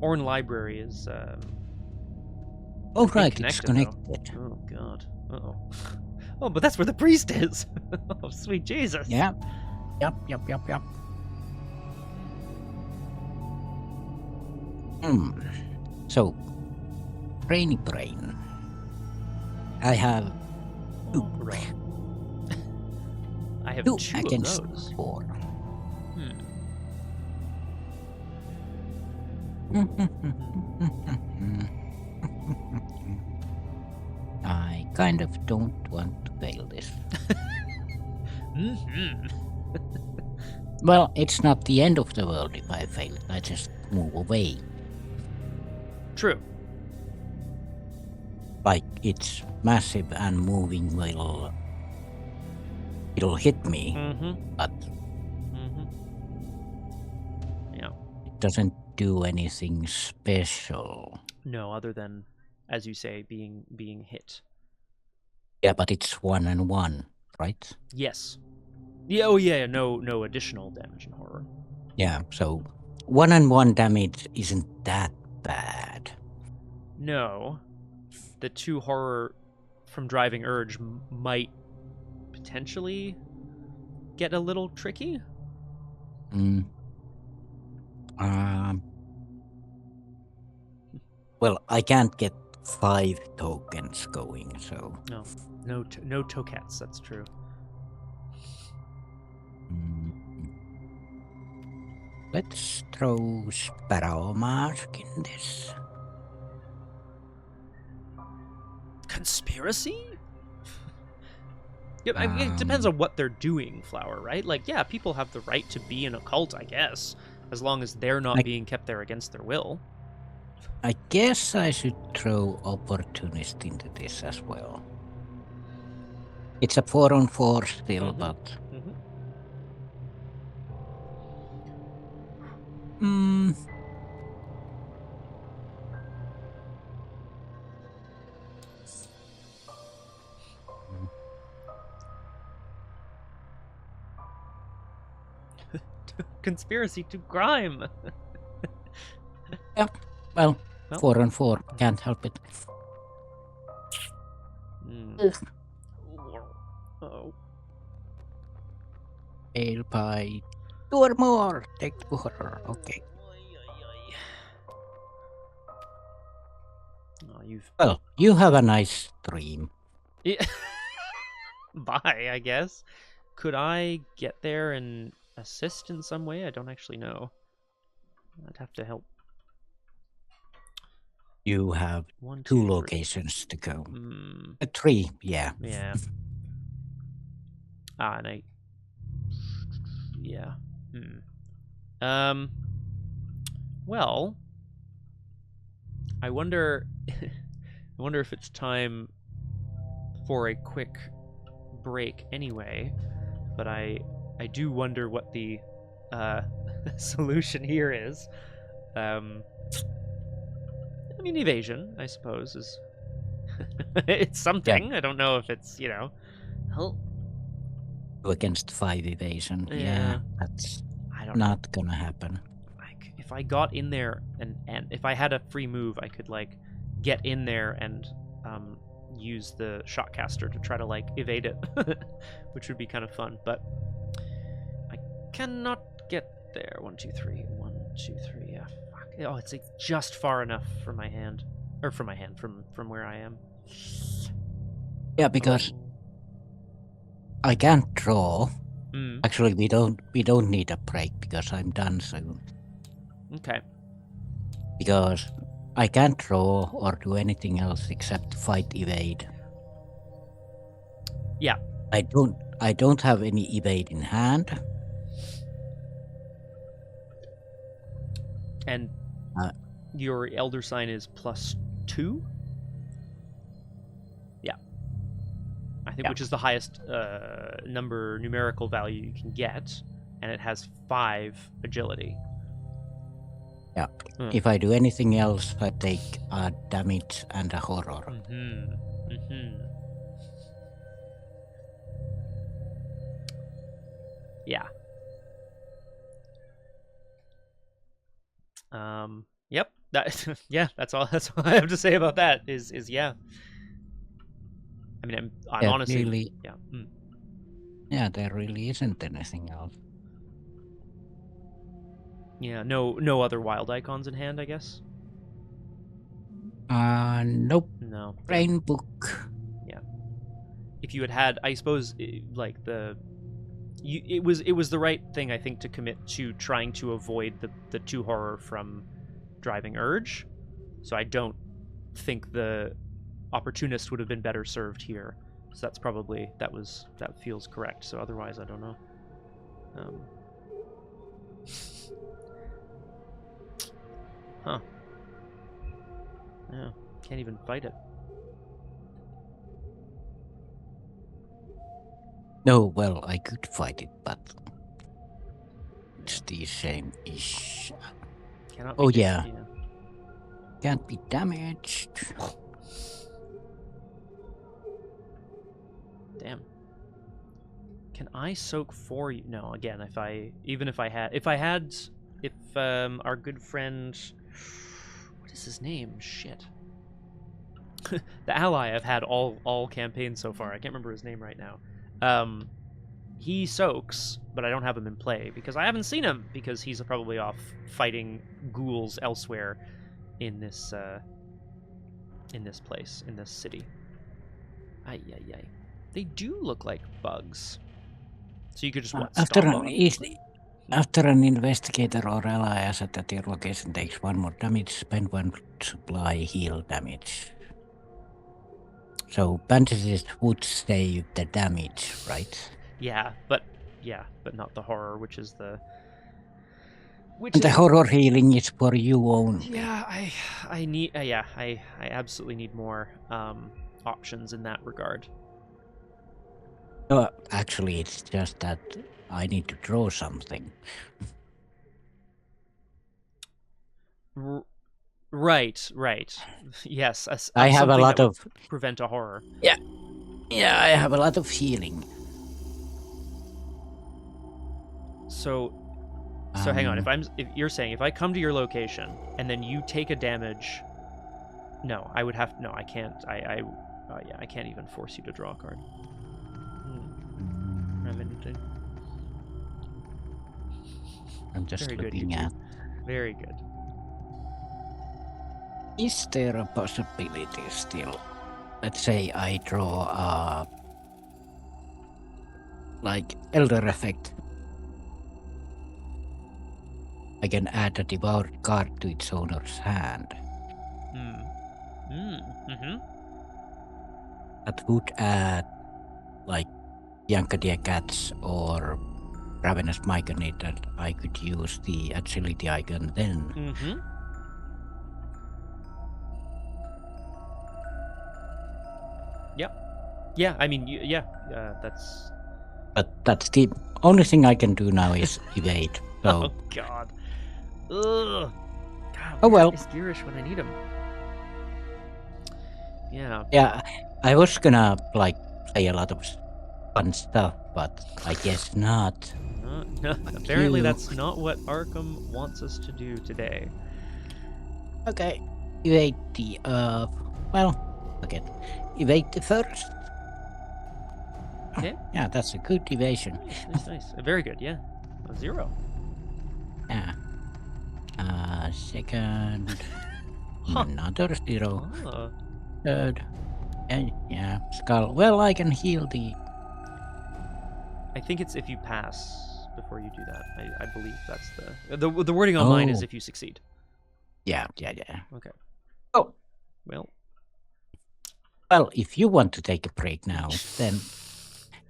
Orn Library is. Oh right, it's connected. Oh god. Uh-oh. Oh, but that's where the priest is. Oh, sweet Jesus. Yeah. Yep. So, brainy brain. I have 2. Oh, right. I have 2 2 against of those. 4. I kind of don't want to fail this. Well, it's not the end of the world if I fail it. I just move away. True. Like, it's massive and moving it'll hit me, but yeah, it doesn't do anything special. No, other than, as you say, being hit. Yeah, but it's 1 and 1, right? Yes. Yeah. Oh, yeah. No additional damage in horror. Yeah. So 1 and 1 damage isn't that bad. No, the 2 horror from driving urge might potentially get a little tricky. Well, I can't get 5 tokens going, so no tokens. That's true. Let's throw Sparrow Mask in this. Conspiracy? Yeah, I mean, it depends on what they're doing, Flower, right? Like, yeah, people have the right to be in a cult, I guess, as long as they're not being kept there against their will. I guess I should throw Opportunist into this as well. It's a 4-on-4 still, but... Conspiracy to crime. Yeah, well, 4-on-4, can't help it. Oh. Fail by 2 or more. Take 2 horror. Okay. Oh, well, you have a nice stream. Yeah. Bye, I guess. Could I get there and assist in some way? I don't actually know. I'd have to help. You have 1, 2 2, 3. locations to go. Hmm. 3, yeah. Yeah. And I... Yeah. Well... I wonder... I wonder if it's time for a quick break anyway. But I do wonder what the solution here is. I mean, evasion, I suppose, is... it's something. Yeah. I don't know if it's, Hell... 2 against 5 evasion. Yeah, that's not gonna happen. If I got in there and if I had a free move, I could, like, get in there and use the shotcaster to try to, like, evade it, which would be kind of fun, but I cannot get there. 1, 2, 3. 1, 2, 3. Yeah, fuck. Oh, it's like just far enough from my hand, or from my hand, from where I am. Yeah, because I can't draw. Actually, we don't need a break because I'm done soon. Okay. Because I can't draw or do anything else except fight evade. Yeah. I don't have any evade in hand. And your elder sign is +2? Yeah. I think which is the highest numerical value you can get, and it has 5 agility. Yeah. If I do anything else, I take a damage and a horror. Yeah. Yep. That. Yeah. That's all I have to say about that. Is yeah. I mean, I'm honestly. Really, yeah. Yeah. There really isn't anything else. Yeah, no other wild icons in hand, I guess? Nope. No. Brain book. Yeah. If you had, I suppose, like it was the right thing, I think, to commit to trying to avoid the 2 horror from driving Urge. So I don't think the opportunist would have been better served here. So that's probably, that feels correct. So otherwise, I don't know. Huh. Yeah, can't even fight it. No, well, I could fight it, but it's the same-ish. Cannot be yeah. Can't be damaged. Damn. Can I soak for you? No, again, if our good friend, what is his name? Shit. The ally I've had all campaigns so far. I can't remember his name right now. He soaks, but I don't have him in play because I haven't seen him because he's probably off fighting ghouls elsewhere in this place, in this city. Ay. They do look like bugs. So you could just after an investigator or ally asset at your location takes 1 more damage, spend 1 supply heal damage. So bandages would save the damage, right? Yeah, but not the horror, which is the. The horror healing is for you only. Yeah, I need. I absolutely need more options in that regard. Actually, it's just that I need to draw something. Right. Yes, I have a lot of prevent a horror. Yeah, I have a lot of healing. So hang on. If you're saying if I come to your location and then you take a damage, no, I would have no. I can't. I can't even force you to draw a card. I'm just Very looking good, at. Very good. Is there a possibility still? Let's say I draw a like elder effect. I can add a devoured card to its owner's hand. That would add like Yankadia cats or Ravenous Myconid that I could use the agility icon then. Yeah, I mean, that's... But that's the only thing I can do now is evade. So. Oh, God. Ugh. God, oh, well. Is Girish when I need him? Yeah. Yeah, I was gonna, like, play a lot of fun stuff, but I guess not. No, apparently that's not what Arkham wants us to do today. Okay. Evade the, well, okay. Evade the first. Okay. Yeah, that's a good evasion. Nice. Very good, yeah. A 0. Yeah. Second. Another 0. Oh. Third. Yeah, skull. Well, I can heal the... I think it's if you pass before you do that. I believe that's the wording on mine is if you succeed. Yeah. Okay. Oh. Well, if you want to take a break now, then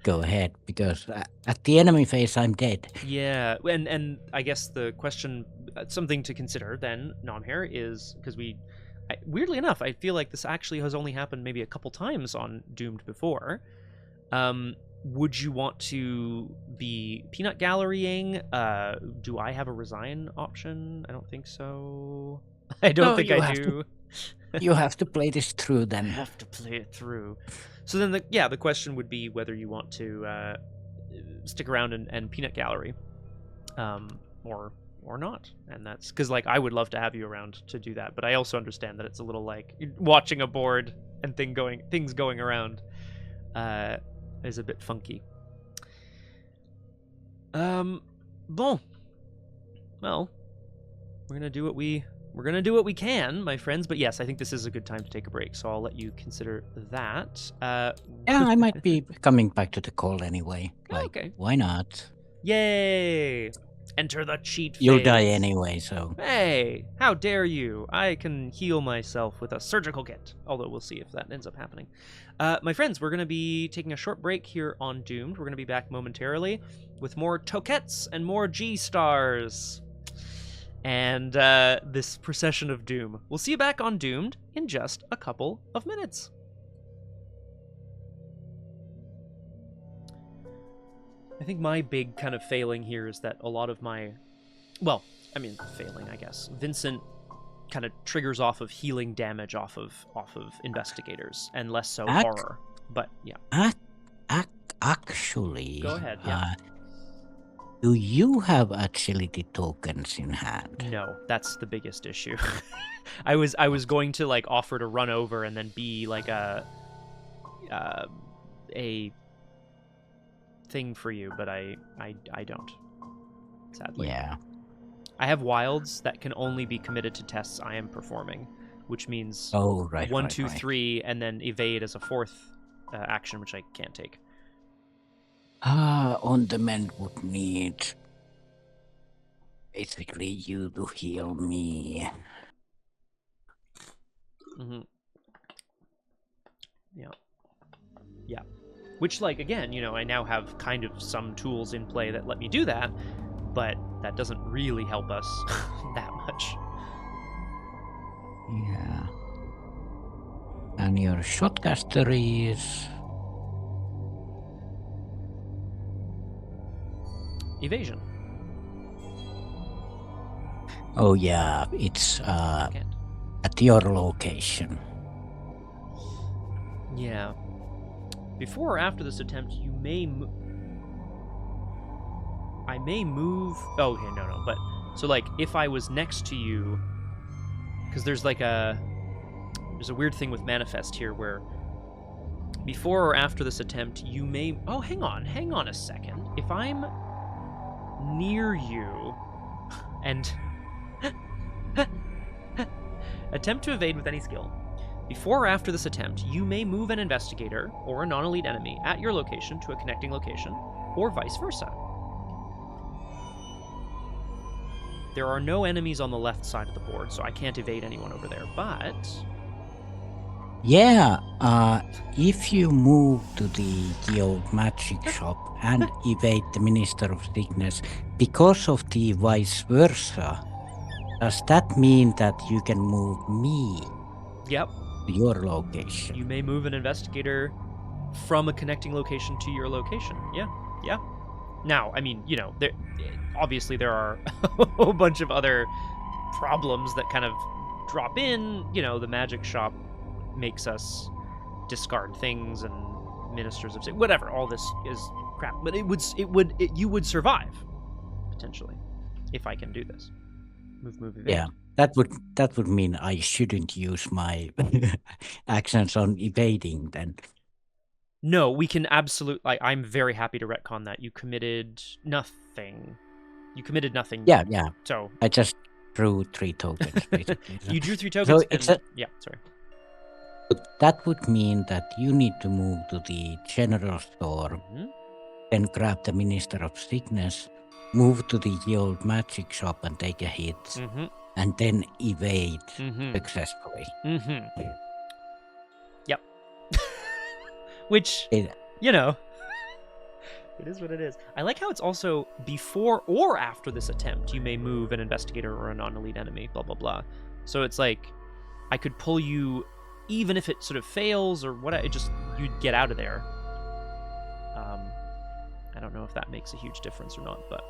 go ahead, because at the enemy phase, I'm dead. Yeah, and I guess the question, something to consider then, Nomhare, is because weirdly enough, I feel like this actually has only happened maybe a couple times on Doomed before. Would you want to be peanut gallerying? Do I have a resign option? I don't think so. I don't think I do. You have to play this through then. I have to play it through. So then, the question would be whether you want to stick around and peanut gallery, or not. And that's because, like, I would love to have you around to do that, but I also understand that it's a little like watching a board and things going around is a bit funky. Bon. Well, we're gonna do what we can, my friends. But yes, I think this is a good time to take a break, so I'll let you consider that. Yeah, I might be coming back to the call anyway. Like, okay. Why not? Yay! Enter the cheat phase. You'll die anyway, so... Hey! How dare you! I can heal myself with a surgical kit. Although we'll see if that ends up happening. My friends, we're going to be taking a short break here on Doomed. We're going to be back momentarily with more Toquettes and more G-Stars. And this procession of doom. We'll see you back on Doomed in just a couple of minutes. I think my big kind of failing here is that a lot of my... Well, I mean, failing, I guess. Vincent kind of triggers off of healing damage off of investigators, and less so horror. But, yeah. Actually... Go ahead, yeah. Do you have agility tokens in hand? No, that's the biggest issue. I was going to, like, offer to run over and then be like a thing for you, but I don't, sadly. Yeah. I have wilds that can only be committed to tests I am performing, which means 1, 2, 3, and then evade as a fourth action, which I can't take. On the men would need basically you to heal me. Mm-hmm. Yeah. Which, like, again, I now have kind of some tools in play that let me do that, but that doesn't really help us that much. Yeah. And your shotcaster is... Evasion. Oh yeah, it's at your location. Yeah. Before or after this attempt, you may I may move... Oh, okay, no. But, so, like, if I was next to you... Because there's, like, there's a weird thing with Manifest here where before or after this attempt, you may... Oh, hang on a second. If I'm near you and attempt to evade with any skill. Before or after this attempt, you may move an investigator or a non-elite enemy at your location to a connecting location. or vice versa. There are no enemies on the left side of the board, so I can't evade anyone over there, but... Yeah, if you move to the old magic shop and evade the Minister of Sickness because of the vice versa, does that mean that you can move me Yep. to your location? You may move an investigator from a connecting location to your location. Yeah, yeah. Now, I mean, you know, obviously there are a whole bunch of other problems that kind of drop in. You know, the magic shop makes us discard things and ministers of whatever. All this is crap, but you would survive potentially if I can do this. Move, evade. Yeah, that would mean I shouldn't use my actions on evading then. No, we can absolutely. I'm very happy to retcon that. You committed nothing. Yeah. So I just drew 3 tokens, basically. you drew 3 tokens. So it's yeah, sorry. That would mean that you need to move to the general store, then grab the Minister of Sickness, move to the old magic shop and take a hit, and then evade successfully. Yep. Which, you know, it is what it is. I like how it's also before or after this attempt, you may move an investigator or a non-elite enemy, blah, blah, blah. So it's like, I could pull you, even if it sort of fails or what, you'd get out of there. I don't know if that makes a huge difference or not, but...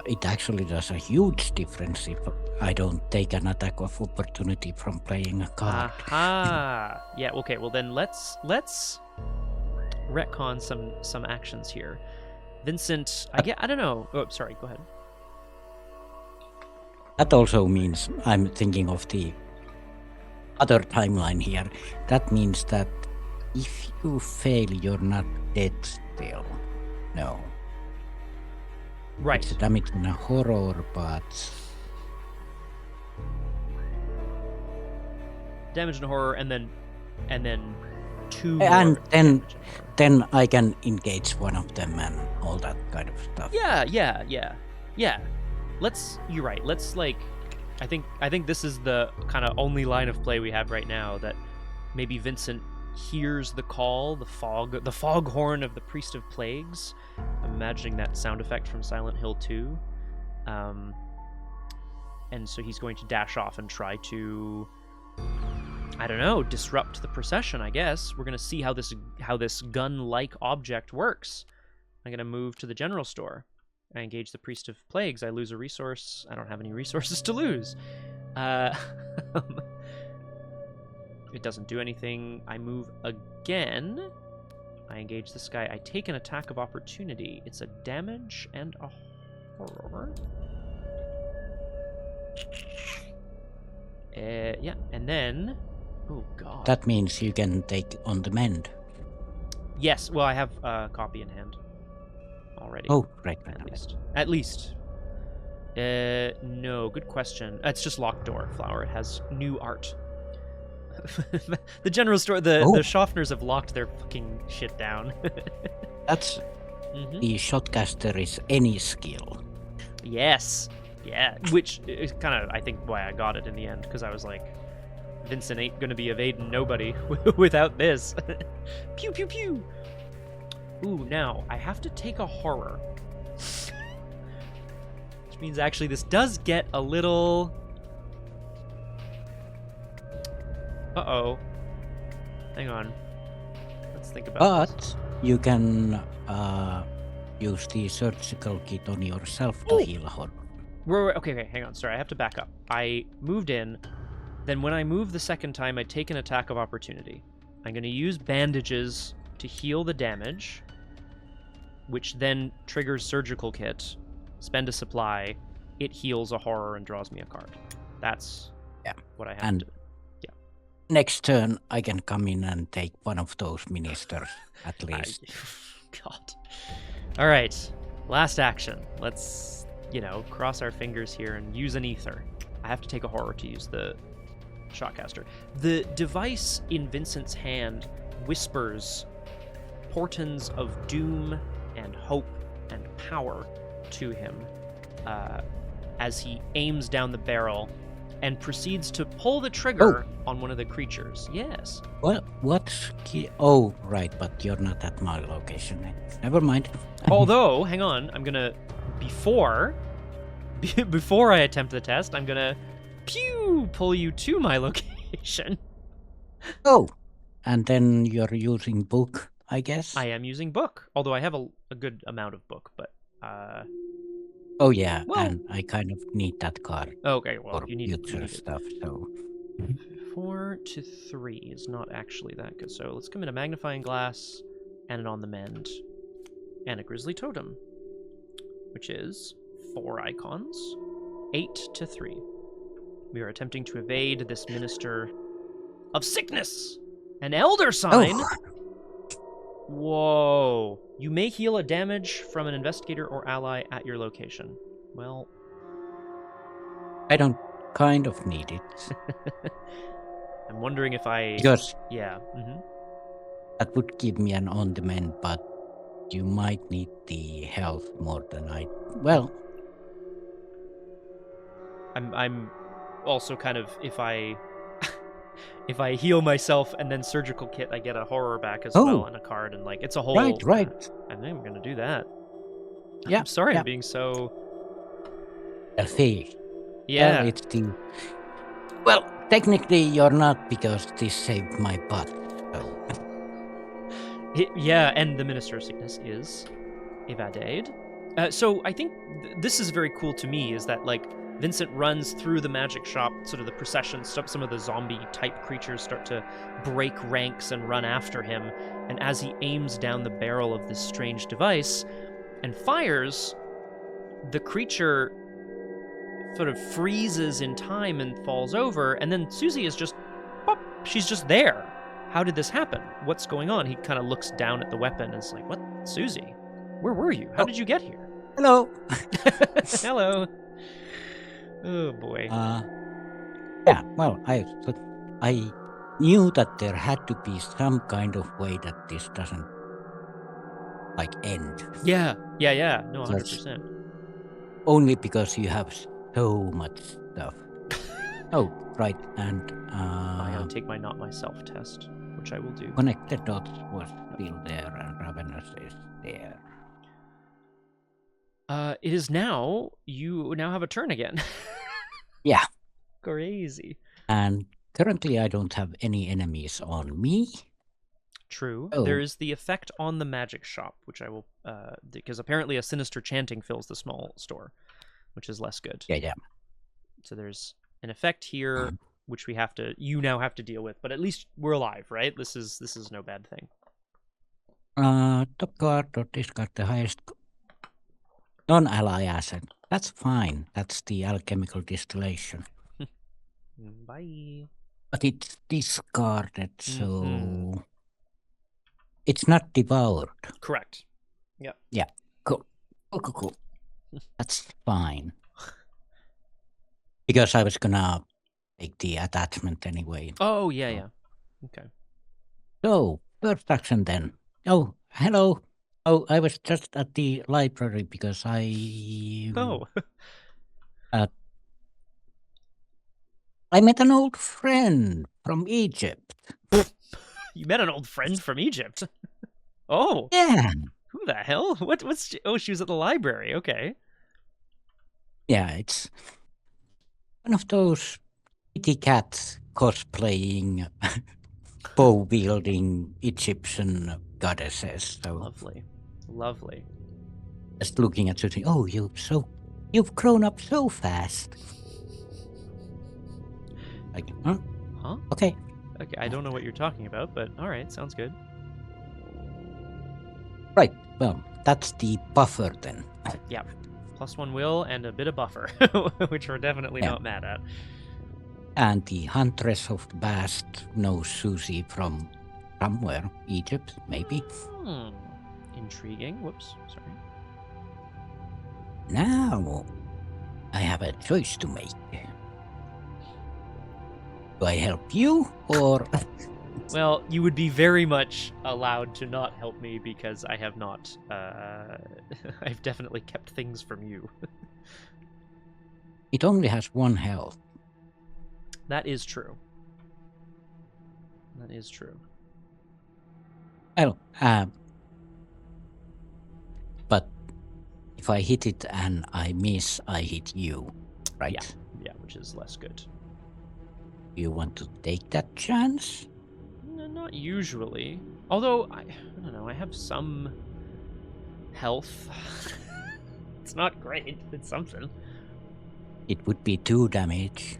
It actually does a huge difference if I don't take an attack of opportunity from playing a card. Aha! Yeah, okay, well then let's retcon some actions here. Vincent, I don't know. Oh, sorry, go ahead. That also means I'm thinking of the other timeline here. That means that if you fail, you're not dead still. No. Right. It's damage in a horror, but... Damage in horror, and then 2 and more then I can engage one of them and all that kind of stuff. Yeah. You're right. Let's I think this is the kind of only line of play we have right now, that maybe Vincent hears the call, the foghorn of the Priest of Plagues. I'm imagining that sound effect from Silent Hill 2. And so he's going to dash off and try to, I don't know, disrupt the procession, I guess. We're going to see how this gun-like object works. I'm going to move to the general store. I engage the Priest of Plagues. I lose a resource. I don't have any resources to lose. It doesn't do anything. I move again. I engage this guy. I take an attack of opportunity. It's a damage and a horror. Yeah, and then... Oh, God. That means you can take on the mend. Yes, well, I have a copy in hand already. Oh, right. At least. No, good question. It's just locked door flower. It has new art. The general store, the Schaffners have locked their fucking shit down. That's... The shotcaster is any skill. Yes. Yeah, which is kind of, I think, why I got it in the end, because I was like, Vincent ain't gonna be evading nobody without this. Pew, pew, pew. Ooh, now, I have to take a horror. Which means, actually, this does get a little... Uh-oh. Hang on. Let's think about this. But you can use the surgical kit on yourself to heal a horror. Okay, hang on. Sorry, I have to back up. I moved in. Then when I move the second time, I take an attack of opportunity. I'm going to use bandages to heal the damage, which then triggers surgical kit. Spend a supply. It heals a horror and draws me a card. That's what I have to do. Next turn, I can come in and take one of those ministers, at least. God. All right. Last action. Let's, cross our fingers here and use an ether. I have to take a horror to use the shotcaster. The device in Vincent's hand whispers portents of doom and hope and power to him as he aims down the barrel and proceeds to pull the trigger on one of the creatures. Yes. What's key? Oh, right, but you're not at my location. Never mind. Although, hang on, I'm gonna before I attempt the test, I'm gonna pull you to my location. Oh, and then you're using book, I guess. I am using book, although I have a good amount of book, but Oh yeah, well, and I kind of need that card. Okay, well, for you need future stuff. So 4 to 3 is not actually that good. So let's come in a magnifying glass and an on the mend and a grizzly totem, which is 4 icons. 8 to 3. We are attempting to evade this minister of sickness, an elder sign. Oh. Whoa. You may heal a damage from an investigator or ally at your location. Well, I don't kind of need it. I'm wondering if I... Because yeah. that would give me an on-demand, but you might need the health more than I... Well... I'm also kind of, if I heal myself and then surgical kit, I get a horror back as well and a card, and like it's a whole. Right. I think I'm gonna do that. Yeah. I'm sorry, I'm being so. Selfish. Yeah. Well, it's the. Well, technically you're not, because this saved my butt. So. Yeah, and the Minister of Sickness is evaded. So I think this is very cool to me. Is that like Vincent runs through the magic shop, sort of the procession, some of the zombie-type creatures start to break ranks and run after him, and as he aims down the barrel of this strange device and fires, the creature sort of freezes in time and falls over, and then Suzi is just, pop, she's just there. How did this happen? What's going on? He kind of looks down at the weapon and is like, what? Suzi? Where were you? How did you get here? Hello. Hello. Oh boy. Yeah, well, I knew that there had to be some kind of way that this doesn't like end. Yeah. No, 100%. Only because you have so much stuff. Oh, right, and I gotta take my not myself test, which I will do. Connected dots was still there, and Ravenous is there. It is now. You now have a turn again. Yeah. Crazy. And currently I don't have any enemies on me. True. Oh. There is the effect on the magic shop, which I will, because apparently a sinister chanting fills the small store, which is less good. Yeah. So there's an effect here, which you now have to deal with, but at least we're alive, right? This is no bad thing. Top card or discard the highest non-ally asset. That's fine. That's the alchemical distillation. Bye. But it's discarded, so it's not devoured. Correct. Yep. Yeah. Cool. That's fine. Because I was gonna take the attachment anyway. Oh, yeah. Okay. So, first action then. Oh, hello. Oh, I was just at the library because I... Oh. I met an old friend from Egypt. You met an old friend from Egypt? Oh. Yeah. Who the hell? What's... Oh, she was at the library. Okay. Yeah, it's one of those kitty cats cosplaying, bow-wielding Egyptian goddesses. So Lovely. Just looking at something. Oh, you've grown up so fast. Like, huh? Okay. I don't know what you're talking about, but all right, sounds good. Right. Well, that's the buffer then. Yeah. +1 will and a bit of buffer, which we're definitely not mad at. And the Huntress of the Bast knows Suzi from somewhere. Egypt, maybe. Intriguing. Whoops. Sorry. Now, I have a choice to make. Do I help you or... Well, you would be very much allowed to not help me because I have not. I've definitely kept things from you. It only has 1 health. That is true. That is true. Well, but if I hit it and I miss, I hit you, right? Yeah, which is less good. You want to take that chance? No, not usually. Although, I don't know, I have some health. It's not great. It's something. It would be 2 damage.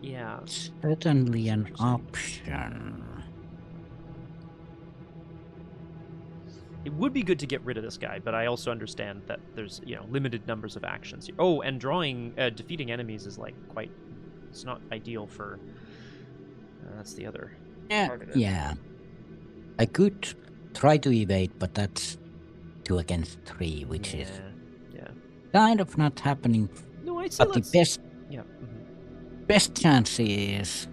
Yeah. Certainly an option. It would be good to get rid of this guy, but I also understand that there's, limited numbers of actions here. Oh, and defeating enemies is like quite, it's not ideal for, that's the other part of it. Yeah. I could try to evade, but that's 2 against 3, which is kind of not happening. No, I'd say but the best, mm-hmm. best chance is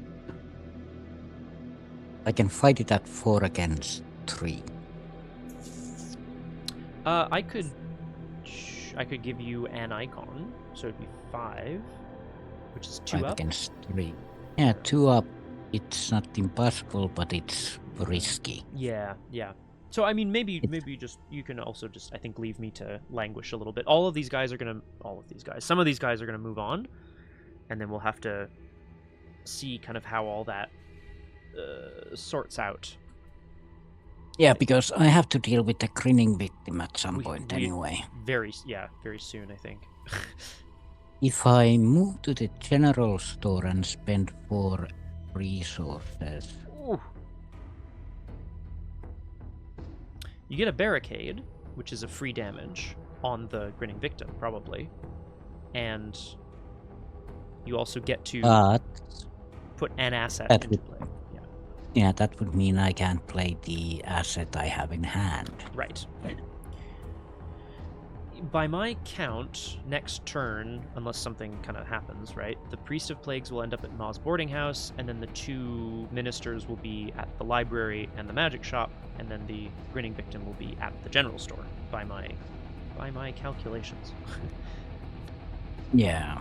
I can fight it at 4 against 3. I could give you an icon, so it'd be 5, which is 2 up. Against 3. Yeah, 2 up. It's not impossible, but it's risky. Yeah. So I mean, maybe you can also just, I think, leave me to languish a little bit. Some of these guys are gonna move on, and then we'll have to see kind of how all that sorts out. Yeah, because I have to deal with the grinning victim at some point anyway. Very soon, I think. If I move to the general store and spend 4 resources... Ooh. You get a barricade, which is a free damage on the grinning victim, probably. And you also get to put an asset into play. Yeah, that would mean I can't play the asset I have in hand. Right. By my count, next turn, unless something kind of happens, right, the Priest of Plagues will end up at Ma's boarding house, and then the 2 ministers will be at the library and the magic shop, and then the grinning victim will be at the general store, by my calculations. Yeah.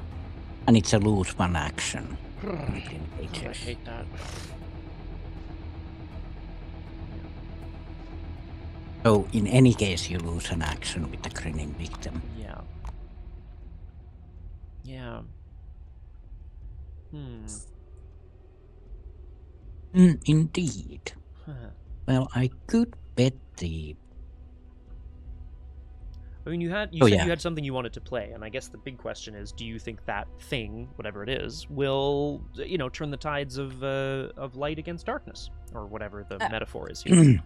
And it's a lose 1 action. I hate that. So in any case, you lose an action with the grinning victim. Yeah. Indeed. Well, I could bet the... I mean, you said you had something you wanted to play, and I guess the big question is, do you think that thing, whatever it is, will, turn the tides of light against darkness, or whatever the metaphor is here?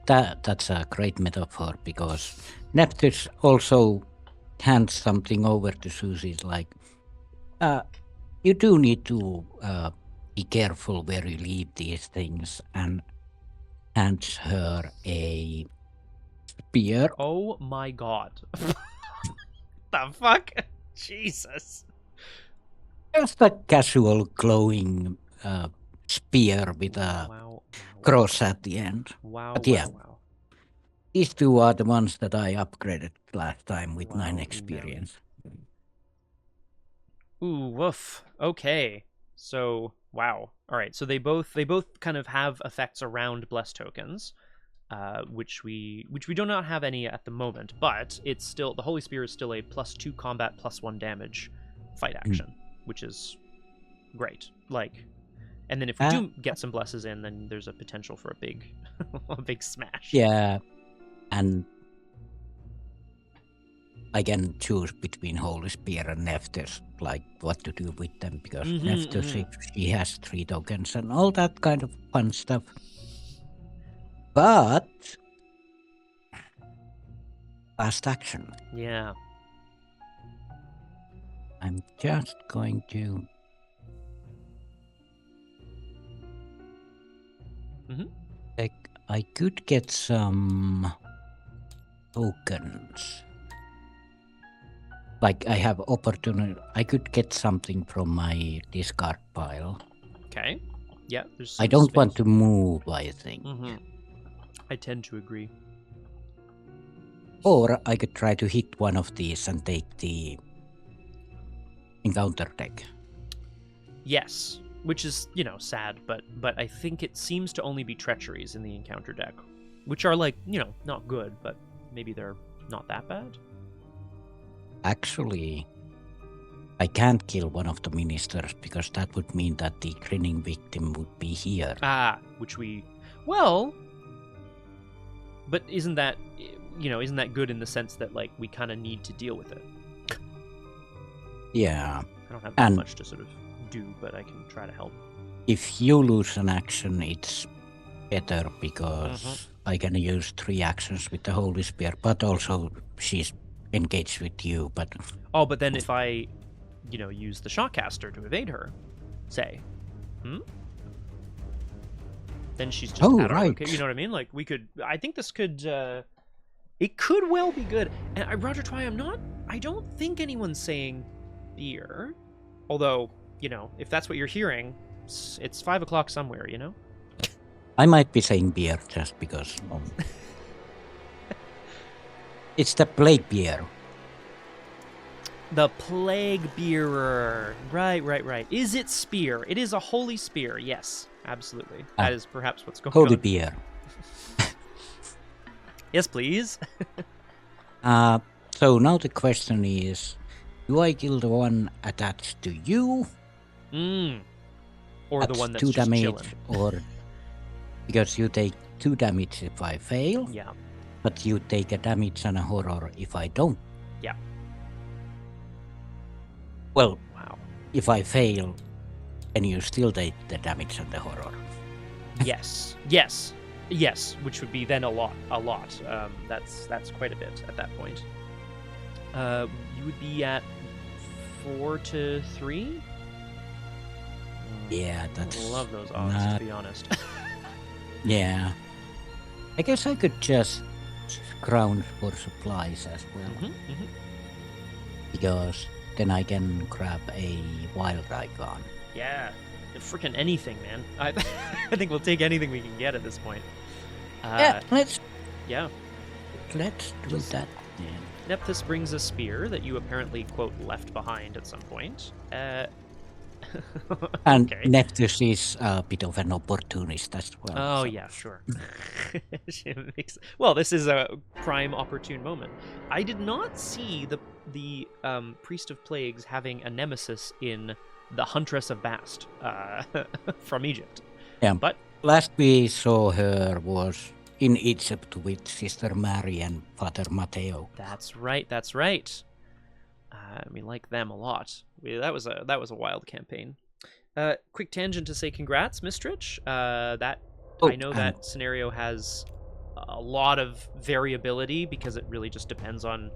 That's a great metaphor, because Nephthys also hands something over to Suzi, like, you do need to be careful where you leave these things, and hands her a spear. Oh my god. The fuck? Jesus. Just a casual glowing spear with a cross at the end. But these 2 are the ones that I upgraded last time with 9 experience. Ooh, woof. Okay. So, wow. All right. So they both kind of have effects around blessed tokens, which we do not have any at the moment. But it's still, the Holy Spear is still a +2 combat +1 damage fight action, which is great. Like, and then if we do get some blesses in, then there's a potential for a big smash. Yeah, and I can choose between Holy Spear and Nephthys, like what to do with them, because Nephthys, if she has 3 tokens and all that kind of fun stuff. But fast action. Yeah. I'm just going to... I could get some tokens. Like I have opportunity. I could get something from my discard pile. Okay. Yeah. There's I don't want to move, I think. I tend to agree. Or I could try to hit one of these and take the encounter deck. Yes, which is, sad, but I think it seems to only be treacheries in the encounter deck, which are like, not good, but maybe they're not that bad. Actually, I can't kill one of the ministers because that would mean that the grinning victim would be here. But isn't that good in the sense that, like, we kind of need to deal with it? Yeah. I don't have that much to sort of do, but I can try to help. If you lose an action, it's better because I can use 3 actions with the Holy Spear, but also she's engaged with you. But then if I, use the Shotcaster to evade her, say, then she's just out of right. Okay, you know what I mean? Like, I think this could, it could well be good. And Roger Twy, I don't think anyone's saying beer, although, if that's what you're hearing, it's 5 o'clock somewhere, I might be saying beer just because it's the Plaguebearer. The Plaguebearer. Right. Is it spear? It is a holy spear. Yes, absolutely. That is perhaps what's going on. Holy beer. Yes, please. So now the question is, do I kill the one attached to you? Or the one that's 2 just damage, chilling. or because you take 2 damage if I fail. Yeah. But you take a damage and a horror if I don't. Yeah. Well, wow. If I fail, and you still take the damage and the horror. Yes, which would be then a lot. That's quite a bit at that point. You would be at 4 to 3. Yeah, that's. I love those odds, to be honest. Yeah, I guess I could just scrounge for supplies as well, because then I can grab a wild icon. Yeah, freaking anything, man. I think we'll take anything we can get at this point. Let's do that. Yeah. Nephthys brings a spear that you apparently, quote, left behind at some point. And okay. Nephthys is a bit of an opportunist as well. Oh, yeah, sure. Well, this is a prime opportune moment. I did not see the Priest of Plagues having a nemesis in the Huntress of Bast from Egypt. Yeah, but last we saw her was in Egypt with Sister Mary and Father Matteo. That's right. We like them a lot. That was a wild campaign. Quick tangent to say congrats, Mistrich. I know that scenario has a lot of variability because it really just depends on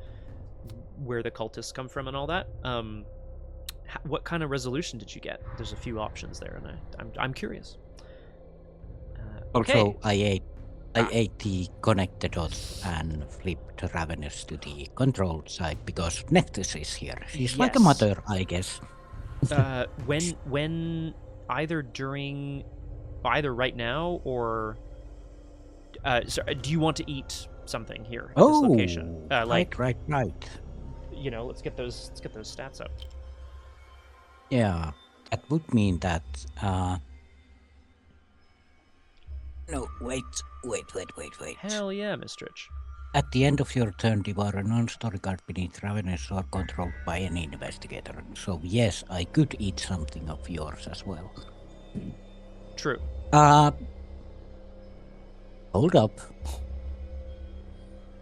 where the cultists come from and all that. What kind of resolution did you get? There's a few options there, and I'm curious. Okay. Also, I ate the connected dots and flipped Ravenous to the controlled side because Nephthys is here. She's like a mother, I guess. When either right now or do you want to eat something here at this location? Right. Let's get those stats up. Yeah, that would mean that. No, wait. Hell yeah, Mistrich. At the end of your turn, devour a non-story card beneath Ravenous or controlled by any investigator. So yes, I could eat something of yours as well. True. Hold up.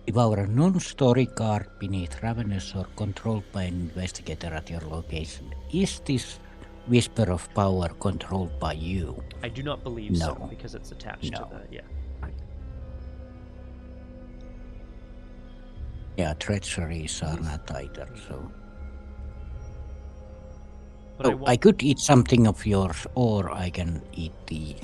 Devour a non-story card beneath Ravenous or controlled by an investigator at your location. Is this Whisper of Power controlled by you? I do not believe so, because it's attached to the... Yeah, treacheries are not either, so... But I could eat something of yours, or I can eat the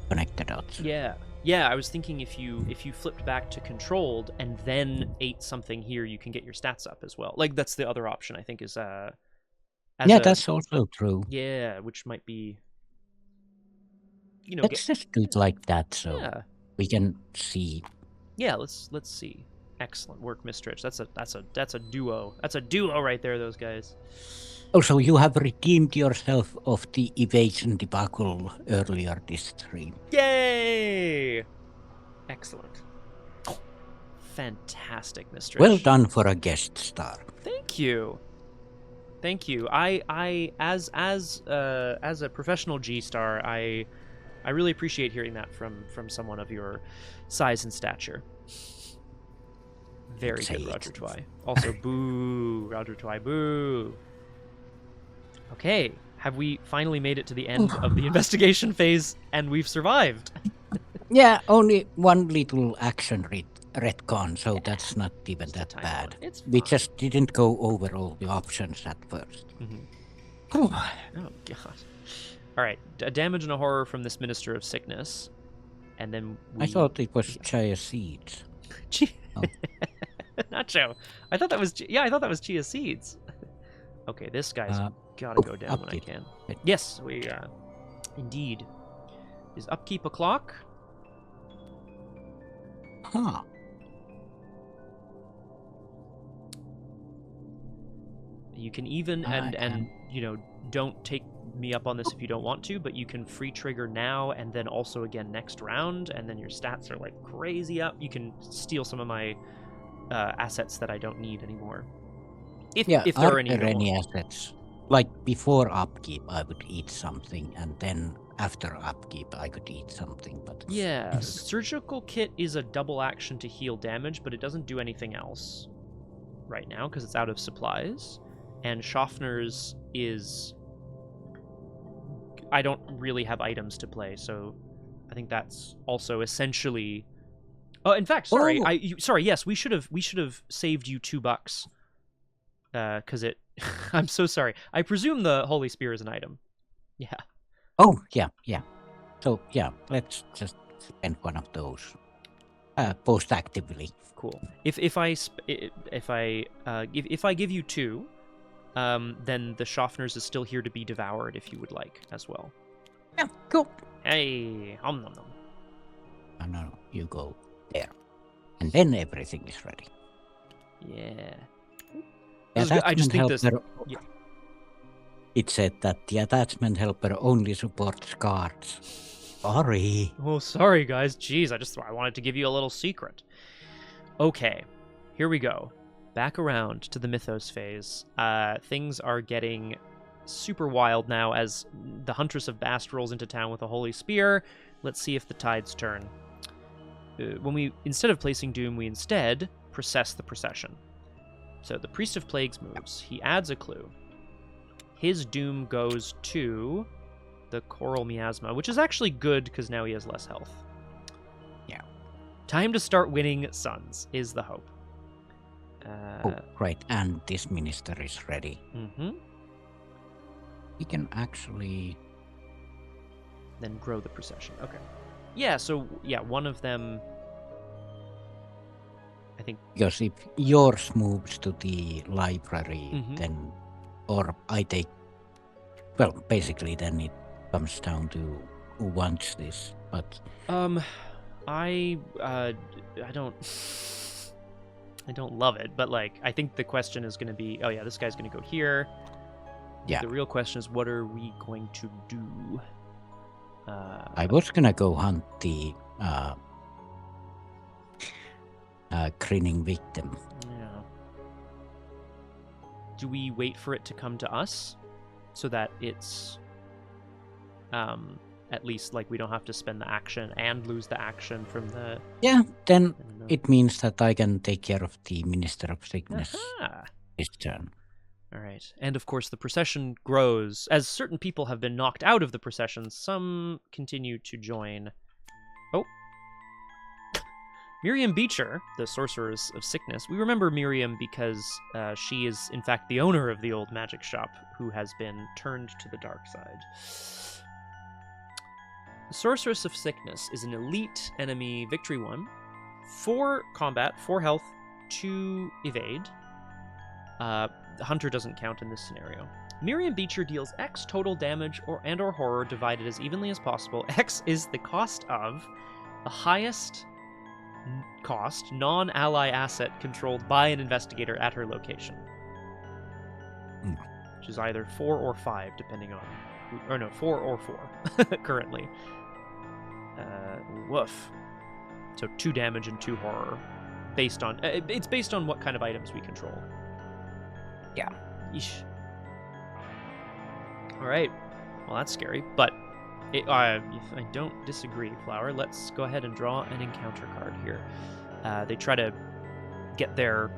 connected dots. Yeah. Yeah, I was thinking if you flipped back to controlled and then ate something here, you can get your stats up as well. Like that's the other option I think is that's also true. Yeah, which might be Let's just do it like that so we can see. Yeah, let's see. Excellent work, Mistrich. That's a duo. That's a duo right there, those guys. Also, you have redeemed yourself of the evasion debacle earlier this stream. Yay! Excellent. Fantastic, Mistrich. Well done for a guest star. Thank you. Thank you. I as a professional G star, I really appreciate hearing that from someone of your size and stature. Very good, Roger Twy. Also, boo, Roger Twy, boo. Okay, have we finally made it to the end of the investigation phase, and we've survived? Yeah, only one little action retcon, so that's not even that bad. We just didn't go over all the options at first. Oh, God. All right, a damage and a horror from this Minister of Sickness, and then I thought it was chia seeds. Nacho, I thought that was chia seeds. Okay, this guy's gotta go down when I can. Yes, we indeed. Is upkeep a clock? Huh. You can even and don't take me up on this if you don't want to, but you can free trigger now and then also again next round, and then your stats are like crazy up. You can steal some of my assets that I don't need anymore. If there are any assets. Like before upkeep, I would eat something, and then after upkeep, I could eat something. But yeah, surgical kit is a double action to heal damage, but it doesn't do anything else right now because it's out of supplies. And Schaffner's is I don't really have items to play, so I think that's also essentially. Oh, in fact, sorry, yes, we should have saved you $2. Because it. I'm so sorry. I presume the Holy Spear is an item. Yeah. Oh, yeah. So, yeah, let's just spend one of those post-actively. Cool. If I give you 2, then the Schaffner's is still here to be devoured if you would like as well. Yeah, cool. Hey, nom nom nom. No, you go there. And then everything is ready. Yeah. I just think this. Yeah. It said that the attachment helper only supports cards. Sorry. Oh, sorry, guys. Jeez, I wanted to give you a little secret. Okay, here we go. Back around to the mythos phase. Things are getting super wild now as the Huntress of Bast rolls into town with a Holy Spear. Let's see if the tides turn. Instead of placing Doom, we instead process the procession. So the Priest of Plagues moves. He adds a clue. His Doom goes to the Coral Miasma, which is actually good because now he has less health. Yeah. Time to start winning suns is the hope. Right, and this minister is ready. Mm-hmm. We can actually... Then grow the procession. Okay. Yeah, so, one of them... I think... Because if yours moves to the library, then... Or I take... Well, basically then it comes down to who wants this, but... I don't... I don't love it, but, I think the question is going to be, this guy's going to go here. Yeah. The real question is, what are we going to do? I was going to go hunt the grinning victim. Yeah. Do we wait for it to come to us so that it's at least we don't have to spend the action and lose the action from the... Yeah, then it means that I can take care of the Minister of Sickness this turn. All right. And of course the procession grows. As certain people have been knocked out of the procession, some continue to join. Oh. Miriam Beecher, the Sorceress of Sickness. We remember Miriam because she is, in fact, the owner of the old magic shop who has been turned to the dark side. Sorceress of Sickness is an elite enemy victory 1. 4 combat, 4 health, 2 evade. Hunter doesn't count in this scenario. Miriam Beecher deals X total damage or horror divided as evenly as possible. X is the cost of the highest cost non-ally asset controlled by an investigator at her location. Which is either 4 or 5, depending on... Or no, 4 or 4, currently. Woof. So 2 damage and 2 horror. Based on... it's based on what kind of items we control. Yeah. Yeesh. Alright. Well, that's scary, but... I don't disagree, Flower. Let's go ahead and draw an encounter card here. They try to get their...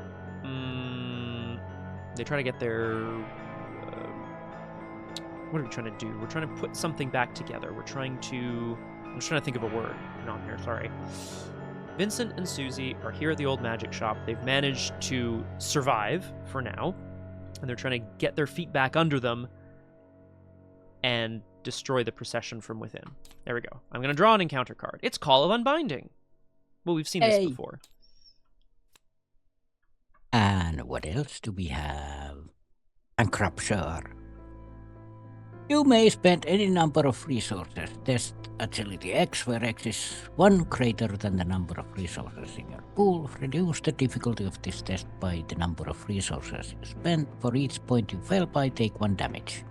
what are we trying to do? We're trying to put something back together. I'm just trying to think of a word. Nomhare, sorry. Vincent and Suzi are here at the old magic shop. They've managed to survive for now, and they're trying to get their feet back under them and destroy the procession from within. There we go. I'm going to draw an encounter card. It's Call of Unbinding. Well, we've seen this before. And what else do we have? Bankruptcy. You may spend any number of resources. Test agility X, where X is 1 greater than the number of resources in your pool. Reduce the difficulty of this test by the number of resources you spend. For each point you fail by, take 1 damage.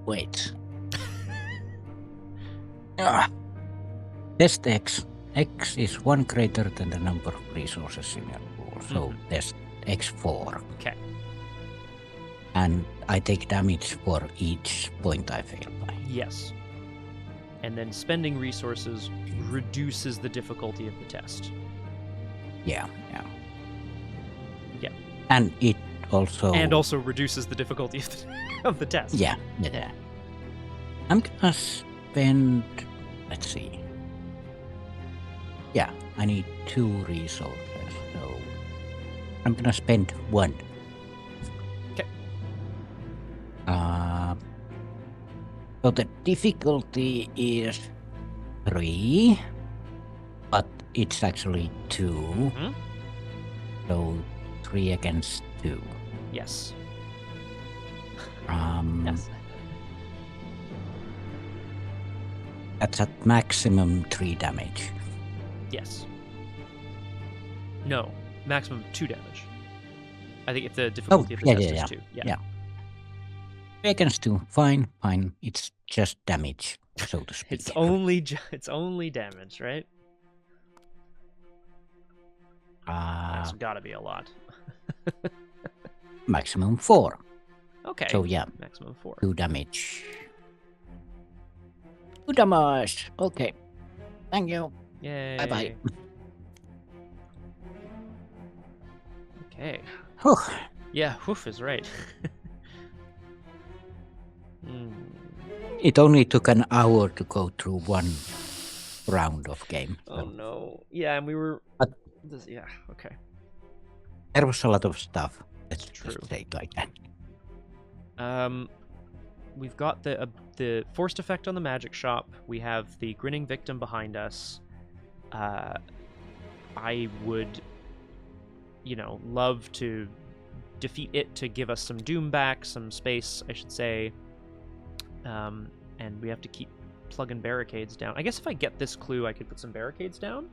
Wait. Test X. X is 1 greater than the number of resources in your pool. So test X4. Okay. And I take damage for each point I fail by. Yes. And then spending resources reduces the difficulty of the test. Yeah. Yeah. And it also... And also reduces the difficulty of the test. Yeah. I'm gonna spend... Let's see. Yeah, I need 2 resources, so... I'm gonna spend 1. Okay. So the difficulty is 3, but it's actually 2. Mm-hmm. So 3 against 2. Yes. Yes. That's at maximum 3 damage. Yes. No, maximum 2 damage. I think if the difficulty of the test is 2. Yeah. 3 against 2. Fine. It's just damage, so to speak. It's only damage, right? That's gotta be a lot. Maximum 4. Okay. So yeah. Maximum 4. 2 damage. 2 damage. Okay. Thank you. Yay. Bye-bye. Okay. Whew. Yeah, whoof is right. It only took an hour to go through 1 round of game. So. Oh no. Yeah, and we were... yeah, okay. There was a lot of stuff. Let's true. Just say it like that. We've got the forced effect on the magic shop. We have the grinning victim behind us. I would, love to defeat it to give us some doom back, some space, I should say. And we have to keep plugging barricades down. I guess if I get this clue, I could put some barricades down,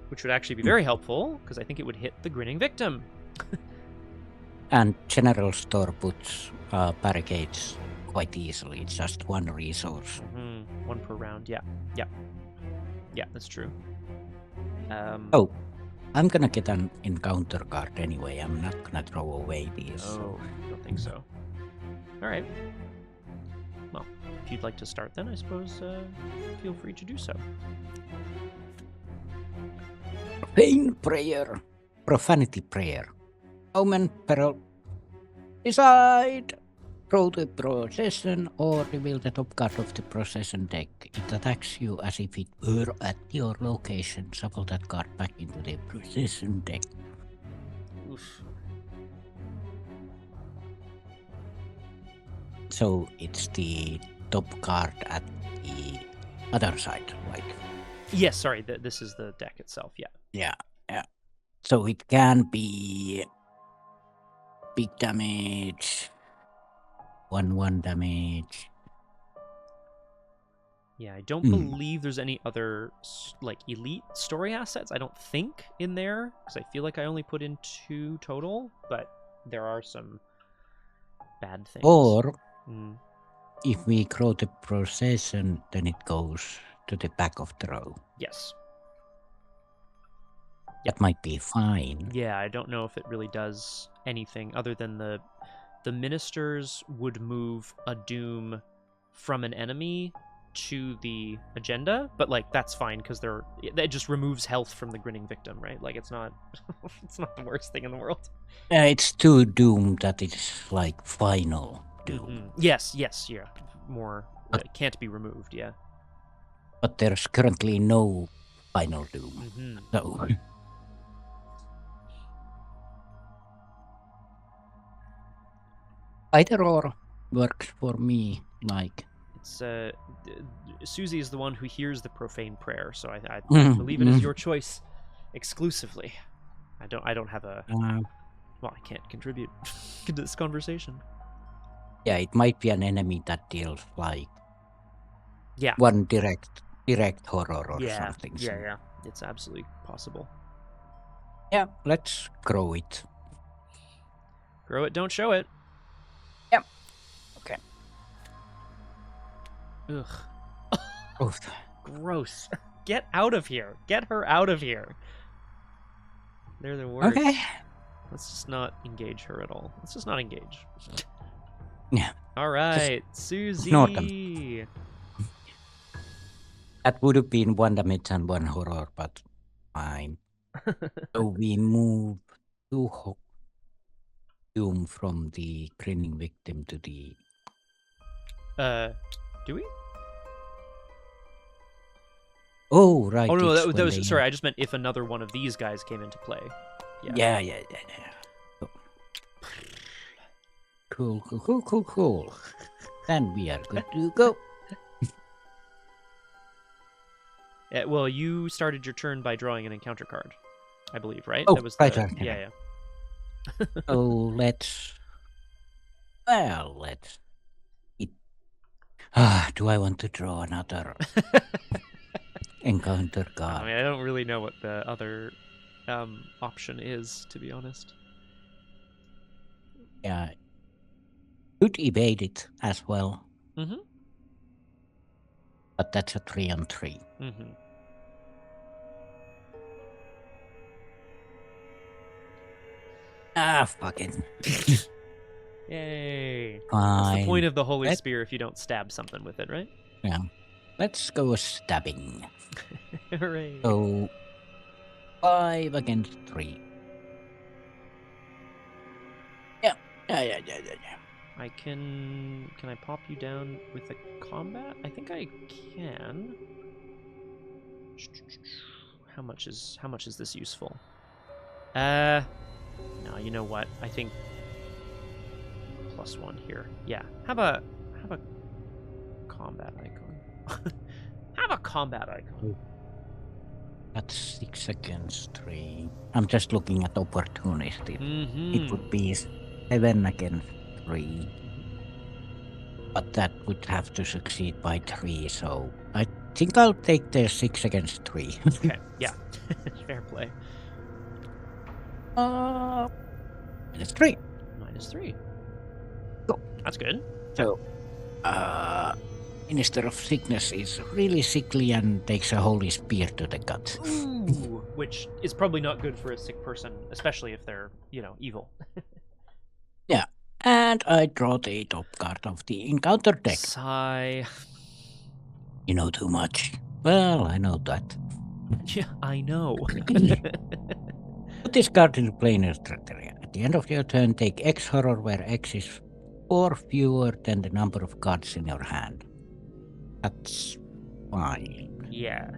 which would actually be very helpful, because I think it would hit the grinning victim. And General Store puts barricades quite easily. It's just 1 resource. 1 per round, yeah. Yeah, that's true. I'm gonna get an encounter card anyway. I'm not gonna throw away these. Oh, I don't think so. Alright. Well, if you'd like to start then, I suppose feel free to do so. Pain Prayer. Profanity Prayer. Omen, Peril. Decide! Throw the procession or reveal the top card of the procession deck. It attacks you as if it were at your location. Shuffle that card back into the procession deck. Oof. So it's the top card at the other side, right? Yes, sorry, this is the deck itself, yeah. Yeah. So it can be big damage, 1/1 damage. Yeah, I don't believe there's any other like elite story assets. I don't think in there because I feel like I only put in 2 total, but there are some bad things. Or if we grow the procession, then it goes to the back of the row. Yes. That might be fine. Yeah, I don't know if it really does anything other than the ministers would move a doom from an enemy to the agenda, but like that's fine because it just removes health from the grinning victim, right? Like it's not it's not the worst thing in the world. It's too doom that it's like final doom. Yes, yeah, more can't be removed, yeah. But there's currently no final doom, so either or works for me. Like it's Suzi is the one who hears the profane prayer, so I believe it is your choice exclusively. I don't have a well, I can't contribute to this conversation. Yeah, it might be an enemy that deals like yeah, one direct horror or something. Yeah, it's absolutely possible. Yeah, let's grow it. Grow it, don't show it. Yep. Okay. Ugh. Gross. Get out of here. Get her out of here. They're the worst. Okay. Let's just not engage her at all. Let's just not engage. Yeah. All right, Suzi. That would have been 1 damage and 1 horror, but fine. So we move 2 doom from the grinning victim to the. Do we? Oh right. Oh no, that was sorry. I just meant if another one of these guys came into play. Yeah. Cool. Then we are good to go. Yeah, well, you started your turn by drawing an encounter card, I believe, right? Oh, that was right. Yeah. So let's. Do I want to draw another encounter card? I mean, I don't really know what the other option is, to be honest. Yeah. Could evade it as well. But that's a 3-on-3. Fuck it. Yay. Fine. That's the point of the Holy Spear if you don't stab something with it, right? Yeah. Let's go stabbing. Hooray. So 5 against 3. Yeah. Can I pop you down with a combat? I think I can. How much is this useful? No, you know what? I think +1 here. Yeah. Have a combat icon. Have a combat icon. That's 6 against 3. I'm just looking at opportunity. It would be 7 against 3. But that would have to succeed by 3, so I think I'll take the 6 against 3. Okay, yeah. Fair play. -3. -3. Cool. That's good. So, Minister of Sickness is really sickly and takes a holy spear to the gut. Ooh, which is probably not good for a sick person, especially if they're, evil. Yeah. And I draw the top card of the encounter deck. Sigh. You know too much. Well, I know that. Yeah, I know. Put this card into Player's Treasury. At the end of your turn, take X horror where X is 4 fewer than the number of cards in your hand. That's fine. Yeah.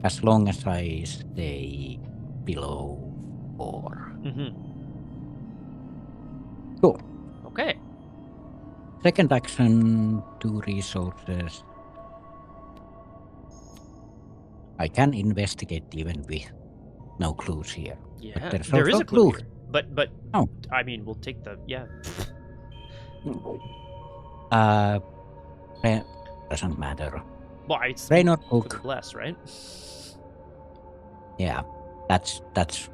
As long as I stay below 4. Mm-hmm. Cool. Okay. Second action, 2 resources. I can investigate even with no clues here. Yeah, But there's there is also a clue clue. here. But Oh. I mean, we'll take the Doesn't matter. Well, it's Rain or for the cook. bless, right? Yeah, that's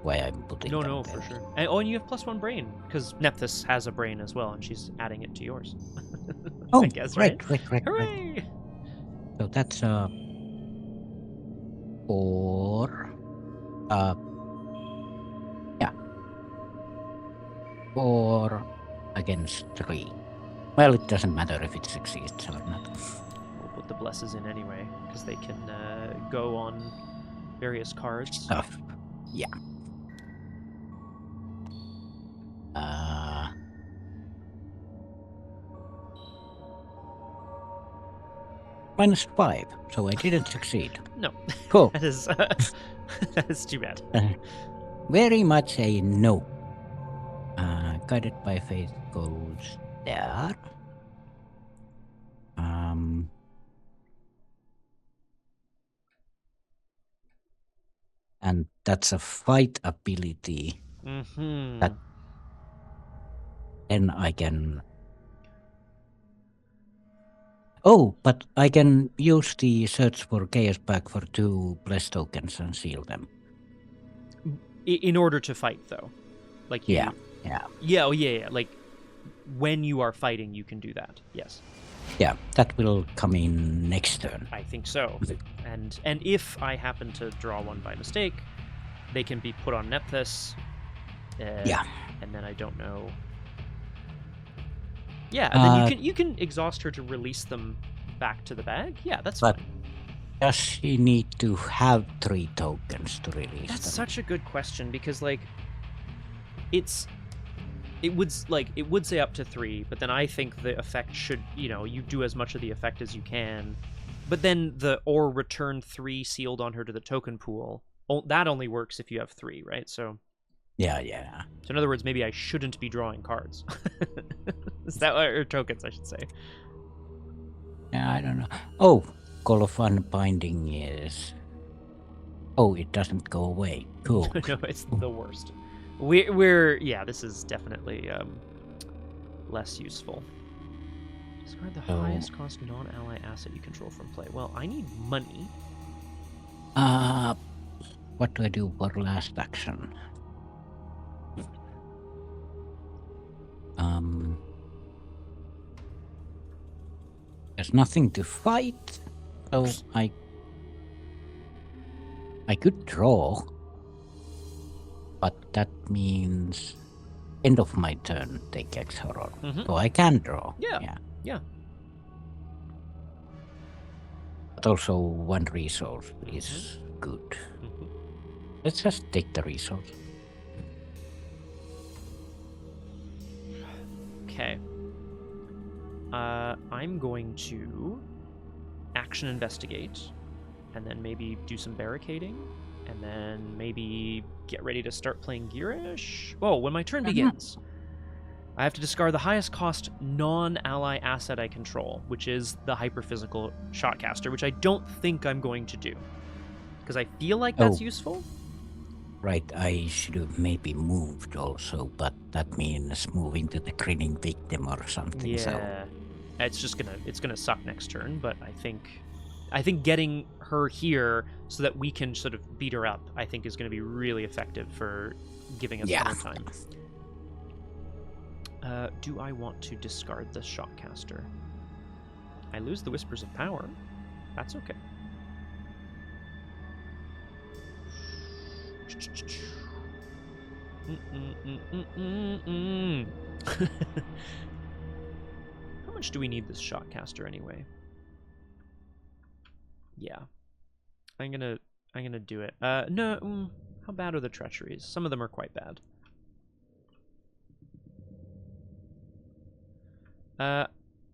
why I'm putting them No, there. for sure. And you have +1 brain because Nephthys has a brain as well, and she's adding it to yours. Oh, I guess, right? Right. Hooray! So that's 4. Yeah, 4 against 3. Well, it doesn't matter if it succeeds or not. We'll put the blesses in anyway because they can go on various cards. Stuff. Yeah. -5, so I didn't succeed. No. Cool. That is that is too bad. Very much a no. Guided by Faith goes there. And that's a fight ability. That then I can. Oh, but I can use the search for chaos back for 2 bless tokens and seal them. In order to fight, though, like you, yeah. Like when you are fighting, you can do that. Yes. Yeah, that will come in next turn. I think so. And if I happen to draw one by mistake, they can be put on Nephthys. Yeah. And then I don't know. Yeah, and then you can exhaust her to release them back to the bag. Yeah, that's fine. Does she need to have 3 tokens to release That's them? such a good question because like it would say up to 3, but then I think the effect should, you do as much of the effect as you can. But then or return 3 sealed on her to the token pool. That only works if you have 3, right? So Yeah. So in other words, maybe I shouldn't be drawing cards. Is that or tokens, I should say. Yeah, I don't know. Oh, Call of Unbinding is... Oh, it doesn't go away. Cool. No, it's the worst. We're this is definitely less useful. Discard the highest cost non-ally asset you control from play. Well, I need money. What do I do for last action? There's nothing to fight, so I could draw, but that means end of my turn take X horror. So I can draw. Yeah. But also 1 resource is good. Let's just take the resource. Okay. I'm going to action investigate, and then maybe do some barricading, and then maybe get ready to start playing Gearish. Oh, when my turn begins, I have to discard the highest cost non-ally asset I control, which is the hyperphysical shotcaster, which I don't think I'm going to do, because I feel like that's useful. Right, I should have maybe moved also, but that means moving to the grinning victim or something. Yeah, it's gonna suck next turn, but I think getting her here so that we can sort of beat her up, I think is going to be really effective for giving us more time. Do I want to discard the shotcaster? I lose the Whispers of Power. That's okay. How much do we need this shotcaster anyway? Yeah, I'm gonna do it. No, how bad are the treacheries? Some of them are quite bad.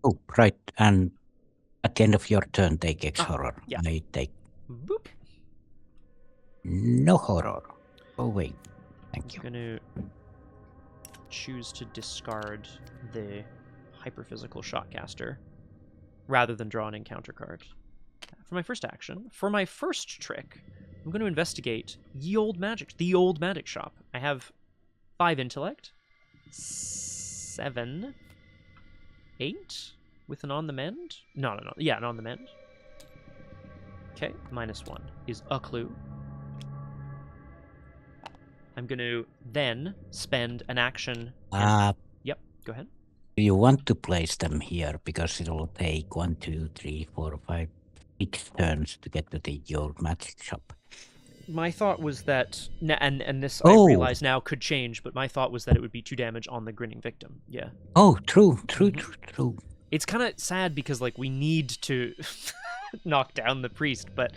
Oh, right, and at the end of your turn, take X horror. Yeah. I take Boop. no horror. Oh wait, thank you. I'm gonna choose to discard the hyperphysical shotcaster rather than draw an encounter card. For my first action, for my first trick, I'm going to investigate the old magic shop. I have 5 intellect, 7, 8 with an on the mend. No. Yeah, an on the mend. Okay, -1 is a clue. I'm going to then spend an action. Yep, go ahead. You want to place them here because it'll take 1, 2, 3, 4, 5, 6 turns to get to the old magic shop. My thought was that, and this I realize now could change, but my thought was that it would be 2 damage on the grinning victim. Yeah. Oh, true. It's kind of sad because like we need to knock down the priest, but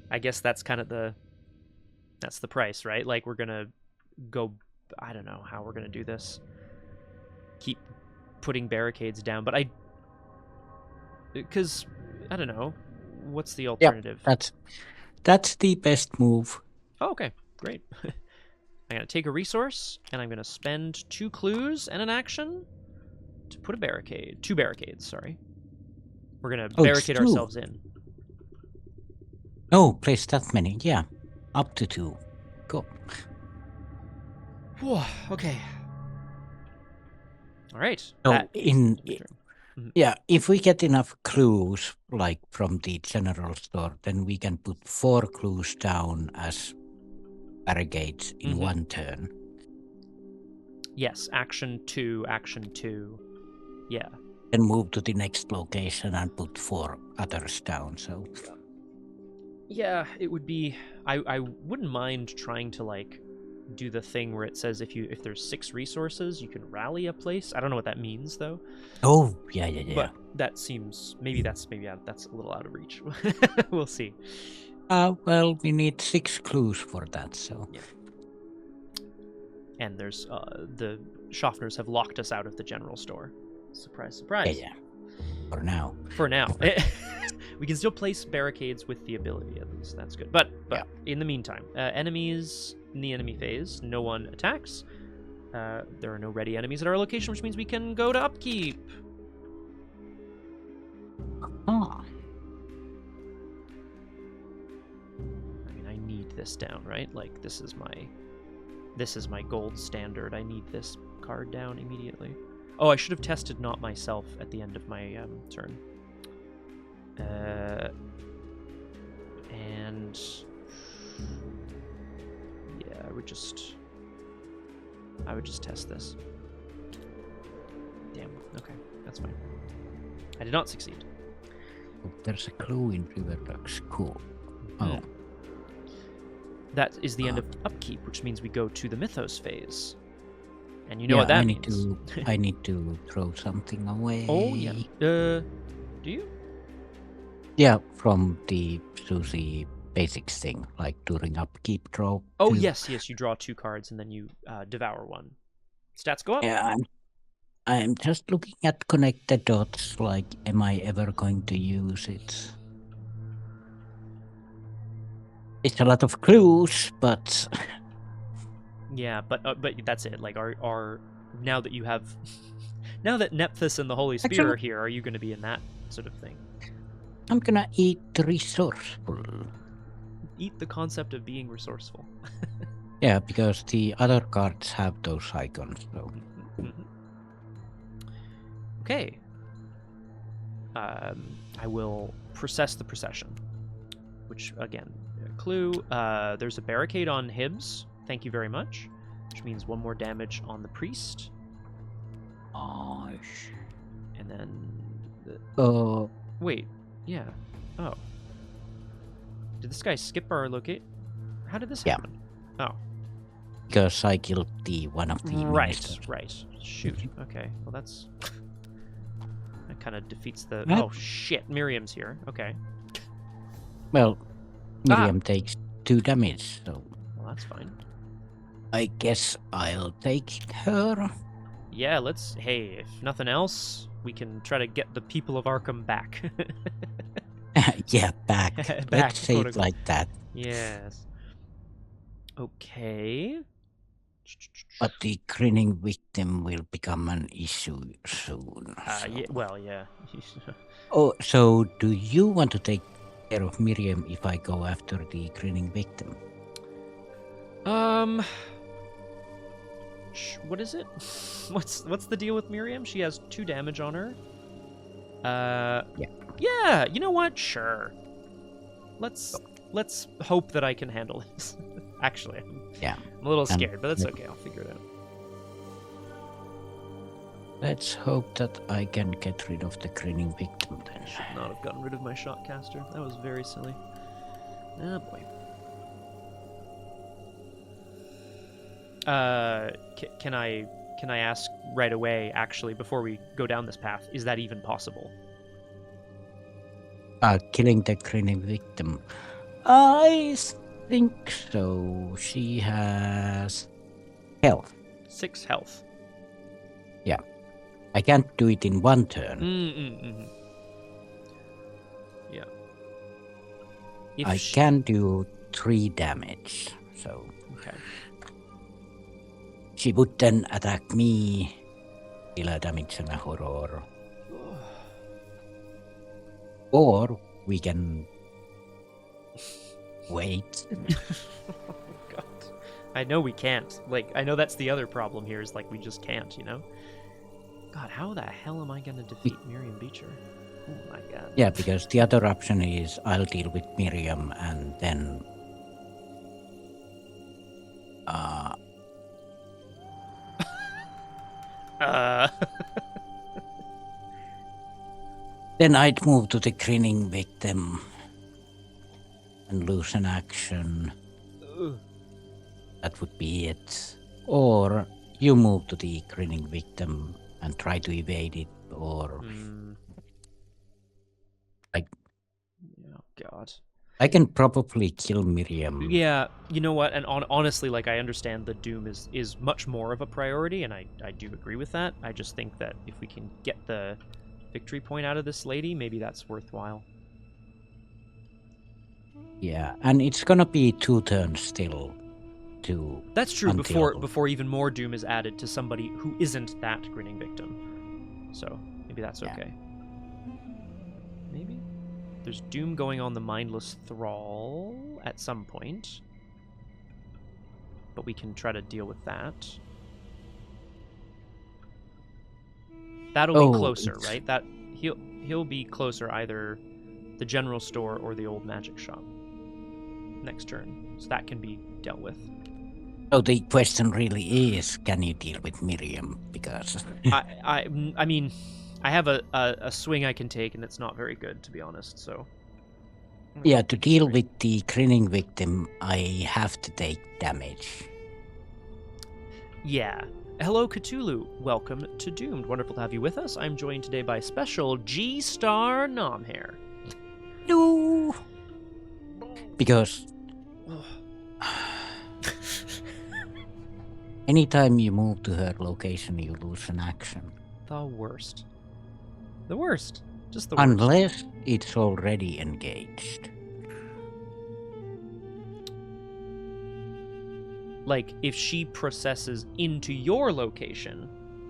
I guess that's kind of that's the price, right? Like we're gonna go. I don't know how we're gonna do this. Keep putting barricades down, but because I don't know. What's the alternative? Yep, that's the best move. Oh, okay, great. I'm gonna take a resource and I'm gonna spend 2 clues and an action to put a barricade. 2 barricades, sorry. We're gonna barricade ourselves in. Oh, place that many, yeah. Up to 2. Go. Okay. All right. So yeah, if we get enough clues, like from the general store, then we can put 4 clues down as barricades in 1 turn. Yes, action 2. Yeah. Then move to the next location and put 4 others down. So. Yeah, it would be. I wouldn't mind trying to like do the thing where it says if there's 6 resources, you can rally a place. I don't know what that means though. Oh, yeah. But that seems maybe that's a little out of reach. We'll see. Well, we need 6 clues for that, so. Yeah. And there's the Schaffners have locked us out of the general store. Surprise, surprise. Yeah. For now. We can still place barricades with the ability, at least. That's good. But in the meantime, enemies in the enemy phase, no one attacks. There are no ready enemies at our location, which means we can go to upkeep. Oh. I mean, I need this down, right? Like, this is my gold standard. I need this card down immediately. Oh, I should have tested not myself at the end of my turn. And yeah, I would just test this. Damn. Okay, that's fine. I did not succeed. There's a clue in River Ducks. Cool. Oh. That is the end of upkeep, which means we go to the mythos phase. And you know what that means. I need to throw something away. Oh, yeah. Do you? Yeah, from the Suzi basics thing, like during upkeep draw. Oh, yes, you draw 2 cards and then you devour 1. Stats go up. Yeah, I'm just looking at connected dots, like, am I ever going to use it? It's a lot of clues, but... Yeah, but that's it. Like, now that you have... now that Nephthys and the Holy Spear are here, are you going to be in that sort of thing? I'm gonna eat resourceful. Eat the concept of being resourceful. Yeah, because the other cards have those icons, so... Okay. I will process the procession. Which, again, clue. There's a barricade on Hibbs. Thank you very much. Which means 1 more damage on the priest. Gosh. And then... Wait. Yeah. Oh. Did this guy skip our locate? How did this happen? Oh. Because I killed one of the ministers. Right. Shoot. Okay. Well, that's... that kind of defeats the... Oh, shit. Miriam's here. Okay. Well, Miriam takes 2 damage, so... Well, that's fine. I guess I'll take her. Yeah, let's... Hey, if nothing else, we can try to get the people of Arkham back. Yeah, back. Let's say it like that. Yes. Okay. But the grinning victim will become an issue soon. So. Yeah, well, yeah. Oh, so do you want to take care of Miriam if I go after the grinning victim? What is it? What's the deal with Miriam? She has 2 damage on her. Yeah. You know what? Sure. Let's hope that I can handle this. Actually, I'm a little scared, but that's okay. I'll figure it out. Let's hope that I can get rid of the grinning victim then. I should not have gotten rid of my shotcaster. That was very silly. Oh boy. Can I ask right away, actually, before we go down this path, is that even possible? Killing the grinning victim. I think so. She has health. 6 health. Yeah. I can't do it in 1 turn. Yeah. I can do 3 damage, so... Okay. She would then attack me, deal a damage and a horror. Or we can wait. Oh god. I know we can't. Like, I know that's the other problem here, is like we just can't, you know? God, how the hell am I gonna defeat Miriam Beecher? Oh my god. Yeah, because the other option is I'll deal with Miriam and then then I'd move to the grinning victim and lose an action. That would be it. Or you move to the grinning victim and try to evade it, or like... Oh god. I can probably kill Miriam. Yeah, you know what? And honestly, like, I understand the Doom is much more of a priority, and I do agree with that. I just think that if we can get the victory point out of this lady, maybe that's worthwhile. Yeah, and it's gonna be 2 turns still to... That's true, before even more Doom is added to somebody who isn't that grinning victim. So, maybe that's okay. Maybe? There's Doom going on the Mindless Thrall at some point. But we can try to deal with that. That'll be closer, right? That he'll be closer, either the general store or the old magic shop next turn. So that can be dealt with. So the question really is, can you deal with Miriam? Because I mean, I have a swing I can take, and it's not very good, to be honest. So yeah, to deal with the grinning victim, I have to take damage. Yeah. Hello, Cthulhu. Welcome to Doomed. Wonderful to have you with us. I'm joined today by special G-Star Nomhare. No. Because anytime you move to her location, you lose an action. The worst. The worst. Just the worst. Unless it's already engaged. Like, if she processes into your location,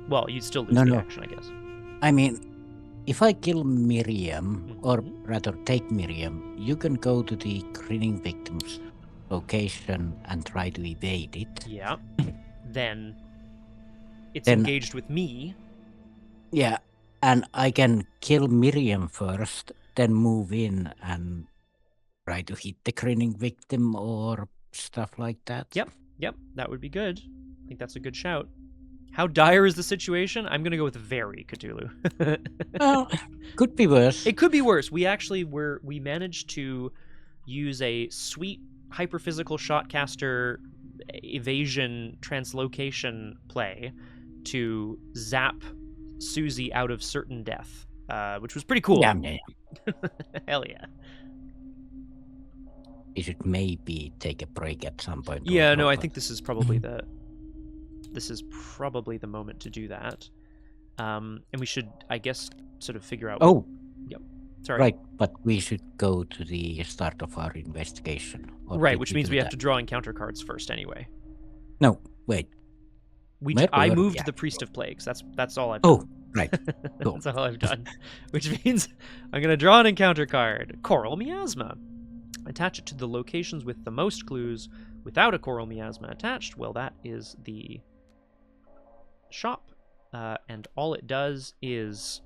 well, you'd still lose the action, I guess. I mean, if I kill Miriam, or rather take Miriam, you can go to the grinning victim's location and try to evade it. Yeah. Then it's engaged with me. Yeah, and I can kill Miriam first, then move in and try to hit the grinning victim or stuff like that. Yep, that would be good. I think that's a good shout. How dire is the situation? I'm going to go with very, Cthulhu. Well, could be worse. It could be worse. We actually we managed to use a sweet hyperphysical shotcaster evasion translocation play to zap Suzi out of certain death, which was pretty cool. Yeah. Hell yeah. You should maybe take a break at some point. Yeah, no, I think this is probably the moment to do that. And we should, I guess, sort of figure out... Oh! Yep. Sorry. Right, but we should go to the start of our investigation. Right, which means we have to draw encounter cards first anyway. No, wait. I moved the Priest of Plagues. That's all I've done. Oh, right. Cool. That's all I've done. Which means I'm going to draw an encounter card. Coral Miasma. Attach it to the locations with the most clues without a Coral Miasma attached. Well, that is the shop. And all it does is,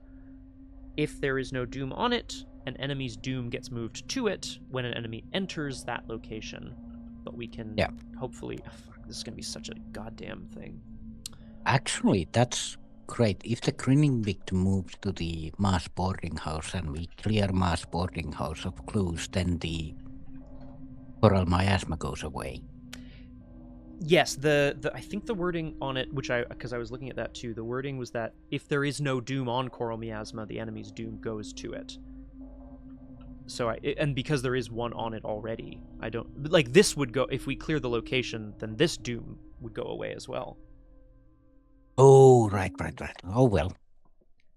if there is no doom on it, an enemy's doom gets moved to it when an enemy enters that location. But we can hopefully... Oh, fuck, this is going to be such a goddamn thing. Actually, that's great. If the grinning victim moves to the mass boarding house and we clear mass boarding house of clues, then the Coral Miasma goes away. Yes, I think the wording on it, because I was looking at that too, the wording was that if there is no doom on Coral Miasma, the enemy's doom goes to it. So and because there is one on it already, I don't like this would go if we clear the location, then this doom would go away as well. Oh, right. Oh well.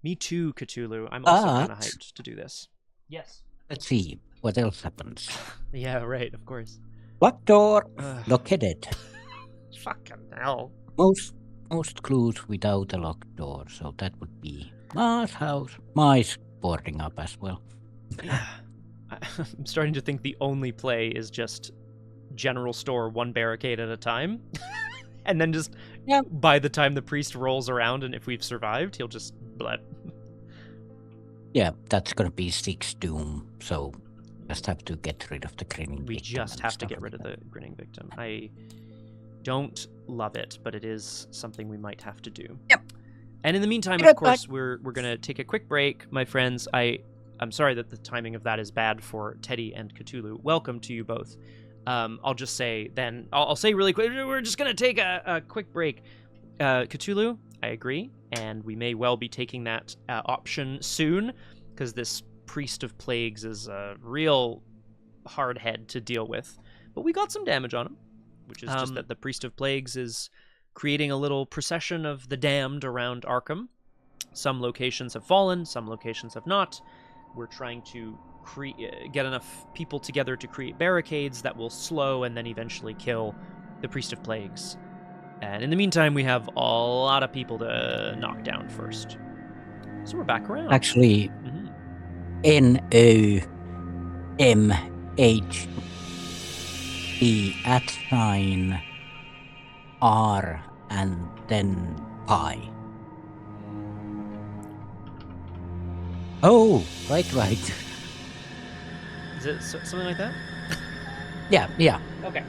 Me too, Cthulhu. I'm also kind of hyped to do this. Yes. Let's see what else happens. Yeah, right. Of course. Locked door. Located. Fucking hell. Most clues without a locked door, so that would be Ma's house. Ma's boarding up as well. Yeah. I'm starting to think the only play is just general store one barricade at a time. And then just by the time the priest rolls around and if we've survived, he'll just bled. Yeah, that's going to be 6 doom, so just have to get rid of the grinning victim. We just have to get rid of the grinning victim. I don't love it, but it is something we might have to do. Yep. And in the meantime, of course, we're going to take a quick break, my friends. I'm sorry that the timing of that is bad for Teddy and Cthulhu. Welcome to you both. I'll just say then, I'll say really quick, we're just going to take a quick break. Cthulhu, I agree, and we may well be taking that option soon, because this Priest of Plagues is a real hard head to deal with. But we got some damage on him, which is just that the Priest of Plagues is creating a little procession of the damned around Arkham. Some locations have fallen, some locations have not. We're trying to get enough people together to create barricades that will slow and then eventually kill the Priest of Plagues. And in the meantime, we have a lot of people to knock down first. So we're back around. Actually, NOMHE @ R and then pi. Oh, right. Is it something like that? Yeah. Okay.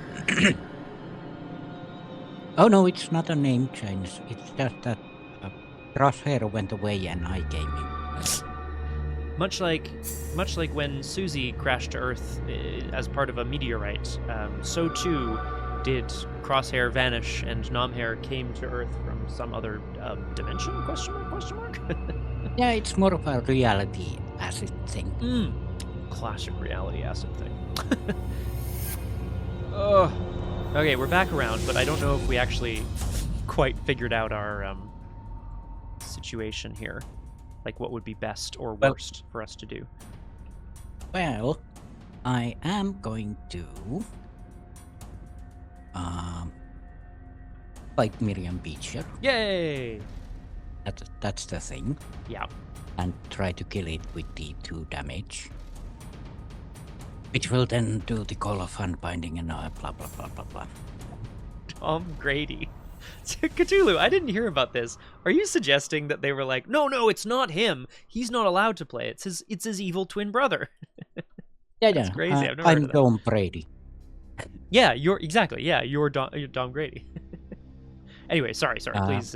Oh no, it's not a name change. It's just that Crosshair went away and I came in. Much like when Suzi crashed to Earth as part of a meteorite, so too did Crosshair vanish and Nomhare came to Earth from some other dimension? Question mark? Yeah, it's more of a reality acid thing. Classic reality acid thing. Oh. Okay, we're back around, but I don't know if we actually quite figured out our situation here. Like what would be best or worst for us to do. Well, I am going to fight Miriam Beecher. Yay! That's the thing. Yeah. And try to kill it with the 2 damage. Which will then do the call of unbinding and blah blah blah blah blah. Tom Grady. Cthulhu, I didn't hear about this. Are you suggesting that they were like, no, it's not him. He's not allowed to play. It's his evil twin brother. That's crazy. I've never heard of that. I'm Tom Brady. Yeah, you're Tom Grady. Anyway, sorry. Please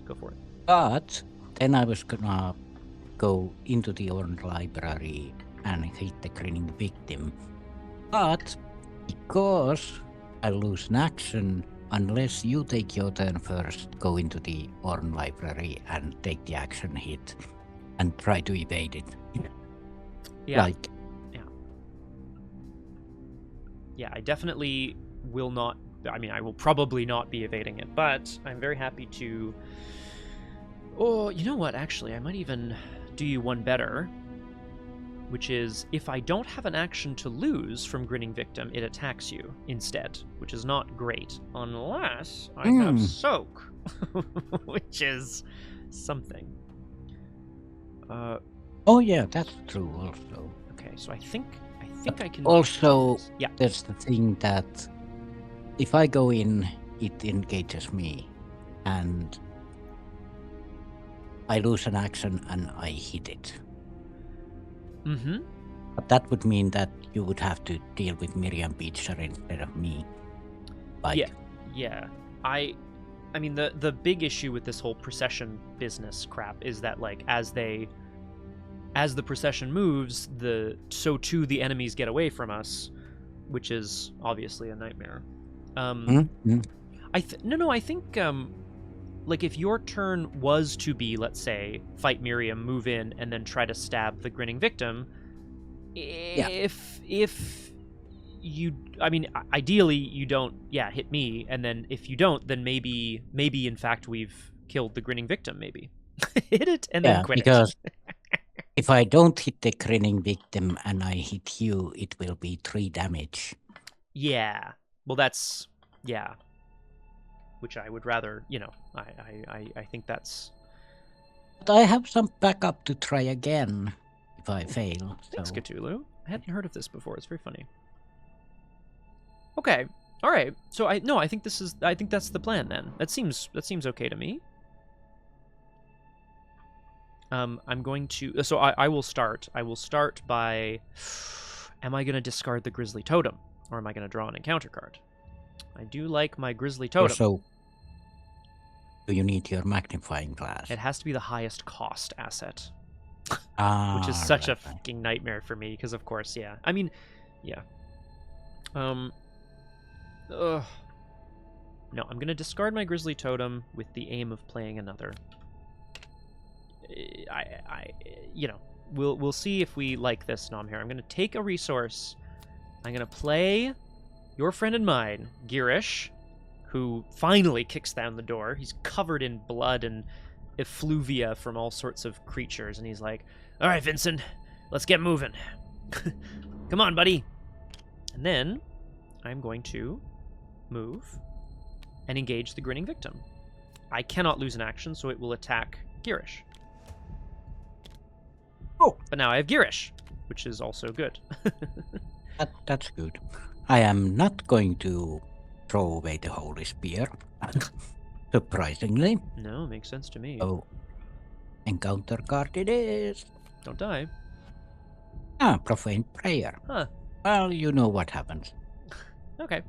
go for it. But then I was gonna go into the Orange Library and hit the grinning victim. But because I lose an action, unless you take your turn first, go into the Orn Library and take the action hit and try to evade it. Yeah. Yeah, I definitely will not. I mean, I will probably not be evading it, but I'm very happy to. Oh, you know what? Actually, I might even do you one better. which is if I don't have an action to lose from Grinning Victim, it attacks you instead, which is not great, unless I have Soak, which is something. Oh yeah, that's true also. Okay, so I think I can. Also, yeah. There's the thing that if I go in, it engages me, and I lose an action and I hit it. Mm-hmm. But that would mean that you would have to deal with Miriam Beecher instead of me. Like, yeah. I mean, the big issue with this whole procession business crap is that, like, as the procession moves, so too the enemies get away from us, which is obviously a nightmare. I think like if your turn was to be, let's say, fight Miriam, move in, and then try to stab the Grinning Victim, if you, I mean, ideally you don't, hit me, and then if you don't, then maybe in fact we've killed the Grinning Victim, maybe. Hit it and then quit because if I don't hit the Grinning Victim and I hit you, it will be 3 damage. Yeah. Well, that's, which I would rather, I think that's... But I have some backup to try again if I fail. Thanks, Cthulhu. I hadn't heard of this before. It's very funny. Okay. All right. So I think that's the plan then. That seems okay to me. I'm going to... So I will start. I will start by... Am I going to discard the Grisly Totem? Or am I going to draw an encounter card? I do like my Grisly Totem. Also, do you need your magnifying glass? It has to be the highest cost asset. Which is such a fucking nightmare for me, because of course, I mean, No, I'm going to discard my Grisly Totem with the aim of playing another. We'll see if we like this, Nomhare. I'm going to take a resource. I'm going to play your friend and mine, Girish, who finally kicks down the door. He's covered in blood and effluvia from all sorts of creatures, and he's like, all right, Vincent, let's get moving. Come on, buddy. And then I'm going to move and engage the Grinning Victim. I cannot lose an action, so it will attack Girish. Oh! But now I have Girish, which is also good. That's good. I am not going to throw away the Holy Spear, surprisingly. No, makes sense to me. Oh, encounter card it is. Don't die. Profane Prayer. Huh. Well, you know what happens. Okay.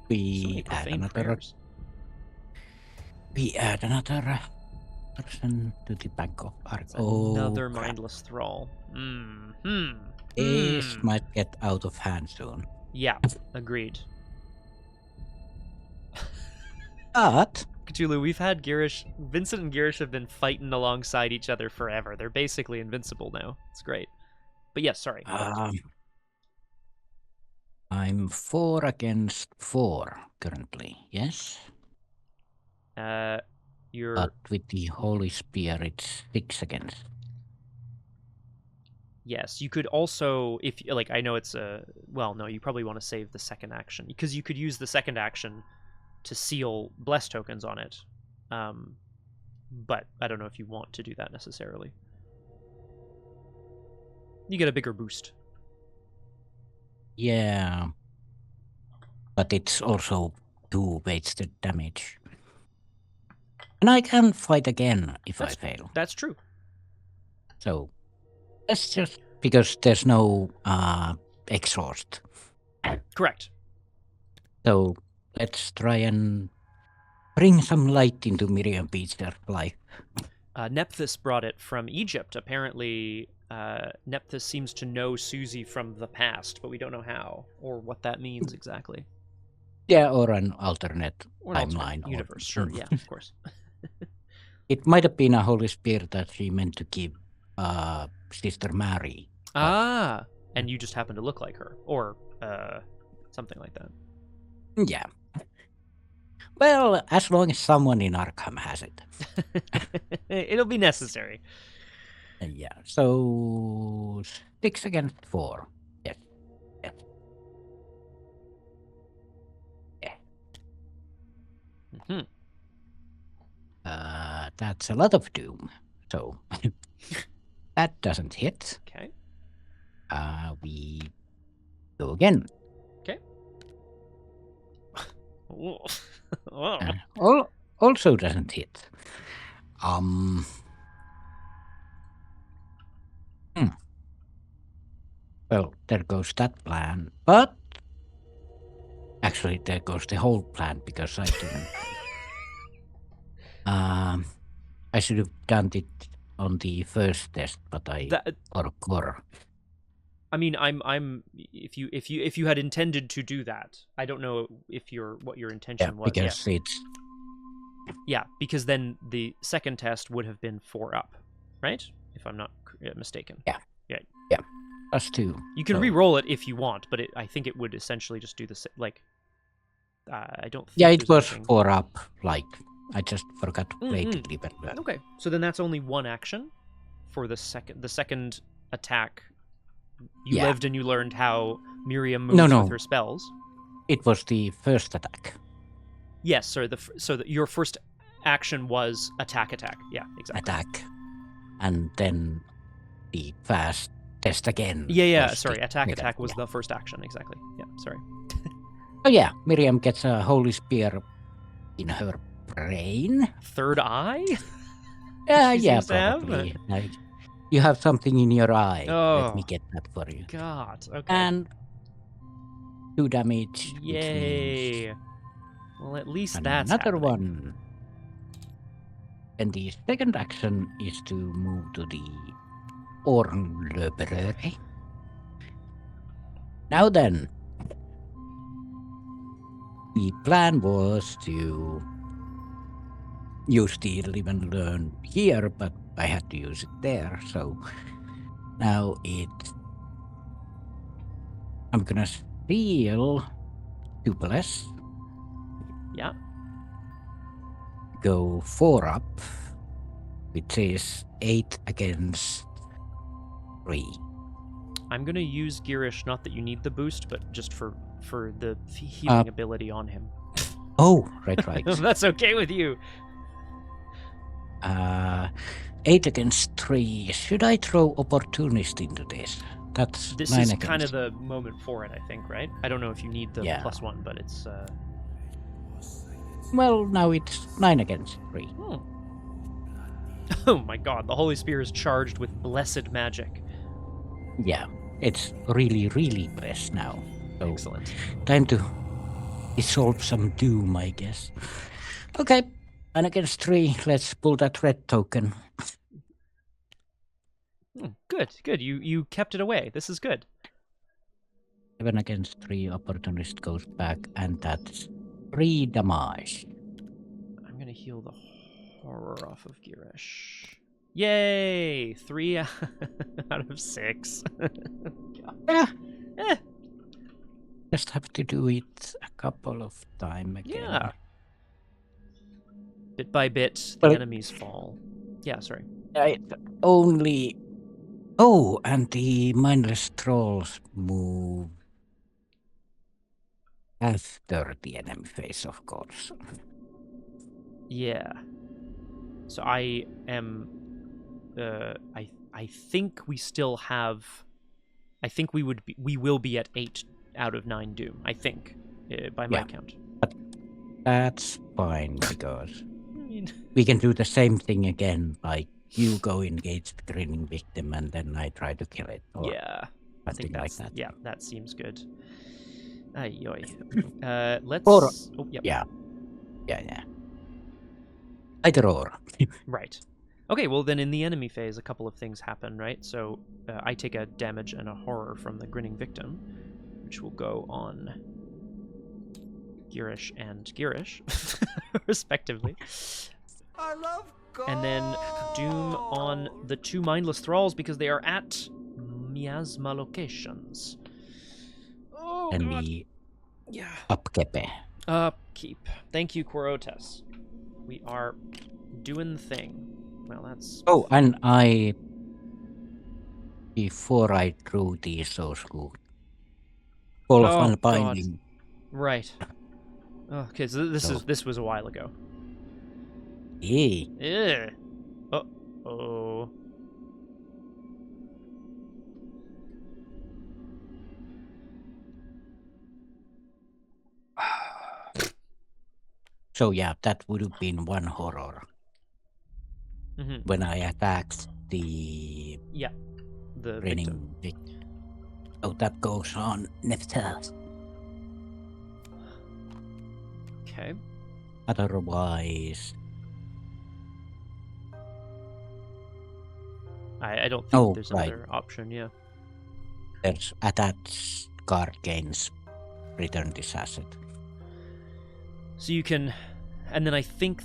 We add another person to the bank of Arkham. Another mindless thrall. This might get out of hand soon. Yeah, agreed. But Cthulhu, we've had Vincent and Girish have been fighting alongside each other forever. They're basically invincible now. It's great. But yes, sorry. I'm 4 against 4 currently, yes? But with the Holy Spear, it's 6 against. Yes, you could also, if like, I know it's well, no, you probably want to save the second action, because you could use the second action to seal bless tokens on it. But I don't know if you want to do that necessarily. You get a bigger boost. Yeah. But it's also 2 wasted damage. And I can fight again if I fail. That's true. So, that's just because there's no exhaust. Correct. So, let's try and bring some light into Miriam Beecher's life. Nephthys brought it from Egypt. Apparently, Nephthys seems to know Suzi from the past, but we don't know how or what that means exactly. Yeah, or an alternate timeline. Universe, sure, yeah, of course. It might have been a Holy Spear that she meant to give Sister Mary. And you just happen to look like her, or something like that. Yeah. Well, as long as someone in Arkham has it. It'll be necessary. Yeah, so 6 against 4. Yes. Yes. Yeah. Hmm. That's a lot of doom. So that doesn't hit. Okay. We go again. Okay. Also doesn't hit. Well, there goes that plan, but actually there goes the whole plan because I didn't. I should have done it on the first test, but I or. I mean, I'm if you had intended to do that, I don't know if what your intention was. Because it's because then the second test would have been 4 up, right? If I'm not mistaken. Yeah. Us 2. You can re-roll it if you want, but I think it would essentially just do the same. Like, I don't. Think it was anything... 4 up. Like, I just forgot to play to leave it. Okay, so then that's only 1 action for the second attack. You lived and you learned how Miriam moves with her spells. It was the first attack. Yes, sir. Your first action was attack. Yeah, exactly. Attack, and then the fast test again. Yeah. Sorry, attack was the first action. Exactly. Yeah. Sorry. Oh yeah, Miriam gets a holy spear in her brain. Third eye? Yeah, probably. Like, you have something in your eye. Oh, let me get that for you. God. Okay. And 2 damage. Yay. Well, at least that's another happening. one. And the second action is to move to the Ornlöberere. Now then, the plan was to use the live and learn here, but I had to use it there. So now I'm gonna steal 2 plus. Yeah. Go 4 up, which is 8 against 3. I'm gonna use Girish, not that you need the boost, but just for the healing ability on him. Oh, right. That's okay with you. 8 against 3. Should I throw opportunist into this? This is kind of the moment for it, I think, right? I don't know if you need the +1, but it's... Well, now it's 9 against 3. Oh my god, the Holy Spear is charged with blessed magic. Yeah, it's really, really blessed now. So excellent. Time to dissolve some doom, I guess. Okay, 9 against 3. Let's pull that red token. Good. You kept it away. This is good. 7 against 3. Opportunist goes back, and that's 3 damage. I'm gonna heal the horror off of Girish. Yay! 3 out of 6. Yeah. Just have to do it a couple of times again. Yeah. Bit by bit, the enemies fall. Yeah, sorry. Only... Oh, and the mindless trolls move after the enemy phase, of course. Yeah. So I am... I think we still have... I think we will be at 8 out of 9 doom, I think, by my count. But that's fine, because we can do the same thing again, like you go engage the grinning victim and then I try to kill it. Or something like that. Yeah, that seems good. Let's... Yeah. Either or. Right. Okay, well then in the enemy phase, a couple of things happen, right? So I take a damage and a horror from the grinning victim, which will go on Girish and Girish, respectively. I love God. And then doom on the 2 mindless thralls because they are at miasma locations. Oh, and God. the upkeep. Upkeep. Thank you, Quorotes. We are doing the thing. Well, that's... Oh, and I before I drew the Soulscoop. Call of Unbinding. Right. Okay, so this was a while ago. Yay. Yeah. Oh. So yeah, that would have been one horror. When I attacked the victim. So that goes on Nephthys. Okay. Otherwise, I don't think there's another option. Yeah. There's attached card gains. Return this asset. So you can, and then I think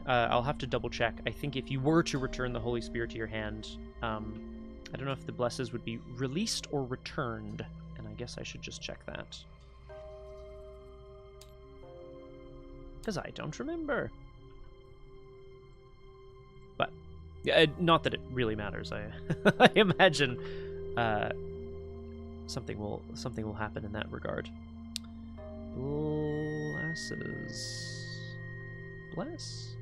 I'll have to double check. I think if you were to return the Holy Spear to your hand, I don't know if the blesses would be released or returned, and I guess I should just check that. Because I don't remember. But, not that it really matters. I imagine something will happen in that regard. Bless.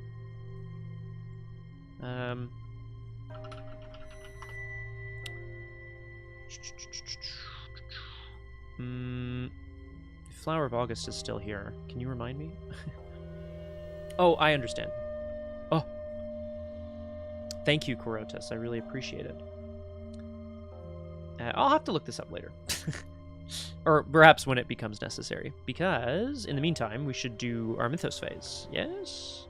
Flower of August is still here. Can you remind me? Oh, I understand. Oh. Thank you, Korotis. I really appreciate it. I'll have to look this up later. Or perhaps when it becomes necessary. Because, in the meantime, we should do our mythos phase. Yes?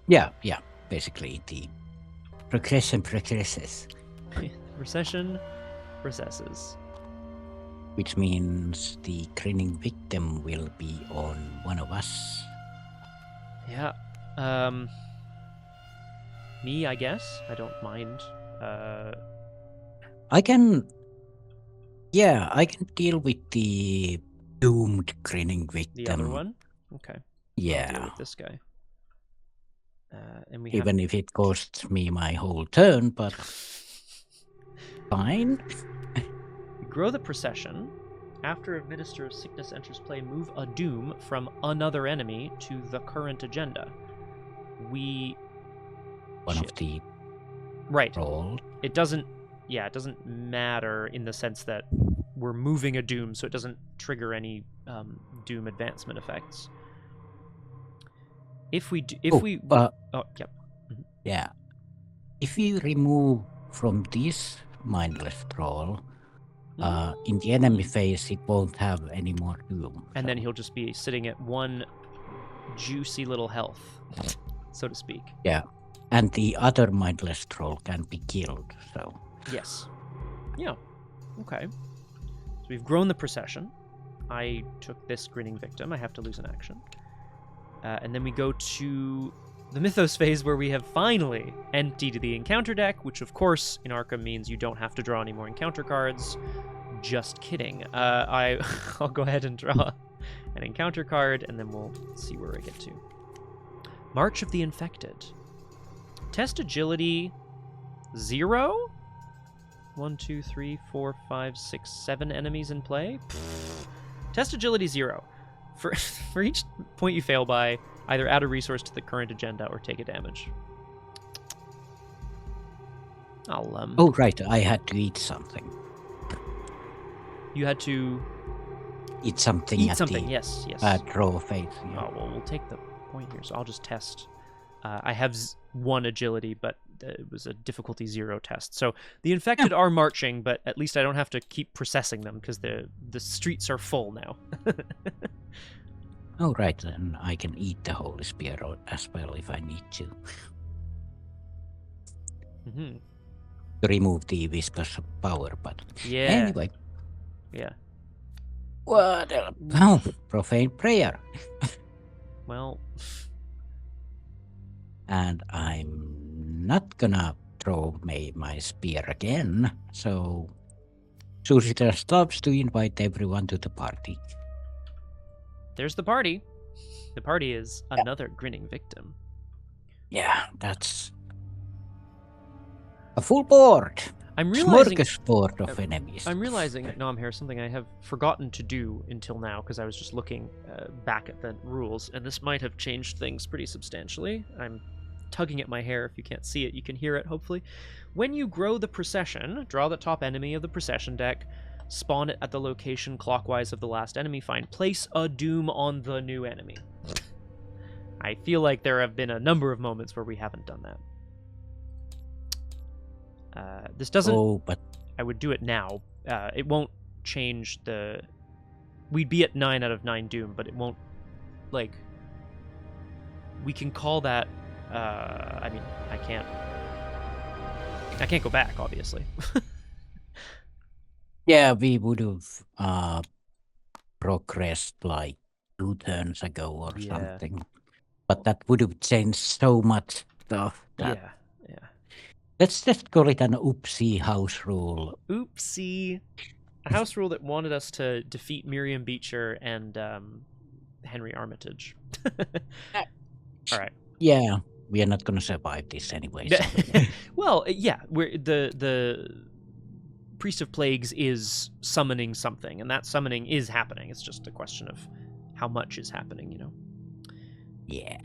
Yeah. Basically, the progression progresses. Procession processes. Which means the grinning victim will be on one of us. Yeah. Me, I guess. I don't mind. I can deal with the doomed grinning victim. The other one? Okay. Yeah. I'll deal with this guy. And even if it costs me my whole turn, but fine. Grow the procession. After a Minister of Sickness enters play, move a doom from another enemy to the current agenda. One of the right. roll. It doesn't matter in the sense that we're moving a doom, so it doesn't trigger any doom advancement effects. Yep. Mm-hmm. Yeah. If you remove from this mindless troll, in the enemy phase, it won't have any more doom. And then he'll just be sitting at one juicy little health, so to speak. Yeah. And the other mindless troll can be killed, so... Yes. Yeah. Okay. So we've grown the procession. I took this grinning victim. I have to lose an action. And then we go to the mythos phase where we have finally emptied the encounter deck, which of course in Arkham means you don't have to draw any more encounter cards. Just kidding. I'll go ahead and draw an encounter card, and then we'll see where I get to. March of the Infected. Test agility 0? 1, 2, 3, 4, 5, 6, 7 enemies in play. Test agility 0. For each point you fail by, either add a resource to the current agenda or take a damage. Oh, right. I had to eat something. You had to... Eat something yes. Bad draw phase. Yeah. Oh, well, we'll take the point here, so I'll just test. I have 1 agility, but it was a difficulty 0 test. So the infected are marching, but at least I don't have to keep processing them because the streets are full now. Oh, right, then I can eat the Holy Spear as well if I need to. Mm-hmm. To remove the viscous power, but yeah. Anyway. Yeah. What? Oh, profane prayer. Well... And I'm not gonna throw my spear again, so Suzi just stops to invite everyone to the party. There's the party. The party is another grinning victim. Yeah, that's... A full board. I'm realizing Smorgasbord of enemies. I'm realizing, Nomhare, something I have forgotten to do until now, because I was just looking back at the rules, and this might have changed things pretty substantially. I'm tugging at my hair. If you can't see it, you can hear it, hopefully. When you grow the procession, draw the top enemy of the procession deck, spawn it at the location clockwise of the last enemy find, place a doom on the new enemy. I feel like there have been a number of moments where we haven't done that. This doesn't... Oh, but... I would do it now. It won't change the... We'd be at 9 out of 9 Doom, but it won't... Like... We can call that... I mean, I can't go back, obviously. Yeah, we would have progressed like 2 turns ago or something. But that would have changed so much stuff. Yeah. Let's just call it an oopsie house rule. Oopsie. A house rule that wanted us to defeat Miriam Beecher and Henry Armitage. All right. Yeah, we are not going to survive this anyway. So. Well, yeah, the Priest of Plagues is summoning something, and that summoning is happening. It's just a question of how much is happening, you know? Yeah.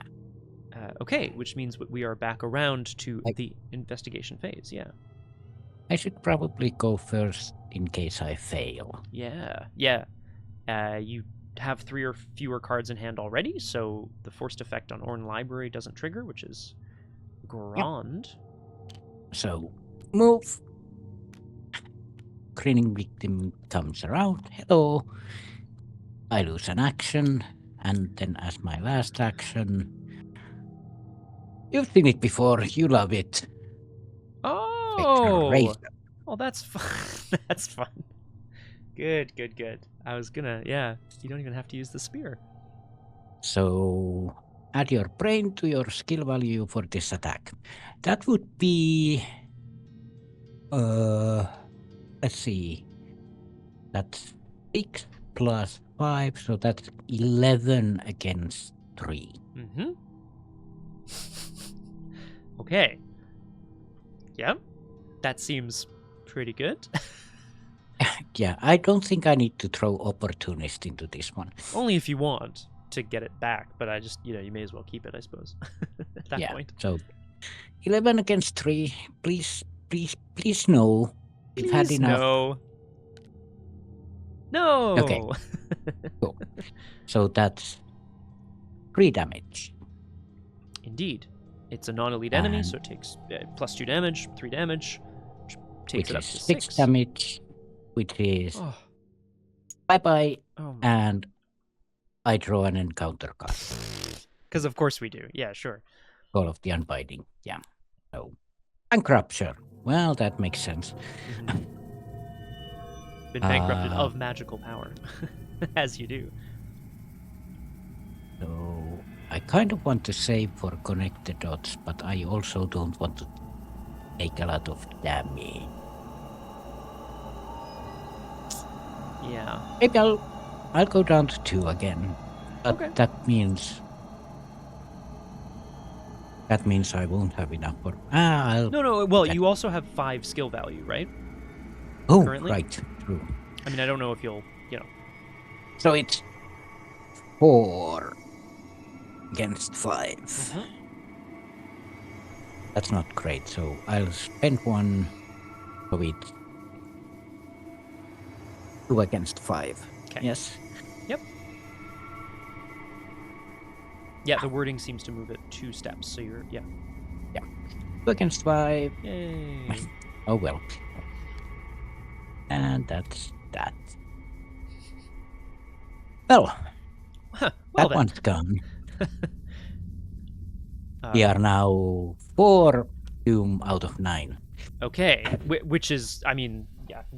Okay, which means we are back around to the investigation phase, yeah. I should probably go first in case I fail. Yeah. You have 3 or fewer cards in hand already, so the forced effect on Orn Library doesn't trigger, which is grand. Yep. So, move. Grinning victim comes around. Hello. I lose an action, and then as my last action... You've seen it before. You love it. Oh, that's fun. That's fun. Good. I was gonna, you don't even have to use the spear. So, add your brain to your skill value for this attack. That would be, let's see, that's 6 plus 5, so that's 11 against 3. Mm-hmm. Okay. Yeah, that seems pretty good. Yeah, I don't think I need to throw opportunist into this one. Only if you want to get it back, but I just, you may as well keep it, I suppose, at that point. So 11 against 3. Please no. We've had enough. No. Okay. Cool. So that's 3 damage. Indeed. It's a non-elite enemy, so it takes plus 2 damage, 3 damage, which takes it up to 6 damage, which is bye-bye, and I draw an encounter card. Because of course we do. Yeah, sure. Call of the Unbinding. Yeah. So, bankruptture. Well, that makes sense. Mm-hmm. Been bankrupted of magical power, as you do. So, I kind of want to save for connect the dots, but I also don't want to take a lot of damage. Yeah. Maybe I'll go down to 2 again. But okay. That means I won't have enough for... No. Well, you also have 5 skill value, right? Oh, currently? Right. True. I mean, I don't know if you'll, So it's 4 against 5. Mm-hmm. That's not great. So I'll spend 1 of it. 2 against 5. Okay. Yes. Yep. Yeah, the wording seems to move it 2 steps, so you're, Yeah. 2 against 5. Yay. Oh well. And that's that. Well, that one's gone. We are now 4 doom out of 9. Okay, which is, I mean,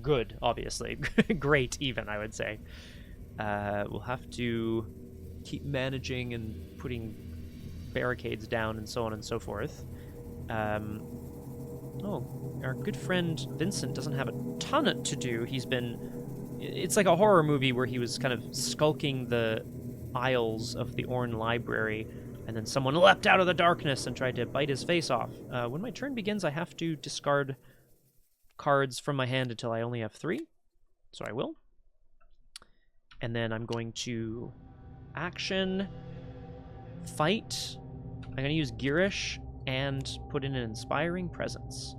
good, obviously. Great, even, I would say. We'll have to keep managing and putting barricades down and so on and so forth. Our good friend Vincent doesn't have a ton to do. It's like a horror movie where he was kind of skulking the aisles of the Orn Library, And then someone leapt out of the darkness and tried to bite his face off. When my turn begins, I have to discard cards from my hand until I only have 3. So I will. And then I'm going to action, fight. I'm going to use Girish and put in an Inspiring Presence.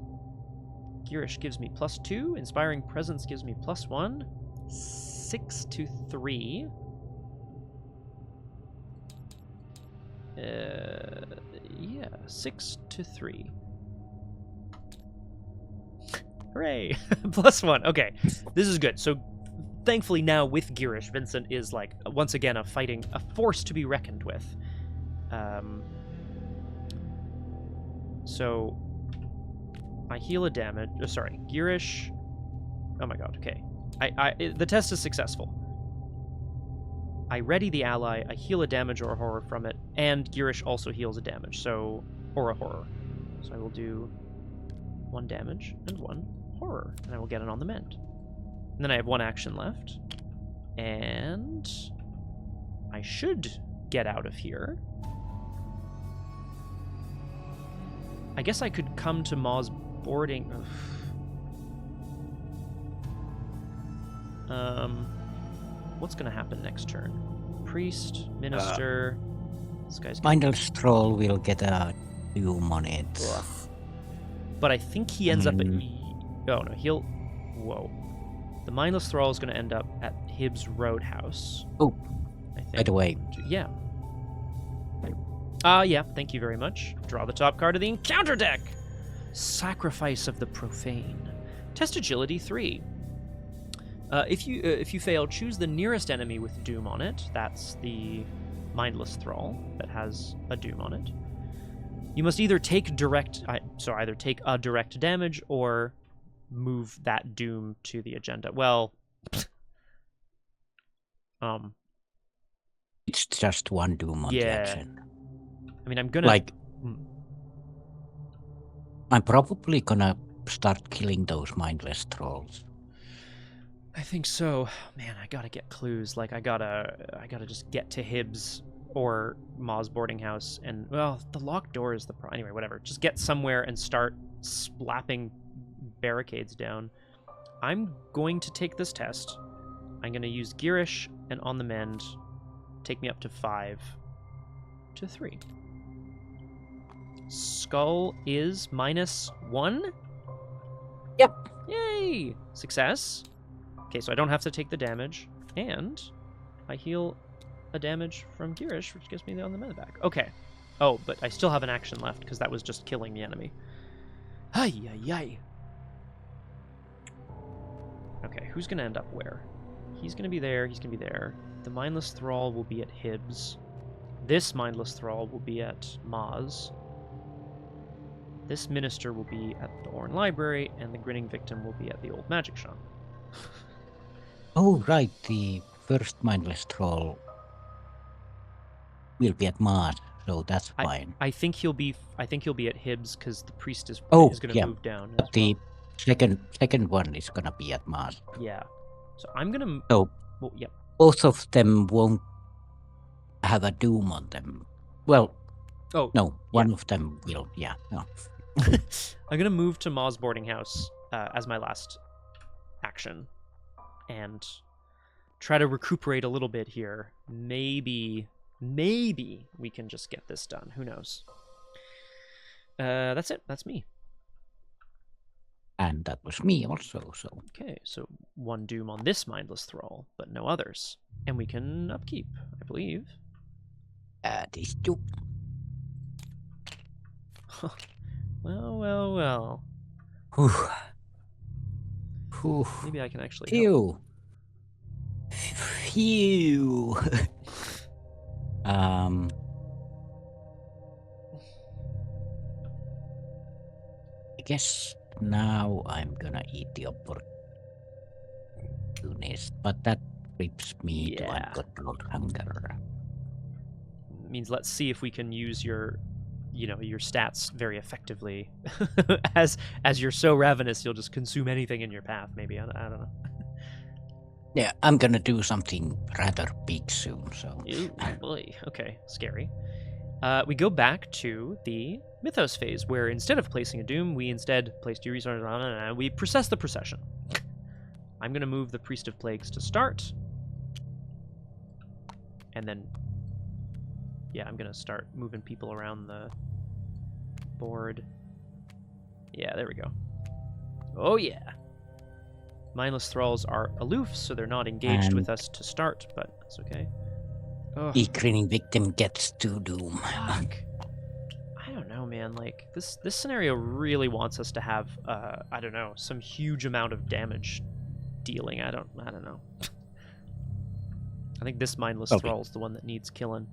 Girish gives me +2. Inspiring Presence gives me +1. 6 to 3. Yeah, 6 to 3. Hooray! +1. Okay, this is good. So, thankfully now with Girish, Vincent is like once again a force to be reckoned with. So, I heal a damage. Sorry, Girish. Oh my god. Okay, the test is successful. I ready the ally, I heal a damage or a horror from it, and Girish also heals a damage, or a horror. So I will do 1 damage and 1 horror, and I will get it on the mend. And then I have 1 action left, and I should get out of here. I guess I could come to Ma's boarding. What's gonna happen next turn? Priest, minister. This guy's Mindless Troll will get a doom on it. Ugh. But I think he ends up at. Oh no, he'll. Whoa. The Mindless Thrall is gonna end up at Hibbs Roadhouse. Oh, I think. by the way. Yeah. Yeah, thank you very much. Draw the top card of the encounter deck. Sacrifice of the Profane. Test agility 3. If you fail, choose the nearest enemy with doom on it. That's the Mindless Thrall that has a doom on it. You must either take either take a direct damage or move that doom to the agenda. Well, it's just 1 doom on the action. I mean, I'm gonna I'm probably gonna start killing those mindless trolls. I think so. Man, I gotta get clues. Like, I gotta just get to Hibbs or Ma's boarding house, and, well, the locked door is the problem. Anyway, whatever. Just get somewhere and start slapping barricades down. I'm going to take this test. I'm gonna use Girish and On the Mend. Take me up to 5 to 3. Skull is -1? Yep. Yay! Success. Okay, so I don't have to take the damage, and I heal a damage from Girish, which gives me the On the Mend back. Okay. Oh, but I still have an action left, because that was just killing the enemy. Ay, ay, ay. Okay, who's going to end up where? He's going to be there, he's going to be there. The Mindless Thrall will be at Hibbs. This Mindless Thrall will be at Ma's. This Minister will be at the Orn Library, and the Grinning Victim will be at the Old Magic Shop. Oh, right, the first mindless troll will be at Mars, so that's fine. I think he'll be at Hibbs because the priest is going to move down. But the second one is gonna be at Mars. Yeah. So I'm gonna. So well, yeah. Both of them won't have a doom on them. Well. Oh. No, one of them will. Yeah. No. I'm gonna move to Ma's boarding house as my last action, and try to recuperate a little bit here. Maybe we can just get this done. Who knows? That's it. That's me. And that was me also, so... Okay, so 1 doom on this Mindless Thrall, but no others. And we can upkeep, I believe. These two. Well. Whew. Whew. Maybe I can actually Phew. Phew. I guess now I'm gonna eat the opportunist, but that creeps me to uncontrolled hunger. Means let's see if we can use your stats very effectively. as you're so ravenous, you'll just consume anything in your path. Maybe I don't know. Yeah, I'm gonna do something rather big soon. So. Ooh, boy. Okay, scary. We go back to the mythos phase, where instead of placing a doom, we instead place 2 resources on it, and we process the procession. I'm going to move the Priest of Plagues to start. And then, yeah, I'm going to start moving people around the board. Yeah, there we go. Oh, yeah. Mindless Thralls are aloof, so they're not engaged with us to start, but that's okay. The grinning victim gets to doom. Fuck. I don't know, man. Like, this scenario really wants us to have, I don't know, some huge amount of damage dealing. I don't know. I think this Mindless Thrall's the one that needs killing.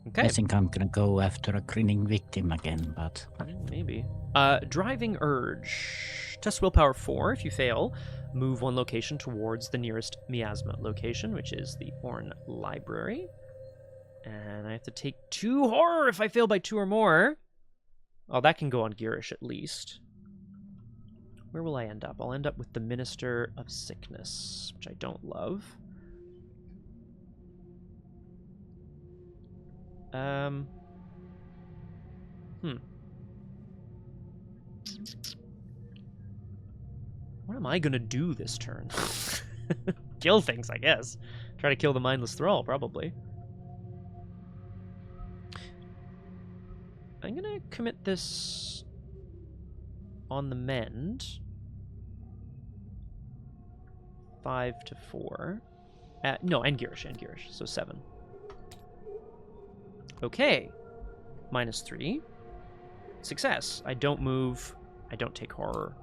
Okay. I think I'm gonna go after a grinning victim again, but... Maybe. Driving Urge. Test Willpower 4. If you fail, move 1 location towards the nearest miasma location, which is the Orn Library. And I have to take 2 horror if I fail by 2 or more. Oh, that can go on Girish at least. Where will I end up? I'll end up with the Minister of Sickness, which I don't love. What am I gonna do this turn? Kill things, I guess. Try to kill the Mindless Thrall, probably. I'm gonna commit this on the mend. 5 to 4. No, and Girish, so 7. Okay. -3. Success. I don't move. I don't take horror.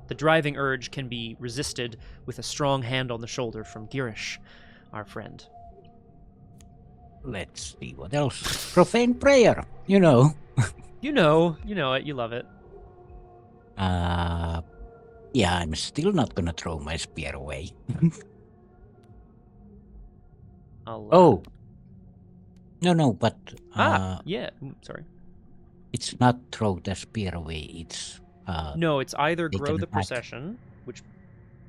The driving urge can be resisted with a strong hand on the shoulder from Girish, our friend. Let's see what else. Profane prayer, you know. You know it, you love it. Yeah, I'm still not gonna throw my spear away. Oh. No, but... yeah, sorry. It's not throw the spear away, it's... no, it's either grow the procession, which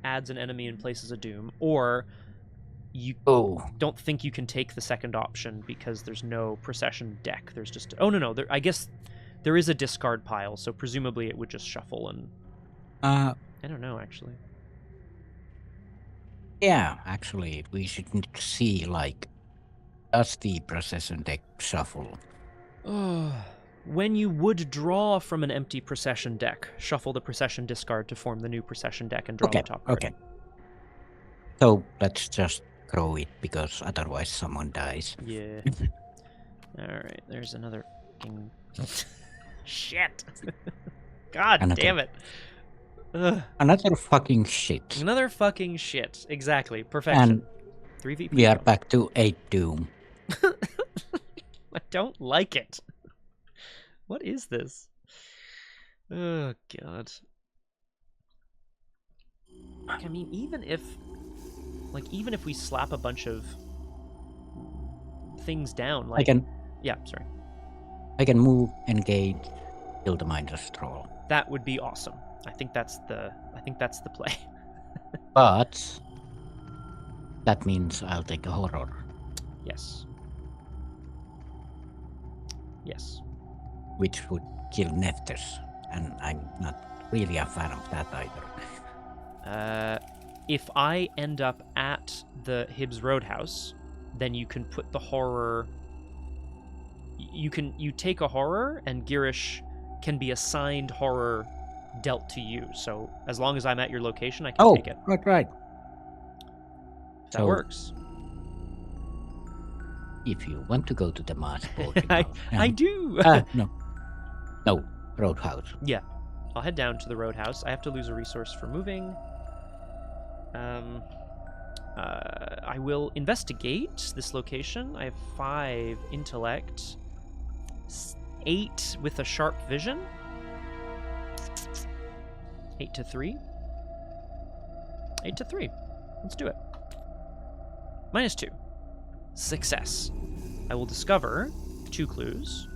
adds an enemy and places a doom, or you don't think you can take the second option because there's no procession deck. There's just... Oh, no, I guess there is a discard pile, so presumably it would just shuffle and... I don't know, actually. Yeah, actually, we should see, like, does the procession deck shuffle? When you would draw from an empty procession deck, shuffle the procession discard to form the new procession deck and draw the top card. Okay. So let's just grow it because otherwise someone dies. Yeah. Alright, there's another fucking... Shit! God damn it! Ugh. Another fucking shit. Another fucking shit. Exactly. Perfection. And 3 VP. We are back to 8 doom. I don't like it. What is this? Oh, God. I mean, even if we slap a bunch of things down, like... Yeah, sorry. I can move, engage, kill the Mindless Thrall. That would be awesome. I think that's the play. But that means I'll take a horror. Yes. Yes. Which would kill Nephthys, and I'm not really a fan of that either. If I end up at the Hibbs Roadhouse, then you can put the horror... You take a horror, and Girish can be assigned horror dealt to you. So as long as I'm at your location, I can take it. Right. That works. If you want to go to the mass board, I do. No, Roadhouse. Yeah, I'll head down to the Roadhouse. I have to lose a resource for moving. I will investigate this location. I have 5 intellect, 8 with a sharp vision. 8 to 3. 8 to 3. Let's do it. -2. Success. I will discover 2 clues.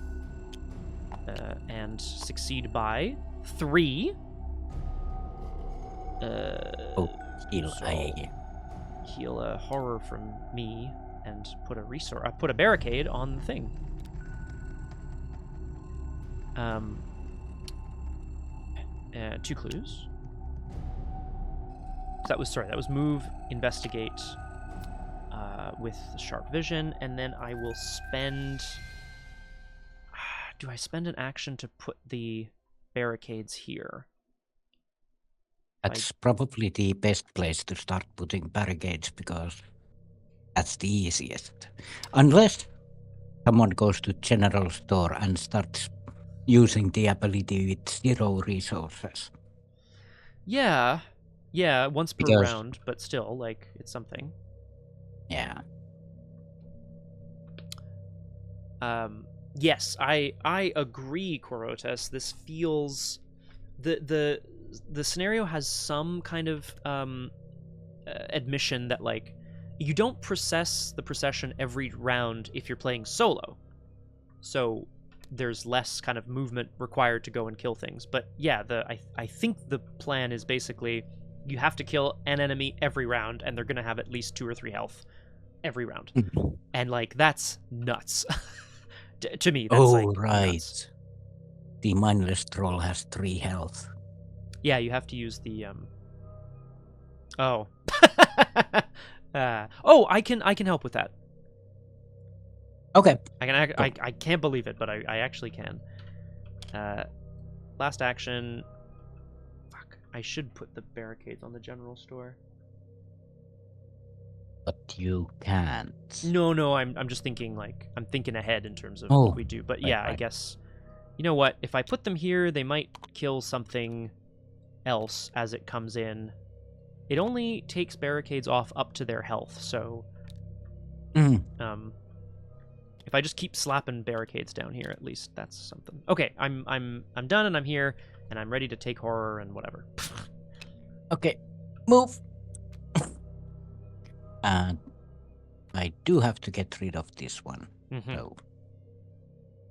And succeed by 3. Heal a horror from me. and put a resource. I put a barricade on the thing. 2 clues. That was move, investigate, with sharp vision, and then I will spend. Do I spend an action to put the barricades here? That's probably the best place to start putting barricades because that's the easiest. Unless someone goes to general store and starts using the ability with 0 resources. Yeah, once per round, but still, like, it's something. Yeah. Yes, I agree, Korotas. This feels the scenario has some kind of admission that, like, you don't process the procession every round if you're playing solo. So there's less kind of movement required to go and kill things. But yeah, I think the plan is basically you have to kill an enemy every round, and they're gonna have at least 2 or 3 health every round. And, like, that's nuts. To me, that's right. nuts. The mindless troll has 3 health. Yeah, you have to use the Oh. I can help with that. Okay. I can't believe it, but I actually can. Last action. Fuck. I should put the barricades on the general store. But you can't. No, I'm just thinking, like, I'm thinking ahead in terms of what we do. But yeah, right. I guess, you know what? If I put them here, they might kill something else as it comes in. It only takes barricades off up to their health, so if I just keep slapping barricades down here, at least that's something. Okay, I'm done, and I'm here, and I'm ready to take horror and whatever. Okay, move. And I do have to get rid of this one. So,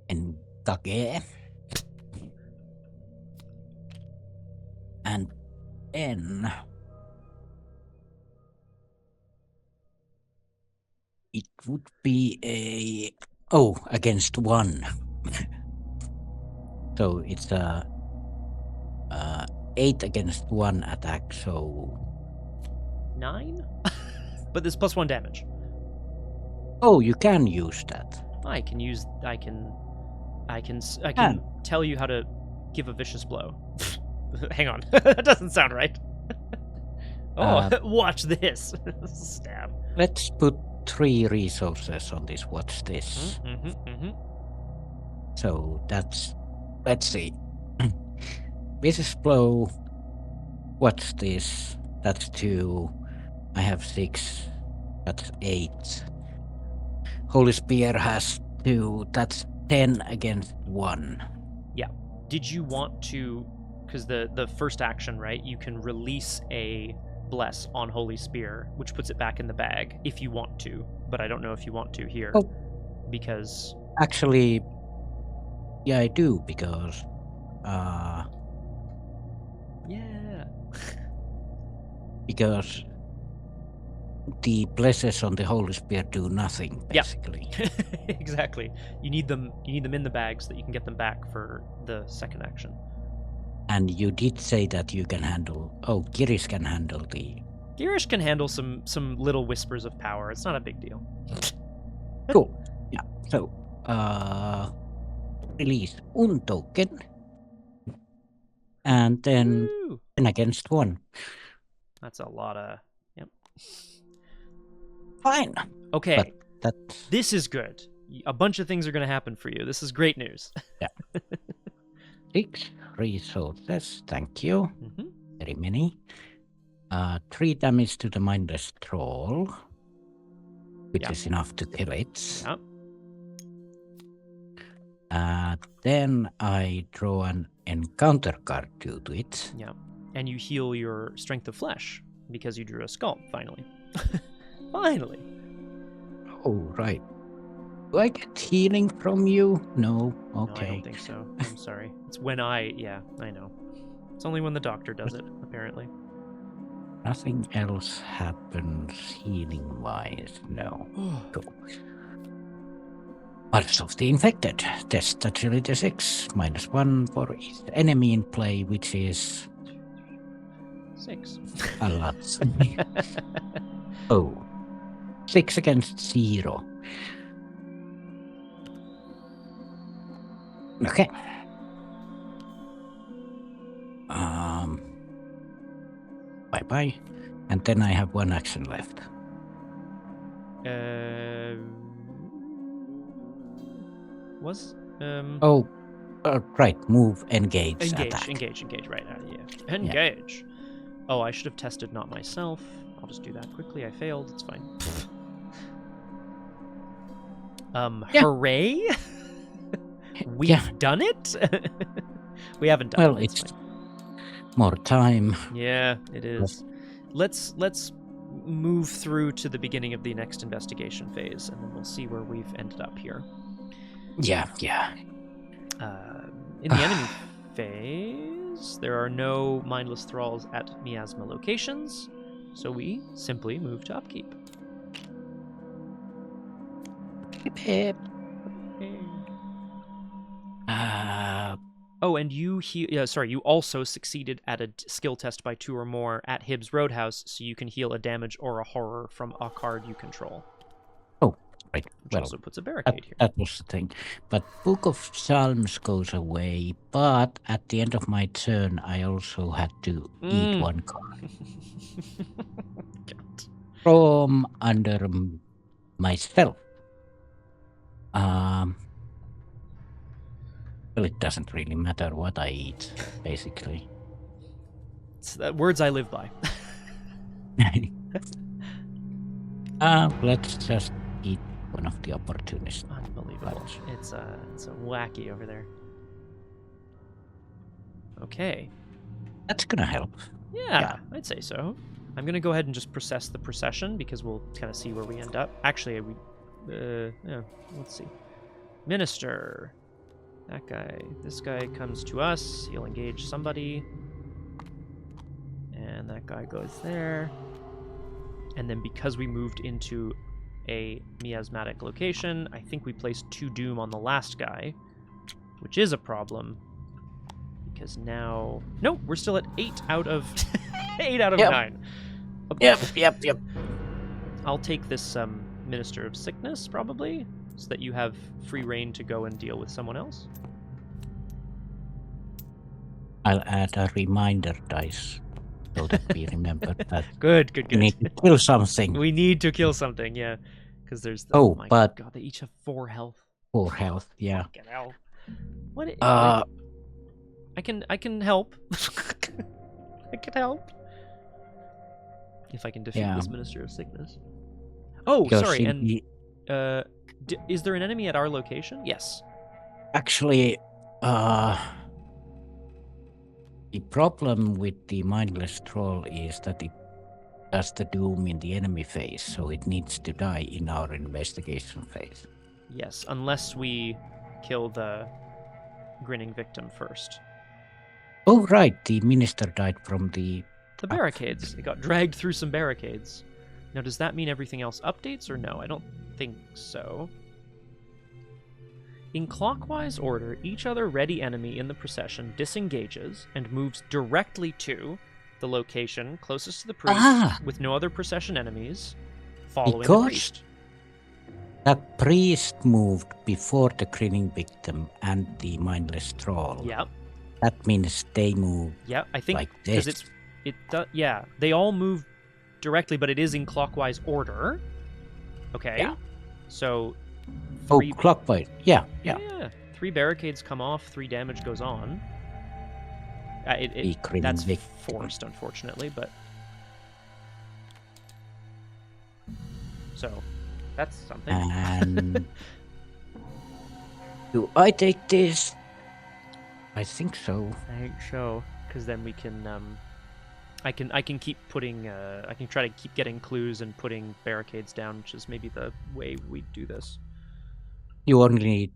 and Dage. And then it would be against 1. So it's a 8 against 1 attack, so 9? But there's +1 damage. Oh, you can use that. I can tell you how to give a vicious blow. Hang on. That doesn't sound right. Watch this. Stab. Let's put 3 resources on this. What's this? So that's, let's see. Vicious blow. What's this? That's 2. I have 6. That's 8. Holy Spear has 2. That's 10 against 1. Yeah. Did you want to, because the first action, right, you can release a bless on Holy Spear, which puts it back in the bag if you want to, but I don't know if you want to here. Because actually, yeah, I do, because yeah. Because the blesses on the Holy Spear do nothing, basically. Yep. Exactly. You need them in the bag so that you can get them back for the second action. And you did say that you can handle... Oh, Girish can handle the... Girish can handle some little whispers of power. It's not a big deal. Cool. Yeah. So, release 1 token. And then 10 against 1. That's a lot of... Yep. Fine. Okay. But this is good. A bunch of things are going to happen for you. This is great news. Yeah. 6 resources. Thank you. Very many. 3 damage to the mindless troll, which is enough to kill it. Then I draw an encounter card due to it. Yeah. And you heal your strength of flesh because you drew a skull, finally. Finally. Oh, right. Do I get healing from you? No. Okay. No, I don't think so. I'm sorry. It's when I know. It's only when the doctor does it, apparently. Nothing else happens healing-wise. No. Cool. Pulse of the Infected. Test agility 6. -1 for each enemy in play, which is 6. a lot. Oh. 6 against 0. Okay. Bye-bye. And then I have 1 action left. Right. Move, engage, attack. Engage. Right. Yeah. Engage. Yeah. Oh, I should have tested not myself. I'll just do that quickly. I failed. It's fine. Hooray! We've done it. We haven't done it. Well, it's more time. Yeah, it is. Let's move through to the beginning of the next investigation phase, and then we'll see where we've ended up here. Yeah. In the enemy phase, there are no mindless thralls at miasma locations, so we simply move to upkeep. Hip. Oh, and you also succeeded at a skill test by 2 or more at Hibbs Roadhouse, so you can heal a damage or a horror from a card you control. Oh, right. Which also puts a barricade here. That was the thing. But Book of Psalms goes away, but at the end of my turn, I also had to eat 1 card. From under myself. Well, it doesn't really matter what I eat, basically. It's words I live by. Let's just eat one of the opportunists. Unbelievable. It's wacky over there. Okay. That's gonna help. Yeah, I'd say so. I'm gonna go ahead and just process the procession because we'll kind of see where we end up. Actually, let's see. Minister. That guy. This guy comes to us. He'll engage somebody. And that guy goes there. And then because we moved into a miasmatic location, I think we placed 2 doom on the last guy, which is a problem. Because now... Nope, we're still at 8 out of 8 out of 9. Okay. Yep. I'll take this Minister of Sickness, probably, so that you have free reign to go and deal with someone else. I'll add a reminder dice so that we remember that. Good. We need to kill something. We need to kill something, yeah. Because there's the... Oh, my but... God, they each have 4 health. 4 health, yeah. Fucking hell. What? I can help. I can help. If I can defeat this Minister of Sickness. Oh, because sorry, and... is there an enemy at our location? Yes. Actually, the problem with the mindless troll is that it does the doom in the enemy phase, so it needs to die in our investigation phase. Yes, unless we kill the grinning victim first. Oh, right, the minister died from the barricades. It got dragged through some barricades. Now, does that mean everything else updates or no? I don't think so. In clockwise order, each other ready enemy in the procession disengages and moves directly to the location closest to the priest with no other procession enemies, following the priest. That priest moved before the grinning victim and the mindless troll. Yep. That means they move I think like this. They all move directly, but it is in clockwise order. Okay. Yeah. So... clockwise. Yeah. 3 barricades come off, 3 damage goes on. That's forced, unfortunately, but... So, that's something. And... do I take this? I think so. Because then we can... I can keep putting... I can try to keep getting clues and putting barricades down, which is maybe the way we do this. You only need...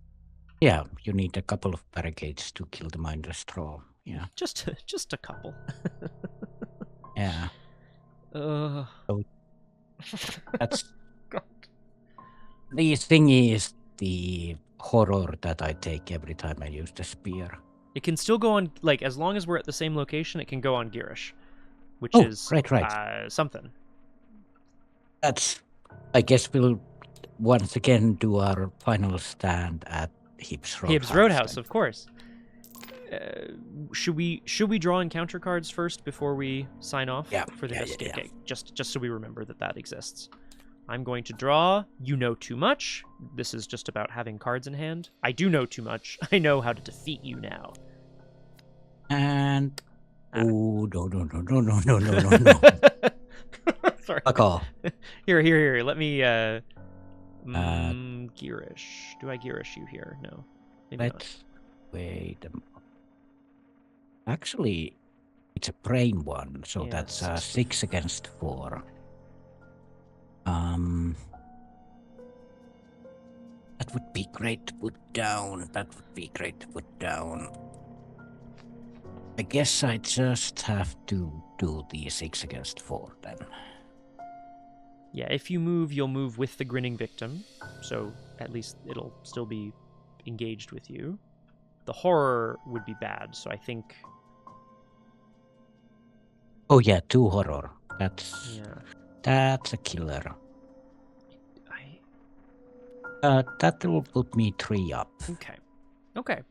Yeah, you need a couple of barricades to kill the mindless troll. Yeah. Just a couple. Yeah. So that's the thing is the horror that I take every time I use the spear. It can still go on, like, as long as we're at the same location, it can go on Girish, which is right. Something. That's, I guess we'll once again do our final stand at Hibbs Roadhouse. Hibbs Roadhouse, of course. Should we draw encounter cards first before we sign off for the investigate? Okay, just so we remember that exists. I'm going to draw. You know too much. This is just about having cards in hand. I do know too much. I know how to defeat you now. And no. Sorry. Fuck off. Here. Let me Girish. Do I Girish you here? No. Let's wait a moment. Actually, it's a brain one, so that's 6 against 4. That would be great to put down. I guess I just have to do the 6 against 4 then. Yeah, if you move, you'll move with the grinning victim, so at least it'll still be engaged with you. The horror would be bad, so I think... Oh yeah, 2 horror. That's a killer. That will put me 3 up. Okay.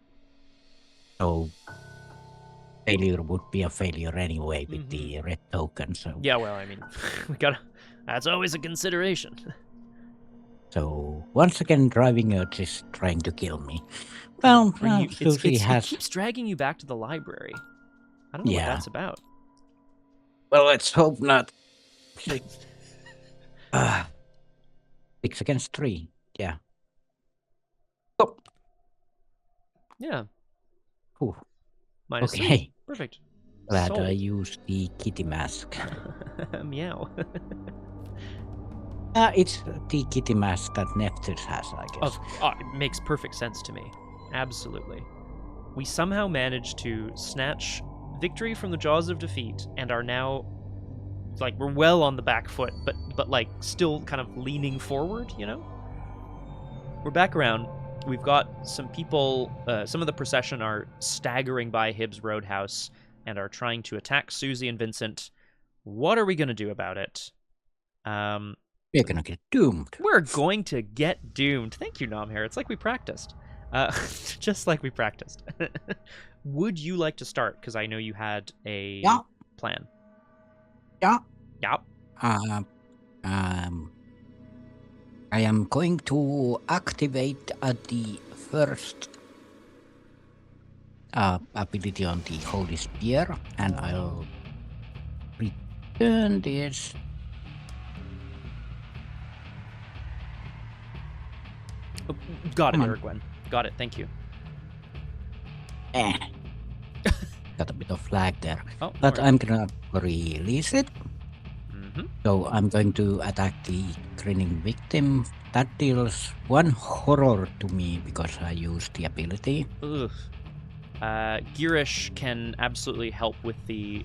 So failure would be a failure anyway with the red token. So yeah, well, I mean, that's always a consideration. So once again, driving urge is trying to kill me. Well, it keeps dragging you back to the library. I don't know what that's about. Well, let's hope not. 6 against 3. Yeah. Oh. Yeah. Ooh. -3. Okay. Perfect. Glad I used the kitty mask. Meow. It's the kitty mask that Nephthys has, I guess. It makes perfect sense to me. Absolutely. We somehow managed to snatch victory from the jaws of defeat and are now, like, we're well on the back foot, but like still kind of leaning forward, you know? We're back around. We've got some people, some of the procession are staggering by Hibbs Roadhouse and are trying to attack Suzi and Vincent. What are we going to do about it? We're going to get doomed. We're going to get doomed. Thank you, Nomhare. It's like we practiced. Just like we practiced. Would you like to start? Because I know you had a plan. Yeah. Yeah. I am going to activate the first ability on the Holy Spear, and I'll return this. Oh, got it, Ergwen. Got it, thank you. Got a bit of lag there. Oh, but I'm gonna release it. So I'm going to attack the grinning victim. That deals 1 horror to me because I used the ability. Ugh. Girish can absolutely help with the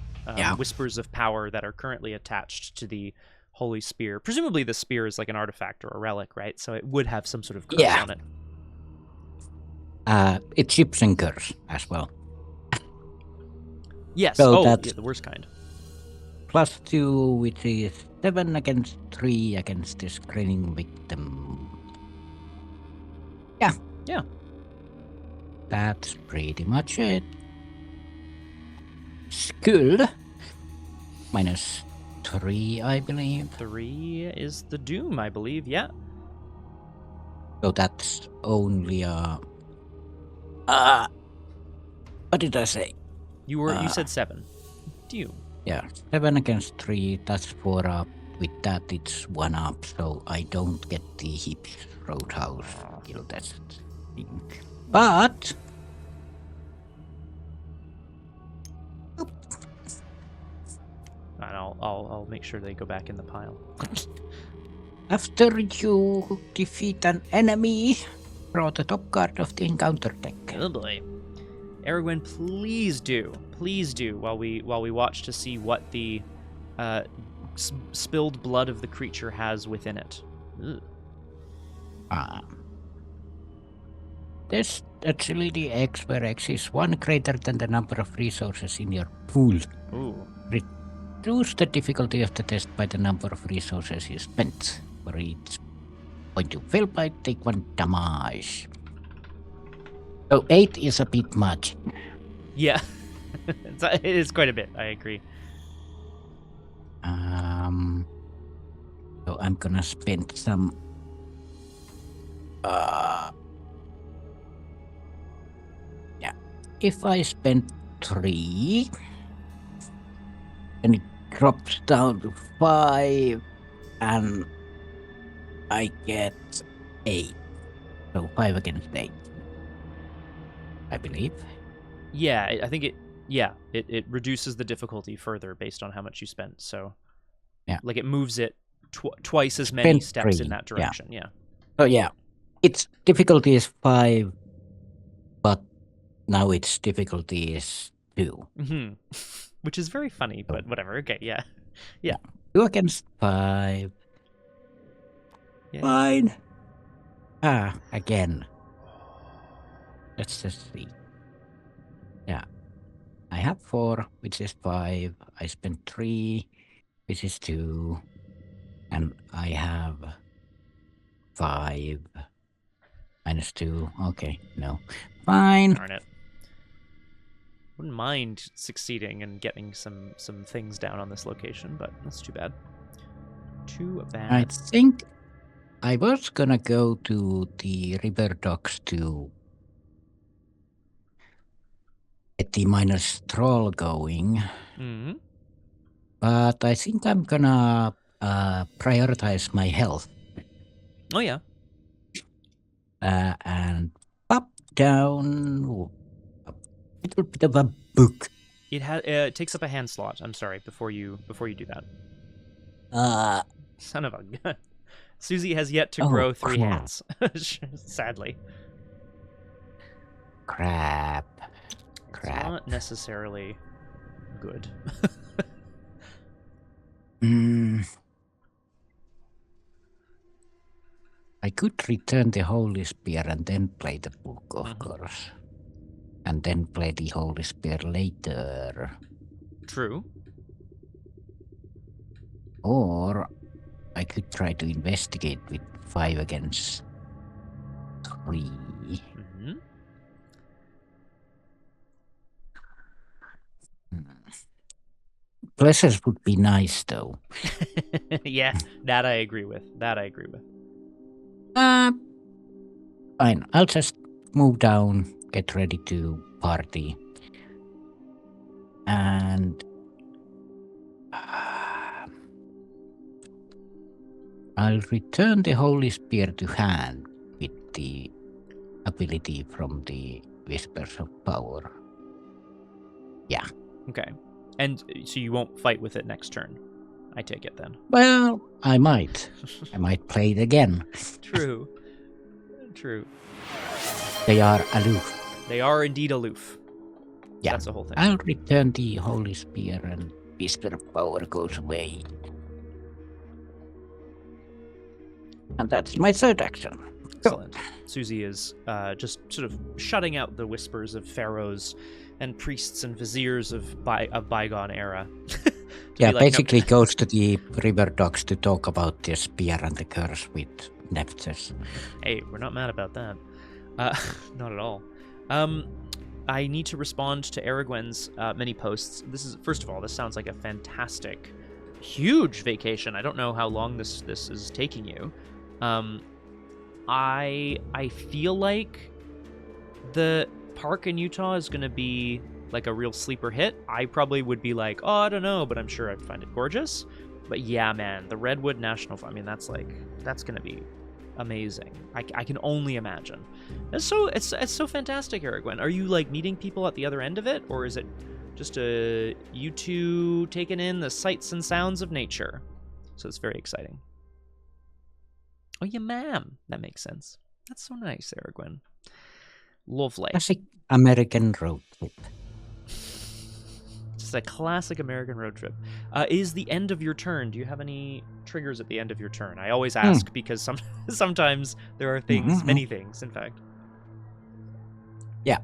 whispers of power that are currently attached to the Holy Spear. Presumably the spear is like an artifact or a relic, right? So it would have some sort of curse on it. It's chips and curse as well. Yes, so that's the worst kind. +2, which is 7 against 3 against this grinning victim. Yeah. That's pretty much it. Skull. -3, I believe. 3 is the doom, I believe, yeah. So that's only what did I say? You said 7. Doom. Yeah, 7 against 3, that's 4 up. With that, it's 1 up, so I don't get the Hibbs Roadhouse skill test thing. But... And I'll make sure they go back in the pile. After you defeat an enemy, draw the top card of the encounter deck. Oh boy. Erwin, please do, while we watch to see what the spilled blood of the creature has within it. Ugh. There's actually the X where X is 1 greater than the number of resources in your pool. Ooh. Reduce the difficulty of the test by the number of resources you spent. For each point you fail by, take 1 damage. So 8 is a bit much. Yeah. It is quite a bit, I agree. So I'm gonna spend some if I spend 3 and it drops down to 5 and I get 8. So 5 against 8. I believe. Yeah, I think it reduces the difficulty further based on how much you spent. So like it moves it twice as many steps 3, in that direction. Yeah. So yeah, its difficulty is 5, but now its difficulty is 2. Mm-hmm. Which is very funny, but whatever. Okay, yeah. Yeah. 2 against 5. Yeah. Fine. Again. Let's just see. Yeah. I have 4, which is 5. I spent 3, which is 2. And I have 5. Minus 2. Okay, no. Fine. Darn it. Wouldn't mind succeeding and getting some things down on this location, but that's too bad. Too bad. I think I was gonna go to the river docks to get the minus troll going. Mm-hmm. But I think I'm gonna prioritize my health. Oh, yeah. And pop down a little bit of a book. It takes up a hand slot. I'm sorry. Before you do that. Son of a gun. Suzi has yet to grow 3 hands. Sadly. Crap. It's not necessarily good. I could return the Holy Spear and then play the book, of course. And then play the Holy Spear later. True. Or I could try to investigate with 5 against 3. Mm-hmm. Pleasures would be nice, though. Yeah, that I agree with. Fine. I'll just move down, get ready to party. And I'll return the Holy Spear to hand with the ability from the Whispers of Power. Yeah. Okay. And so you won't fight with it next turn, I take it then. Well, I might. I might play it again. True. They are aloof. They are indeed aloof. Yeah. That's the whole thing. I'll return the Holy Spear and Whisper of Power goes away. And that's my third action. Excellent. Suzi is just sort of shutting out the whispers of pharaohs and priests and viziers of bygone era. Yeah, basically goes to the river docks to talk about the spear and the curse with Nephthys. Hey, we're not mad about that. Not at all. I need to respond to Aragwen's many posts. First of all, this sounds like a fantastic, huge vacation. I don't know how long this is taking you. I feel like the park in Utah is going to be like a real sleeper hit. I probably would be like, oh, I don't know, but I'm sure I'd find it gorgeous. But yeah, man, the Redwood National Park, I mean, that's going to be amazing. I can only imagine. It's so fantastic, Aragwen. Are you like meeting people at the other end of it, or is it just you two taking in the sights and sounds of nature? So it's very exciting. Oh, yeah, ma'am. That makes sense. That's so nice, Aragwen. Lovely. Classic American road trip. Just a classic American road trip. Is the end of your turn? Do you have any triggers at the end of your turn? I always ask because sometimes there are things, many things, in fact. Yeah.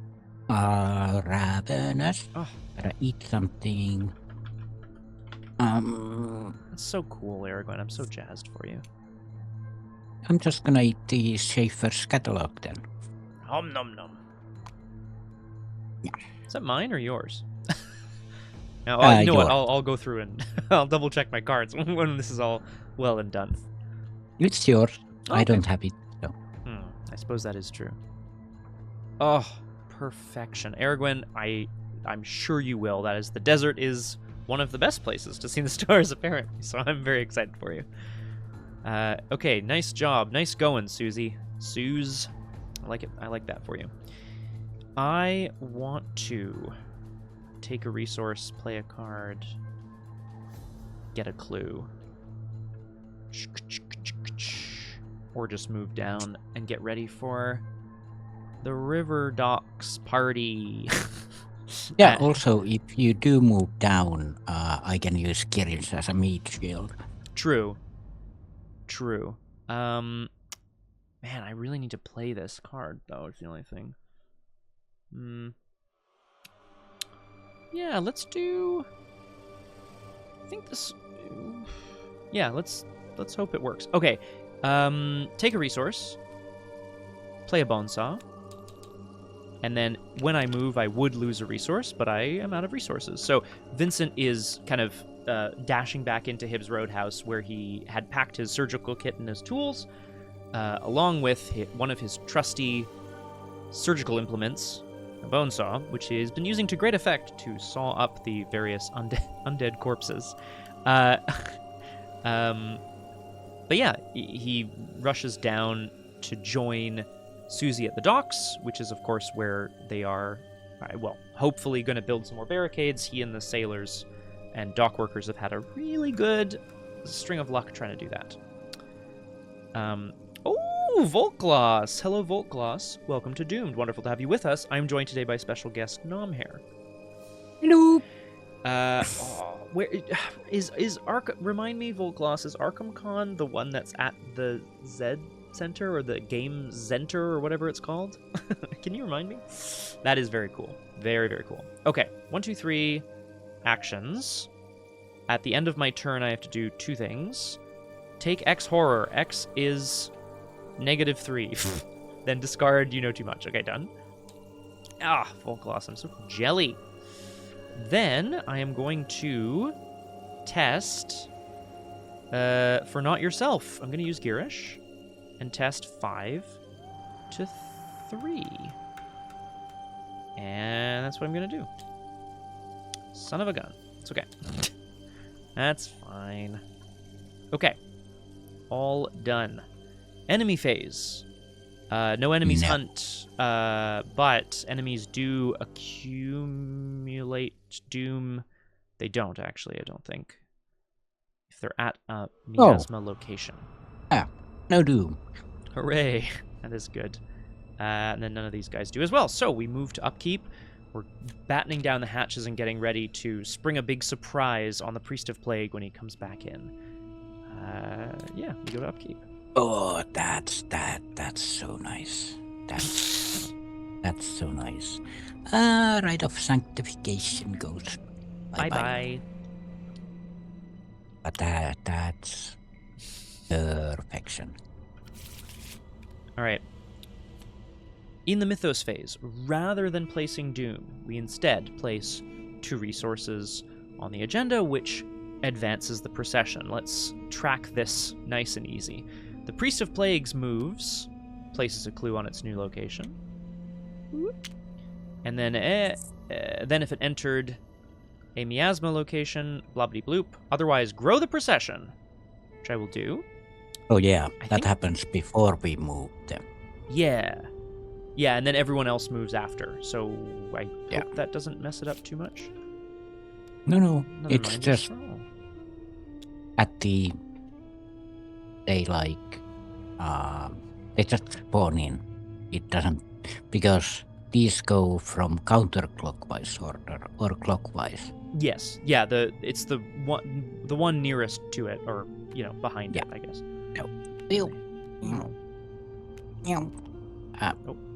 Ravenous. Oh. Gotta eat something. That's so cool, Aragorn. I'm so jazzed for you. I'm just gonna eat the Schaefer's catalog then. Nom nom nom. Yeah. Is that mine or yours? Now, you know what? I'll go through and I'll double check my cards when this is all well and done. It's yours. Okay. I don't have it. So. I suppose that is true. Oh, perfection. Aragorn, I'm sure you will. That is, the desert is one of the best places to see the stars, apparently. So I'm very excited for you. Okay, nice job. Nice going, Susie. Suze. I like it. I like that for you. I want to take a resource, play a card, get a clue. Or just move down and get ready for the River Docks party. Yeah, also, if you do move down, I can use Kirin's as a meat shield. True. True. Man, I really need to play this card, though, is the only thing. Yeah, let's do... I think this... Yeah, let's hope it works. Okay, take a resource, play a bone saw, and then when I move, I would lose a resource, but I am out of resources. So Vincent is kind of dashing back into Hibbs Roadhouse, where he had packed his surgical kit and his tools, along with one of his trusty surgical implements, a bone saw, which he's been using to great effect to saw up the various undead corpses. But yeah, he rushes down to join Suzi at the docks, which is, of course, where they are, well, hopefully going to build some more barricades. He and the sailors and dock workers have had a really good string of luck trying to do that. Oh, Volkgloss! Hello, Volkgloss. Welcome to Doomed. Wonderful to have you with us. I'm joined today by special guest Nomhare. Hello. Where is Arkham? Remind me, Volkgloss, is Arkham Con the one that's at the Z Center or the Game Center or whatever it's called? Can you remind me? That is very cool. Very, very cool. Okay, 1, 2, 3 actions. At the end of my turn, I have to do 2 things. Take X Horror. X is -3. Then discard You Know Too Much. Okay, done. Ah, Volkgloss, I'm so jelly. Then I am going to test for Not Yourself. I'm going to use Girish and test 5 to 3. And that's what I'm going to do. Son of a gun. It's okay. That's fine. Okay. All done. Enemy phase. No enemies hunt, but enemies do accumulate doom. They don't, actually, I don't think. If they're at a miasma location. Ah, no doom. Hooray. That is good. And then none of these guys do as well. So we move to upkeep. We're battening down the hatches and getting ready to spring a big surprise on the Priest of Plague when he comes back in. Yeah, we go to upkeep. Oh, that's so nice. That's so nice. Rite of Sanctification goes. Bye-bye. But that's perfection. All right. In the Mythos phase, rather than placing Doom, we instead place 2 resources on the agenda, which advances the procession. Let's track this nice and easy. The Priest of Plagues moves, places a clue on its new location. And then if it entered a miasma location, bloop. Otherwise, grow the procession, which I will do. Oh yeah, that happens before we move them. Yeah. Yeah, and then everyone else moves after. So I hope that doesn't mess it up too much. No. It's just at the... They just spawn in. It doesn't... Because these go from counterclockwise order or clockwise? Yes. Yeah. It's the one nearest to it, or behind it, I guess. No.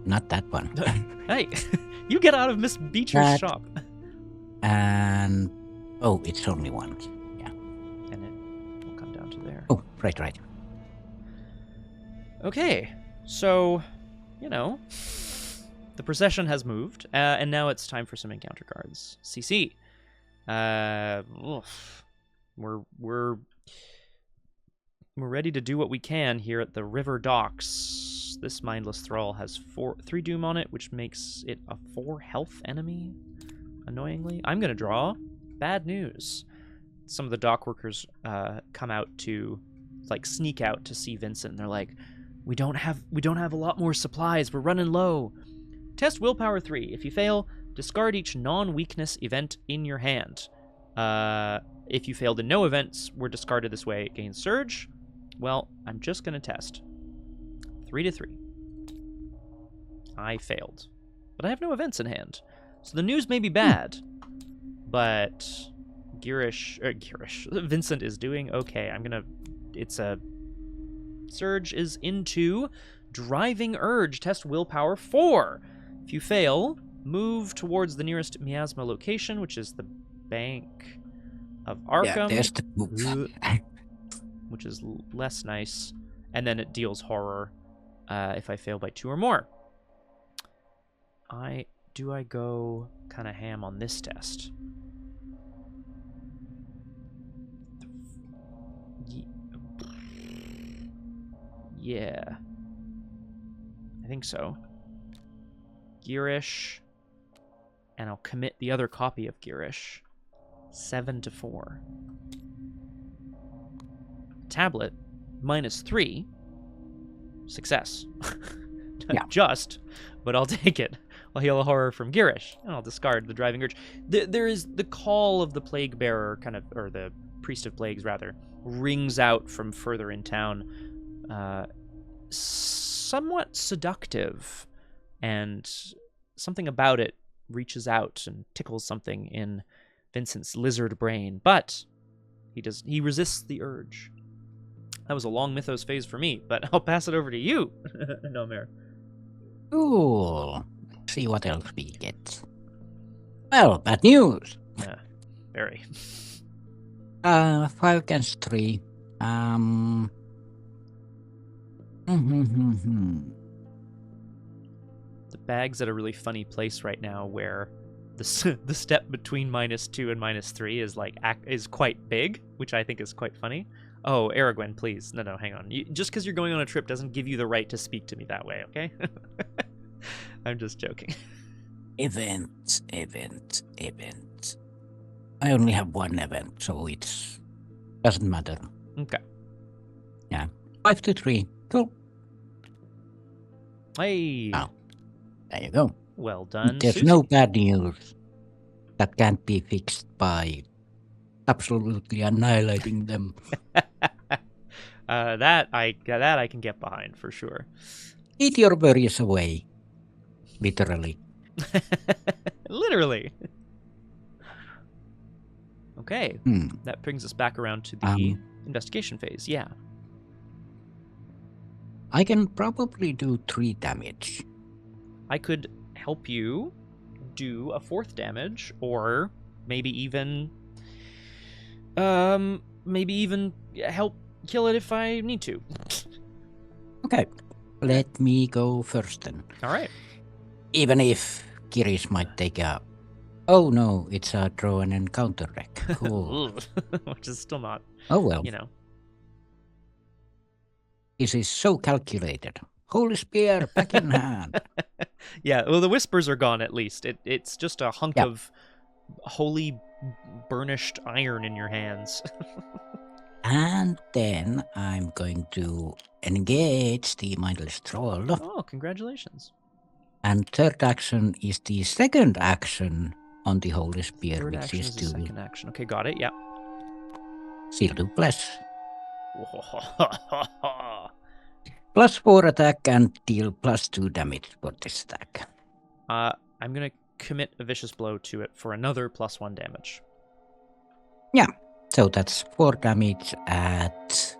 Not that one. Hey, you get out of Miss Beecher's shop. And it's only one. Yeah. And it will come down to there. Oh, right. Okay, so the procession has moved, and now it's time for some encounter cards. CC. We're ready to do what we can here at the river docks. This mindless thrall has 3 doom on it, which makes it a 4 health enemy. Annoyingly, I'm gonna draw. Bad news. Some of the dock workers come out to sneak out to see Vincent, and they're like, we don't have a lot more supplies. We're running low. Test willpower 3. If you fail, discard each non-weakness event in your hand. If you failed and no events were discarded this way, gain surge. Well, I'm just gonna test. 3 to 3. I failed, but I have no events in hand, so the news may be bad. But Vincent is doing okay. It's a surge is into driving urge. Test willpower 4. If you fail, move towards the nearest miasma location, which is the Bank of Arkham. Yeah, there's the which is less nice, and then it deals horror if I fail by 2 or more. Do I go kind of ham on this test? Yeah, I think so. Gearish, and I'll commit the other copy of Gearish. 7 to 4. Tablet, -3. Success. Yeah. Just, but I'll take it. I'll heal a horror from Gearish, and I'll discard the driving urge. There is the call of the Plaguebearer, or the Priest of Plagues, rather, rings out from further in town. Somewhat seductive, and something about it reaches out and tickles something in Vincent's lizard brain, but he resists the urge. That was a long mythos phase for me, but I'll pass it over to you, Nomhare. Cool. Let's see what else we get. Well, bad news. Yeah, very. 5 against 3. The bag's at a really funny place right now, where the step between -2 and -3 is quite big, which I think is quite funny. Oh, Aragwen, please. No, hang on. Just because you're going on a trip doesn't give you the right to speak to me that way, okay? I'm just joking. Event. I only have 1 event, so it doesn't matter. Okay. Yeah. 5 to 3. Cool. Hey. Oh, there you go. Well done. There's Suzi. no bad news that can't be fixed by absolutely annihilating them. That I can get behind for sure. Eat your worries away. Literally. Literally. Okay. That brings us back around to the investigation phase. Yeah. I can probably do 3 damage. I could help you do a 4th damage, or maybe even help kill it if I need to. Okay. Let me go first then. All right. Even if Girish might take a... Oh no, it's a draw and encounter deck. Cool. Which is still not... Oh well. You know. This is so calculated. Holy Spear back in hand. Yeah, well, the whispers are gone at least. It's just a hunk of holy burnished iron in your hands. And then I'm going to engage the mindless troll. Oh, congratulations. And third action is the second action on the Holy Spear, Third which action is is the to second action. Okay, got it, yeah. seal to bless. +4 attack and deal +2 damage for this attack. I'm gonna commit a vicious blow to it for another +1 damage. Yeah. So that's 4 damage at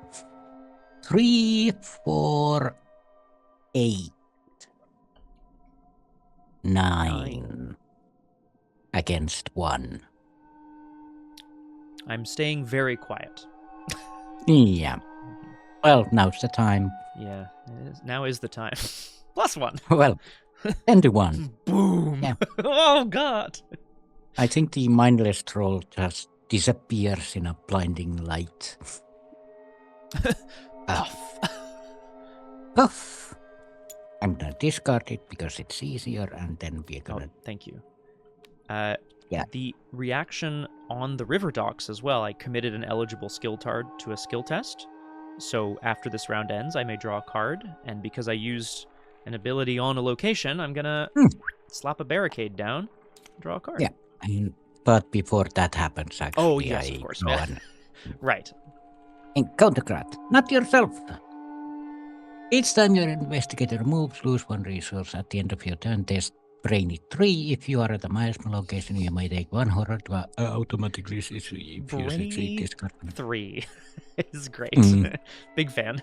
3, 4, 8, 9 against 1. I'm staying very quiet. Yeah. Well, now's the time. Yeah, now is the time. +1. Well, 10 to 1. Boom. Yeah. Oh, God. I think the mindless troll just disappears in a blinding light. Puff. Puff. I'm gonna discard it because it's easier, and then we're Oh, gonna... thank you. Yeah. The reaction on the river docks as well, I committed an eligible skill card to a skill test. So after this round ends, I may draw a card, and because I used an ability on a location, I'm gonna slap a barricade down, draw a card. Yeah, but before that happens, actually, Oh, yes, of course. draw Yeah. an Right. encounter card. Not yourself. Each time your investigator moves, lose 1 resource. At the end of your turn, test Brainy 3. If you are at a milestone location, you may take 1 horror to automatically if you succeed this card. 3 is great. Big fan.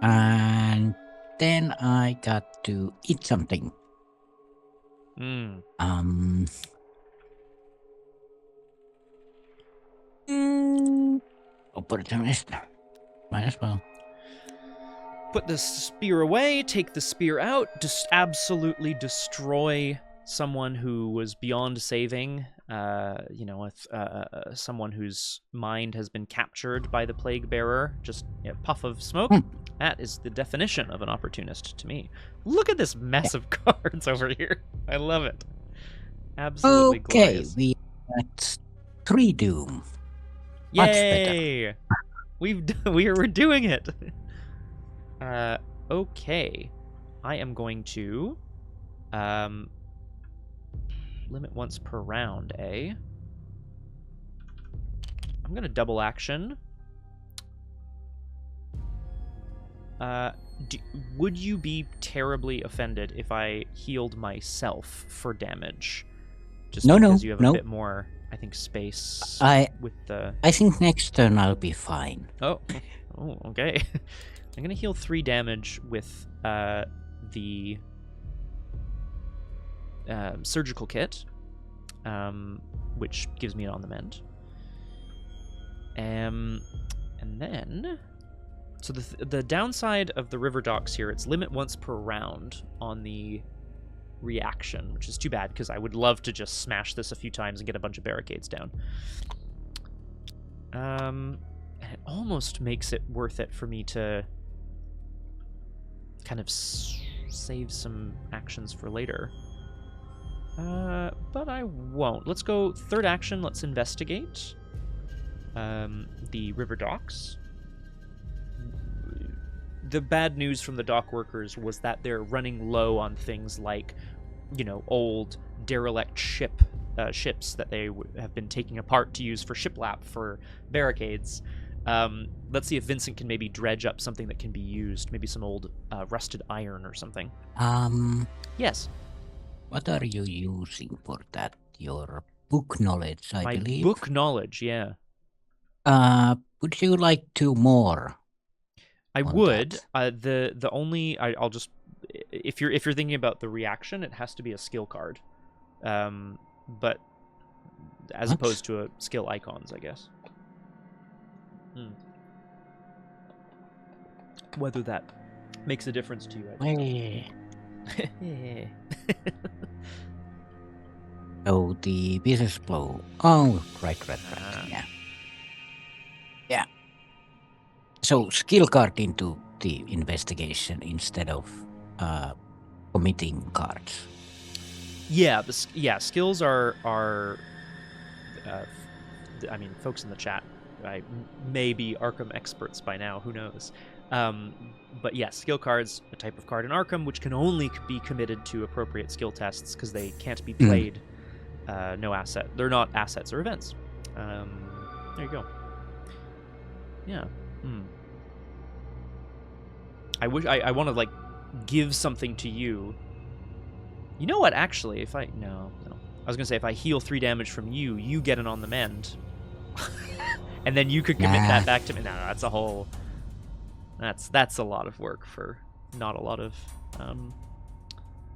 And then I got to eat something. Opportunist. Might as well. Put the spear away, take the spear out, just absolutely destroy someone who was beyond saving, someone whose mind has been captured by the Plaguebearer. Just a puff of smoke. That is the definition of an opportunist to me. Look at this mess of cards over here. I love it. Absolutely glorious. Okay, we got 3 doom. Yay! We're doing it. Okay. I am going to limit once per round, eh? I'm gonna double action. Would you be terribly offended if I healed myself for damage? Just because you have a bit more, I think, space with the... I think next turn I'll be fine. Oh, okay. I'm going to heal 3 damage with the surgical kit, which gives me it on the mend. And then... So the downside of the river docks here, it's limit once per round on the reaction, which is too bad, because I would love to just smash this a few times and get a bunch of barricades down. And it almost makes it worth it for me to kind of save some actions for later. But I won't. Let's go 3rd action. Let's investigate the river docks. The bad news from the dock workers was that they're running low on things like, old derelict ships that they have been taking apart to use for shiplap for barricades. Let's see if Vincent can maybe dredge up something that can be used, maybe some old rusted iron or something. Yes. What are you using for that? Your book knowledge, I believe. My book knowledge, yeah. Would you like 2 more? I would. The only I'll just if you're thinking about the reaction, it has to be a skill card, but as opposed to a skill icons, I guess. Whether that makes a difference to you. Oh, the business blow. Oh, right. Yeah. So skill card into the investigation instead of committing cards. Yeah, skills are I mean, folks in the chat may be Arkham experts by now, who knows. But yes, skill cards, a type of card in Arkham, which can only be committed to appropriate skill tests because they can't be played no asset. They're not assets or events. There you go. Yeah. I wish I want to give something to you You know what? Actually, if I no, I was gonna say if I heal 3 damage from you, you get an on the mend, and then you could commit that back to me. No, that's a whole. That's a lot of work for not a lot of.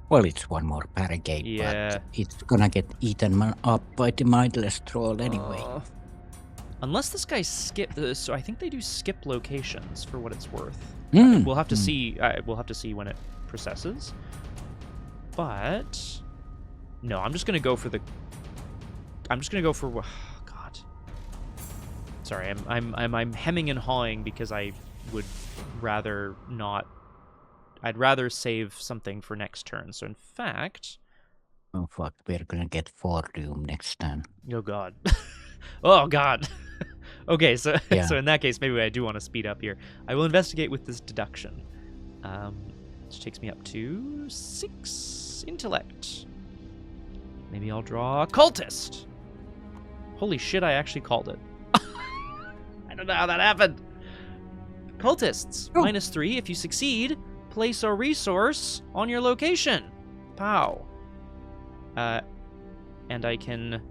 Well, it's one more paragate, but it's gonna get eaten up by the mindless troll anyway. Unless this guy skipped, so I think they do skip locations for what it's worth. We'll have to see. We'll have to see when it processes. But no, I'm just gonna go for the. I'm just gonna go for. Oh, God. Sorry, I'm hemming and hawing because I would rather not. I'd rather save something for next turn. So in fact. Oh fuck! We're gonna get 4 doom next turn. Oh God. Oh God. Okay, so so in that case, maybe I do want to speed up here. I will investigate with this deduction, which takes me up to 6 intellect. Maybe I'll draw a cultist. Holy shit! I actually called it. I don't know how that happened. Cultists -3. If you succeed, place a resource on your location. Pow. And I can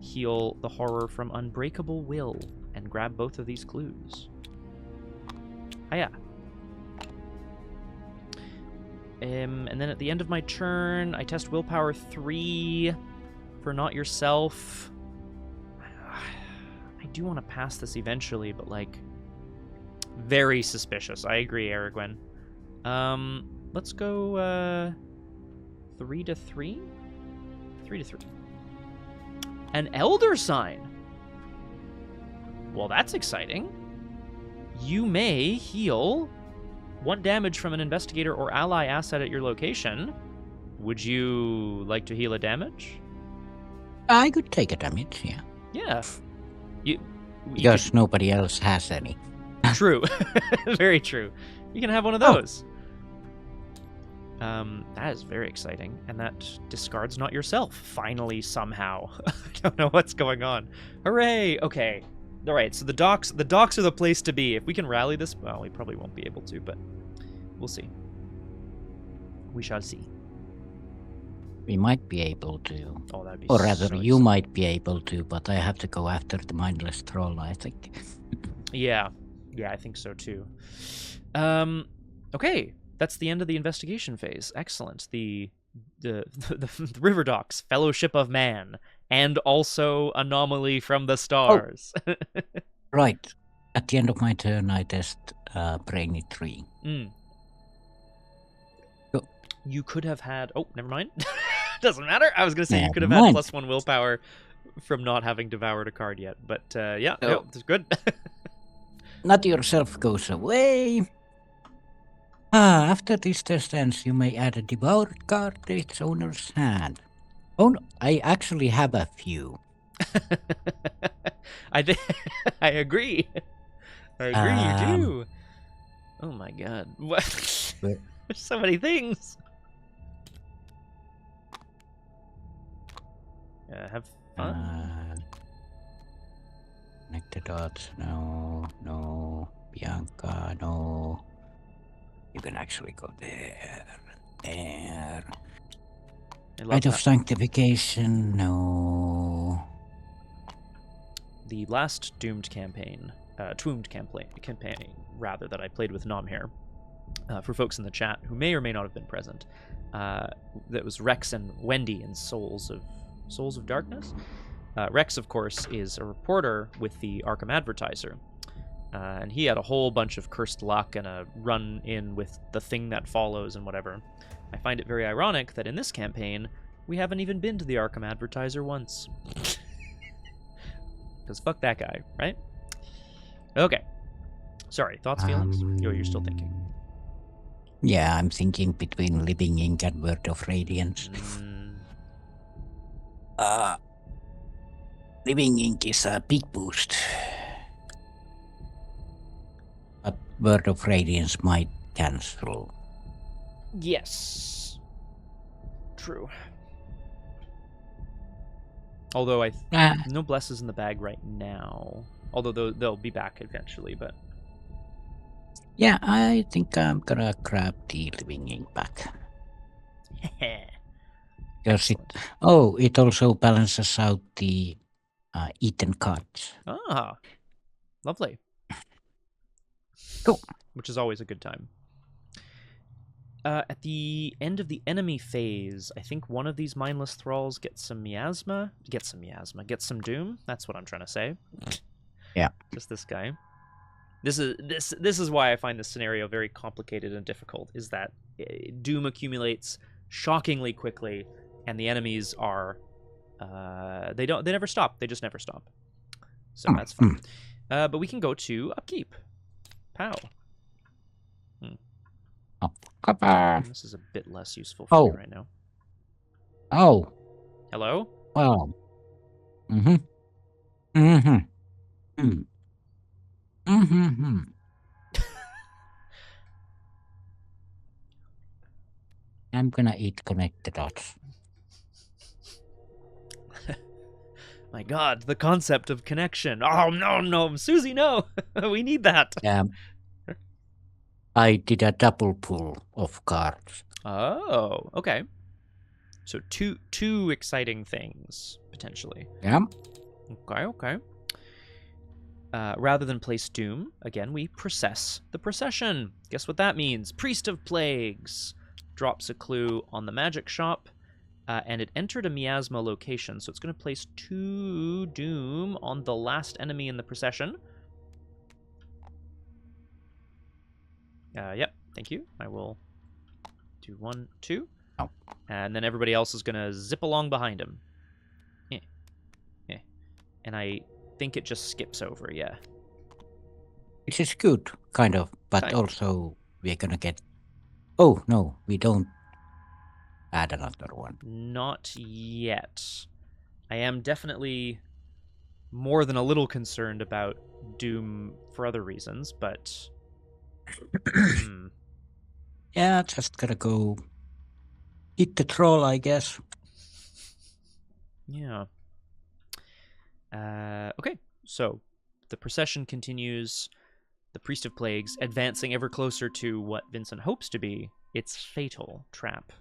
heal the horror from Unbreakable Will and grab both of these clues. Hiya. And then at the end of my turn, I test Willpower 3 for Not Yourself. I do want to pass this eventually, but like, very suspicious. I agree, Aragwen. Let's go 3 to 3? 3 to 3. An Elder Sign. Well, that's exciting. You may heal 1 damage from an investigator or ally asset at your location. Would you like to heal a damage? I could take a damage, yeah. Yeah. Because nobody else has any. True. Very true. You can have one of those. That is very exciting. And that discards Not Yourself, finally, somehow. I don't know what's going on. Hooray! Okay. All right, so the docks are the place to be. If we can rally this, well, we probably won't be able to, but we'll see. We shall see. We might be able to. Oh, that'd be or rather, so you might be able to, but I have to go after the mindless troll, I think. Yeah, I think so too. Okay, that's the end of the investigation phase. Excellent. The River Docks, Fellowship of Man, and also Anomaly from the Stars. Oh. Right. At the end of my turn, I test Brainy 3. Go. You could have had... Oh, never mind. Doesn't matter. I was going to say you could have had +1 willpower from not having devoured a card yet. But yeah, it's good. Not Yourself goes away. After this test ends, you may add a devoured card to its owner's hand. Oh, no, I actually have a few. I agree. I agree, you do. Oh my god. What? There's so many things. Have fun. Connect the dots. No. Bianca, no. You can actually go there. Rite of Sanctification, no. The last Doomed campaign, rather, that I played with Nomhare, for folks in the chat who may or may not have been present, that was Rex and Wendy in Souls of Darkness. Rex, of course, is a reporter with the Arkham Advertiser, and he had a whole bunch of cursed luck and a run-in with the thing that follows and whatever. I find it very ironic that in this campaign, we haven't even been to the Arkham Advertiser once. Because fuck that guy, right? Okay. Sorry, thoughts, feelings? You're still thinking. Yeah, I'm thinking between Living Ink and Word of Radiance. Living Ink is a big boost. But Word of Radiance might cancel. Yes. True. Although no blesses in the bag right now. Although they'll be back eventually, but... Yeah, I think I'm gonna grab the Living Ink back. Excellent. It also balances out the eaten cards. Ah, lovely. Cool. Which is always a good time. At the end of the enemy phase, I think one of these mindless thralls gets some miasma. Gets some doom. That's what I'm trying to say. Yeah. Just this guy. This is why I find this scenario very complicated and difficult. Is that doom accumulates shockingly quickly, and the enemies are they never stop. They just never stop. So that's fun. But we can go to upkeep. Pow. This is a bit less useful for me right now. Oh. Hello? Well. Mm-hmm. Mm-hmm. Mm. Mm-hmm. I'm gonna eat connect the dots. My God, the concept of connection. Oh, no, Susie, no. We need that. Yeah. I did a double pull of cards. Oh, okay. So two exciting things, potentially. Yeah. Okay. Rather than place doom, again, we process the procession. Guess what that means? Priest of Plagues drops a clue on the magic shop, and it entered a miasma location, so it's going to place 2 doom on the last enemy in the procession. Yep, thank you. I will do 1, 2. Oh. And then everybody else is going to zip along behind him. Yeah. And I think it just skips over, yeah. Which is good, kind of. But also, we're going to get... Oh, no, we don't add another one. Not yet. I am definitely more than a little concerned about Doom for other reasons, but... Yeah, just gotta go hit the troll, I guess. Yeah. Okay, so the procession continues. The Priest of Plagues advancing ever closer to what Vincent hopes to be its fatal trap.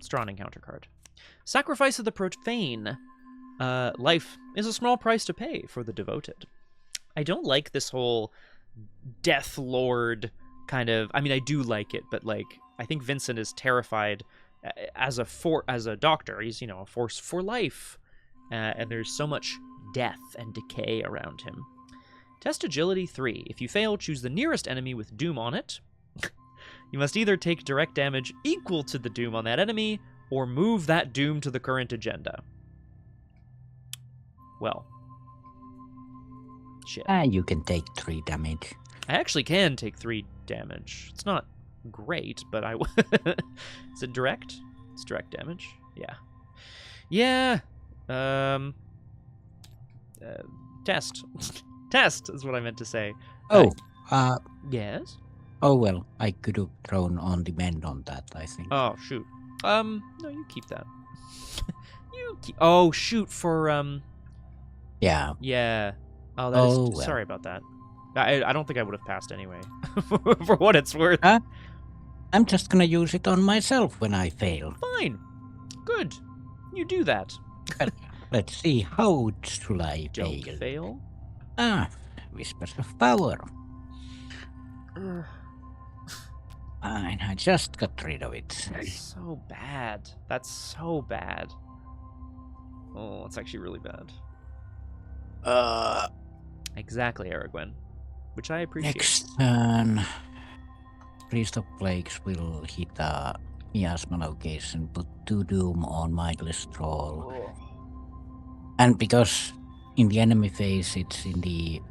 Straw encounter card. Sacrifice of the Profane. Life is a small price to pay for the devoted. I don't like this whole Death Lord kind of... I mean, I do like it, but like, I think Vincent is terrified as a doctor. He's, a force for life. And there's so much death and decay around him. Test agility 3. If you fail, choose the nearest enemy with doom on it. You must either take direct damage equal to the doom on that enemy, or move that doom to the current agenda. Well. Shit. You can take 3 damage. I actually can take 3 damage. It's not great, but I... Is it direct? It's direct damage? Yeah. Yeah. Test. Test is what I meant to say. Yes? Oh, well, I could have thrown on the mend on that, I think. Oh, shoot. No, you keep that. Oh, shoot, for, Yeah. Yeah. Oh, well. Sorry about that. I don't think I would have passed anyway, for what it's worth. I'm just gonna use it on myself when I fail. Fine. Good. You do that. Let's see, how should I Don't fail. Whispers of Power. Fine, I just got rid of it. That's so bad. That's so bad. Oh, it's actually really bad. Exactly, Aragwen. Which I appreciate. Next turn, Priest of Plagues will hit a miasma location, put 2 doom on mindless troll. Oh. And because in the enemy phase it's in the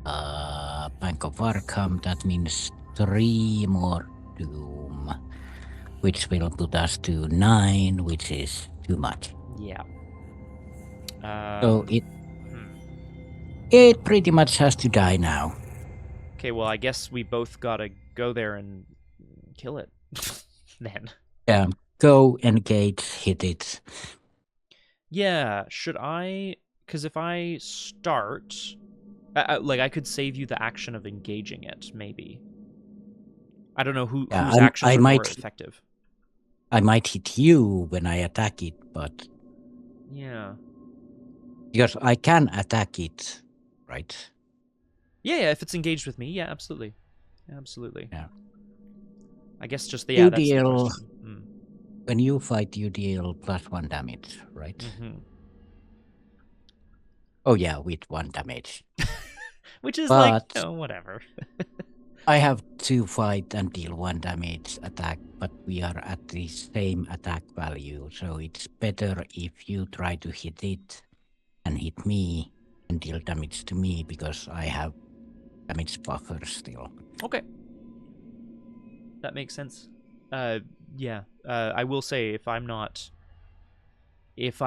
Bank of Arkham, that means 3 more doom, which will put us to 9, which is too much. Yeah. So it pretty much has to die now. Okay, well, I guess we both gotta go there and kill it. Then. Yeah, go, engage, hit it. Yeah, should I... Because if I start... I could save you the action of engaging it, maybe. I don't know whose actions are more effective. I might hit you when I attack it, but Yeah. because I can attack it, right? Yeah, if it's engaged with me, yeah, absolutely. Absolutely. Yeah. I guess just, You that's the deal question. when you fight, you deal +1 damage, right? Mm-hmm. Oh yeah, with 1 damage. Which is But whatever. I have to fight and deal 1 damage attack, but we are at the same attack value, so it's better if you try to hit it and hit me and deal damage to me because I have damage buffer still. Okay. That makes sense. Yeah. I will say if I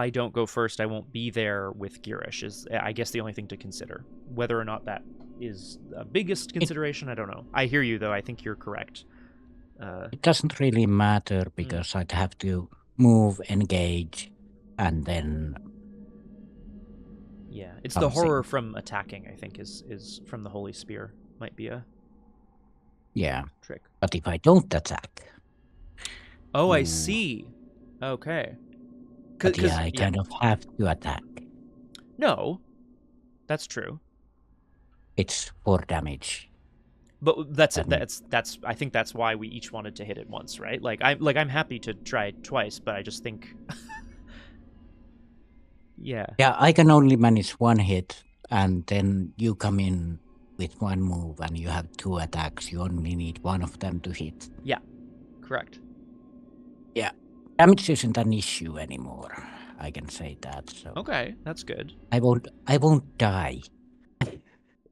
don't go first, I won't be there with Girish, is I guess the only thing to consider. Whether or not that is the biggest consideration, I don't know. I hear you, though. I think you're correct. It doesn't really matter because I'd have to move, engage, and then... Yeah, it's the horror from attacking, I think, is from the Holy Spear. Might be a trick. But if I don't attack... Oh, I see. Okay. But yeah, I kind of have to attack. No, that's true. It's 4 damage. But that's I think that's why we each wanted to hit it once, right? I'm happy to try it twice, but I just think Yeah, I can only manage 1 hit, and then you come in with 1 move and you have 2 attacks. You only need 1 of them to hit. Yeah. Correct. Yeah. Damage isn't an issue anymore. I can say that. So okay, that's good. I won't die.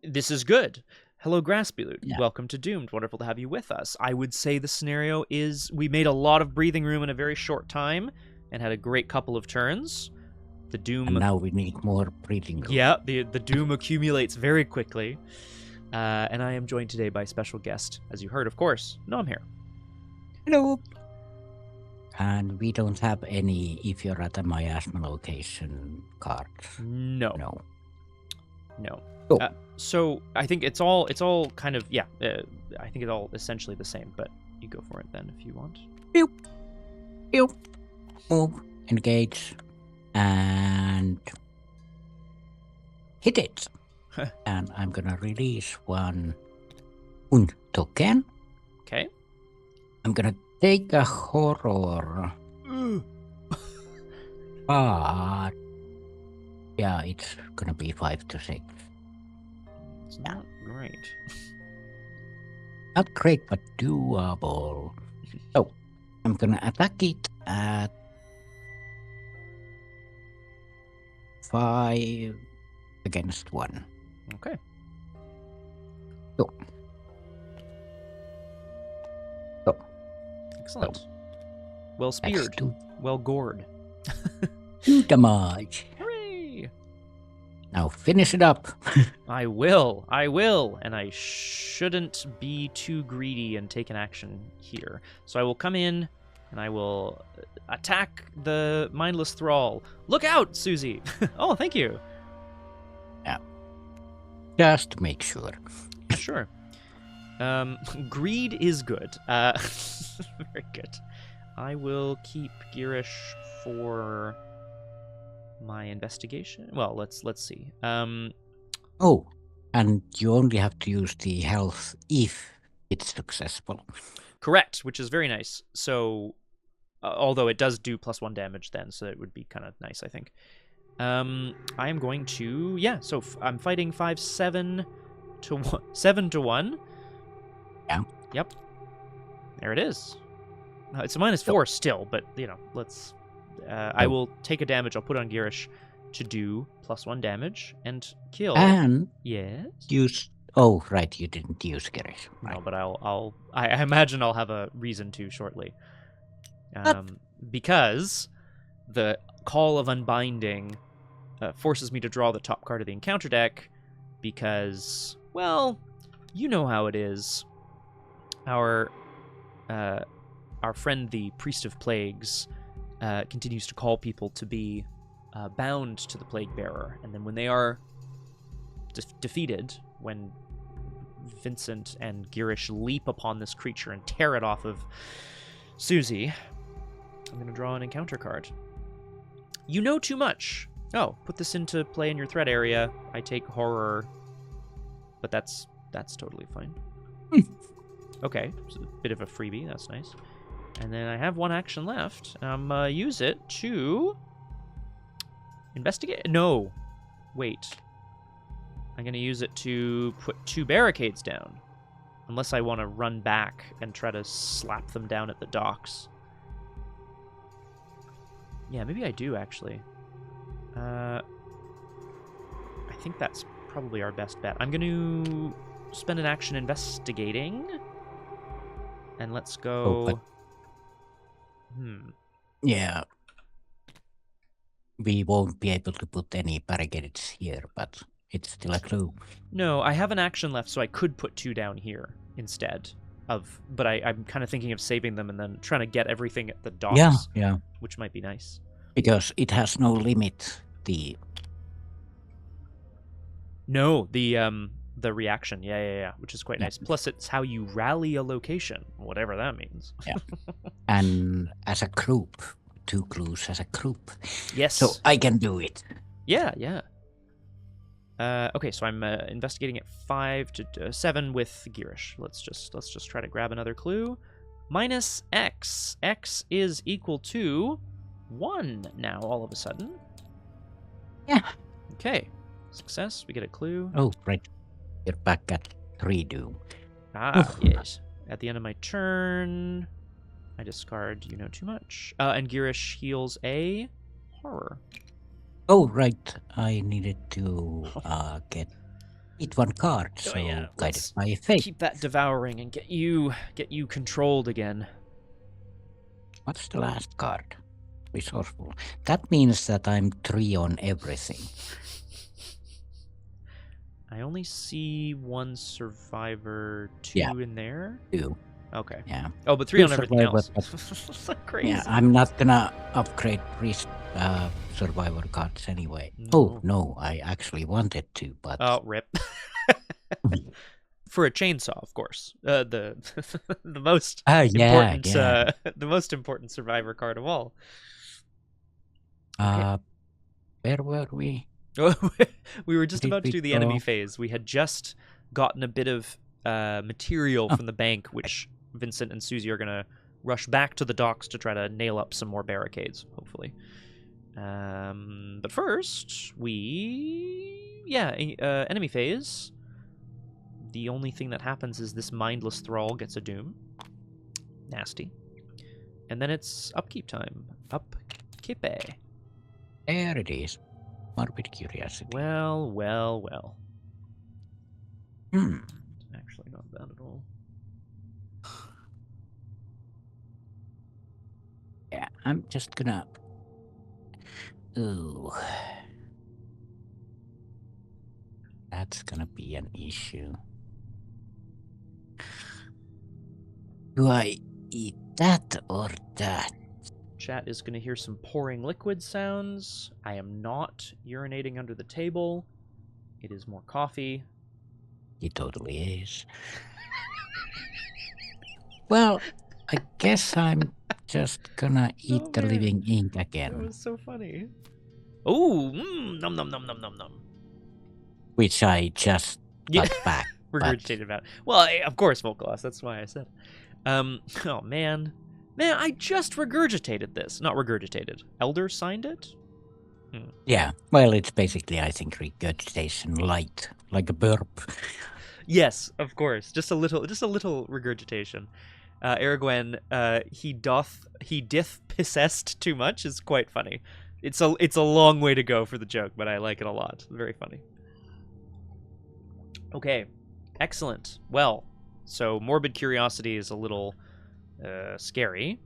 This is good. Hello, Grassbeloot. Yeah. Welcome to Doomed. Wonderful to have you with us. I would say the scenario is we made a lot of breathing room in a very short time and had a great couple of turns. The Doom... And now we need more breathing room. Yeah, the Doom accumulates very quickly. And I am joined today by special guest, as you heard, of course, Nomhare. Hello. And we don't have any if you're at a miasma location cards. No. Oh. So I think it's all kind of I think it's all essentially the same, but you go for it then if you want. Pew. Move, engage, and hit it. And I'm gonna release 1 token. Okay. I'm gonna take a horror. But yeah, it's gonna be 5 to 6. It's not great. Not great, but doable. So I'm gonna attack it at 5 against 1. Okay. So. Excellent. Well speared. Well gored. 2 damage. Hooray! Now finish it up. I will, and I shouldn't be too greedy and take an action here. So I will come in, and I will attack the mindless thrall. Look out, Suzi! Oh, thank you. Yeah. Just to make sure. Sure. Greed is good. Very good. I will keep Girish for my investigation. Well, let's see. Oh, and you only have to use the health if it's successful. Correct, which is very nice. So, although it does do +1 damage then, so it would be kind of nice, I think. I am going to so I'm fighting 7 to 1. 7 to 1. Yeah. Yep. There it is. It's a -4 still, but let's. I will take a damage. I'll put it on Girish to do +1 damage and kill. And yes. Use. Oh, right. You didn't use Girish. Right. No, but I imagine I'll have a reason to shortly. Because the Call of Unbinding forces me to draw the top card of the encounter deck. Because, well, you know how it is. Our friend, the Priest of Plagues, continues to call people to be bound to the Plaguebearer, and then when they are defeated, when Vincent and Girish leap upon this creature and tear it off of Suzi, I'm going to draw an encounter card. You know too much. Oh, put this into play in your threat area. I take horror, but that's totally fine. Okay, so a bit of a freebie. That's nice. And then I have one action left. Use it to investigate. No, wait. I'm going to use it to put 2 barricades down, unless I want to run back and try to slap them down at the docks. Yeah, maybe I do, actually. I think that's probably our best bet. I'm going to spend an action investigating. And let's go... Yeah. We won't be able to put any barricades here, but it's still a clue. No, I have an action left, so I could put 2 down here instead of... But I'm kind of thinking of saving them and then trying to get everything at the docks. Yeah. Which might be nice. Because it has no limit, No, the reaction. Yeah. Which is quite nice. Plus, it's how you rally a location, whatever that means. Yeah. And as a group, 2 clues as a group. Yes. So I can do it. Yeah. Okay, so I'm investigating at 5 to 7 with Girish. Let's just try to grab another clue. Minus X. X is equal to 1 now, all of a sudden. Yeah. Okay. Success. We get a clue. Oh, right. You're back at 3 doom. Yes. At the end of my turn, I discard You Know Too Much. And Girish heals a horror. Oh, right. I needed to get eat 1 card, so guided by fate. Keep that devouring and get you controlled again. What's the last card? Resourceful. That means that I'm 3 on everything. I only see 1 survivor, 2 in there. 2. Okay. Yeah. Oh, but 3 on Two everything else. survivors, Crazy. Yeah, I'm not gonna upgrade priest survivor cards anyway. No. Oh no, I actually wanted to, but Oh, rip. For a chainsaw, of course. The the most important the most important survivor card of all. Where were we? We were just about to do the enemy phase. We had just gotten a bit of material from the bank, which Vincent and Suzi are going to rush back to the docks to try to nail up some more barricades, hopefully. But first, enemy phase. The only thing that happens is this mindless thrall gets a doom. Nasty. And then it's upkeep time. Upkeep. There it is. Morbid curiosity. Well. Actually not bad at all. Yeah, I'm just gonna... Ooh. That's gonna be an issue. Do I eat that or that? Chat is going to hear some pouring liquid sounds. I am not urinating under the table. It is more coffee. It totally is. Well, I guess I'm just gonna eat the living ink again. That was so funny. Oh, nom nom nom nom nom nom. Which I just got back. Regurgitated about. Well, of course, Volcalos. That's why I said. Oh man, I just regurgitated this. Not regurgitated. Elder signed it. Yeah. Well, it's basically, I think, regurgitation light, like a burp. Yes, of course. Just a little regurgitation. Aragwen, he dith possessed too much is quite funny. It's a long way to go for the joke, but I like it a lot. Very funny. Okay, excellent. Well, so morbid curiosity is a little scary,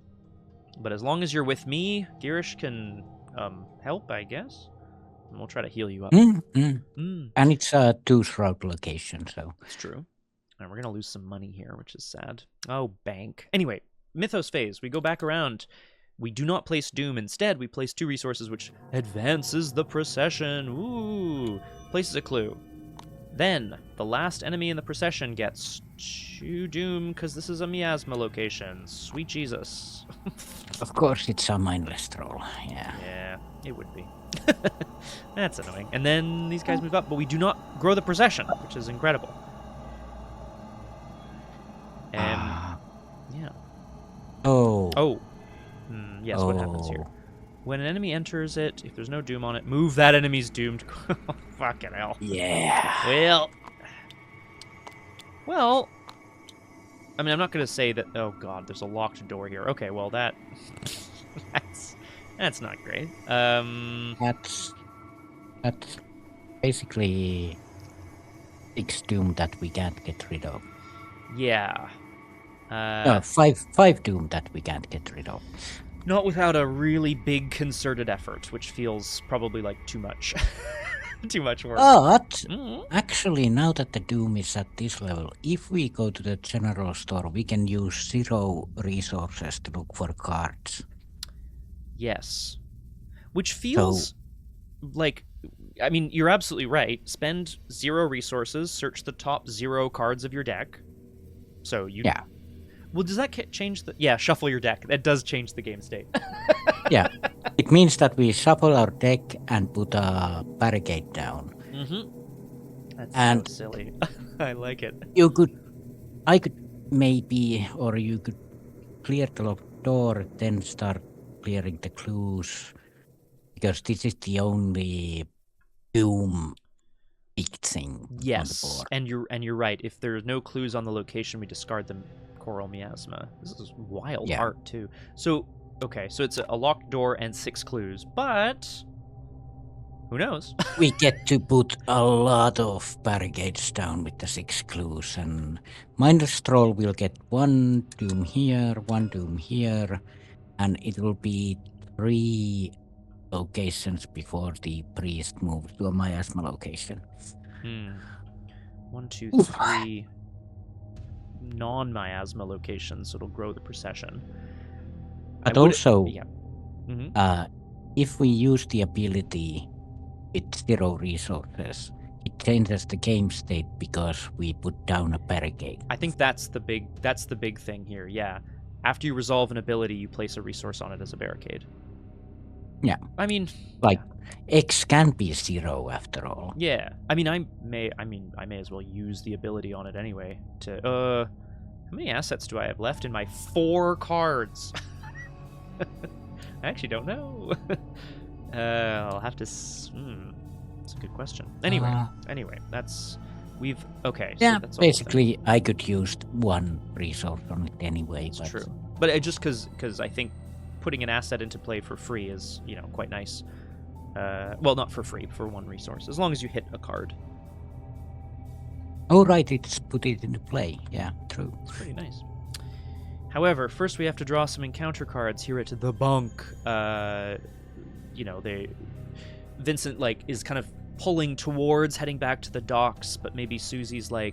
but as long as you're with me, Girish can help, I guess. And we'll try to heal you up. And it's a 2-shroud location, so... That's true. And we're going to lose some money here, which is sad. Oh, bank. Anyway, Mythos phase. We go back around. We do not place Doom. Instead, we place 2 resources, which advances the procession. Ooh. Places a clue. Then, the last enemy in the procession gets 2 doom, because this is a miasma location. Sweet Jesus. Of course, it's a mindless troll. Yeah. Yeah, it would be. That's annoying. And then these guys move up, but we do not grow the procession, which is incredible. And, yeah. Oh. Yes, what happens here? When an enemy enters it, if there's no doom on it, move that enemy's doomed. Fucking hell. Yeah. Well, I mean, I'm not going to say that... Oh, God, there's a locked door here. Okay, well, that's not great. That's basically 6 doom that we can't get rid of. Yeah. No, 5 doom that we can't get rid of. Not without a really big concerted effort, which feels probably like too much. Too much work. But actually, now that the doom is at this level, if we go to the general store, we can use 0 resources to look for cards. Yes. Which feels like... I mean, you're absolutely right. Spend 0 resources, search the top 0 cards of your deck. So you... Yeah. Well, does that change the... Yeah, shuffle your deck. That does change the game state. Yeah. It means that we shuffle our deck and put a barricade down. That's so silly. I like it. I could maybe, or you could clear the locked door, then start clearing the clues. Because this is the only doom big thing on the board. And you're right. If there's no clues on the location, we discard the Coral Miasma. This is wild art too. So okay, so it's a locked door and 6 clues, but who knows? We get to put a lot of barricades down with the 6 clues, and Mindless Troll will get 1 doom here, 1 doom here, and it will be 3 locations before the priest moves to a miasma location. 1, 2, 3 non-miasma locations, so it'll grow the procession. But also, if we use the ability with 0 resources, it changes the game state because we put down a barricade. I think that's the big thing here. Yeah, after you resolve an ability, you place a resource on it as a barricade. Yeah. I mean, X can be 0 after all. Yeah. I mean, I may as well use the ability on it anyway to how many assets do I have left in my 4 cards? I actually don't know. I'll have to that's a good question. Anyway, that's okay. Yeah, so that's basically I could use 1 resource on it anyway. That's true. But just because I think putting an asset into play for free is, quite nice. Well, not for free, for 1 resource, as long as you hit a card. Oh, right, it's put it into play. Yeah, true. It's pretty nice. However, first we have to draw some encounter cards here at the bunk. Vincent, is kind of pulling towards heading back to the docks, but maybe Suzi's I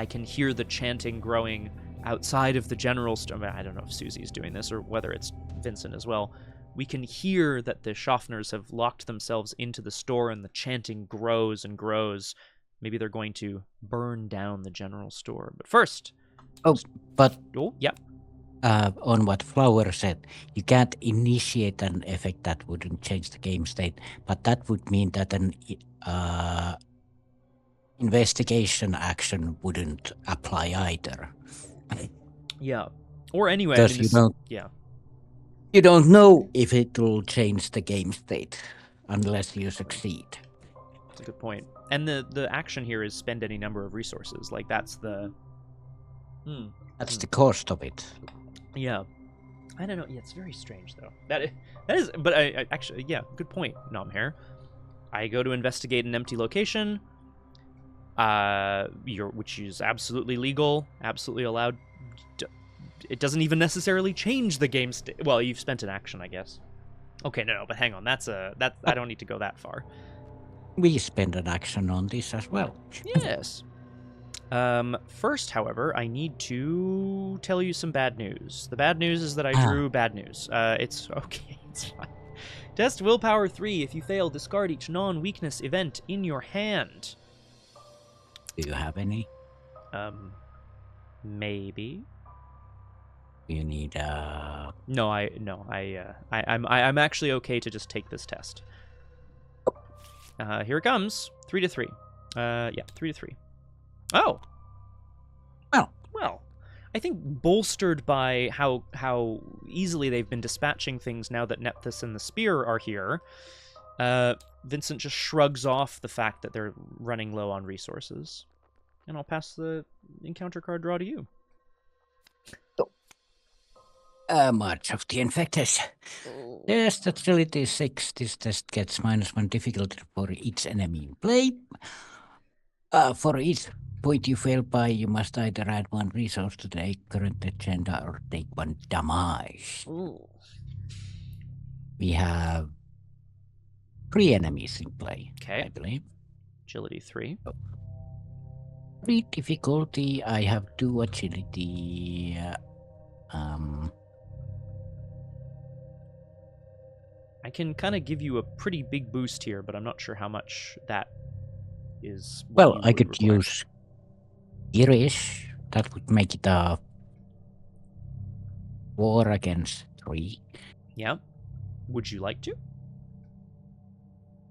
can hear the chanting growing outside of the general store. I don't know if Suzi's doing this or whether it's Vincent as well. We can hear that the Schaffners have locked themselves into the store and the chanting grows and grows. Maybe they're going to burn down the general store. But first... on what Flower said, you can't initiate an effect that wouldn't change the game state, but that would mean that an investigation action wouldn't apply either. Yeah. Or anyway... Because you don't know if it will change the game state unless you succeed. That's a good point. And the action here is spend any number of resources. That's the... That's the cost of it. Yeah. I don't know. Yeah, it's very strange, though. That is... But I actually... Yeah, good point, Nomhare. I go to investigate an empty location, which is absolutely legal, absolutely allowed. It doesn't even necessarily change the game state. Well, you've spent an action, I guess. Okay, no, but hang on. I don't need to go that far. We spend an action on this as well. Yes. First, however, I need to tell you some bad news. The bad news is that I drew bad news. It's okay. It's fine. Test willpower 3. If you fail, discard each non-weakness event in your hand. Do you have any? Maybe. You need I'm actually okay to just take this test. Here it comes. 3 to 3. 3 to 3. Oh. Well, I think bolstered by how easily they've been dispatching things now that Nephthys and the Spear are here, Vincent just shrugs off the fact that they're running low on resources. And I'll pass the encounter card draw to you. March of the Infected. Test agility 6. This test gets -1 difficulty for each enemy in play. For each point you fail by, you must either add 1 resource to the current agenda or take 1 damage. Ooh. We have 3 enemies in play, Okay. I believe. Agility 3. 3 difficulty. I have 2 agility. I can kind of give you a pretty big boost here, but I'm not sure how much that is. Well, I could use Irish. That would make it a 4 against 3. Yeah. Would you like to?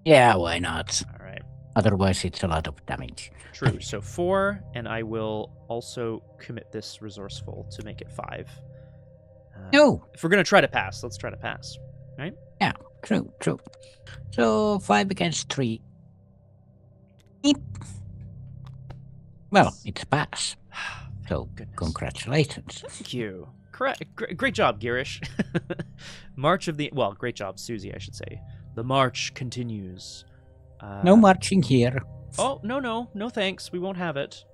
Yeah, why not? All right. Otherwise, it's a lot of damage. True. So 4, and I will also commit this resourceful to make it 5. No. If we're going to try to pass, let's try to pass. Right? Yeah, true. So 5 against 3. Eep. Well, it's a pass. So congratulations. Thank you. Great job, Girish. Great job, Suzi, I should say. The march continues. No marching here. Oh, no thanks. We won't have it.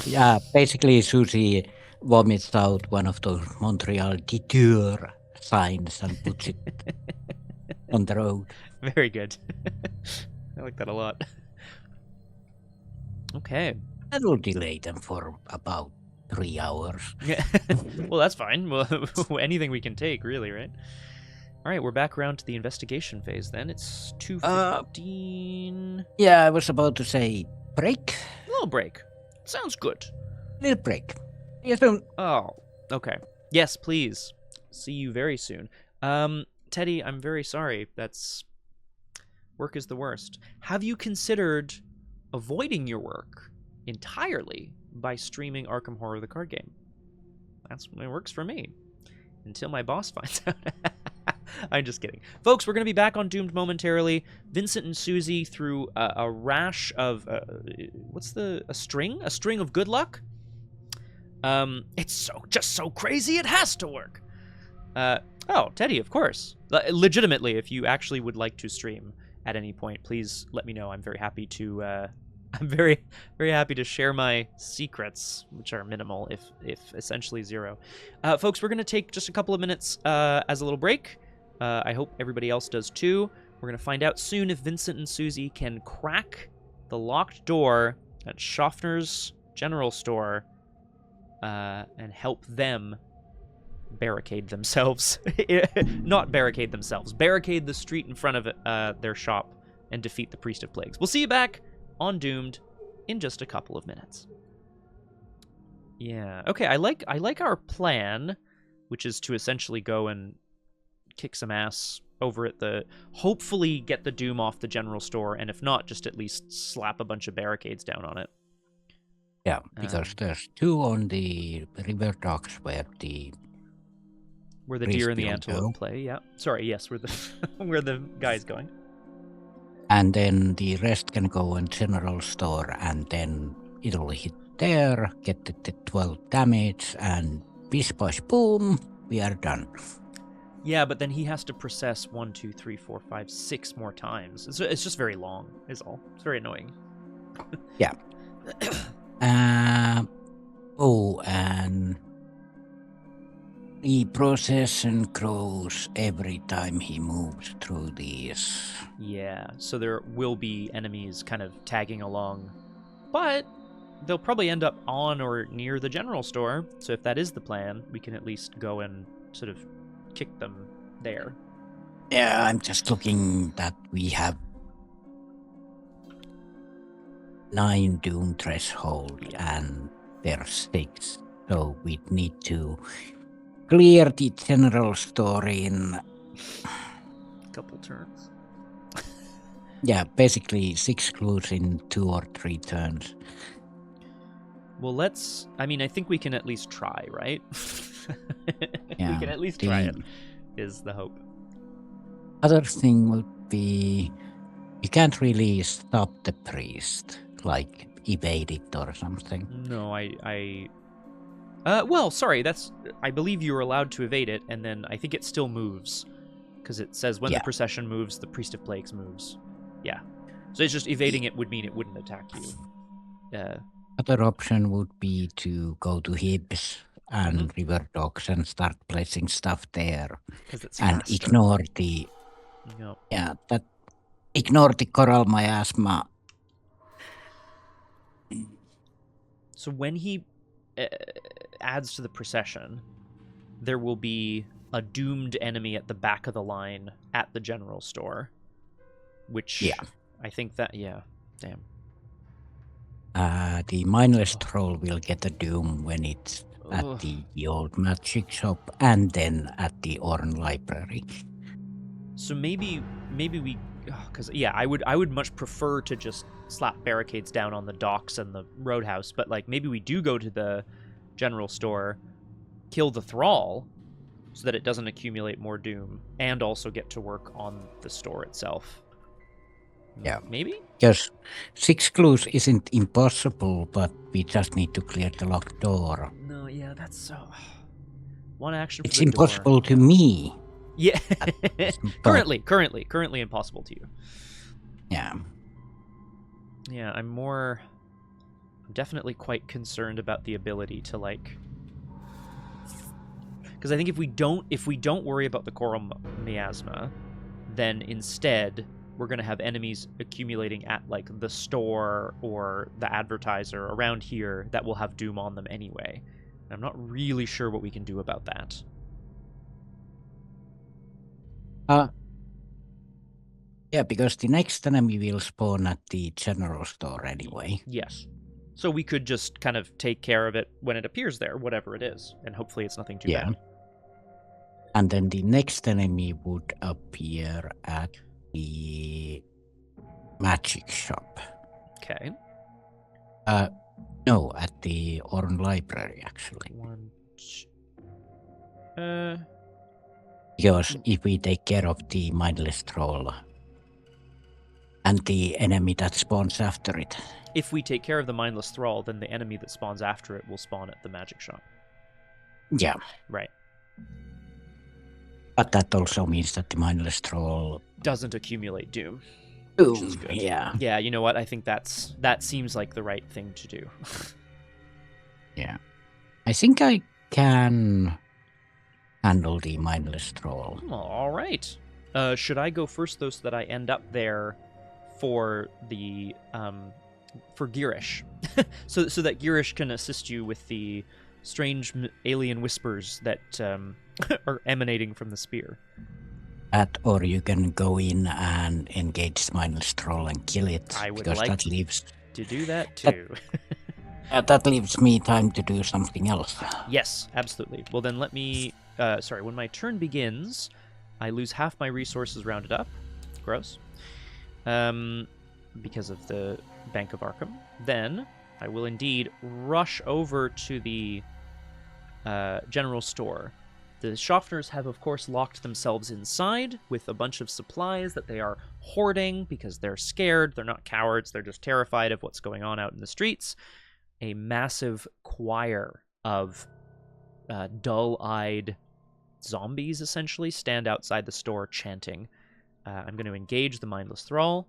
Yeah, basically Suzi vomits out one of those Montreal detour signs and puts it on the road. Very good. I like that a lot. Okay. That'll delay them for about 3 hours. Yeah. Well, that's fine. Well, anything we can take, really, right? All right, we're back around to the investigation phase then. It's 2:15. Yeah, I was about to say break. A little break. Sounds good. Little break. Yes, soon. Oh, okay. Yes, please. See you very soon. Teddy, I'm very sorry. Work is the worst. Have you considered avoiding your work entirely by streaming Arkham Horror the card game? It works for me. Until my boss finds out. I'm just kidding. Folks, we're going to be back on Doomed momentarily. Vincent and Suzi, through a rash of... a string? A string of good luck? It's just so crazy, it has to work. Teddy, of course. Legitimately, if you actually would like to stream at any point, please let me know. I'm very happy to... I'm very, very happy to share my secrets, which are minimal, if essentially 0. Folks, we're going to take just a couple of minutes as a little break. I hope everybody else does too. We're going to find out soon if Vincent and Suzi can crack the locked door at Schaffner's General Store and help them barricade themselves. Not barricade themselves. Barricade the street in front of their shop and defeat the Priest of Plagues. We'll see you back on Doomed in just a couple of minutes. Yeah. Okay, I like our plan, which is to essentially go and kick some ass over at hopefully get the Doom off the general store, and if not, just at least slap a bunch of barricades down on it. Yeah, because there's 2 on the river docks where the deer and the antelope play. Yeah. Sorry, yes, where the guy's going. And then the rest can go on general store, and then it'll hit there, get the 12 damage, and bish bosh boom, we are done. Yeah, but then he has to process 1, 2, 3, 4, 5, 6 more times. It's just very long, is all. It's very annoying. Yeah. And the procession grows every time he moves through these. Yeah, so there will be enemies kind of tagging along, but they'll probably end up on or near the general store. So if that is the plan, we can at least go and sort of kick them there. Yeah, I'm just looking that we have 9 doom threshold, and there's 6. So we'd need to clear the general store in... Couple turns. Yeah, basically 6 clues in 2 or 3 turns. Well, let's... I mean, I think we can at least try, right? Yeah, we can at least try it, is the hope. Other thing would be... You can't really stop the priest, like evade it or something. No, well, sorry, that's... I believe you were allowed to evade it, and then I think it still moves. Because it says when the procession moves, the Priest of Plagues moves. Yeah. So it's just evading it would mean it wouldn't attack you. Other option would be to go to Hibbs and River Dogs and start placing stuff there. And faster. Ignore the... Yep. Yeah, ignore the coral miasma. So when he adds to the procession, there will be a doomed enemy at the back of the line at the general store. Which, I think that, damn. The mindless troll will get a doom when it's at the old magic shop and then at the Orn library. So maybe we, because I would much prefer to just slap barricades down on the docks and the roadhouse, but like maybe we do go to the general store, kill the thrall, so that it doesn't accumulate more doom, and also get to work on the store itself. Yeah. Maybe? Because 6 clues isn't impossible, but we just need to clear the locked door. No, yeah, that's so... One action for It's the impossible door. to me. Yeah. currently impossible to you. Yeah. Yeah, I'm definitely quite concerned about the ability to, like... Because I think if we don't worry about the coral miasma, then instead we're going to have enemies accumulating at like the store or the advertiser around here that will have doom on them anyway. And I'm not really sure what we can do about that. Yeah, because the next enemy will spawn at the general store anyway. Yes. So we could just kind of take care of it when it appears there, whatever it is, and hopefully it's nothing too bad. And then the next enemy would appear at the magic shop. Okay. No, at the Orn library, actually. Because if we take care of the mindless troll and the enemy that spawns after it. If we take care of the mindless thrall, then the enemy that spawns after it will spawn at the magic shop. Yeah. Right. But that also means that the mindless troll doesn't accumulate doom. Which is good. Yeah. Yeah, you know what? I think that seems like the right thing to do. Yeah. I think I can handle the mindless troll. Oh, all right. Should I go first, though, so that I end up there for the for Girish, so that Girish can assist you with the strange alien whispers that are emanating from the spear. Or you can go in and engage the mindless troll and kill it. I would like that leaves to do that too. That leaves me time to do something else. Yes, absolutely. Well, then let me... when my turn begins, I lose half my resources rounded up. Gross. Because of the Bank of Arkham. Then I will indeed rush over to the general store. The Schaffners have, of course, locked themselves inside with a bunch of supplies that they are hoarding because they're scared. They're not cowards. They're just terrified of what's going on out in the streets. A massive choir of dull-eyed zombies, essentially, stand outside the store chanting. I'm going to engage the Mindless Thrall,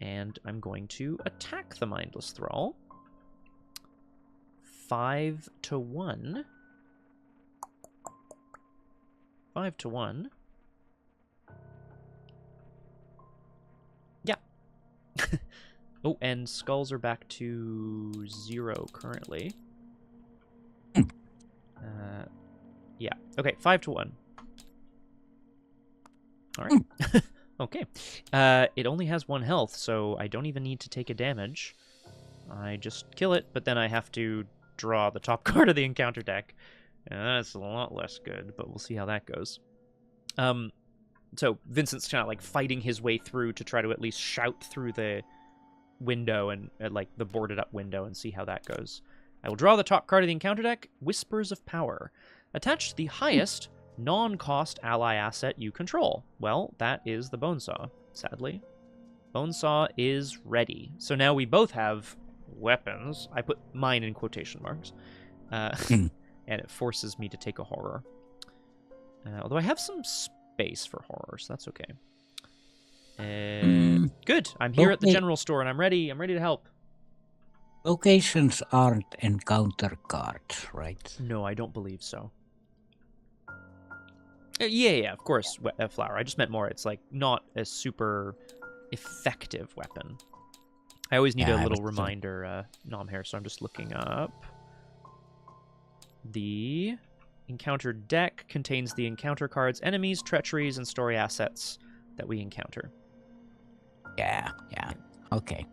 and I'm going to attack the Mindless Thrall. 5 to 1. 5 to 1. Yeah. Oh, and skulls are back to 0 currently. Yeah. Okay, 5 to 1. All right. Okay. It only has 1 health, so I don't even need to take a damage. I just kill it, but then I have to draw the top card of the encounter deck. And that's a lot less good, but we'll see how that goes. So Vincent's kind of like fighting his way through to try to at least shout through the window and like the boarded up window and see how that goes. I will draw the top card of the encounter deck, Whispers of Power. Attach the highest non-cost ally asset you control. Well, that is the Bonesaw, sadly. Bonesaw is ready. So now we both have weapons. I put mine in quotation marks. And it forces me to take a horror. Although I have some space for horror, so that's okay. Good. I'm here at the general store, and I'm ready. I'm ready to help. Locations aren't encounter cards, right? No, I don't believe so. Yeah, of course, Flower. I just meant more. It's like not a super effective weapon. I always need a little reminder, Nomhare, so I'm just looking up. The encounter deck contains the encounter cards, enemies, treacheries, and story assets that we encounter. Yeah. Okay.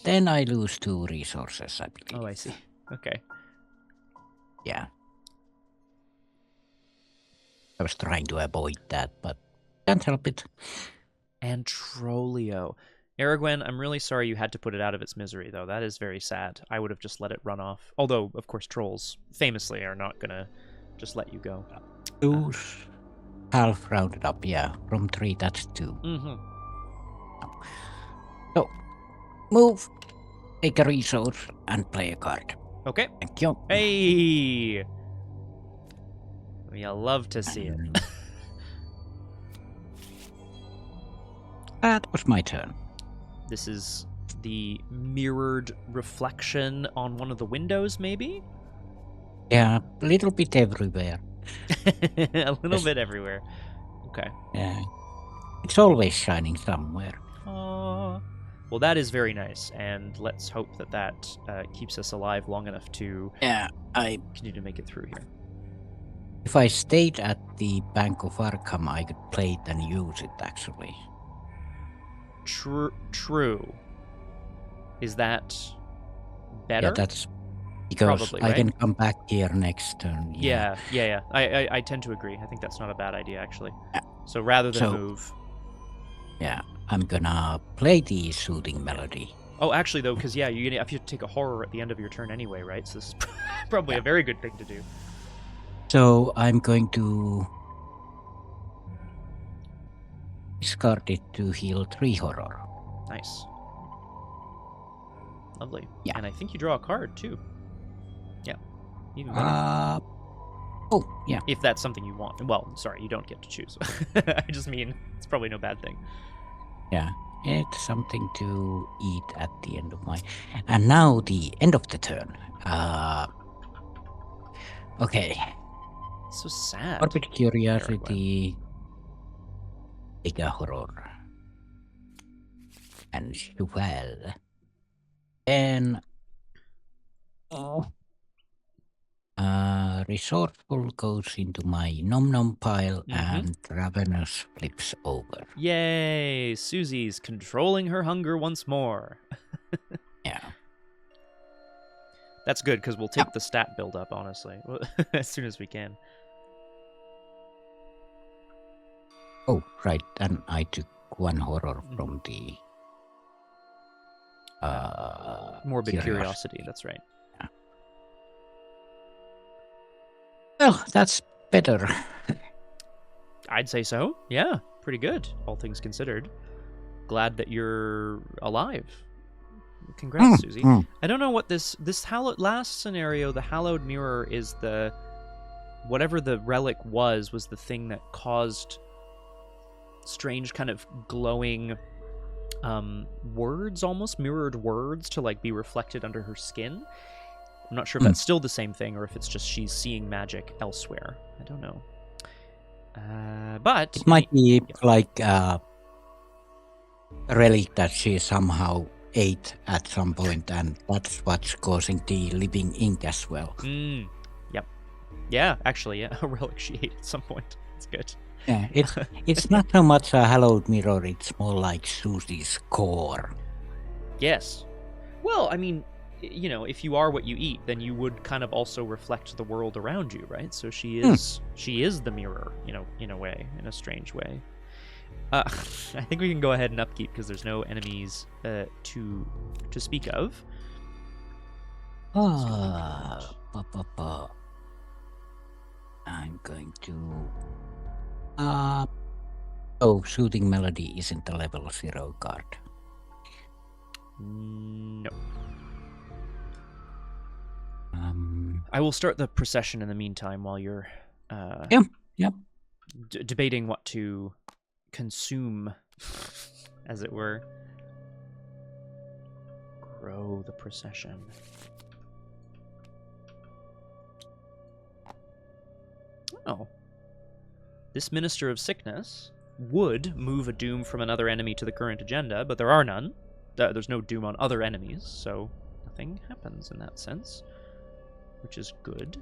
Then I lose 2 resources, I believe. Oh, I see. Okay. Yeah. I was trying to avoid that, but can't help it. And Trolio. Aragwen, I'm really sorry you had to put it out of its misery, though. That is very sad. I would have just let it run off. Although, of course, trolls famously are not going to just let you go. 2 half rounded up, yeah. From 3, that's 2. Mm-hmm. So, move, take a resource, and play a card. Okay. Thank you. Hey! You'll love to see it. That was my turn. This is the mirrored reflection on one of the windows, maybe? Yeah, a little bit everywhere. A little bit everywhere. Okay. Yeah. It's always shining somewhere. Well, that is very nice, and let's hope that that keeps us alive long enough to I continue to make it through here. If I stayed at the Bank of Arkham, I could play it and use it, actually. True. Is that better? Yeah, that's because Probably, I right? can come back here next turn. Yeah. I tend to agree. I think that's not a bad idea, actually. So rather than move... Yeah, I'm gonna play the soothing melody. Oh, actually, though, because, yeah, you have to take a horror at the end of your turn anyway, right? So this is probably a very good thing to do. So I'm going to discard it to heal 3 horror. Nice. Lovely. Yeah. And I think you draw a card, too. Yeah. Even better. Oh, yeah. If that's something you want. Well, sorry, you don't get to choose. I just mean, it's probably no bad thing. Yeah, it's something to eat at the end of my... And now the end of the turn. Okay. So sad. Morbid Curiosity, take a horror, and Cheval. Then, Resourceful goes into my Nom Nom pile, and Ravenous flips over. Yay! Susie's controlling her hunger once more. Yeah. That's good, because we'll take the stat build up, honestly, as soon as we can. Oh, right, and I took 1 horror from the... Morbid Curiosity, that's right. Yeah. Well, that's better. I'd say so. Yeah, pretty good, all things considered. Glad that you're alive. Congrats, Susie. I don't know what this last scenario, the Hallowed Mirror, is the... Whatever the relic was the thing that caused strange kind of glowing words, almost mirrored words, to like be reflected under her skin. I'm not sure if that's still the same thing or if it's just she's seeing magic elsewhere. I don't know. But it might be like a relic that she somehow ate at some point, and that's what's causing the living ink as well. Yep. Yeah, actually, yeah, a relic she ate at some point. It's good. Yeah, it's not so much a hallowed mirror, it's more like Susie's core. Yes. Well, I mean, you know, if you are what you eat, then you would kind of also reflect the world around you, right? So she is the mirror, you know, in a way, in a strange way. I think we can go ahead and upkeep because there's no enemies to speak of. I'm going to. Shooting Melody isn't a level 0 card. No. I will start the procession in the meantime while you're debating what to consume, as it were. Grow the procession. Oh. This Minister of Sickness would move a doom from another enemy to the current agenda, but there are none. There's no doom on other enemies, so nothing happens in that sense, which is good.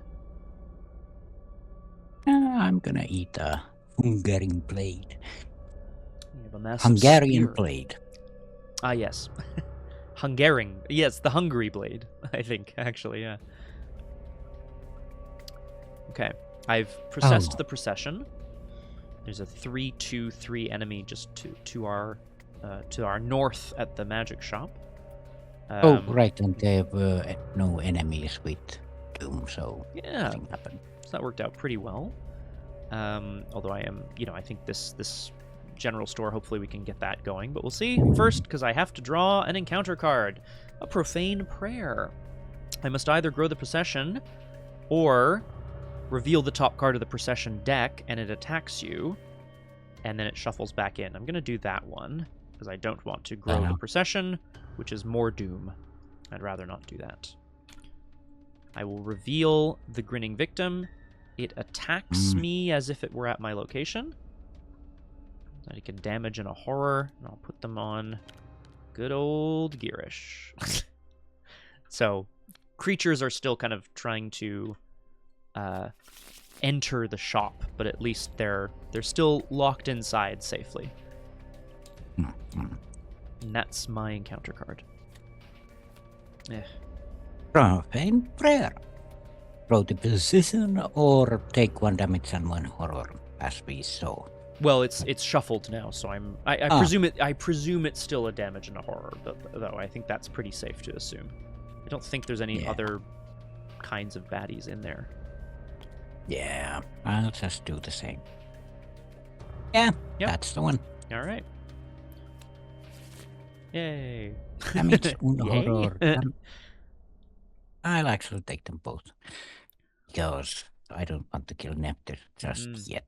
I'm gonna eat a Hungarian blade. You have a massive Hungarian spear. blade. Ah, yes. Hungarian. Yes, the Hungary blade, I think, actually, yeah. Okay, I've processed the procession. There's a 3/2/3 enemy just to our north at the magic shop. Right, and there were no enemies with Doom, so nothing happened. So that worked out pretty well. Although I think this general store, hopefully we can get that going, but we'll see first, because I have to draw an encounter card, a profane prayer. I must either grow the procession or reveal the top card of the procession deck, and it attacks you, and then it shuffles back in. I'm going to do that one, because I don't want to grow the procession, which is more doom. I'd rather not do that. I will reveal the Grinning Victim. It attacks me as if it were at my location. And it can damage in a horror, and I'll put them on good old Girish. So, creatures are still kind of trying to enter the shop, but at least they're still locked inside safely. And that's my encounter card. Profane prayer. Throw the position or take 1 damage and 1 horror, as we saw. Well, it's shuffled now, so I presume it's still a damage and a horror, though I think that's pretty safe to assume. I don't think there's any other kinds of baddies in there. Yeah, I'll just do the same. Yeah, that's the one. All right. Yay. Damage and horror. I'll actually take them both, because I don't want to kill Neptune just yet.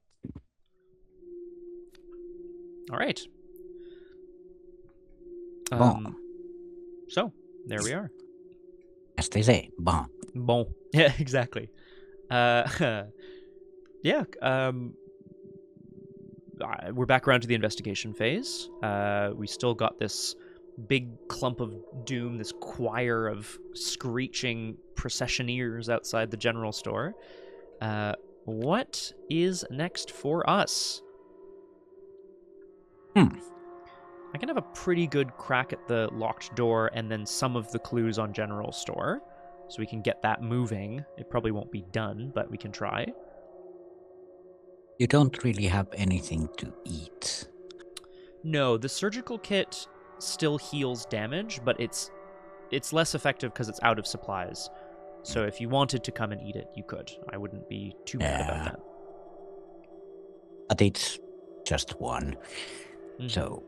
All right. So, there we are. As they say, bon. Bon. Yeah, exactly. We're back around to the investigation phase. We still got this big clump of doom, this choir of screeching processioneers outside the general store. What is next for us? I can have a pretty good crack at the locked door and then some of the clues on general store, so we can get that moving. It probably won't be done, but we can try. You don't really have anything to eat. No, the surgical kit still heals damage, but it's less effective because it's out of supplies. So if you wanted to come and eat it, you could. I wouldn't be too mad about that. But it's just 1. So,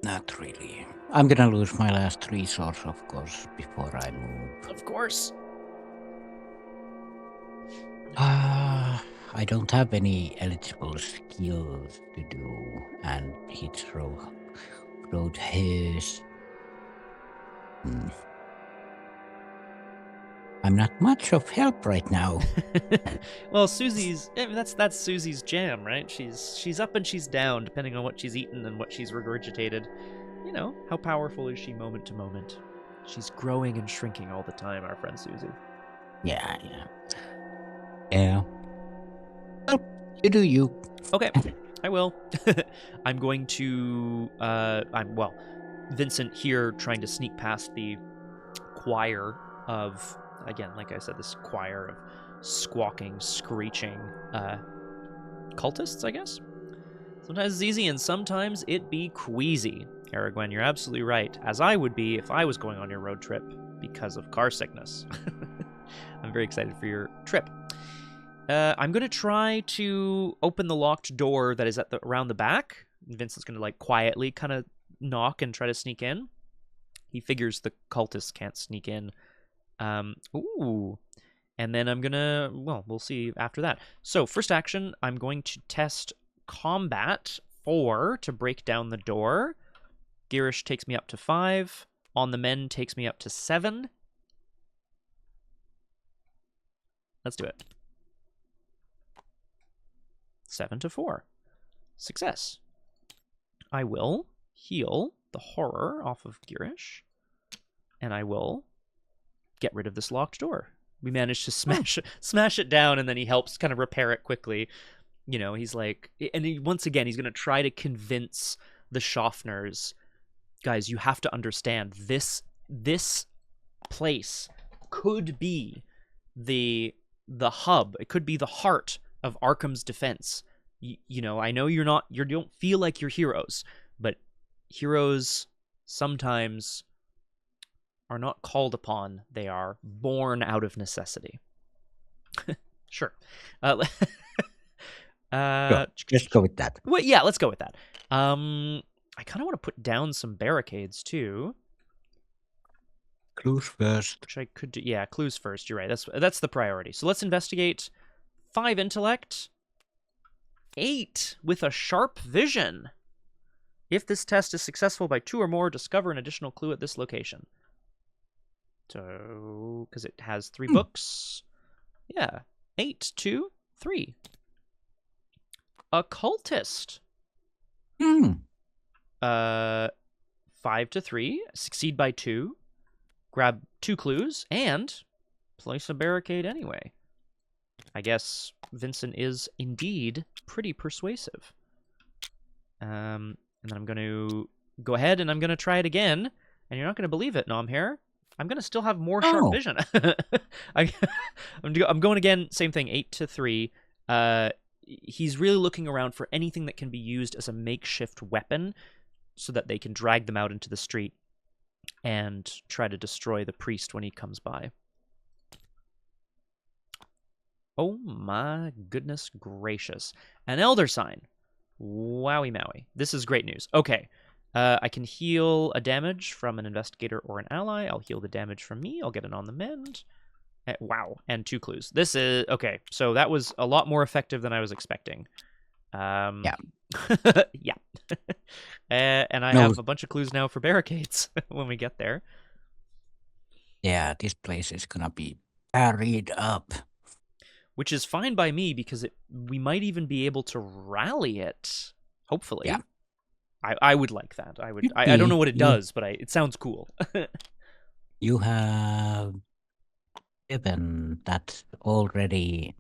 not really. I'm gonna lose my last resource, of course, before I move. Of course. I don't have any eligible skills to do, and it's road haze. I'm not much of help right now. Well, that's Susie's jam, right? She's up and she's down, depending on what she's eaten and what she's regurgitated. You know, how powerful is she moment to moment? She's growing and shrinking all the time, our friend Susie. Yeah. Well, you do you. Okay, I will. I'm going to... Vincent here trying to sneak past the choir of, again, like I said, this choir of squawking, screeching cultists, I guess. Sometimes it's easy, and sometimes it be queasy. Aragwen, you're absolutely right, as I would be if I was going on your road trip because of car sickness. I'm very excited for your trip. I'm going to try to open the locked door that is around the back. Vincent's going to, like, quietly kind of knock and try to sneak in. He figures the cultists can't sneak in. Ooh. And then I'm going to, well, we'll see after that. So, first action, I'm going to test combat 4 to break down the door. Girish takes me up to 5. On the men takes me up to 7. Let's do it. 7 to 4. Success. I will heal the horror off of Girish, and I will get rid of this locked door. We managed to smash it down, and then he helps kind of repair it quickly. You know, he's like, and once again, he's going to try to convince the Schaffners, guys, you have to understand, this place could be the hub. It could be the heart of Arkham's defense. You know, I know you don't feel like you're heroes, but heroes sometimes are not called upon. They are born out of necessity. Sure. Just go with that. Well, yeah, let's go with that. I kind of want to put down some barricades too. Clues first. Which I could do. Yeah, clues first. You're right. That's the priority. So let's investigate. 5 intellect. 8 with a sharp vision. If this test is successful by 2 or more, discover an additional clue at this location. So, because it has 3 books. Yeah. 8, 2, 3. Occultist. 5 to 3. Succeed by 2. Grab 2 clues and place a barricade anyway. I guess Vincent is indeed pretty persuasive. And then I'm going to go ahead and I'm going to try it again. And you're not going to believe it, Nomhare. I'm going to still have more sharp vision. I'm going again, same thing, 8 to 3. He's really looking around for anything that can be used as a makeshift weapon so that they can drag them out into the street and try to destroy the priest when he comes by. Oh my goodness gracious. An elder sign. Wowie Maui. This is great news. Okay. I can heal a damage from an investigator or an ally. I'll heal the damage from me. I'll get it on the mend. Wow. And 2 clues. This is... Okay. So that was a lot more effective than I was expecting. Yeah. Yeah. And I have a bunch of clues now for barricades when we get there. Yeah, this place is gonna be carried up. Which is fine by me because we might even be able to rally it. Hopefully. Yeah. I would like that. I don't know what it does, but it sounds cool. You have given that already,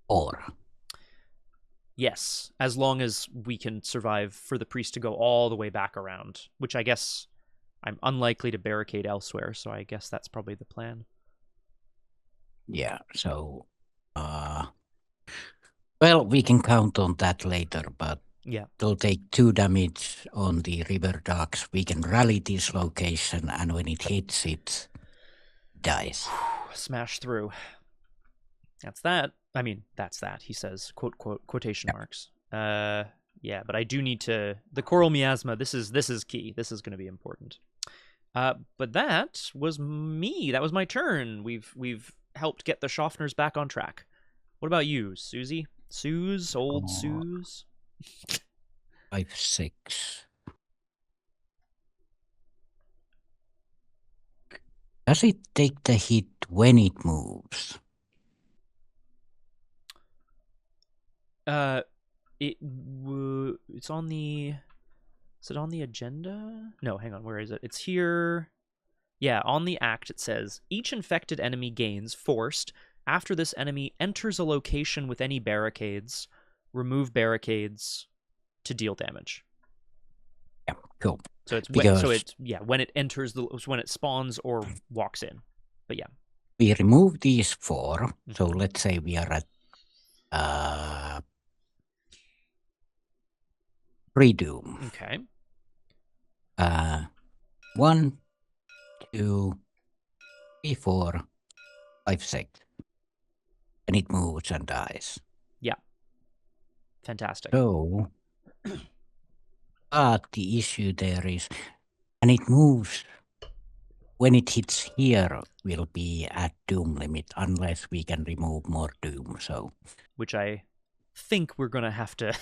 or yes, as long as we can survive for the priest to go all the way back around, which I guess I'm unlikely to barricade elsewhere, so I guess that's probably the plan. Yeah, so well, we can count on that later, but yeah, it'll take 2 damage on the river docks. We can rally this location, and when it hits, it dies. Smash through. That's that. I mean, that's that, he says, quotation marks. Yeah, but I do need to... The choral miasma, this is key. This is going to be important. But that was me. That was my turn. We've helped get the Schaffners back on track. What about you, Susie? Suze? Old Suze? 5, 6. Does it take the hit when it moves? It's on the... Is it on the agenda? No, hang on. Where is it? It's here. Yeah, on the act it says, each infected enemy gains, forced, after this enemy enters a location with any barricades, remove barricades to deal damage. Yeah, cool. So it's when it enters when it spawns or walks in. But yeah. We remove these 4. So let's say we are at 3 doom. Okay. 1, 2, 3, 4, 5, 6. And it moves and dies. Yeah. Fantastic. So, but the issue there is, and it moves, when it hits here, will be at doom limit unless we can remove more doom. So, which I think we're gonna have to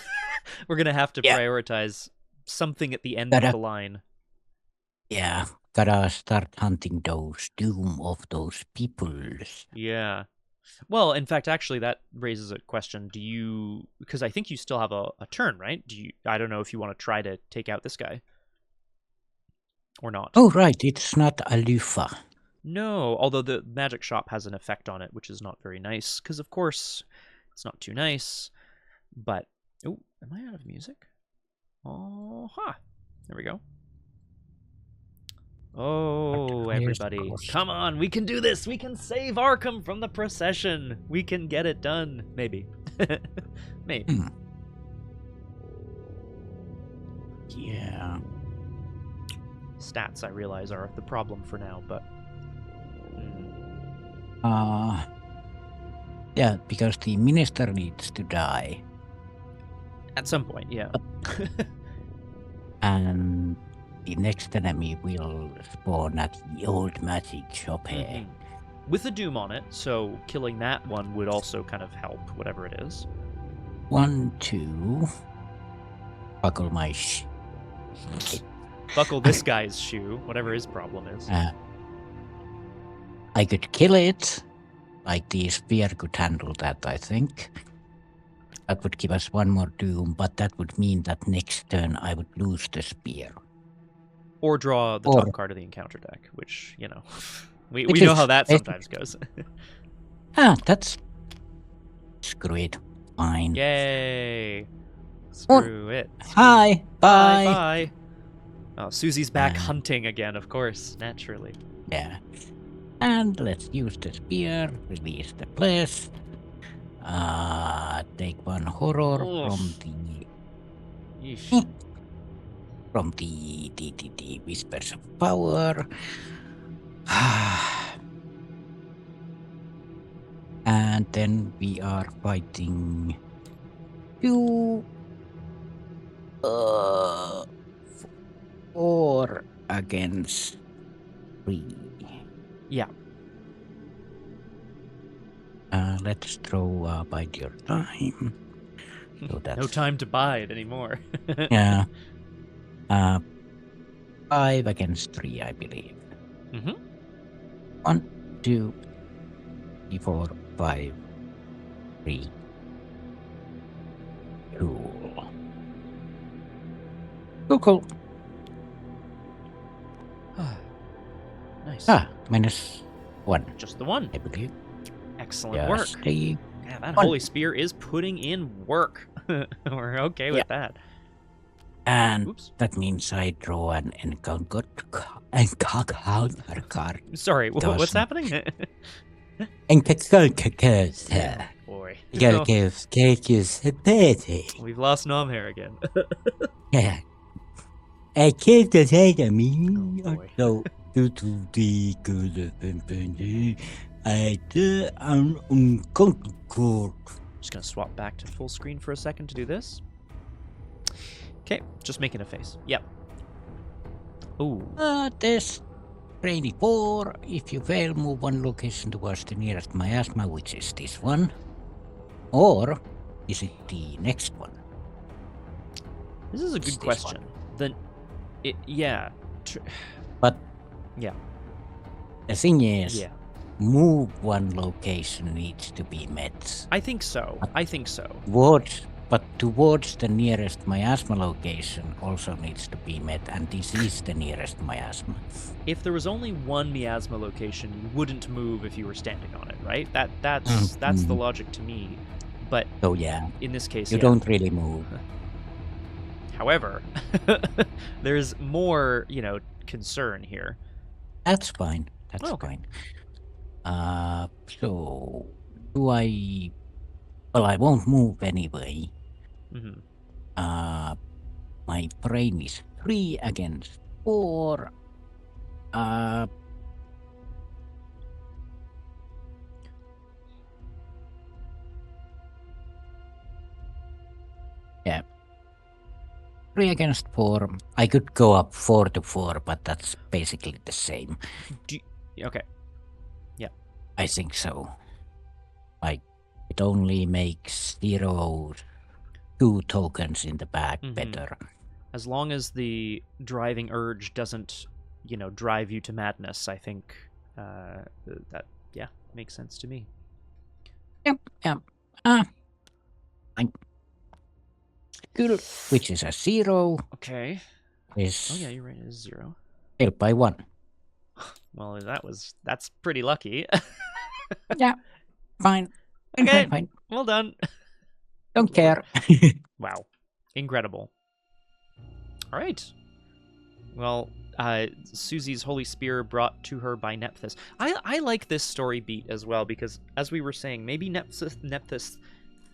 prioritize something at the end of the line. Yeah, gotta start hunting those doom of those peoples. Yeah. Well, in fact, actually, that raises a question. Do you... Because I think you still have a turn, right? I don't know if you want to try to take out this guy. Or not. Oh, right. It's not a loofah. No, although the magic shop has an effect on it, which is not very nice. Because, of course, it's not too nice. But... Oh, am I out of music? Oh, there we go. Oh, everybody. Come on, we can do this. We can save Arkham from the procession. We can get it done. Maybe. Maybe. Yeah. Stats, I realize, are the problem for now, but... Yeah, because the minister needs to die. At some point, yeah. And... the next enemy will spawn at the old magic shop here. With a doom on it, so killing that one would also kind of help, whatever it is. 1, 2. Buckle my Buckle this guy's shoe, whatever his problem is. I could kill it. Like the spear could handle that, I think. That would give us 1 more doom, but that would mean that next turn I would lose the spear. Or draw the top card of the encounter deck, which, you know, we know how that sometimes goes. That's... Screw it. Fine. Yay. Screw it. Hi. Bye. Bye. Oh, Suzi's back hunting again, of course, naturally. Yeah. And let's use the spear, release the blast. Take 1 horror from the... From the Whispers of Power. And then we are fighting 2, 4 against 3. Yeah. Let's throw bide your time. So that's... No time to bide anymore. Yeah. 5 against 3, I believe. 1, 2, 3, 4, 5, 3. Cool. Cool. Nice. -1. Just the 1. I believe. Excellent work. Yeah, that Holy Spear is putting in work. We're okay with that. And that means I draw an encounter card. Sorry, what's happening? Boy. You gotta give cages a pity. We've lost Nomhare again. Yeah. I can't say me. So, due to the good I do Just gonna swap back to full screen for a second to do this. Okay, just making a face. Yep. Ooh. There's 24. If you fail, move 1 location towards the nearest miasma, which is this one. Or is it the next one? This is a good question. Yeah. But yeah. The thing is, move 1 location needs to be met. I think so. But towards the nearest miasma location also needs to be met, and this is the nearest miasma. If there was only 1 miasma location, you wouldn't move if you were standing on it, right? That's the logic to me. But so yeah, in this case, you don't really move. However, there's more, concern here. That's fine. That's Okay. fine. So do I? Well, I won't move anyway. Mm-hmm. My brain is 3 against 4. Yeah. 3 against 4. I could go up 4 to 4, but that's basically the same. Okay. Yeah. I think so. Like, it only makes 2 tokens in the back better. As long as the driving urge doesn't, drive you to madness, I think that, makes sense to me. Yep. Skill, which is a 0. Okay. Is Oh yeah, you're right. It is 0. failed by 1. Well, that's pretty lucky. Yeah. Fine. Okay. Fine. Well done. Don't care. Wow. Incredible. All right. Well, Suzi's holy spear brought to her by Nephthys. I like this story beat as well because, as we were saying, maybe Nephthys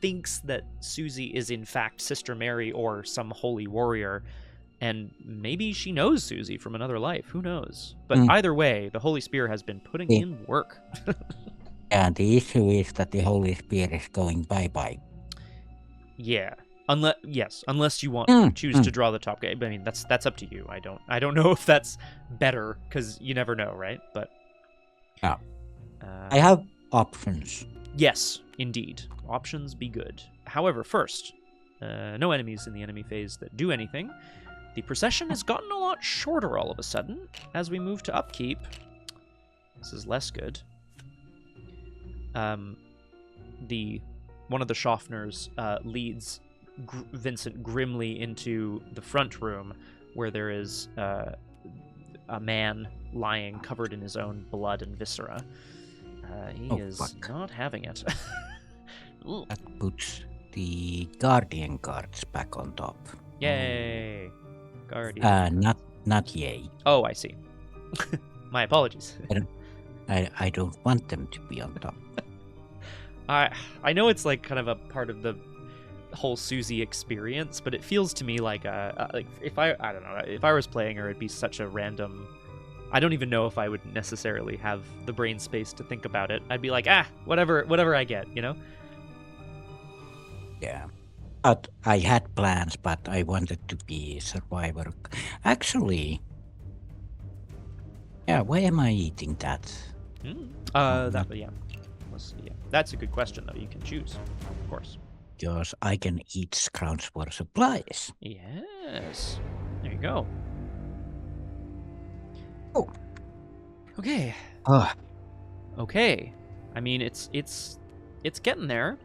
thinks that Suzi is in fact Sister Mary or some holy warrior, and maybe she knows Suzi from another life. Who knows? But either way, the holy spear has been putting in work. Yeah, the issue is that the holy spear is going bye-bye. Yeah. Unless you want to choose to draw the top guy. I mean, that's up to you. I don't know if that's better because you never know, right? But yeah, I have options. Yes, indeed, options be good. However, first, no enemies in the enemy phase that do anything. The procession has gotten a lot shorter all of a sudden as we move to upkeep. This is less good. One of the Schaffners leads Vincent grimly into the front room where there is a man lying covered in his own blood and viscera. He is not having it. That puts the Guardian cards back on top. Yay! Guardian. Not yay. Oh, I see. My apologies. I don't want them to be on top. I know it's like kind of a part of the whole Suzi experience, but it feels to me like if I don't know, if I was playing her, it'd be such a random. I don't even know if I would necessarily have the brain space to think about it. I'd be like, whatever I get, Yeah. But I had plans, but I wanted to be survivor. Actually, yeah, why am I eating that? That's a good question, though. You can choose, of course. Because I can eat scrounge for supplies. Yes. There you go. Oh. Okay. Okay. I mean, it's getting there.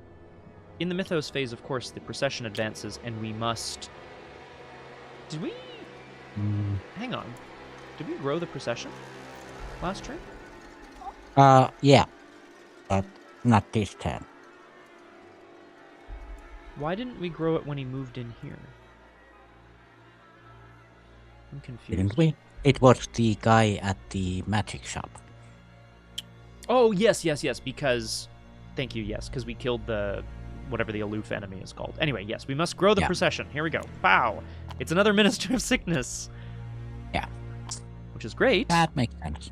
In the mythos phase, of course, the procession advances, and we must. Did we? Hang on. Did we grow the procession last turn? Yeah. But not this time. Why didn't we grow it when he moved in here? I'm confused. Didn't we? It was the guy at the magic shop. Oh, yes, because... Thank you, yes, because we killed the... whatever the aloof enemy is called. Anyway, yes, we must grow the procession. Here we go. Wow. It's another Minister of Sickness. Yeah. Which is great. That makes sense.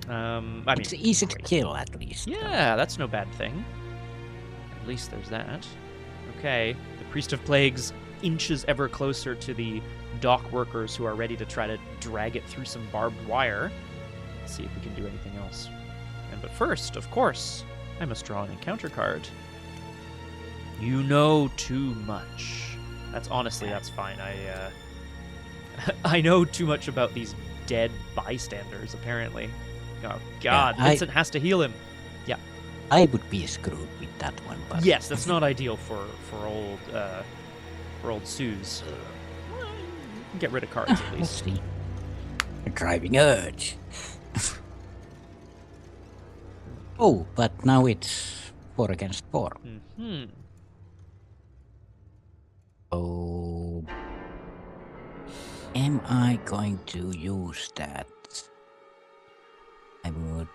It's easy to kill, at least. Yeah, that's no bad thing. At least there's that. Okay, the Priest of Plagues inches ever closer to the dock workers who are ready to try to drag it through some barbed wire. Let's see if we can do anything else. But first, of course, I must draw an encounter card. You know too much. That's fine. I know too much about these dead bystanders, apparently. Oh, God. Yeah, Vincent has to heal him. Yeah. I would be screwed with that one. But... Yes, that's not ideal for old Suze. Get rid of cards, at least. Let's see. A driving urge. Oh, but now it's 4 against 4. Mm-hmm. Oh. Am I going to use that? I would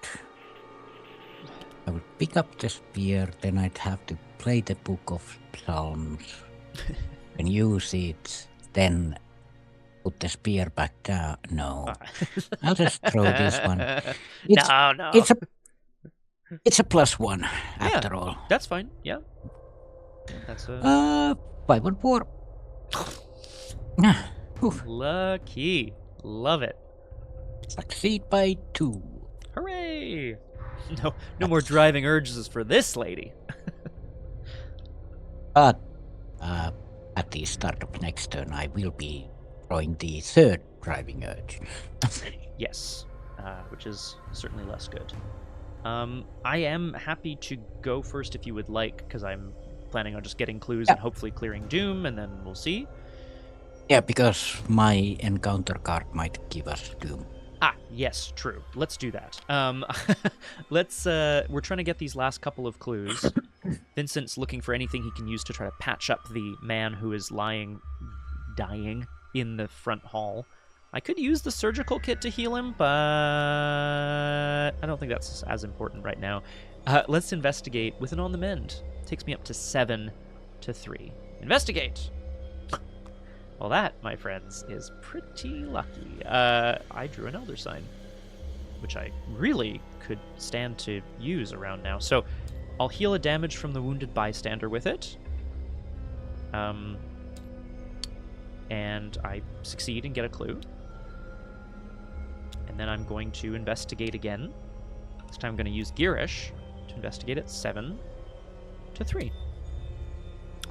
pick up the spear, then I'd have to play the Book of Psalms and use it, then put the spear back down. No. I'll just throw this one. No. It's a +1 after all. That's fine. Yeah. That's a 5 on 4. Lucky. Love it. Succeed by 2. Hooray! No more driving urges for this lady. But at the start of next turn, I will be throwing the third driving urge. Yes, which is certainly less good. I am happy to go first if you would like, because I'm planning on just getting clues and hopefully clearing Doom, and then we'll see. Yeah, because my encounter card might give us Doom. Ah, yes, true. Let's do that. We're trying to get these last couple of clues. Vincent's looking for anything he can use to try to patch up the man who is dying in the front hall. I could use the surgical kit to heal him, but I don't think that's as important right now. Let's investigate with an on the mend. Takes me up to 7 to 3. Investigate! Well, that, my friends, is pretty lucky. I drew an Elder Sign, which I really could stand to use around now. So I'll heal a damage from the wounded bystander with it. And I succeed and get a clue. And then I'm going to investigate again. This time I'm going to use Girish to investigate at 7 to 3.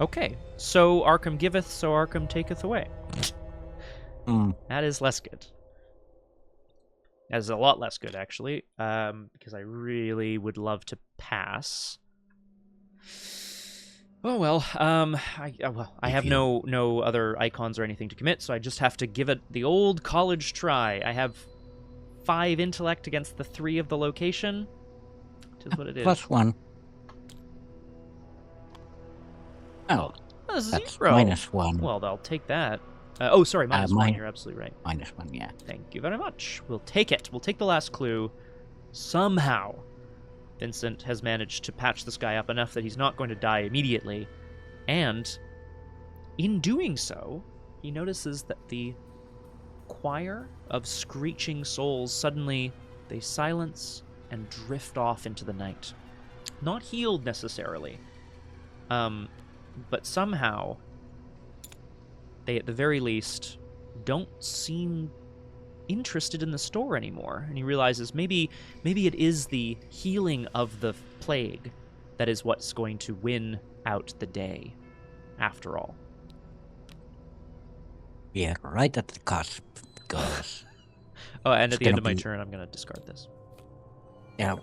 Okay, so Arkham giveth, so Arkham taketh away. That is less good. That is a lot less good, actually, because I really would love to pass. Oh well, I have no other icons or anything to commit, so I just have to give it the old college try. I have 5 intellect against the 3 of the location. Which is what it is. +1. Oh, that's that's zero. -1. Well, I'll take that. Sorry, -1. You're absolutely right. -1, yeah. Thank you very much. We'll take it. We'll take the last clue. Somehow, Vincent has managed to patch this guy up enough that he's not going to die immediately. And in doing so, he notices that the choir of screeching souls suddenly, they silence and drift off into the night. Not healed necessarily. But somehow, they at the very least don't seem interested in the store anymore. And he realizes maybe it is the healing of the plague that is what's going to win out the day, after all. We are right at the cusp, because... Oh, and at the end of my turn, I'm going to discard this. Yeah.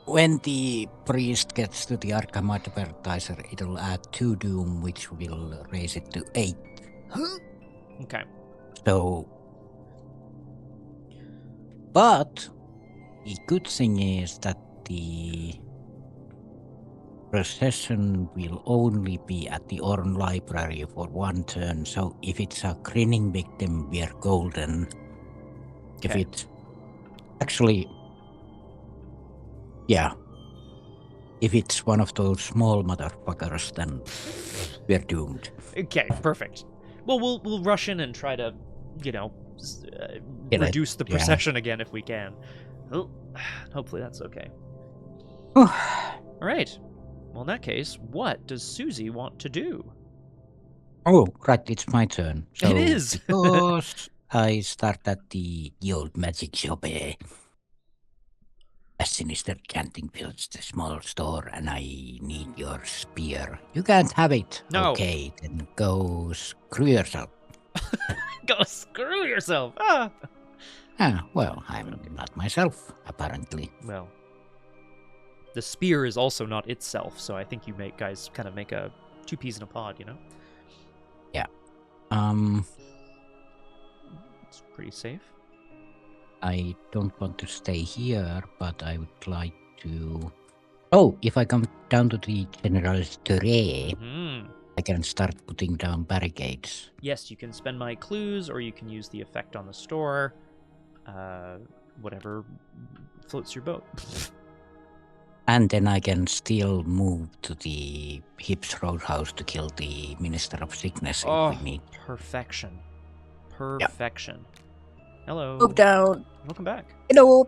When the priest gets to the Arkham Advertiser, it'll add 2 Doom, which will raise it to 8. Okay. So... But the good thing is that the procession will only be at the Orn Library for 1 turn, so if it's a grinning victim, we are golden. Okay. If it's... Actually... Yeah. If it's one of those small motherfuckers, then we're doomed. Okay, perfect. Well, we'll rush in and try to, reduce the procession again if we can. Oh, hopefully that's okay. All right. Well, in that case, what does Suzi want to do? Oh, right, it's my turn. So it is! Because I start at the old magic shop. A sinister chanting fills the small store, and I need your spear. You can't have it. No. Okay, then go screw yourself. Go screw yourself! Ah! Well, I'm not myself, apparently. Well, the spear is also not itself, so I think you guys kind of make a 2 peas in a pod, Yeah. It's pretty safe. I don't want to stay here, but I would like to... Oh, if I come down to the General's Turret, I I can start putting down barricades. Yes, you can spend my clues, or you can use the effect on the store. Whatever floats your boat. And then I can still move to the Hips Roadhouse to kill the Minister of Sickness if we need. Perfection. Perfection. Hello. Move down. Welcome back. Hello.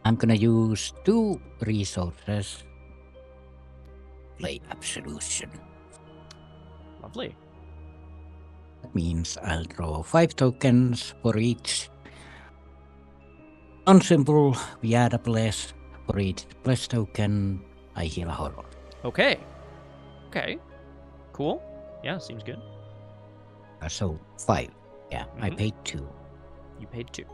I'm gonna use 2 resources. Play Absolution. Lovely. That means I'll draw 5 tokens for each non-symbol. We add a bless. For each bless token, I heal a horror. Okay. Okay. Cool. Yeah, seems good. So 5. Yeah, I paid 2. You paid 2.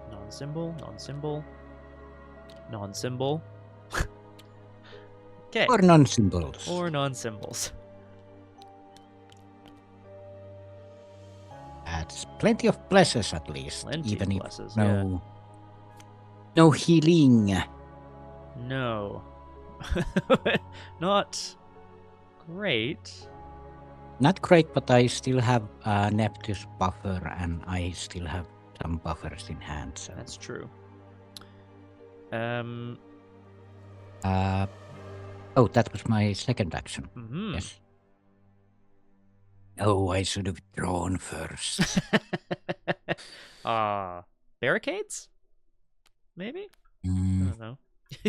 Non-symbol, non-symbol, non-symbol. Okay. Or non-symbols. Or non-symbols. That's plenty of blesses at least. Plenty even of if blesses, no healing. No. Not great. Not great, but I still have a Neptus buffer and I still have some buffers in hand. So. That's true. Oh, that was my second action. Mm-hmm. Yes. Oh, I should have drawn first. Barricades? Maybe? I don't know.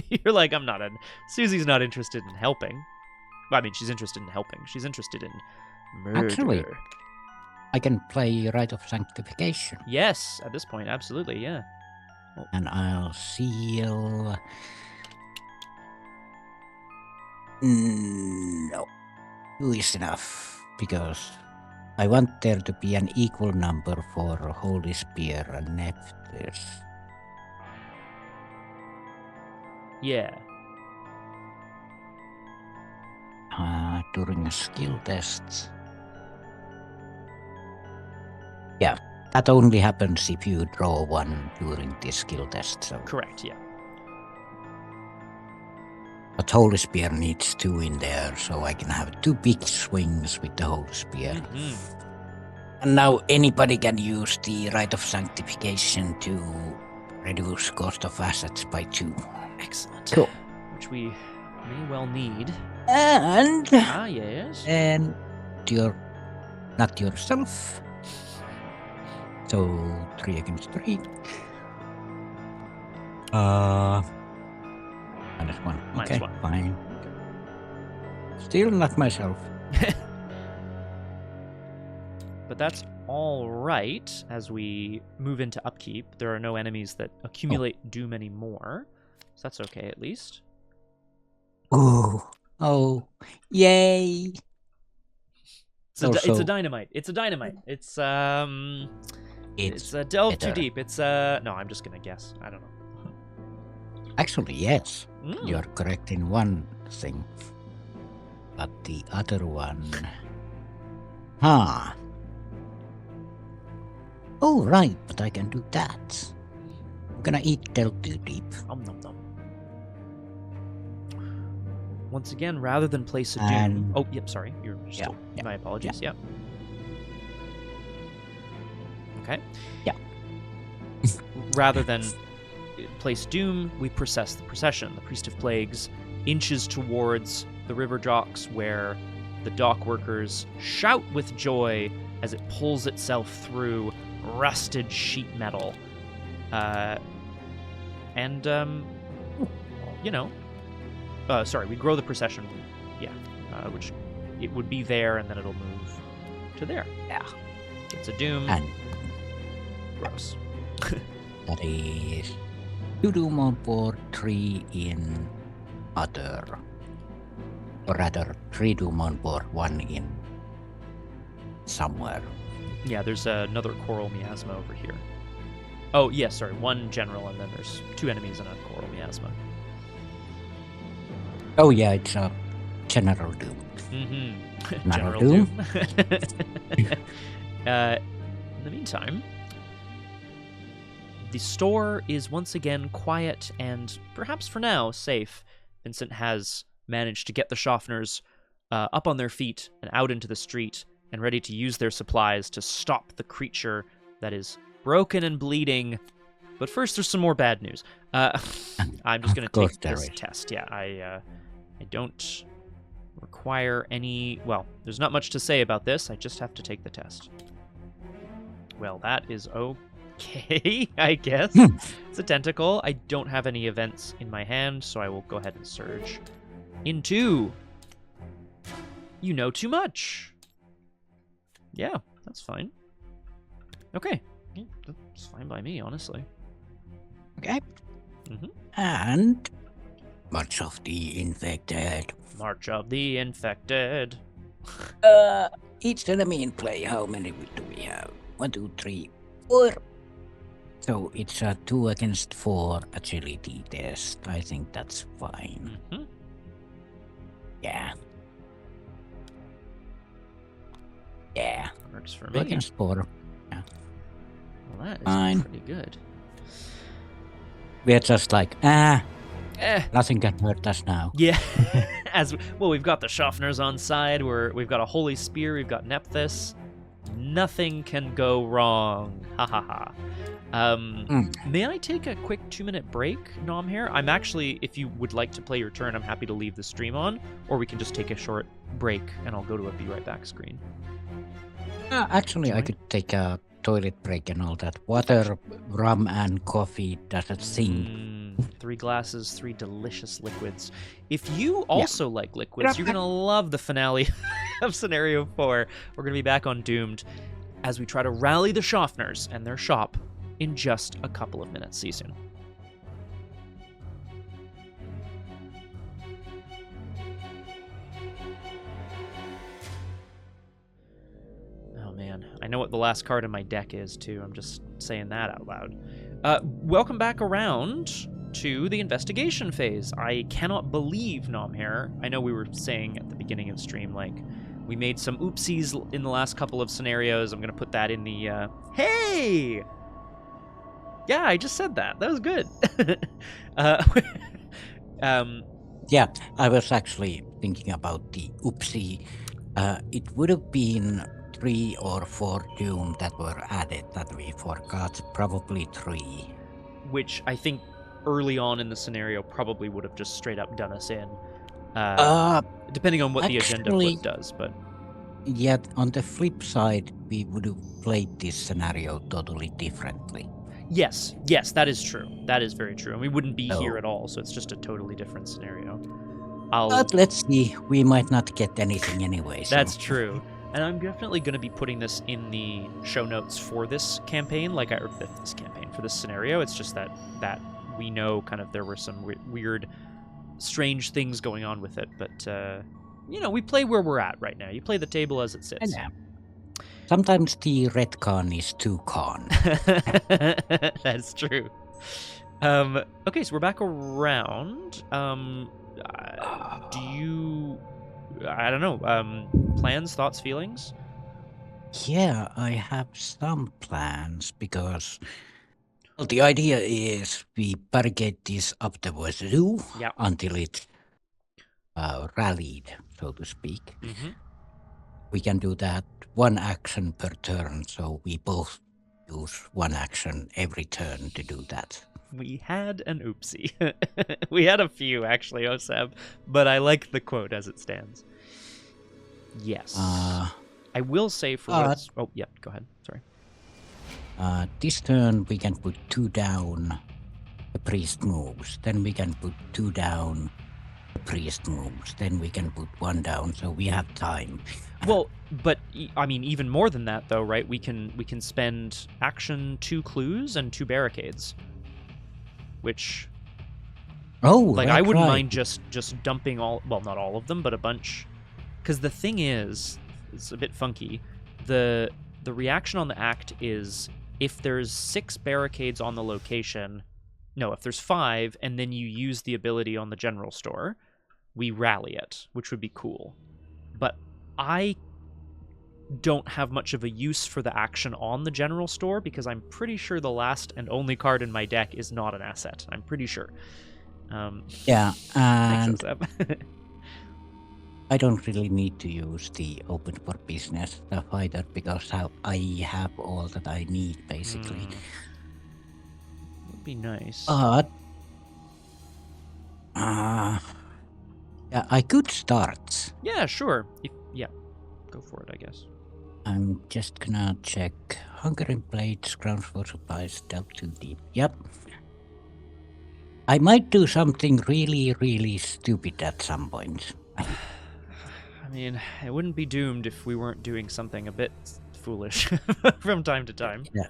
You're like, I'm not Susie's not interested in helping. Well, I mean, she's interested in helping. She's interested in murder. Actually, I can play Rite of Sanctification. Yes, at this point, absolutely, yeah. Oh. And I'll seal... No. 2 is enough, because I want there to be an equal number for Holy Spear and Neptus. Yeah. During a skill test. Yeah, that only happens if you draw 1 during the skill test. So. Correct, yeah. But Holy Spear needs 2 in there, so I can have 2 big swings with the Holy Spear. Mm-hmm. And now anybody can use the Rite of Sanctification to reduce cost of assets by 2. Excellent. Cool. Which we may well need. And... yes. And not yourself. So 3 against 3. -1. Okay, -1. fine. Still not myself. But that's all right. As we move into upkeep, there are no enemies that accumulate doom anymore. So that's okay, at least. Oh, yay! It's a dynamite. It's a dynamite. It's delve too deep. It's no, I'm just gonna guess. I don't know. Actually, yes. You're correct in one thing. But the other one... Oh, right, but I can do that. I'm gonna eat delve too deep. Nom, nom, nom. Once again, rather than place a doom... Oh, yep, sorry. You're still... Yeah. My apologies, yeah. Okay. Yeah. Rather than place doom, we process the procession. The Priest of Plagues inches towards the river docks where the dock workers shout with joy as it pulls itself through rusted sheet metal. We grow the procession, which it would be there, and then it'll move to there. Yeah. It's a doom. And gross. That is 2 doom on board, 3 in other. Or rather, 3 doom on board, 1 in somewhere. Yeah, there's another coral miasma over here. Oh, yes, sorry, 1 general, and then there's 2 enemies and a coral miasma. Oh yeah, it's a general doom. Mm-hmm. General doom. In the meantime, the store is once again quiet and, perhaps for now, safe. Vincent has managed to get the Schaffners up on their feet and out into the street and ready to use their supplies to stop the creature that is broken and bleeding. But first, there's some more bad news. I'm just going to take this test. Yeah, I don't require any... Well, there's not much to say about this. I just have to take the test. Well, that is okay, I guess. It's a tentacle. I don't have any events in my hand, so I will go ahead and surge into... You know too much. Yeah, that's fine. Okay. Yeah, that's fine by me, honestly. Okay. And March of the Infected. March of the Infected. Each enemy in play, how many do we have? 1, 2, 3, 4. So it's a 2 against 4 agility test. I think that's fine. Yeah. Yeah. Works for 2 me. against 4. Yeah. Well, that is Fine. pretty good. We're just like, nothing can hurt us now. Yeah. We've got the Schaffners on side. We've got a Holy Spear. We've got Nephthys. Nothing can go wrong. Ha ha ha. May I take a quick 2-minute break, Nomhare? I'm actually, if you would like to play your turn, I'm happy to leave the stream on, or we can just take a short break and I'll go to a be right back screen. Actually, I could take a toilet break and all that. Water, rum, and coffee does a thing. 3 glasses, 3 delicious liquids. If you also like liquids, you're going to love the finale of Scenario 4. We're going to be back on Doomed as we try to rally the Schaffners and their shop in just a couple of minutes. See you soon. Man, I know what the last card in my deck is, too. I'm just saying that out loud. Welcome back around to the investigation phase. I cannot believe, Nomhare. I know we were saying at the beginning of stream, like, we made some oopsies in the last couple of scenarios. I'm going to put that in the, Hey! Yeah, I just said that. That was good. Yeah, I was actually thinking about the oopsie. It would have been 3 or 4 doom that were added that we forgot. Probably 3. Which I think early on in the scenario probably would have just straight up done us in. Depending on what the agenda flip does, but... Yet, on the flip side, we would have played this scenario totally differently. Yes, that is true. That is very true. And we wouldn't be here at all, so it's just a totally different scenario. But let's see, we might not get anything anyway. So. That's true. And I'm definitely going to be putting this in the show notes for this campaign, for this scenario. It's just that we know kind of there were some weird, strange things going on with it. But, we play where we're at right now. You play the table as it sits. Sometimes the retcon is too con. That's true. Okay, so we're back around. Do you... I don't know. Plans, thoughts, feelings? Yeah, I have some plans because the idea is we barricade this up the zoo until it rallied, so to speak. We can do that 1 action per turn, so we both use 1 action every turn to do that. We had an oopsie. We had a few, actually, Oseb, but I like the quote as it stands. Yes. I will say for what's... Oh, yeah, go ahead. Sorry. This turn, we can put 2 down, the priest moves. Then we can put 2 down, the priest moves. Then we can put 1 down, so we have time. Well, but, I mean, even more than that, though, right? We can spend action 2 clues and 2 barricades. Which, I wouldn't mind just dumping all, well, not all of them, but a bunch. Because the thing is, it's a bit funky. The reaction on the act is if there's 6 barricades on the location, no, if there's 5, and then you use the ability on the general store, we rally it, which would be cool. But I don't have much of a use for the action on the general store because I'm pretty sure the last and only card in my deck is not an asset. I'm pretty sure. Yeah, and Thanks, I don't really need to use the open for business stuff either because I have all that I need basically. Would be nice. But yeah, I could start. Yeah, sure. Yeah, go for it, I guess. I'm just gonna check Hungering Blades, Grounds for Supplies, Delve Too Deep. Yep. I might do something really, really stupid at some point. I mean, it wouldn't be doomed if we weren't doing something a bit foolish from time to time. Yeah.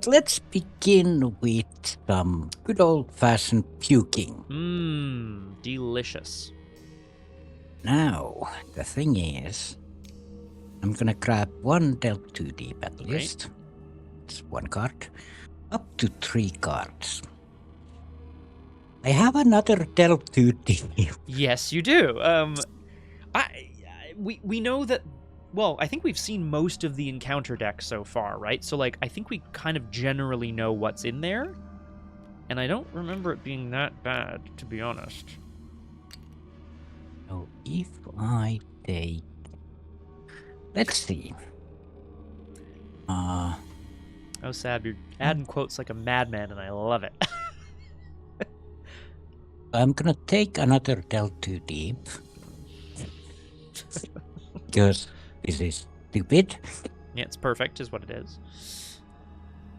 Let's begin with some good old-fashioned puking. Mmm, delicious. Now, the thing is, I'm gonna grab one Delve Too Deep at least. It's one card. Up to 3 cards. I have another Delve Too Deep. Yes, you do. We know that. Well, I think we've seen most of the encounter deck so far, right? So, like, I think we kind of generally know what's in there. And I don't remember it being that bad, to be honest. So, if I take... Let's see. Oh, Sab, you're adding quotes like a madman, and I love it. I'm gonna take another Delve Too Deep. Because this is stupid. Yeah, it's perfect, is what it is.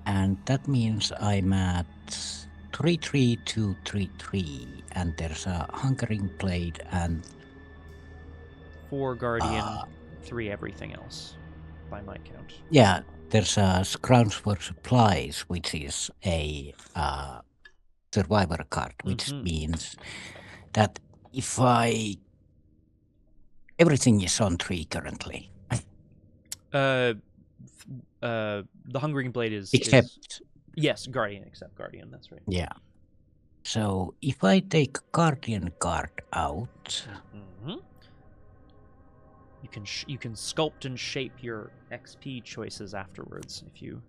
And that means I'm at 3-3-2-3-3, and there's a Hungering Blade and 4 Guardian, 3 everything else, by my count. Yeah, there's a Grounds for Supplies, which is a Survivor card, which means that if everything is on 3 currently. The Hungering Blade is... Except... Yes, Guardian, except Guardian, that's right. Yeah. So, if I take Guardian card out... You can sculpt and shape your XP choices afterwards, if you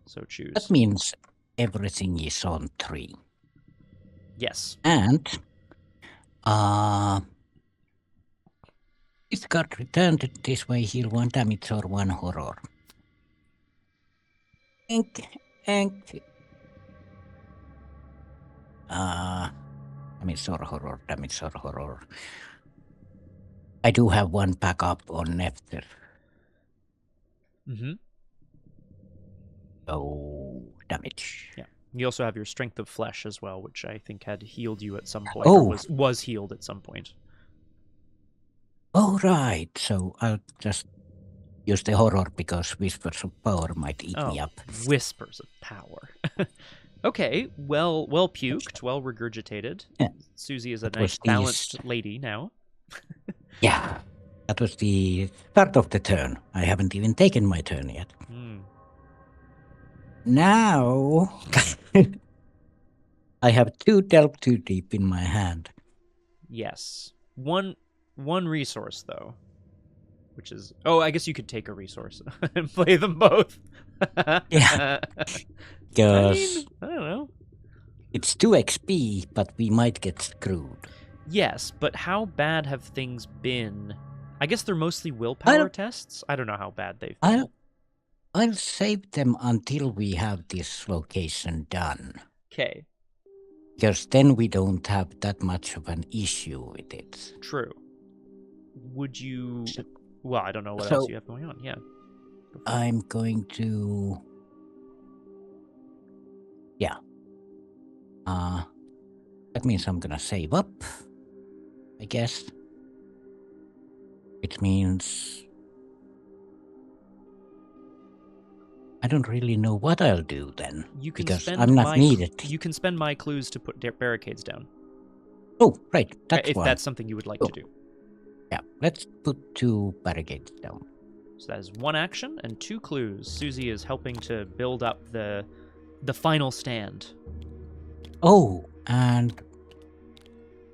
so choose. That means everything is on 3. Yes. And... this card returned this way, heal 1 damage or 1 horror. Damage or horror, damage or horror. I do have 1 backup on Nefter. So, damage. Yeah. You also have your Strength of Flesh as well, which I think had healed you at some point, or was healed at some point. Oh, right. So I'll just use the horror because Whispers of Power might eat me up. Whispers of Power. Okay, well puked, well regurgitated. Yeah. Susie is a nice balanced lady now. Yeah, that was the start of the turn. I haven't even taken my turn yet. Now, I have 2 Delve Too Deep in my hand. Yes. One resource, though. Which is... Oh, I guess you could take a resource and play them both. Yeah. Because... I don't know. It's 2 XP, but we might get screwed. Yes, but how bad have things been? I guess they're mostly willpower tests? I don't know how bad they've been. I'll save them until we have this location done. Okay. Because then we don't have that much of an issue with it. True. Would you... Well, I don't know what else you have going on. Yeah. I'm going to... Yeah. That means I'm gonna save up, I guess. Which means... I don't really know what I'll do then, because I'm not needed. You can spend my clues to put barricades down. Oh, right, if that's something you would like to do. Yeah, let's put 2 barricades down. So that is 1 action and 2 clues. Susie is helping to build up the final stand. Oh, and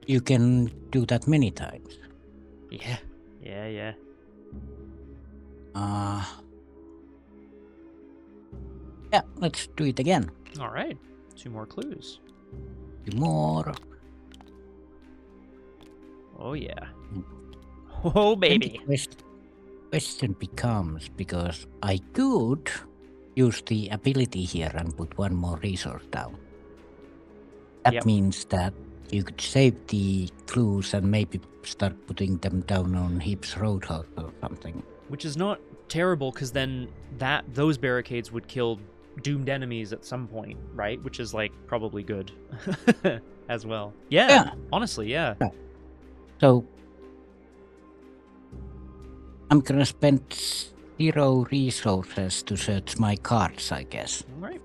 you can do that many times. Yeah. Yeah, let's do it again. All right. 2 more clues. 2 more. Oh yeah. Oh baby. Then the question becomes, because I could use the ability here and put 1 more resource down. That means that you could save the clues and maybe start putting them down on Heap's Roadhouse or something. Which is not terrible, because then those barricades would kill doomed enemies at some point, right? Which is like probably good as well. Yeah. Honestly, yeah. So I'm gonna spend 0 resources to search my cards, I guess. All right.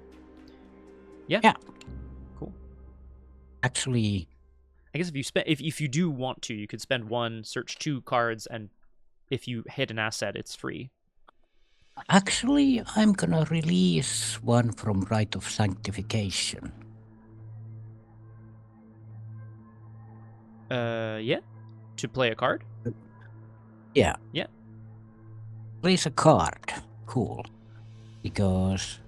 Yeah. Cool. Actually, I guess if you do want to, you could spend 1, search 2 cards, and if you hit an asset, it's free. Actually, I'm gonna release 1 from Rite of Sanctification. Yeah. To play a card? Yeah. Yeah. Place a card. Cool. Because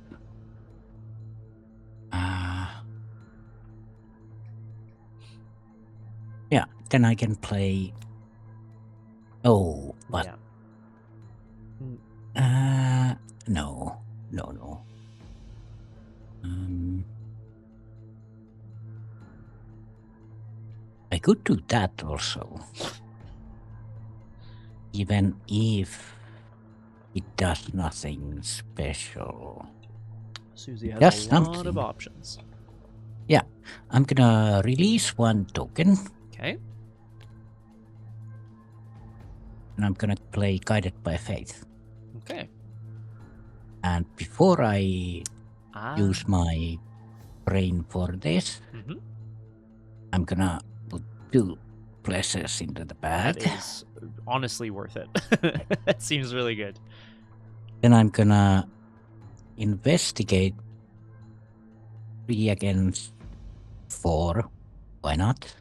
yeah, then I can play. Oh, but no. I could do that also, even if it does nothing special. Suzi has a lot of options. Yeah, I'm gonna release 1 token. Okay. And I'm gonna play Guided by Faith. Okay. And before I use my brain for this, I'm gonna put 2 pleasures into the bag. That is honestly worth it. That seems really good. Then I'm gonna investigate 3 against 4. Why not?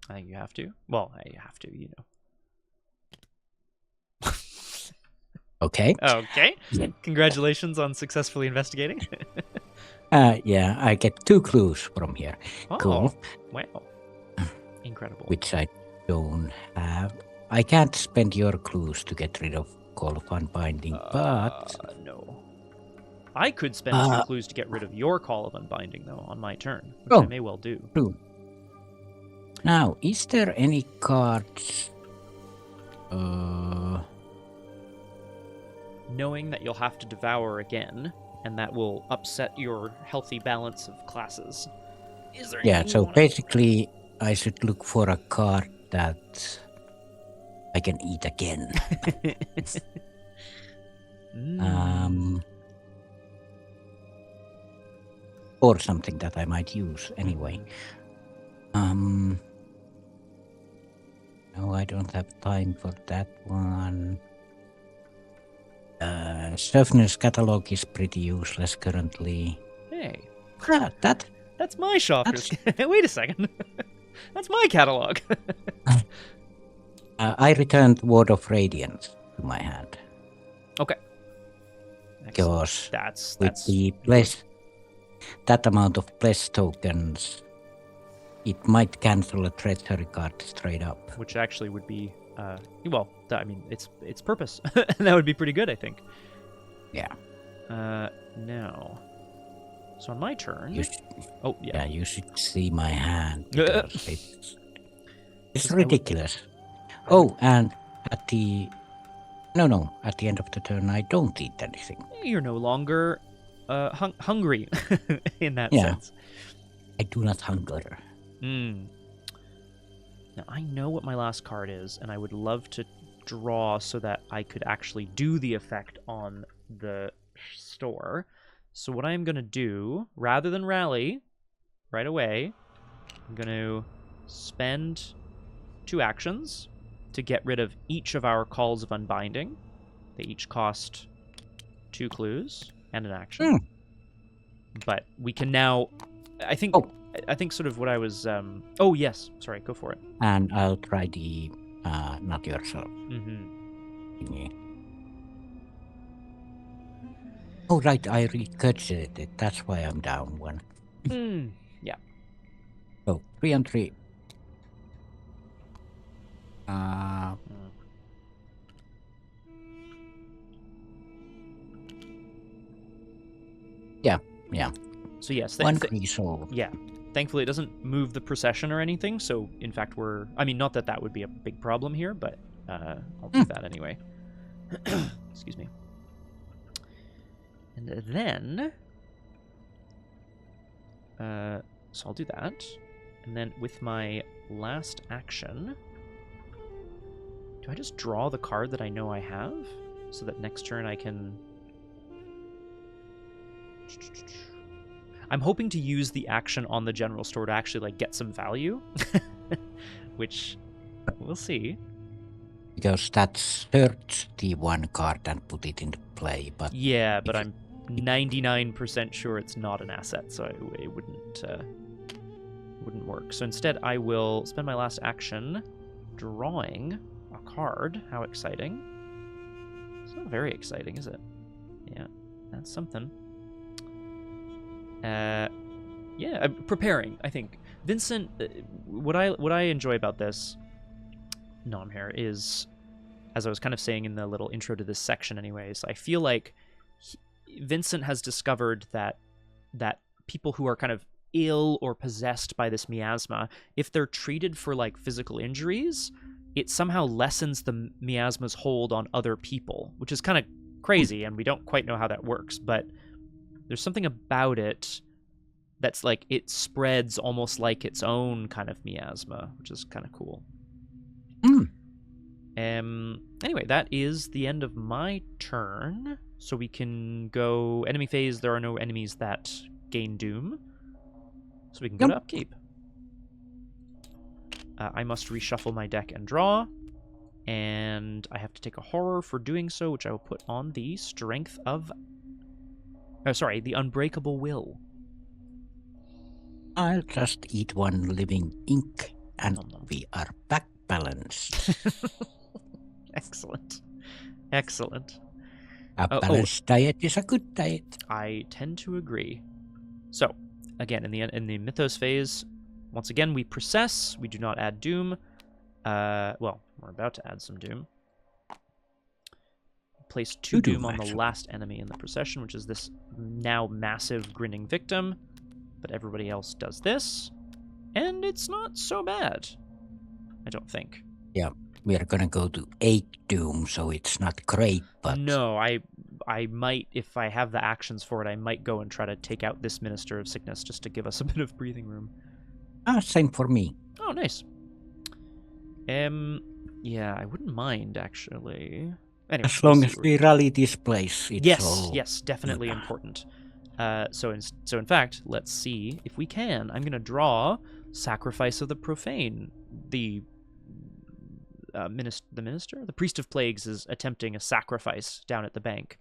I think you have to. Well, you have to, you know. Okay. Okay. Congratulations on successfully investigating. Yeah, I get 2 clues from here. Oh, cool. Wow. Incredible. Which I don't have. I can't spend your clues to get rid of Call of Unbinding, but... No. I could spend 2 clues to get rid of your Call of Unbinding, though, on my turn, which I may well do. True. Now, is there any cards... Knowing that you'll have to devour again, and that will upset your healthy balance of classes. Is there anything so basically, I should look for a card that I can eat again. Or something that I might use anyway. No, I don't have time for that one. Surfner's catalog is pretty useless currently. Hey. That's my shopper's. Wait a second. That's my catalog. I returned Word of Radiance to my hand. Okay. Because that's the bless, that amount of bless tokens, it might cancel a treachery card straight up. Which actually would be, well, I mean, it's purpose. That would be pretty good, I think. Yeah. Now, so on my turn. Yeah, you should see my hand. It's ridiculous. And at the at the end of the turn, I don't eat anything. You're no longer hungry in that sense. I do not hunger. Now, I know what my last card is, and I would love to draw so that I could actually do the effect on the store. So what I'm going to do, rather than rally right away, I'm going to spend 2 actions to get rid of each of our Calls of Unbinding. They each cost 2 clues and an action. But we can now... I think sort of what I was... Oh, yes. Sorry, go for it. And I'll try the not yourself. Oh, right. I recurgitated it. That's why I'm down 1. Yeah. So 3 and 3. Yeah. So yes, One resolve. Yeah. Thankfully, it doesn't move the procession or anything. So in fact, I mean, not that that would be a big problem here, but I'll do that anyway. Excuse me. And then, so I'll do that, and then with my last action, do I just draw the card that I know I have, so that next turn I can... I'm hoping to use the action on the general store to actually like get some value, which we'll see. Because that search the one card and put it into play, but yeah, but I'm 99% sure it's not an asset, so it wouldn't work. So instead, I will spend my last action drawing a card. How exciting! It's not very exciting, is it? Yeah, that's something. Yeah, I'm preparing. I think Vincent. What I enjoy about this Nomhare is, as I was kind of saying in the little intro to this section, anyways. I feel like Vincent has discovered that people who are kind of ill or possessed by this miasma, if they're treated for like physical injuries, it somehow lessens the miasma's hold on other people, which is kind of crazy, and we don't quite know how that works, but there's something about it that's like it spreads almost like its own kind of miasma, which is kind of cool. Anyway, that is the end of my turn. So we can go enemy phase. There are no enemies that gain doom. So we can go to upkeep. I must reshuffle my deck and draw. And I have to take a horror for doing so, which I will put on the strength of... the unbreakable will. I'll just eat one living ink, and we are back balanced. Excellent. Excellent. A balanced diet is a good diet. I tend to agree. So, again, in the mythos phase, once again, we process. We do not add doom. Well, we're about to add some doom. Place 2 doom on the last enemy in the procession, which is this now massive grinning victim. But everybody else does this, and it's not so bad, I don't think. Yeah, we are gonna go to 8 doom, so it's not great, but... No, I might, if I have the actions for it, I might go and try to take out this Minister of Sickness just to give us a bit of breathing room. Same for me. Oh, nice. Yeah, I wouldn't mind, actually. Anyway, as long as we rally this place, it's yes, definitely important. So in fact, let's see if we can. I'm going to draw Sacrifice of the Profane. The Priest of Plagues is attempting a sacrifice down at the bank.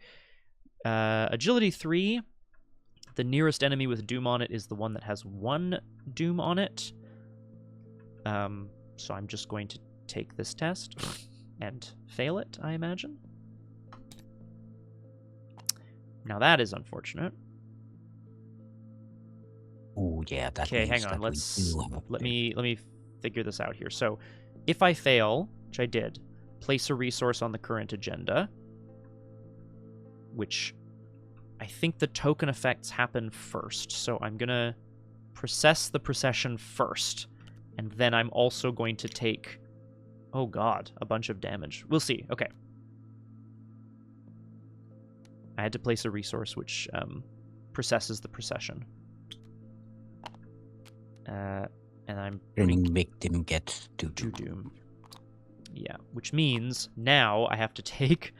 Agility 3. The nearest enemy with doom on it is the one that has 1 doom on it. So I'm just going to take this test and fail it, I imagine. Now that is unfortunate. Oh yeah, that. Okay, hang on. Let me figure this out here. So, if I fail, which I did, place a resource on the current agenda, which I think the token effects happen first. So I'm gonna process the procession first, and then I'm also going to take, oh god, a bunch of damage. We'll see. Okay. I had to place a resource which processes the procession. And I'm... Turning victim gets 2 doom. Yeah, which means now I have to take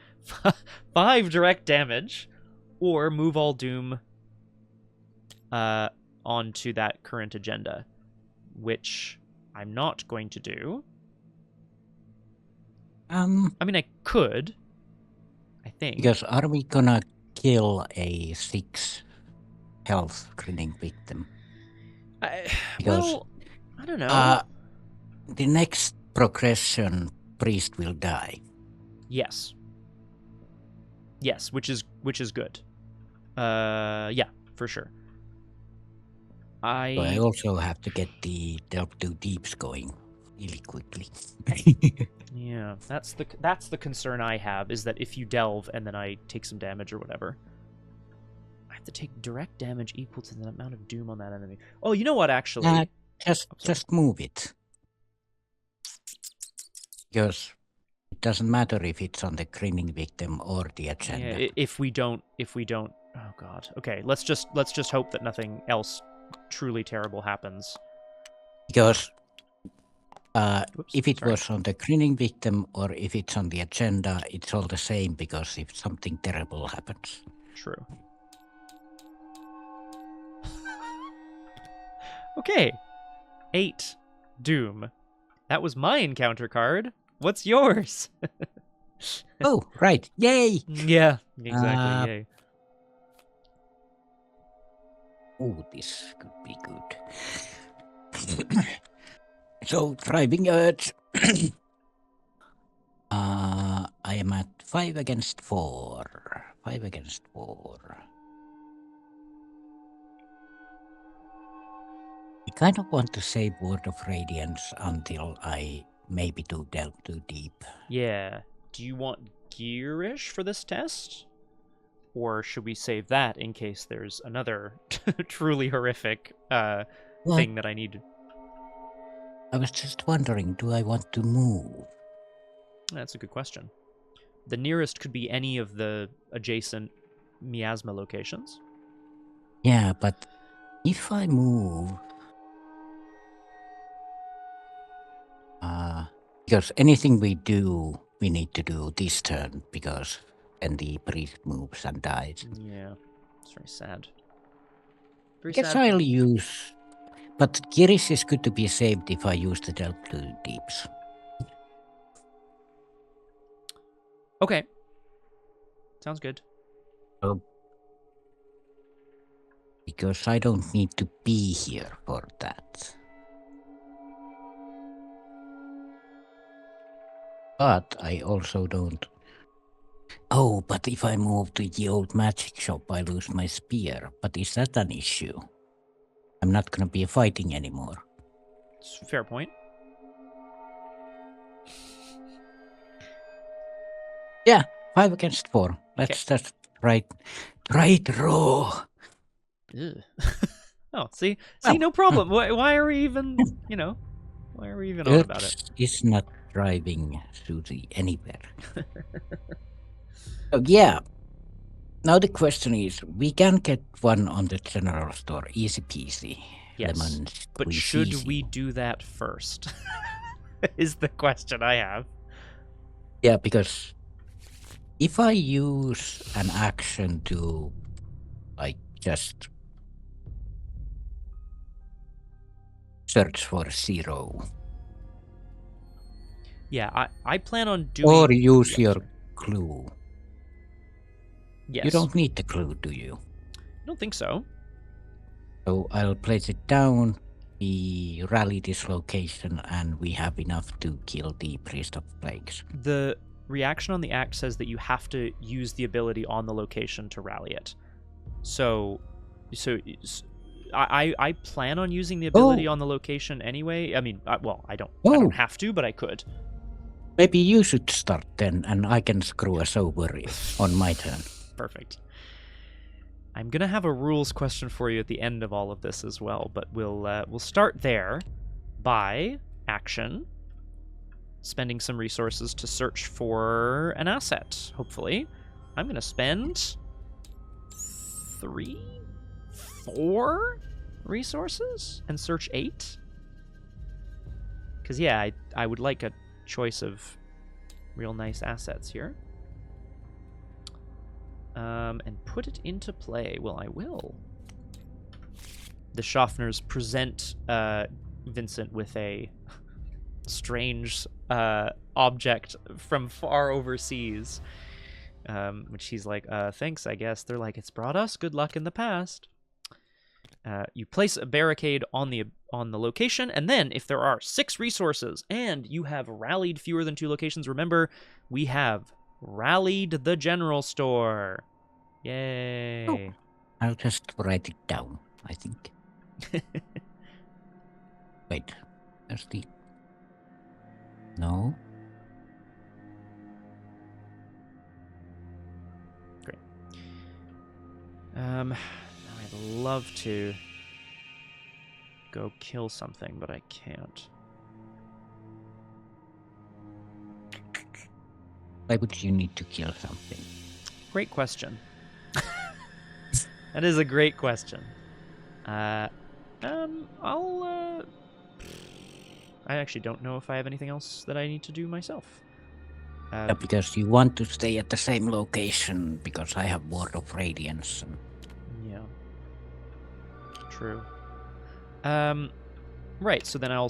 5 direct damage, or move all doom onto that current agenda, which I'm not going to do. I mean, I could, I think. Because are we gonna kill a 6 health grinning victim? Well, I don't know. The next progression, priest will die. Yes. Yes, which is good. Yeah, for sure. So I also have to get the Delve Two Deeps going really quickly. Yeah, that's the concern I have, is that if you delve and then I take some damage or whatever, I have to take direct damage equal to the amount of doom on that enemy. Oh, you know what, actually? Just move it. Because it doesn't matter if it's on the grinning victim or the agenda. Yeah, if we don't, oh god. Okay, let's just hope that nothing else truly terrible happens. Because if it was on the grinning victim or if it's on the agenda, it's all the same, because if something terrible happens. True. Okay. 8 doom. That was my encounter card. What's yours? Oh, right. Yay! Yeah, exactly. Yay. Oh, this could be good. So, driving urge. I am at 5 against 4. 5 against 4. I kind of want to save Word of Radiance until I maybe do Delve Too Deep. Yeah. Do you want Gearish for this test? Or should we save that in case there's another truly horrific thing that I need? I was just wondering, do I want to move? That's a good question. The nearest could be any of the adjacent miasma locations. Yeah, but if I move... because anything we do, we need to do this turn, because then the priest moves and dies. Yeah, it's very sad. I guess I'll use... But Girish is good to be saved if I use the Delve Too Deeps. Okay. Sounds good. Because I don't need to be here for that. But I also don't... Oh, but if I move to the old magic shop, I lose my spear. But is that an issue? I'm not going to be fighting anymore. It's a fair point. Yeah, 5 against 4. Let's just try it raw. Oh, see, no problem. Why are we even, why are we even on about it? It's not driving Suzi anywhere. So yeah. Now the question is, we can get one on the general store, easy peasy. Yes, lemons, but should we do that first? Is the question I have. Yeah, because if I use an action to, like, just search for 0. Yeah, I plan on doing... Or use your clue. Yes. You don't need the clue, do you? I don't think so. So I'll place it down, we rally this location, and we have enough to kill the Priest of Plagues. The reaction on the act says that you have to use the ability on the location to rally it. So I plan on using the ability on the location anyway. I mean, I don't have to, but I could. Maybe you should start then, and I can screw us over on my turn. Perfect. I'm gonna have a rules question for you at the end of all of this as well, but we'll start there by action, spending some resources to search for an asset. Hopefully, I'm gonna spend 3, 4 resources and search 8. Because yeah, I would like a choice of real nice assets here. And put it into play. Well, I will. The Schaffners present Vincent with a strange object from far overseas, which he's like, thanks, I guess. They're like, it's brought us good luck in the past. You place a barricade on the location, and then if there are 6 resources and you have rallied fewer than 2 locations, remember, we have rallied the general store. Yay. Oh, I'll just write it down, I think. Wait, there's the... No. Great. I'd love to go kill something, but I can't. Why would you need to kill something? Great question. That is a great question. I actually don't know if I have anything else that I need to do myself. Yeah, because you want to stay at the same location, because I have Ward of Radiance. And... Yeah. True. Right. So then I'll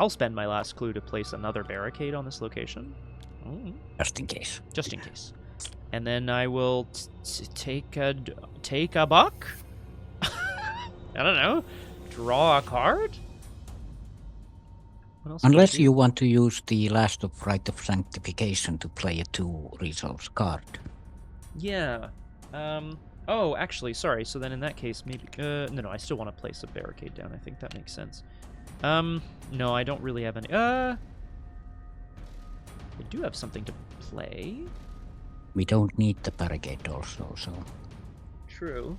spend my last clue to place another barricade on this location. Oh. Just in case. Just in case. And then I will take a buck. I don't know. Draw a card. What else Unless you want to use the last of Rite of Sanctification to play a 2 resource card. Yeah. Oh, actually, sorry. So then in that case, maybe... No, I still want to place a barricade down. I think that makes sense. No, I don't really have any... I do have something to play. We don't need the barricade also, so... True.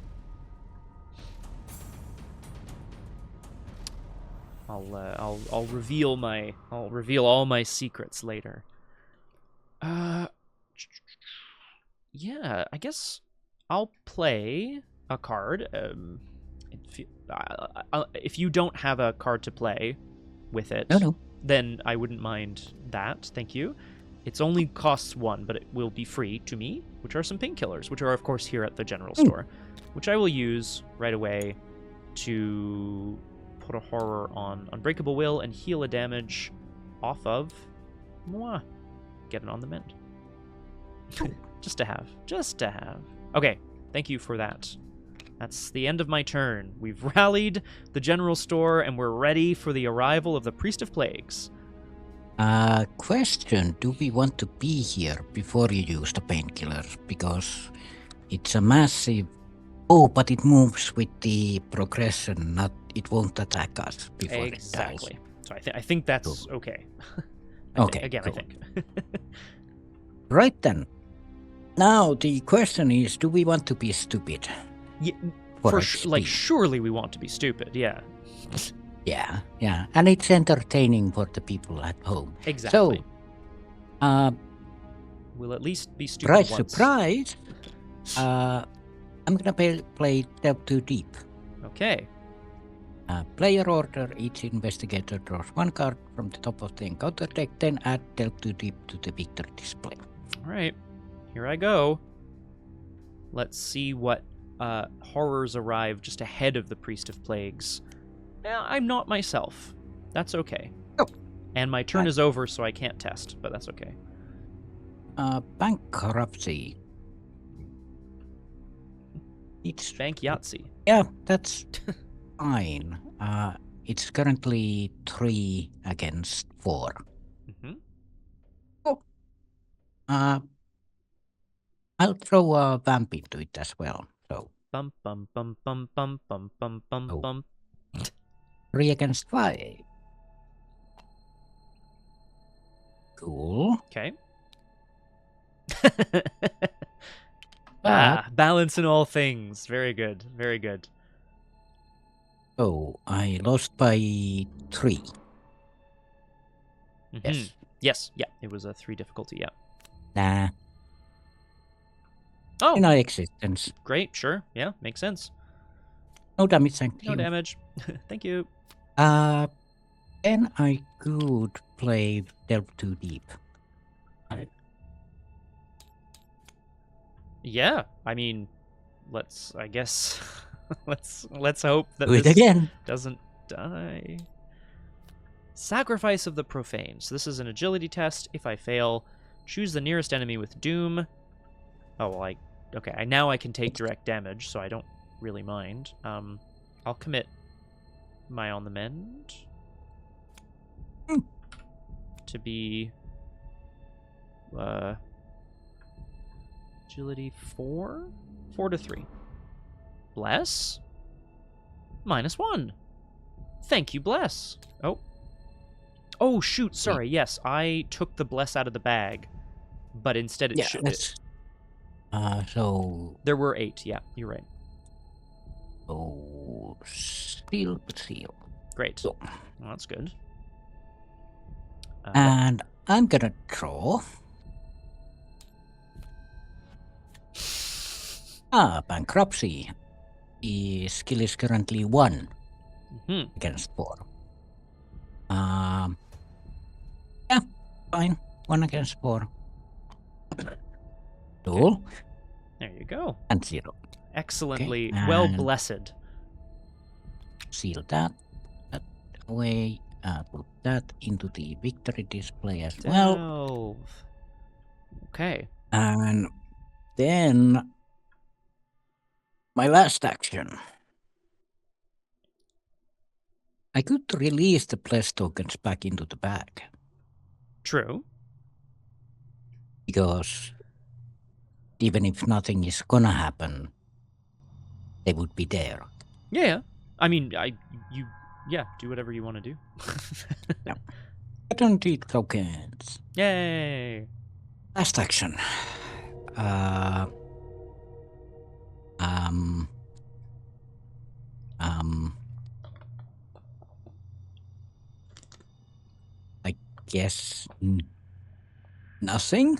I'll reveal all my secrets later. Yeah, I guess I'll play a card. If you don't have a card to play with it, no. Then I wouldn't mind that. Thank you. It's only costs 1, but it will be free to me, which are some painkillers, which are of course here at the general store, which I will use right away to put a horror on Unbreakable Will and heal a damage off of moi. Get it on the mend. Just to have. Okay, thank you for that. That's the end of my turn. We've rallied the general store and we're ready for the arrival of the Priest of Plagues. Question, do we want to be here before you use the painkillers? Because it's a massive... Oh, but it moves with the progression, it won't attack us before it dies. So I think that's okay. I think. Right then. Now the question is, do we want to be stupid? Yeah, surely we want to be stupid, yeah. Yeah, and it's entertaining for the people at home. Exactly. So, we'll at least be stupid once. Surprise! I'm gonna play Delve Too Deep. Okay. Player order, each investigator draws 1 card from the top of the encounter deck, then add Delve Too Deep to the victory display. Alright, here I go. Let's see what horrors arrive just ahead of the Priest of Plagues. I'm not myself. That's okay. Oh. And my turn is over, so I can't test, but that's okay. Bankruptcy. It's Bank Yahtzee. Yeah, that's fine. It's currently 3 against 4. Mm-hmm. Oh. I'll throw a vamp into it as well. So bum bum bum bum bum bum bum bum bum. 3 against 5. Cool. Okay. Balance in all things. Very good. Very good. Oh, I lost by 3. Mm-hmm. Yes. Yes. Yeah. It was a 3 difficulty. Yeah. Nah. Oh. In our existence. Great. Sure. Yeah. Makes sense. No damage, thank you. No damage. Thank you. Then I could play Delve Too Deep. Yeah, I mean, let's hope that Do it this again. Doesn't die. Sacrifice of the Profane. So this is an agility test. If I fail, choose the nearest enemy with Doom. Oh, well, now I can take direct damage, so I don't really mind. I'll commit my On the Mend to be agility 4 to 3. Bless. -1. Thank you, bless. Oh, shoot, sorry, yes, I took the bless out of the bag, but instead it should... So... There were 8, yeah, you're right. Oh, seal. Great. Well, that's good. And I'm gonna draw. Bankruptcy. The skill is currently 1 against 4. Yeah, fine. 1 against 4. Cool. There you go. And 0. Excellently well blessed. Seal that away. Put that into the victory display as well. Okay. And then my last action. I could release the bless tokens back into the bag. True. Because even if nothing is gonna happen, they would be there. Yeah. I mean, do whatever you want to do. No. I don't need tokens. Yay. Last action. I guess nothing.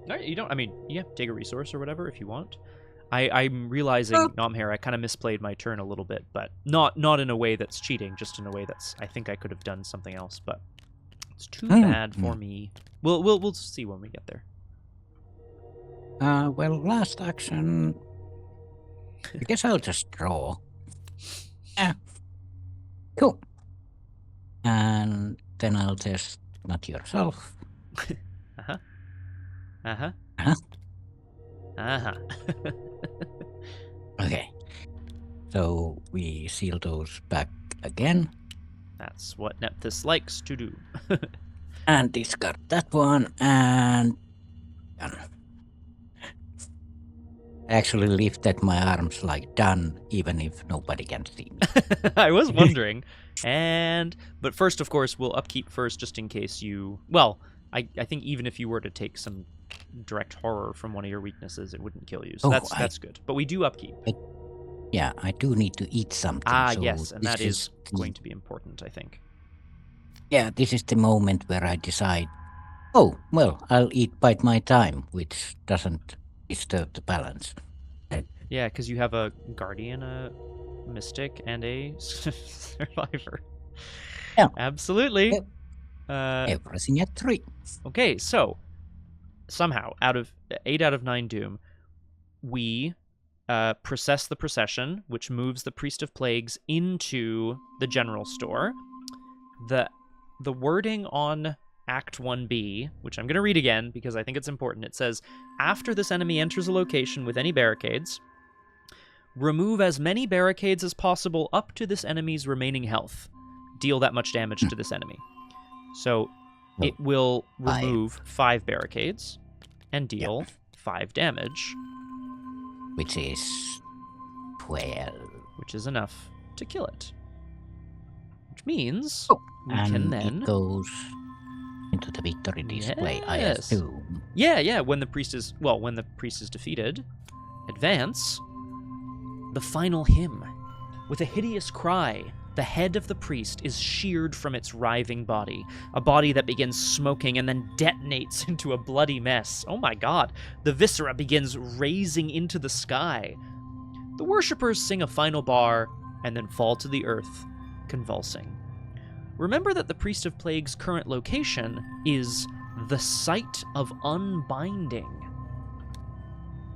No, you don't. I mean, yeah, take a resource or whatever if you want. I'm realizing, Nomhare, I kind of misplayed my turn a little bit, but not in a way that's cheating, just in a way that's, I think I could have done something else, but it's too bad for me. We'll see when we get there. Well, last action. I guess I'll just draw. Yeah. Cool. And then I'll test not yourself. Okay. So we seal those back again. That's what Nephthys likes to do. And discard that one, and done. I actually lifted my arms like done, even if nobody can see me. I was wondering. But first, of course, we'll upkeep first just in case you... Well, I think even if you were to take some direct horror from one of your weaknesses, it wouldn't kill you. So that's good. But we do upkeep. I do need to eat something. So yes, and that is going to be important, I think. Yeah, this is the moment where I decide, oh, well, I'll bite my time, which doesn't disturb the balance. Yeah, because you have a guardian, a mystic, and a survivor. Yeah. Absolutely. Yep. Everything at 3. Okay, so somehow, out of 8 out of 9 doom, we process the procession, which moves the Priest of Plagues into the general store. The wording on Act 1B, which I'm going to read again because I think it's important, it says, after this enemy enters a location with any barricades, remove as many barricades as possible up to this enemy's remaining health. Deal that much damage to this enemy. So it will remove 5 barricades and deal 5 damage. Which is 12. Which is enough to kill it. Which means we and can then... it goes into the victory display, I assume. Yeah, when the priest is... Well, when the priest is defeated, advance the final hymn. With a hideous cry, the head of the priest is sheared from its writhing body, a body that begins smoking and then detonates into a bloody mess. Oh my god, the viscera begins raising into the sky. The worshippers sing a final bar and then fall to the earth, convulsing. Remember that the Priest of Plague's current location is the site of unbinding.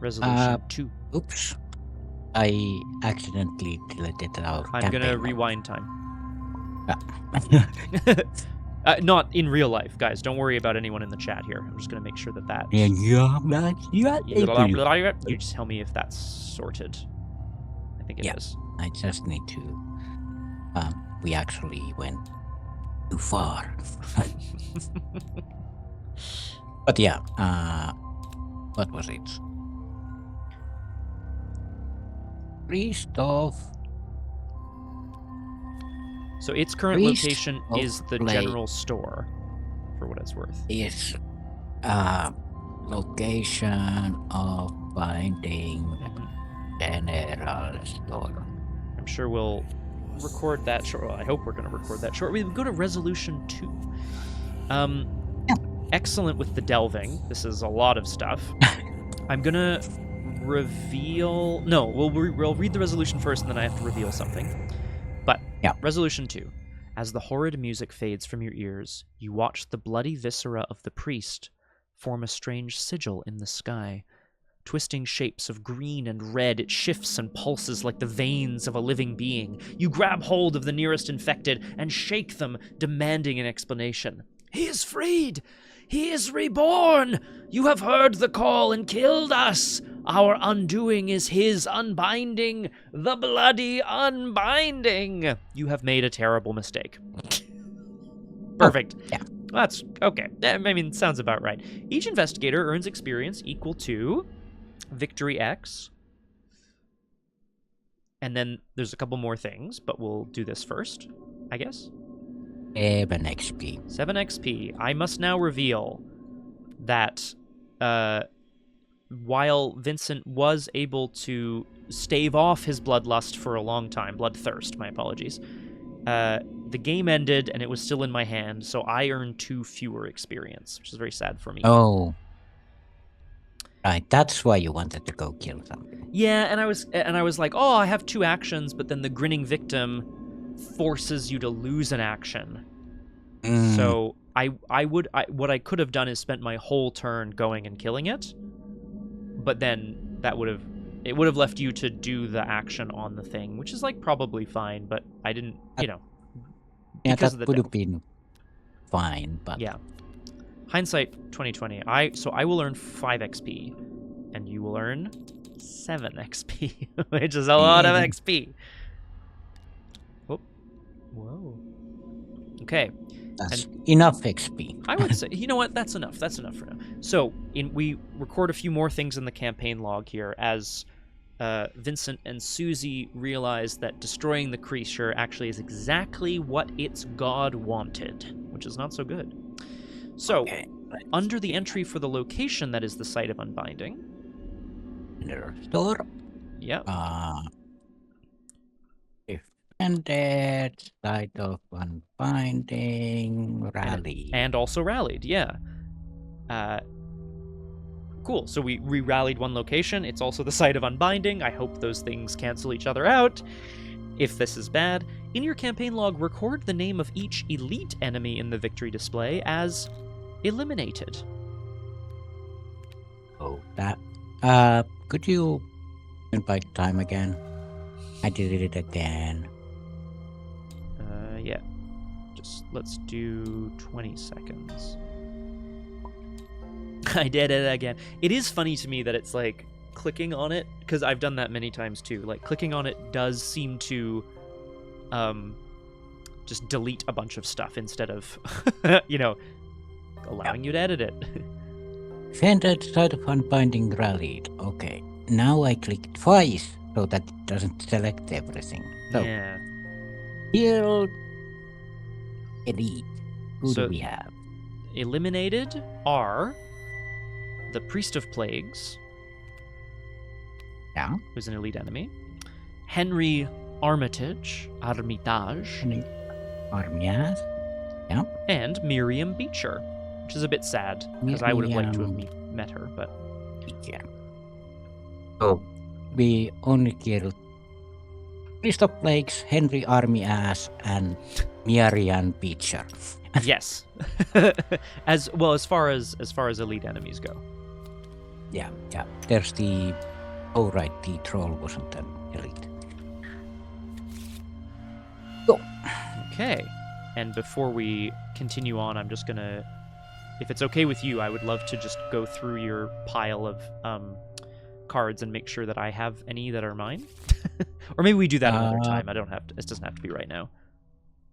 Resolution 2. Oops. I accidentally deleted our I'm gonna campaign. rewind time. Not in real life, guys. Don't worry about anyone in the chat here. I'm just gonna make sure that you just tell me if that's sorted. I think it is. I just need to... we actually went too far. But yeah, what was it? Priest of... So its current Priest location of is the Plague. general store, for what it's worth. Is location of binding general store. I'm sure we'll record that short. Well, I hope we're going to record that short. We go to resolution 2. Excellent with the delving. This is a lot of stuff. I'm going to reveal... No, we'll read the resolution first, and then I have to reveal something. But, resolution 2. As the horrid music fades from your ears, you watch the bloody viscera of the priest form a strange sigil in the sky. Twisting shapes of green and red, it shifts and pulses like the veins of a living being. You grab hold of the nearest infected and shake them, demanding an explanation. He is freed! He is reborn! You have heard the call and killed us! Our undoing is his unbinding, the bloody unbinding! You have made a terrible mistake. Perfect. Oh, yeah. That's okay. I mean, sounds about right. Each investigator earns experience equal to Victory X. And then there's a couple more things, but we'll do this first, I guess. 7 XP. 7 XP. I must now reveal that while Vincent was able to stave off his bloodlust for a long time, bloodthirst, my apologies, the game ended and it was still in my hand, so I earned 2 fewer experience, which is very sad for me. Oh. Right, that's why you wanted to go kill something. Yeah, and I was like, oh, I have 2 actions, but then the grinning victim forces you to lose an action. So what I could have done is spent my whole turn going and killing it, but then it would have left you to do the action on the thing, which is like probably fine, but I didn't, Yeah, because that of the would have been fine, but yeah. Hindsight 2020. So I will earn 5 XP, and you will earn 7 XP, which is a lot of XP. Whoa. Okay. That's enough XP. I would say, you know what? That's enough. That's enough for now. So we record a few more things in the campaign log here as Vincent and Suzi realize that destroying the creature actually is exactly what its god wanted, which is not so good. So, under the entry for the location that is the site of unbinding. Store. Yep. Defended, site of unbinding, rally. And also rallied, yeah. Cool, so we re-rallied one location. It's also the site of unbinding. I hope those things cancel each other out. If this is bad, in your campaign log, record the name of each elite enemy in the victory display as eliminated. Oh, that. Could you invite time again? I did it again. Yeah. Just let's do 20 seconds. I did it again. It is funny to me that it's like clicking on it, because I've done that many times too. Like clicking on it does seem to just delete a bunch of stuff instead of allowing you to edit it. Defended, site of unbinding, rallied. Okay. Now I click twice so that it doesn't select everything. So, yeah. Healed, elite. Who So- do we have? Eliminated are the Priest of Plagues, Yeah. who's an elite enemy, Henry Armitage, Armias. Yeah. and Miriam Beecher, which is a bit sad, because I would have liked to have met her, but... Yeah. So, we only killed Priest of Plagues, Henry Armias, and Miriam Beecher. Yes. as far as elite enemies go. Yeah. There's the... Oh, right, the troll wasn't an elite. Go. Okay. And before we continue on, I'm just gonna... If it's okay with you, I would love to just go through your pile of cards and make sure that I have any that are mine. Or maybe we do that another time. I don't have to... It doesn't have to be right now.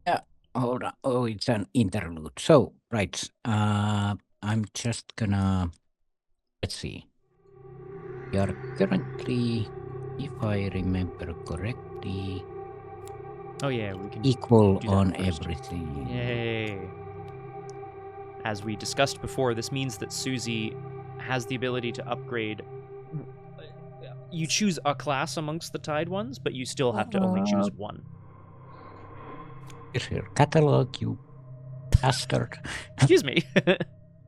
Yeah. Hold on. Oh, it's an interlude. So, right. I'm just gonna... Let's see. We are currently if I remember correctly, Oh yeah, we can equal do that on first. everything. Yay. As we discussed before, this means that Suzi has the ability to upgrade. You choose a class amongst the tied ones, but you still have to only choose one. Here's your catalog, you bastard. Excuse me.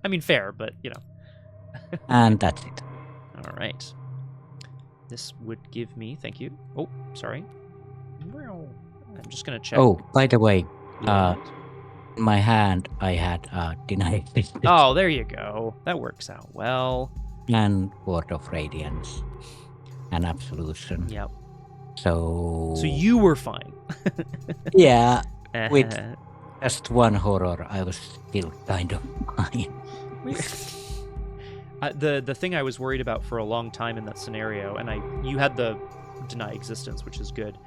I mean, fair, but you know. And that's it. All right. This would give me. Thank you. Oh, sorry. I'm just gonna check. Oh, by the way, Yes. in my hand I had denied Oh, there you go. That works out well. and Word of Radiance and Absolution. Yep. So you were fine. yeah, with just one horror, I was still kind of fine. The thing I was worried about for a long time in that scenario, and you had the deny existence, which is good.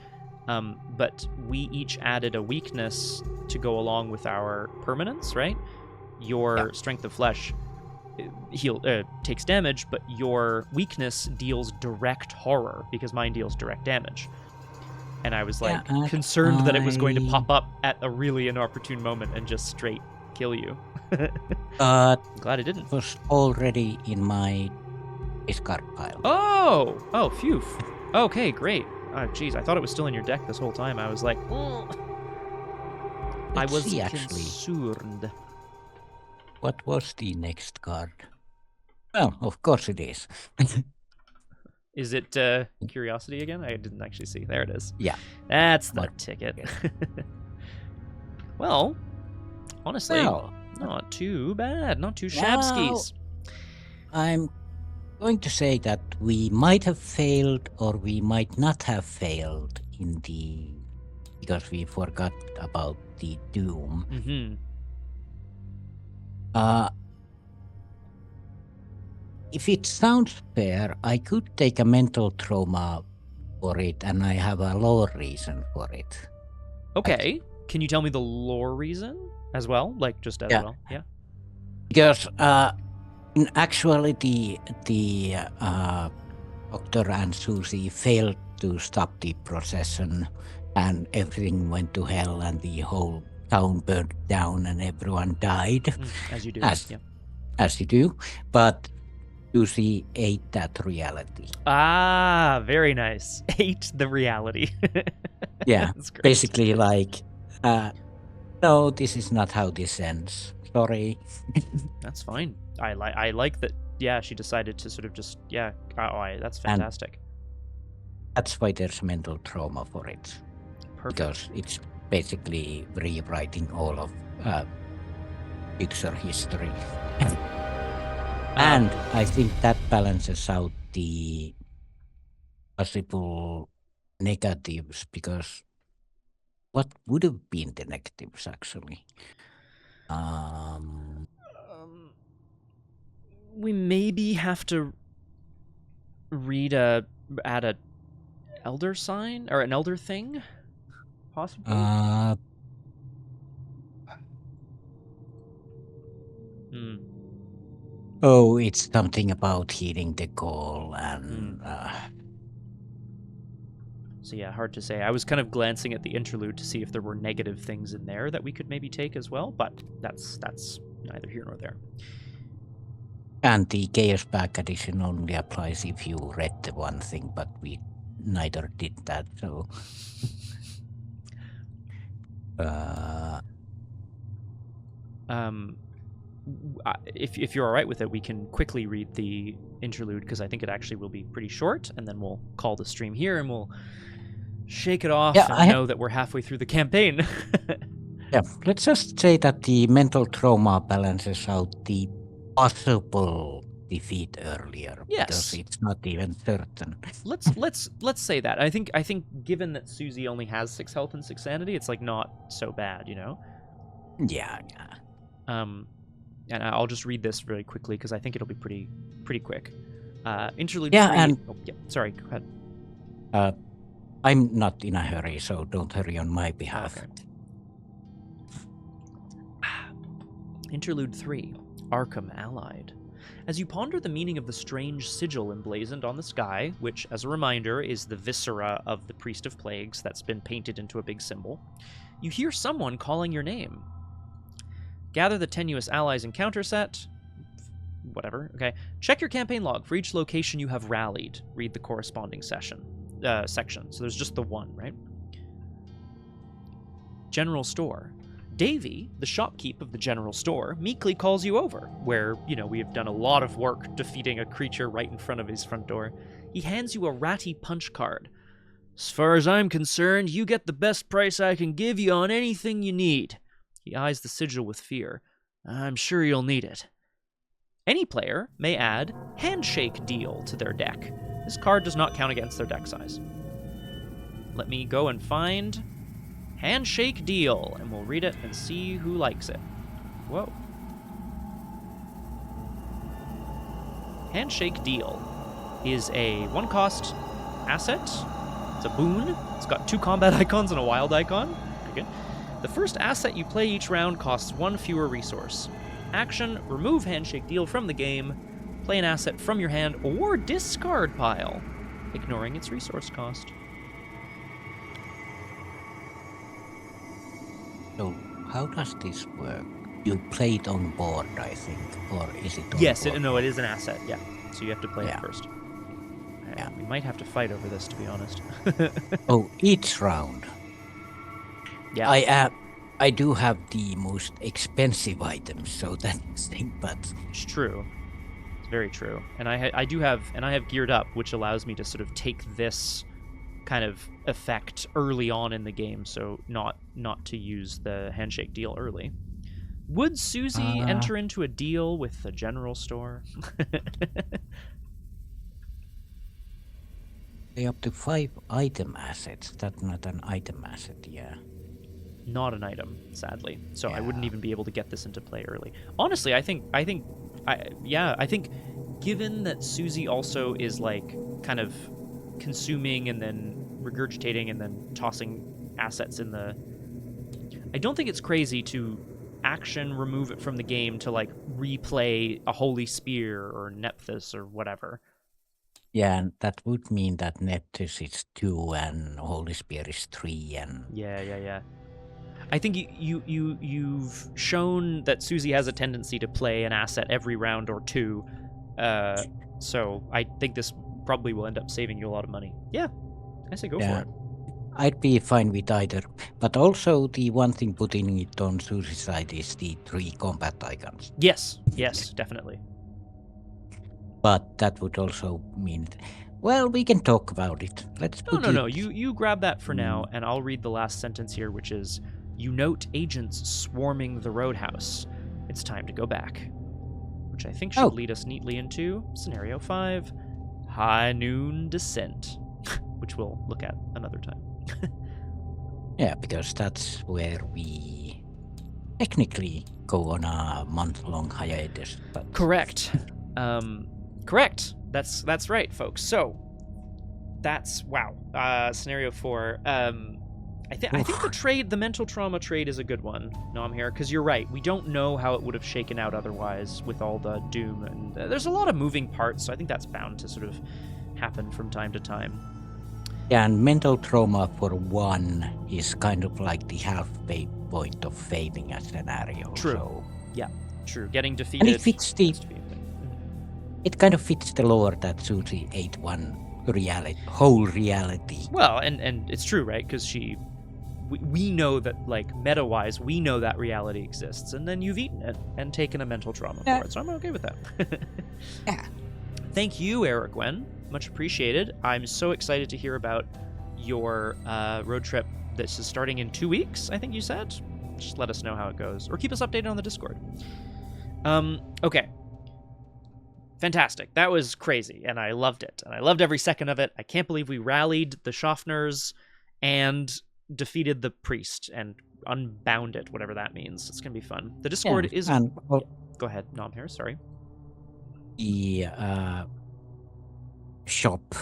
But we each added a weakness to go along with our permanence, right? Your strength of flesh takes damage, but your weakness deals direct horror because mine deals direct damage. And I was like concerned that it was going to pop up at a really inopportune moment and just straight kill you. But glad it didn't. It was already in my discard pile. Oh, phew. Okay, great. Oh, jeez, I thought it was still in your deck this whole time. I was like, I was concerned. What was the next card? Well, of course it is. Is it Curiosity again? I didn't actually see. There it is. Yeah. That's the ticket. Well, honestly, not too bad. Not too shabskis. I'm going to say that we might have failed or we might not have failed because we forgot about the Doom. Mm-hmm. If it sounds fair, I could take a mental trauma for it, and I have a lore reason for it. Okay. Can you tell me the lore reason as well? Like, just as well? Yeah. Because in actuality, the Doctor and Suzi failed to stop the procession, and everything went to hell, and the whole town burned down, and everyone died. As you do. As you do. But Suzi ate that reality. Ah, very nice. Ate the reality. Yeah, basically like, no, this is not how this ends. Sorry. That's fine. I like that. Yeah, she decided to sort of just that's fantastic. And that's why there's mental trauma for it. Perfect. Because it's basically rewriting all of picture history. And I think that balances out the possible negatives, because what would have been the negatives actually? We maybe have to add a elder sign or an elder thing, possibly. Oh, it's something about heeding the call and. So yeah, hard to say. I was kind of glancing at the interlude to see if there were negative things in there that we could maybe take as well, but that's neither here nor there. And the Chaos Pack edition only applies if you read the one thing, but we neither did that, so. If you're all right with it, we can quickly read the interlude, because I think it actually will be pretty short, and then we'll call the stream here and we'll shake it off and know that we're halfway through the campaign. Yeah, let's just say that the mental trauma balances out the possible defeat earlier. Yes. Because it's not even certain. Let's say that. I think given that Suzi only has 6 health and 6 sanity, it's like not so bad, you know? Yeah. And I'll just read this really quickly because I think it'll be pretty quick. Interlude 3. Sorry, go ahead. I'm not in a hurry, so don't hurry on my behalf. Okay. Interlude 3. Arkham Allied. As you ponder the meaning of the strange sigil emblazoned on the sky, which, as a reminder, is the viscera of the Priest of Plagues that's been painted into a big symbol, you hear someone calling your name. Gather the tenuous allies encounter set. Whatever, okay. Check your campaign log. For each location you have rallied, read the corresponding section. So there's just the one, right? General store. Davy, the shopkeep of the general store, meekly calls you over, where, we have done a lot of work defeating a creature right in front of his front door. He hands you a ratty punch card. As far as I'm concerned, you get the best price I can give you on anything you need. He eyes the sigil with fear. I'm sure you'll need it. Any player may add Handshake Deal to their deck. This card does not count against their deck size. Let me go and find Handshake Deal, and we'll read it and see who likes it. Whoa. Handshake Deal is a 1-cost asset. It's a boon. It's got 2 combat icons and a wild icon. Okay. The first asset you play each round costs 1 fewer resource. Action, remove Handshake Deal from the game. Play an asset from your hand or discard pile, ignoring its resource cost. So, how does this work? You play it on board, I think, or is it on Yes, board? it is an asset, yeah. So you have to play it first. Yeah. We might have to fight over this, to be honest. Oh, each round. Yeah. I do have the most expensive items, so that's the thing, but... It's true. It's very true. And I have geared up, which allows me to sort of take this kind of effect early on in the game, so not to use the Handshake Deal early. Would Suzi enter into a deal with the general store? They up to 5 item assets. That's not an item asset, yeah. Not an item, sadly. So I wouldn't even be able to get this into play early. Honestly, I think given that Suzi also is like kind of consuming and then regurgitating and then tossing assets in the... I don't think it's crazy to action remove it from the game to like replay a Holy Spear or Nephthys or whatever. Yeah, and that would mean that Nephthys is 2 and Holy Spear is 3 and... Yeah. I think you've shown that Suzi has a tendency to play an asset every round or 2. So I think this probably will end up saving you a lot of money. Yeah, I say go for it. I'd be fine with either. But also the one thing putting it on Suzi's side is the 3 combat icons. Yes, definitely. But that would also mean... Well, we can talk about it. Let's put No. You grab that for now, and I'll read the last sentence here, which is, you note agents swarming the roadhouse. It's time to go back. Which I think should lead us neatly into Scenario 5, High Noon Descent, which we'll look at another time. Yeah, because that's where we technically go on a month-long hiatus. But... Correct. Correct. That's right, folks. So that's Scenario 4. I think the mental trauma trade is a good one, Nomhare, because you're right. We don't know how it would have shaken out otherwise with all the doom, and there's a lot of moving parts. So I think that's bound to sort of happen from time to time. Yeah, and mental trauma for 1 is kind of like the halfway point of failing a scenario. True. So... Yeah, true. Getting defeated. And it fits it kind of fits the lore that Suzi ate one whole reality. Well, and it's true, right? Because we know that, like, meta-wise, we know that reality exists, and then you've eaten it and taken a mental trauma for it, so I'm okay with that. Yeah. Thank you, Eric Gwen. Much appreciated. I'm so excited to hear about your road trip that is starting in 2 weeks, I think you said. Just let us know how it goes, or keep us updated on the Discord. Okay. Fantastic. That was crazy, and I loved it. And I loved every second of it. I can't believe we rallied the Schaffners and defeated the priest and unbound it, whatever that means. It's going to be fun. The Discord is... And, go ahead, Nomhare, sorry. The shop,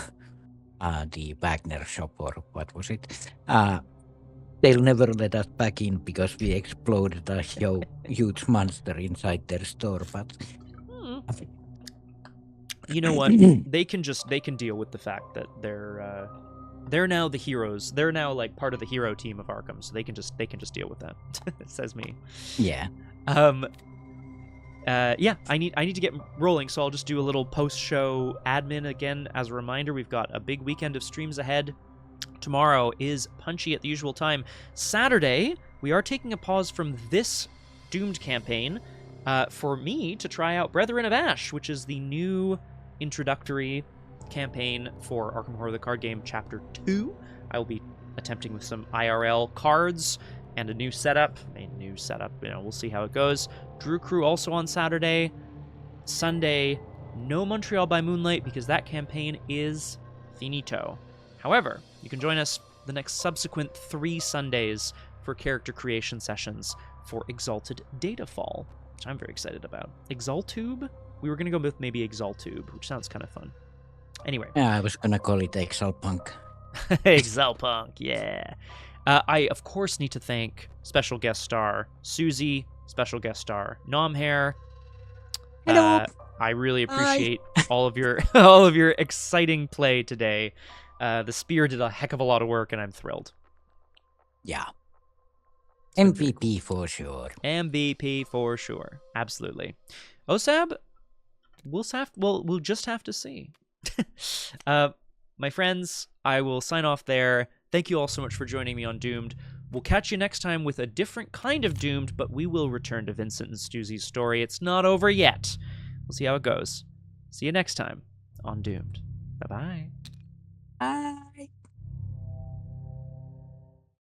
the Wagner shop, or what was it? They'll never let us back in because we exploded a huge monster inside their store, but... you know what? They can deal with the fact that they're now the heroes. They're now like part of the hero team of Arkham, so they can just deal with that. Says me. Yeah. Yeah, I need to get rolling, so I'll just do a little post-show admin again. As a reminder, we've got a big weekend of streams ahead. Tomorrow is Punchy at the usual time. Saturday, we are taking a pause from this Doomed campaign for me to try out Brethren of Ash, which is the new introductory campaign for Arkham Horror the Card Game Chapter 2. I will be attempting with some IRL cards and a new setup. We'll see how it goes. Drew Crew also on Saturday. Sunday, no Montreal by Moonlight because that campaign is finito. However, you can join us the next subsequent 3 Sundays for character creation sessions for Exalted Datafall, which I'm very excited about. Exaltube? We were going to go with maybe Exaltube, which sounds kind of fun. Anyway. Yeah, I was going to call it Exalpunk. Exalpunk, yeah. I, of course, need to thank special guest star Suzi, special guest star Nomhare. Hello. I really appreciate all of your exciting play today. The spear did a heck of a lot of work, and I'm thrilled. Yeah. MVP for sure. MVP for sure. Absolutely. Osab, we'll just have to see. My friends, I will sign off there. Thank you all so much for joining me on Doomed. We'll catch you next time with a different kind of Doomed, but we will return to Vincent and Stuzy's story. It's not over yet. We'll see how it goes. See you next time on Doomed. Bye-bye. Bye.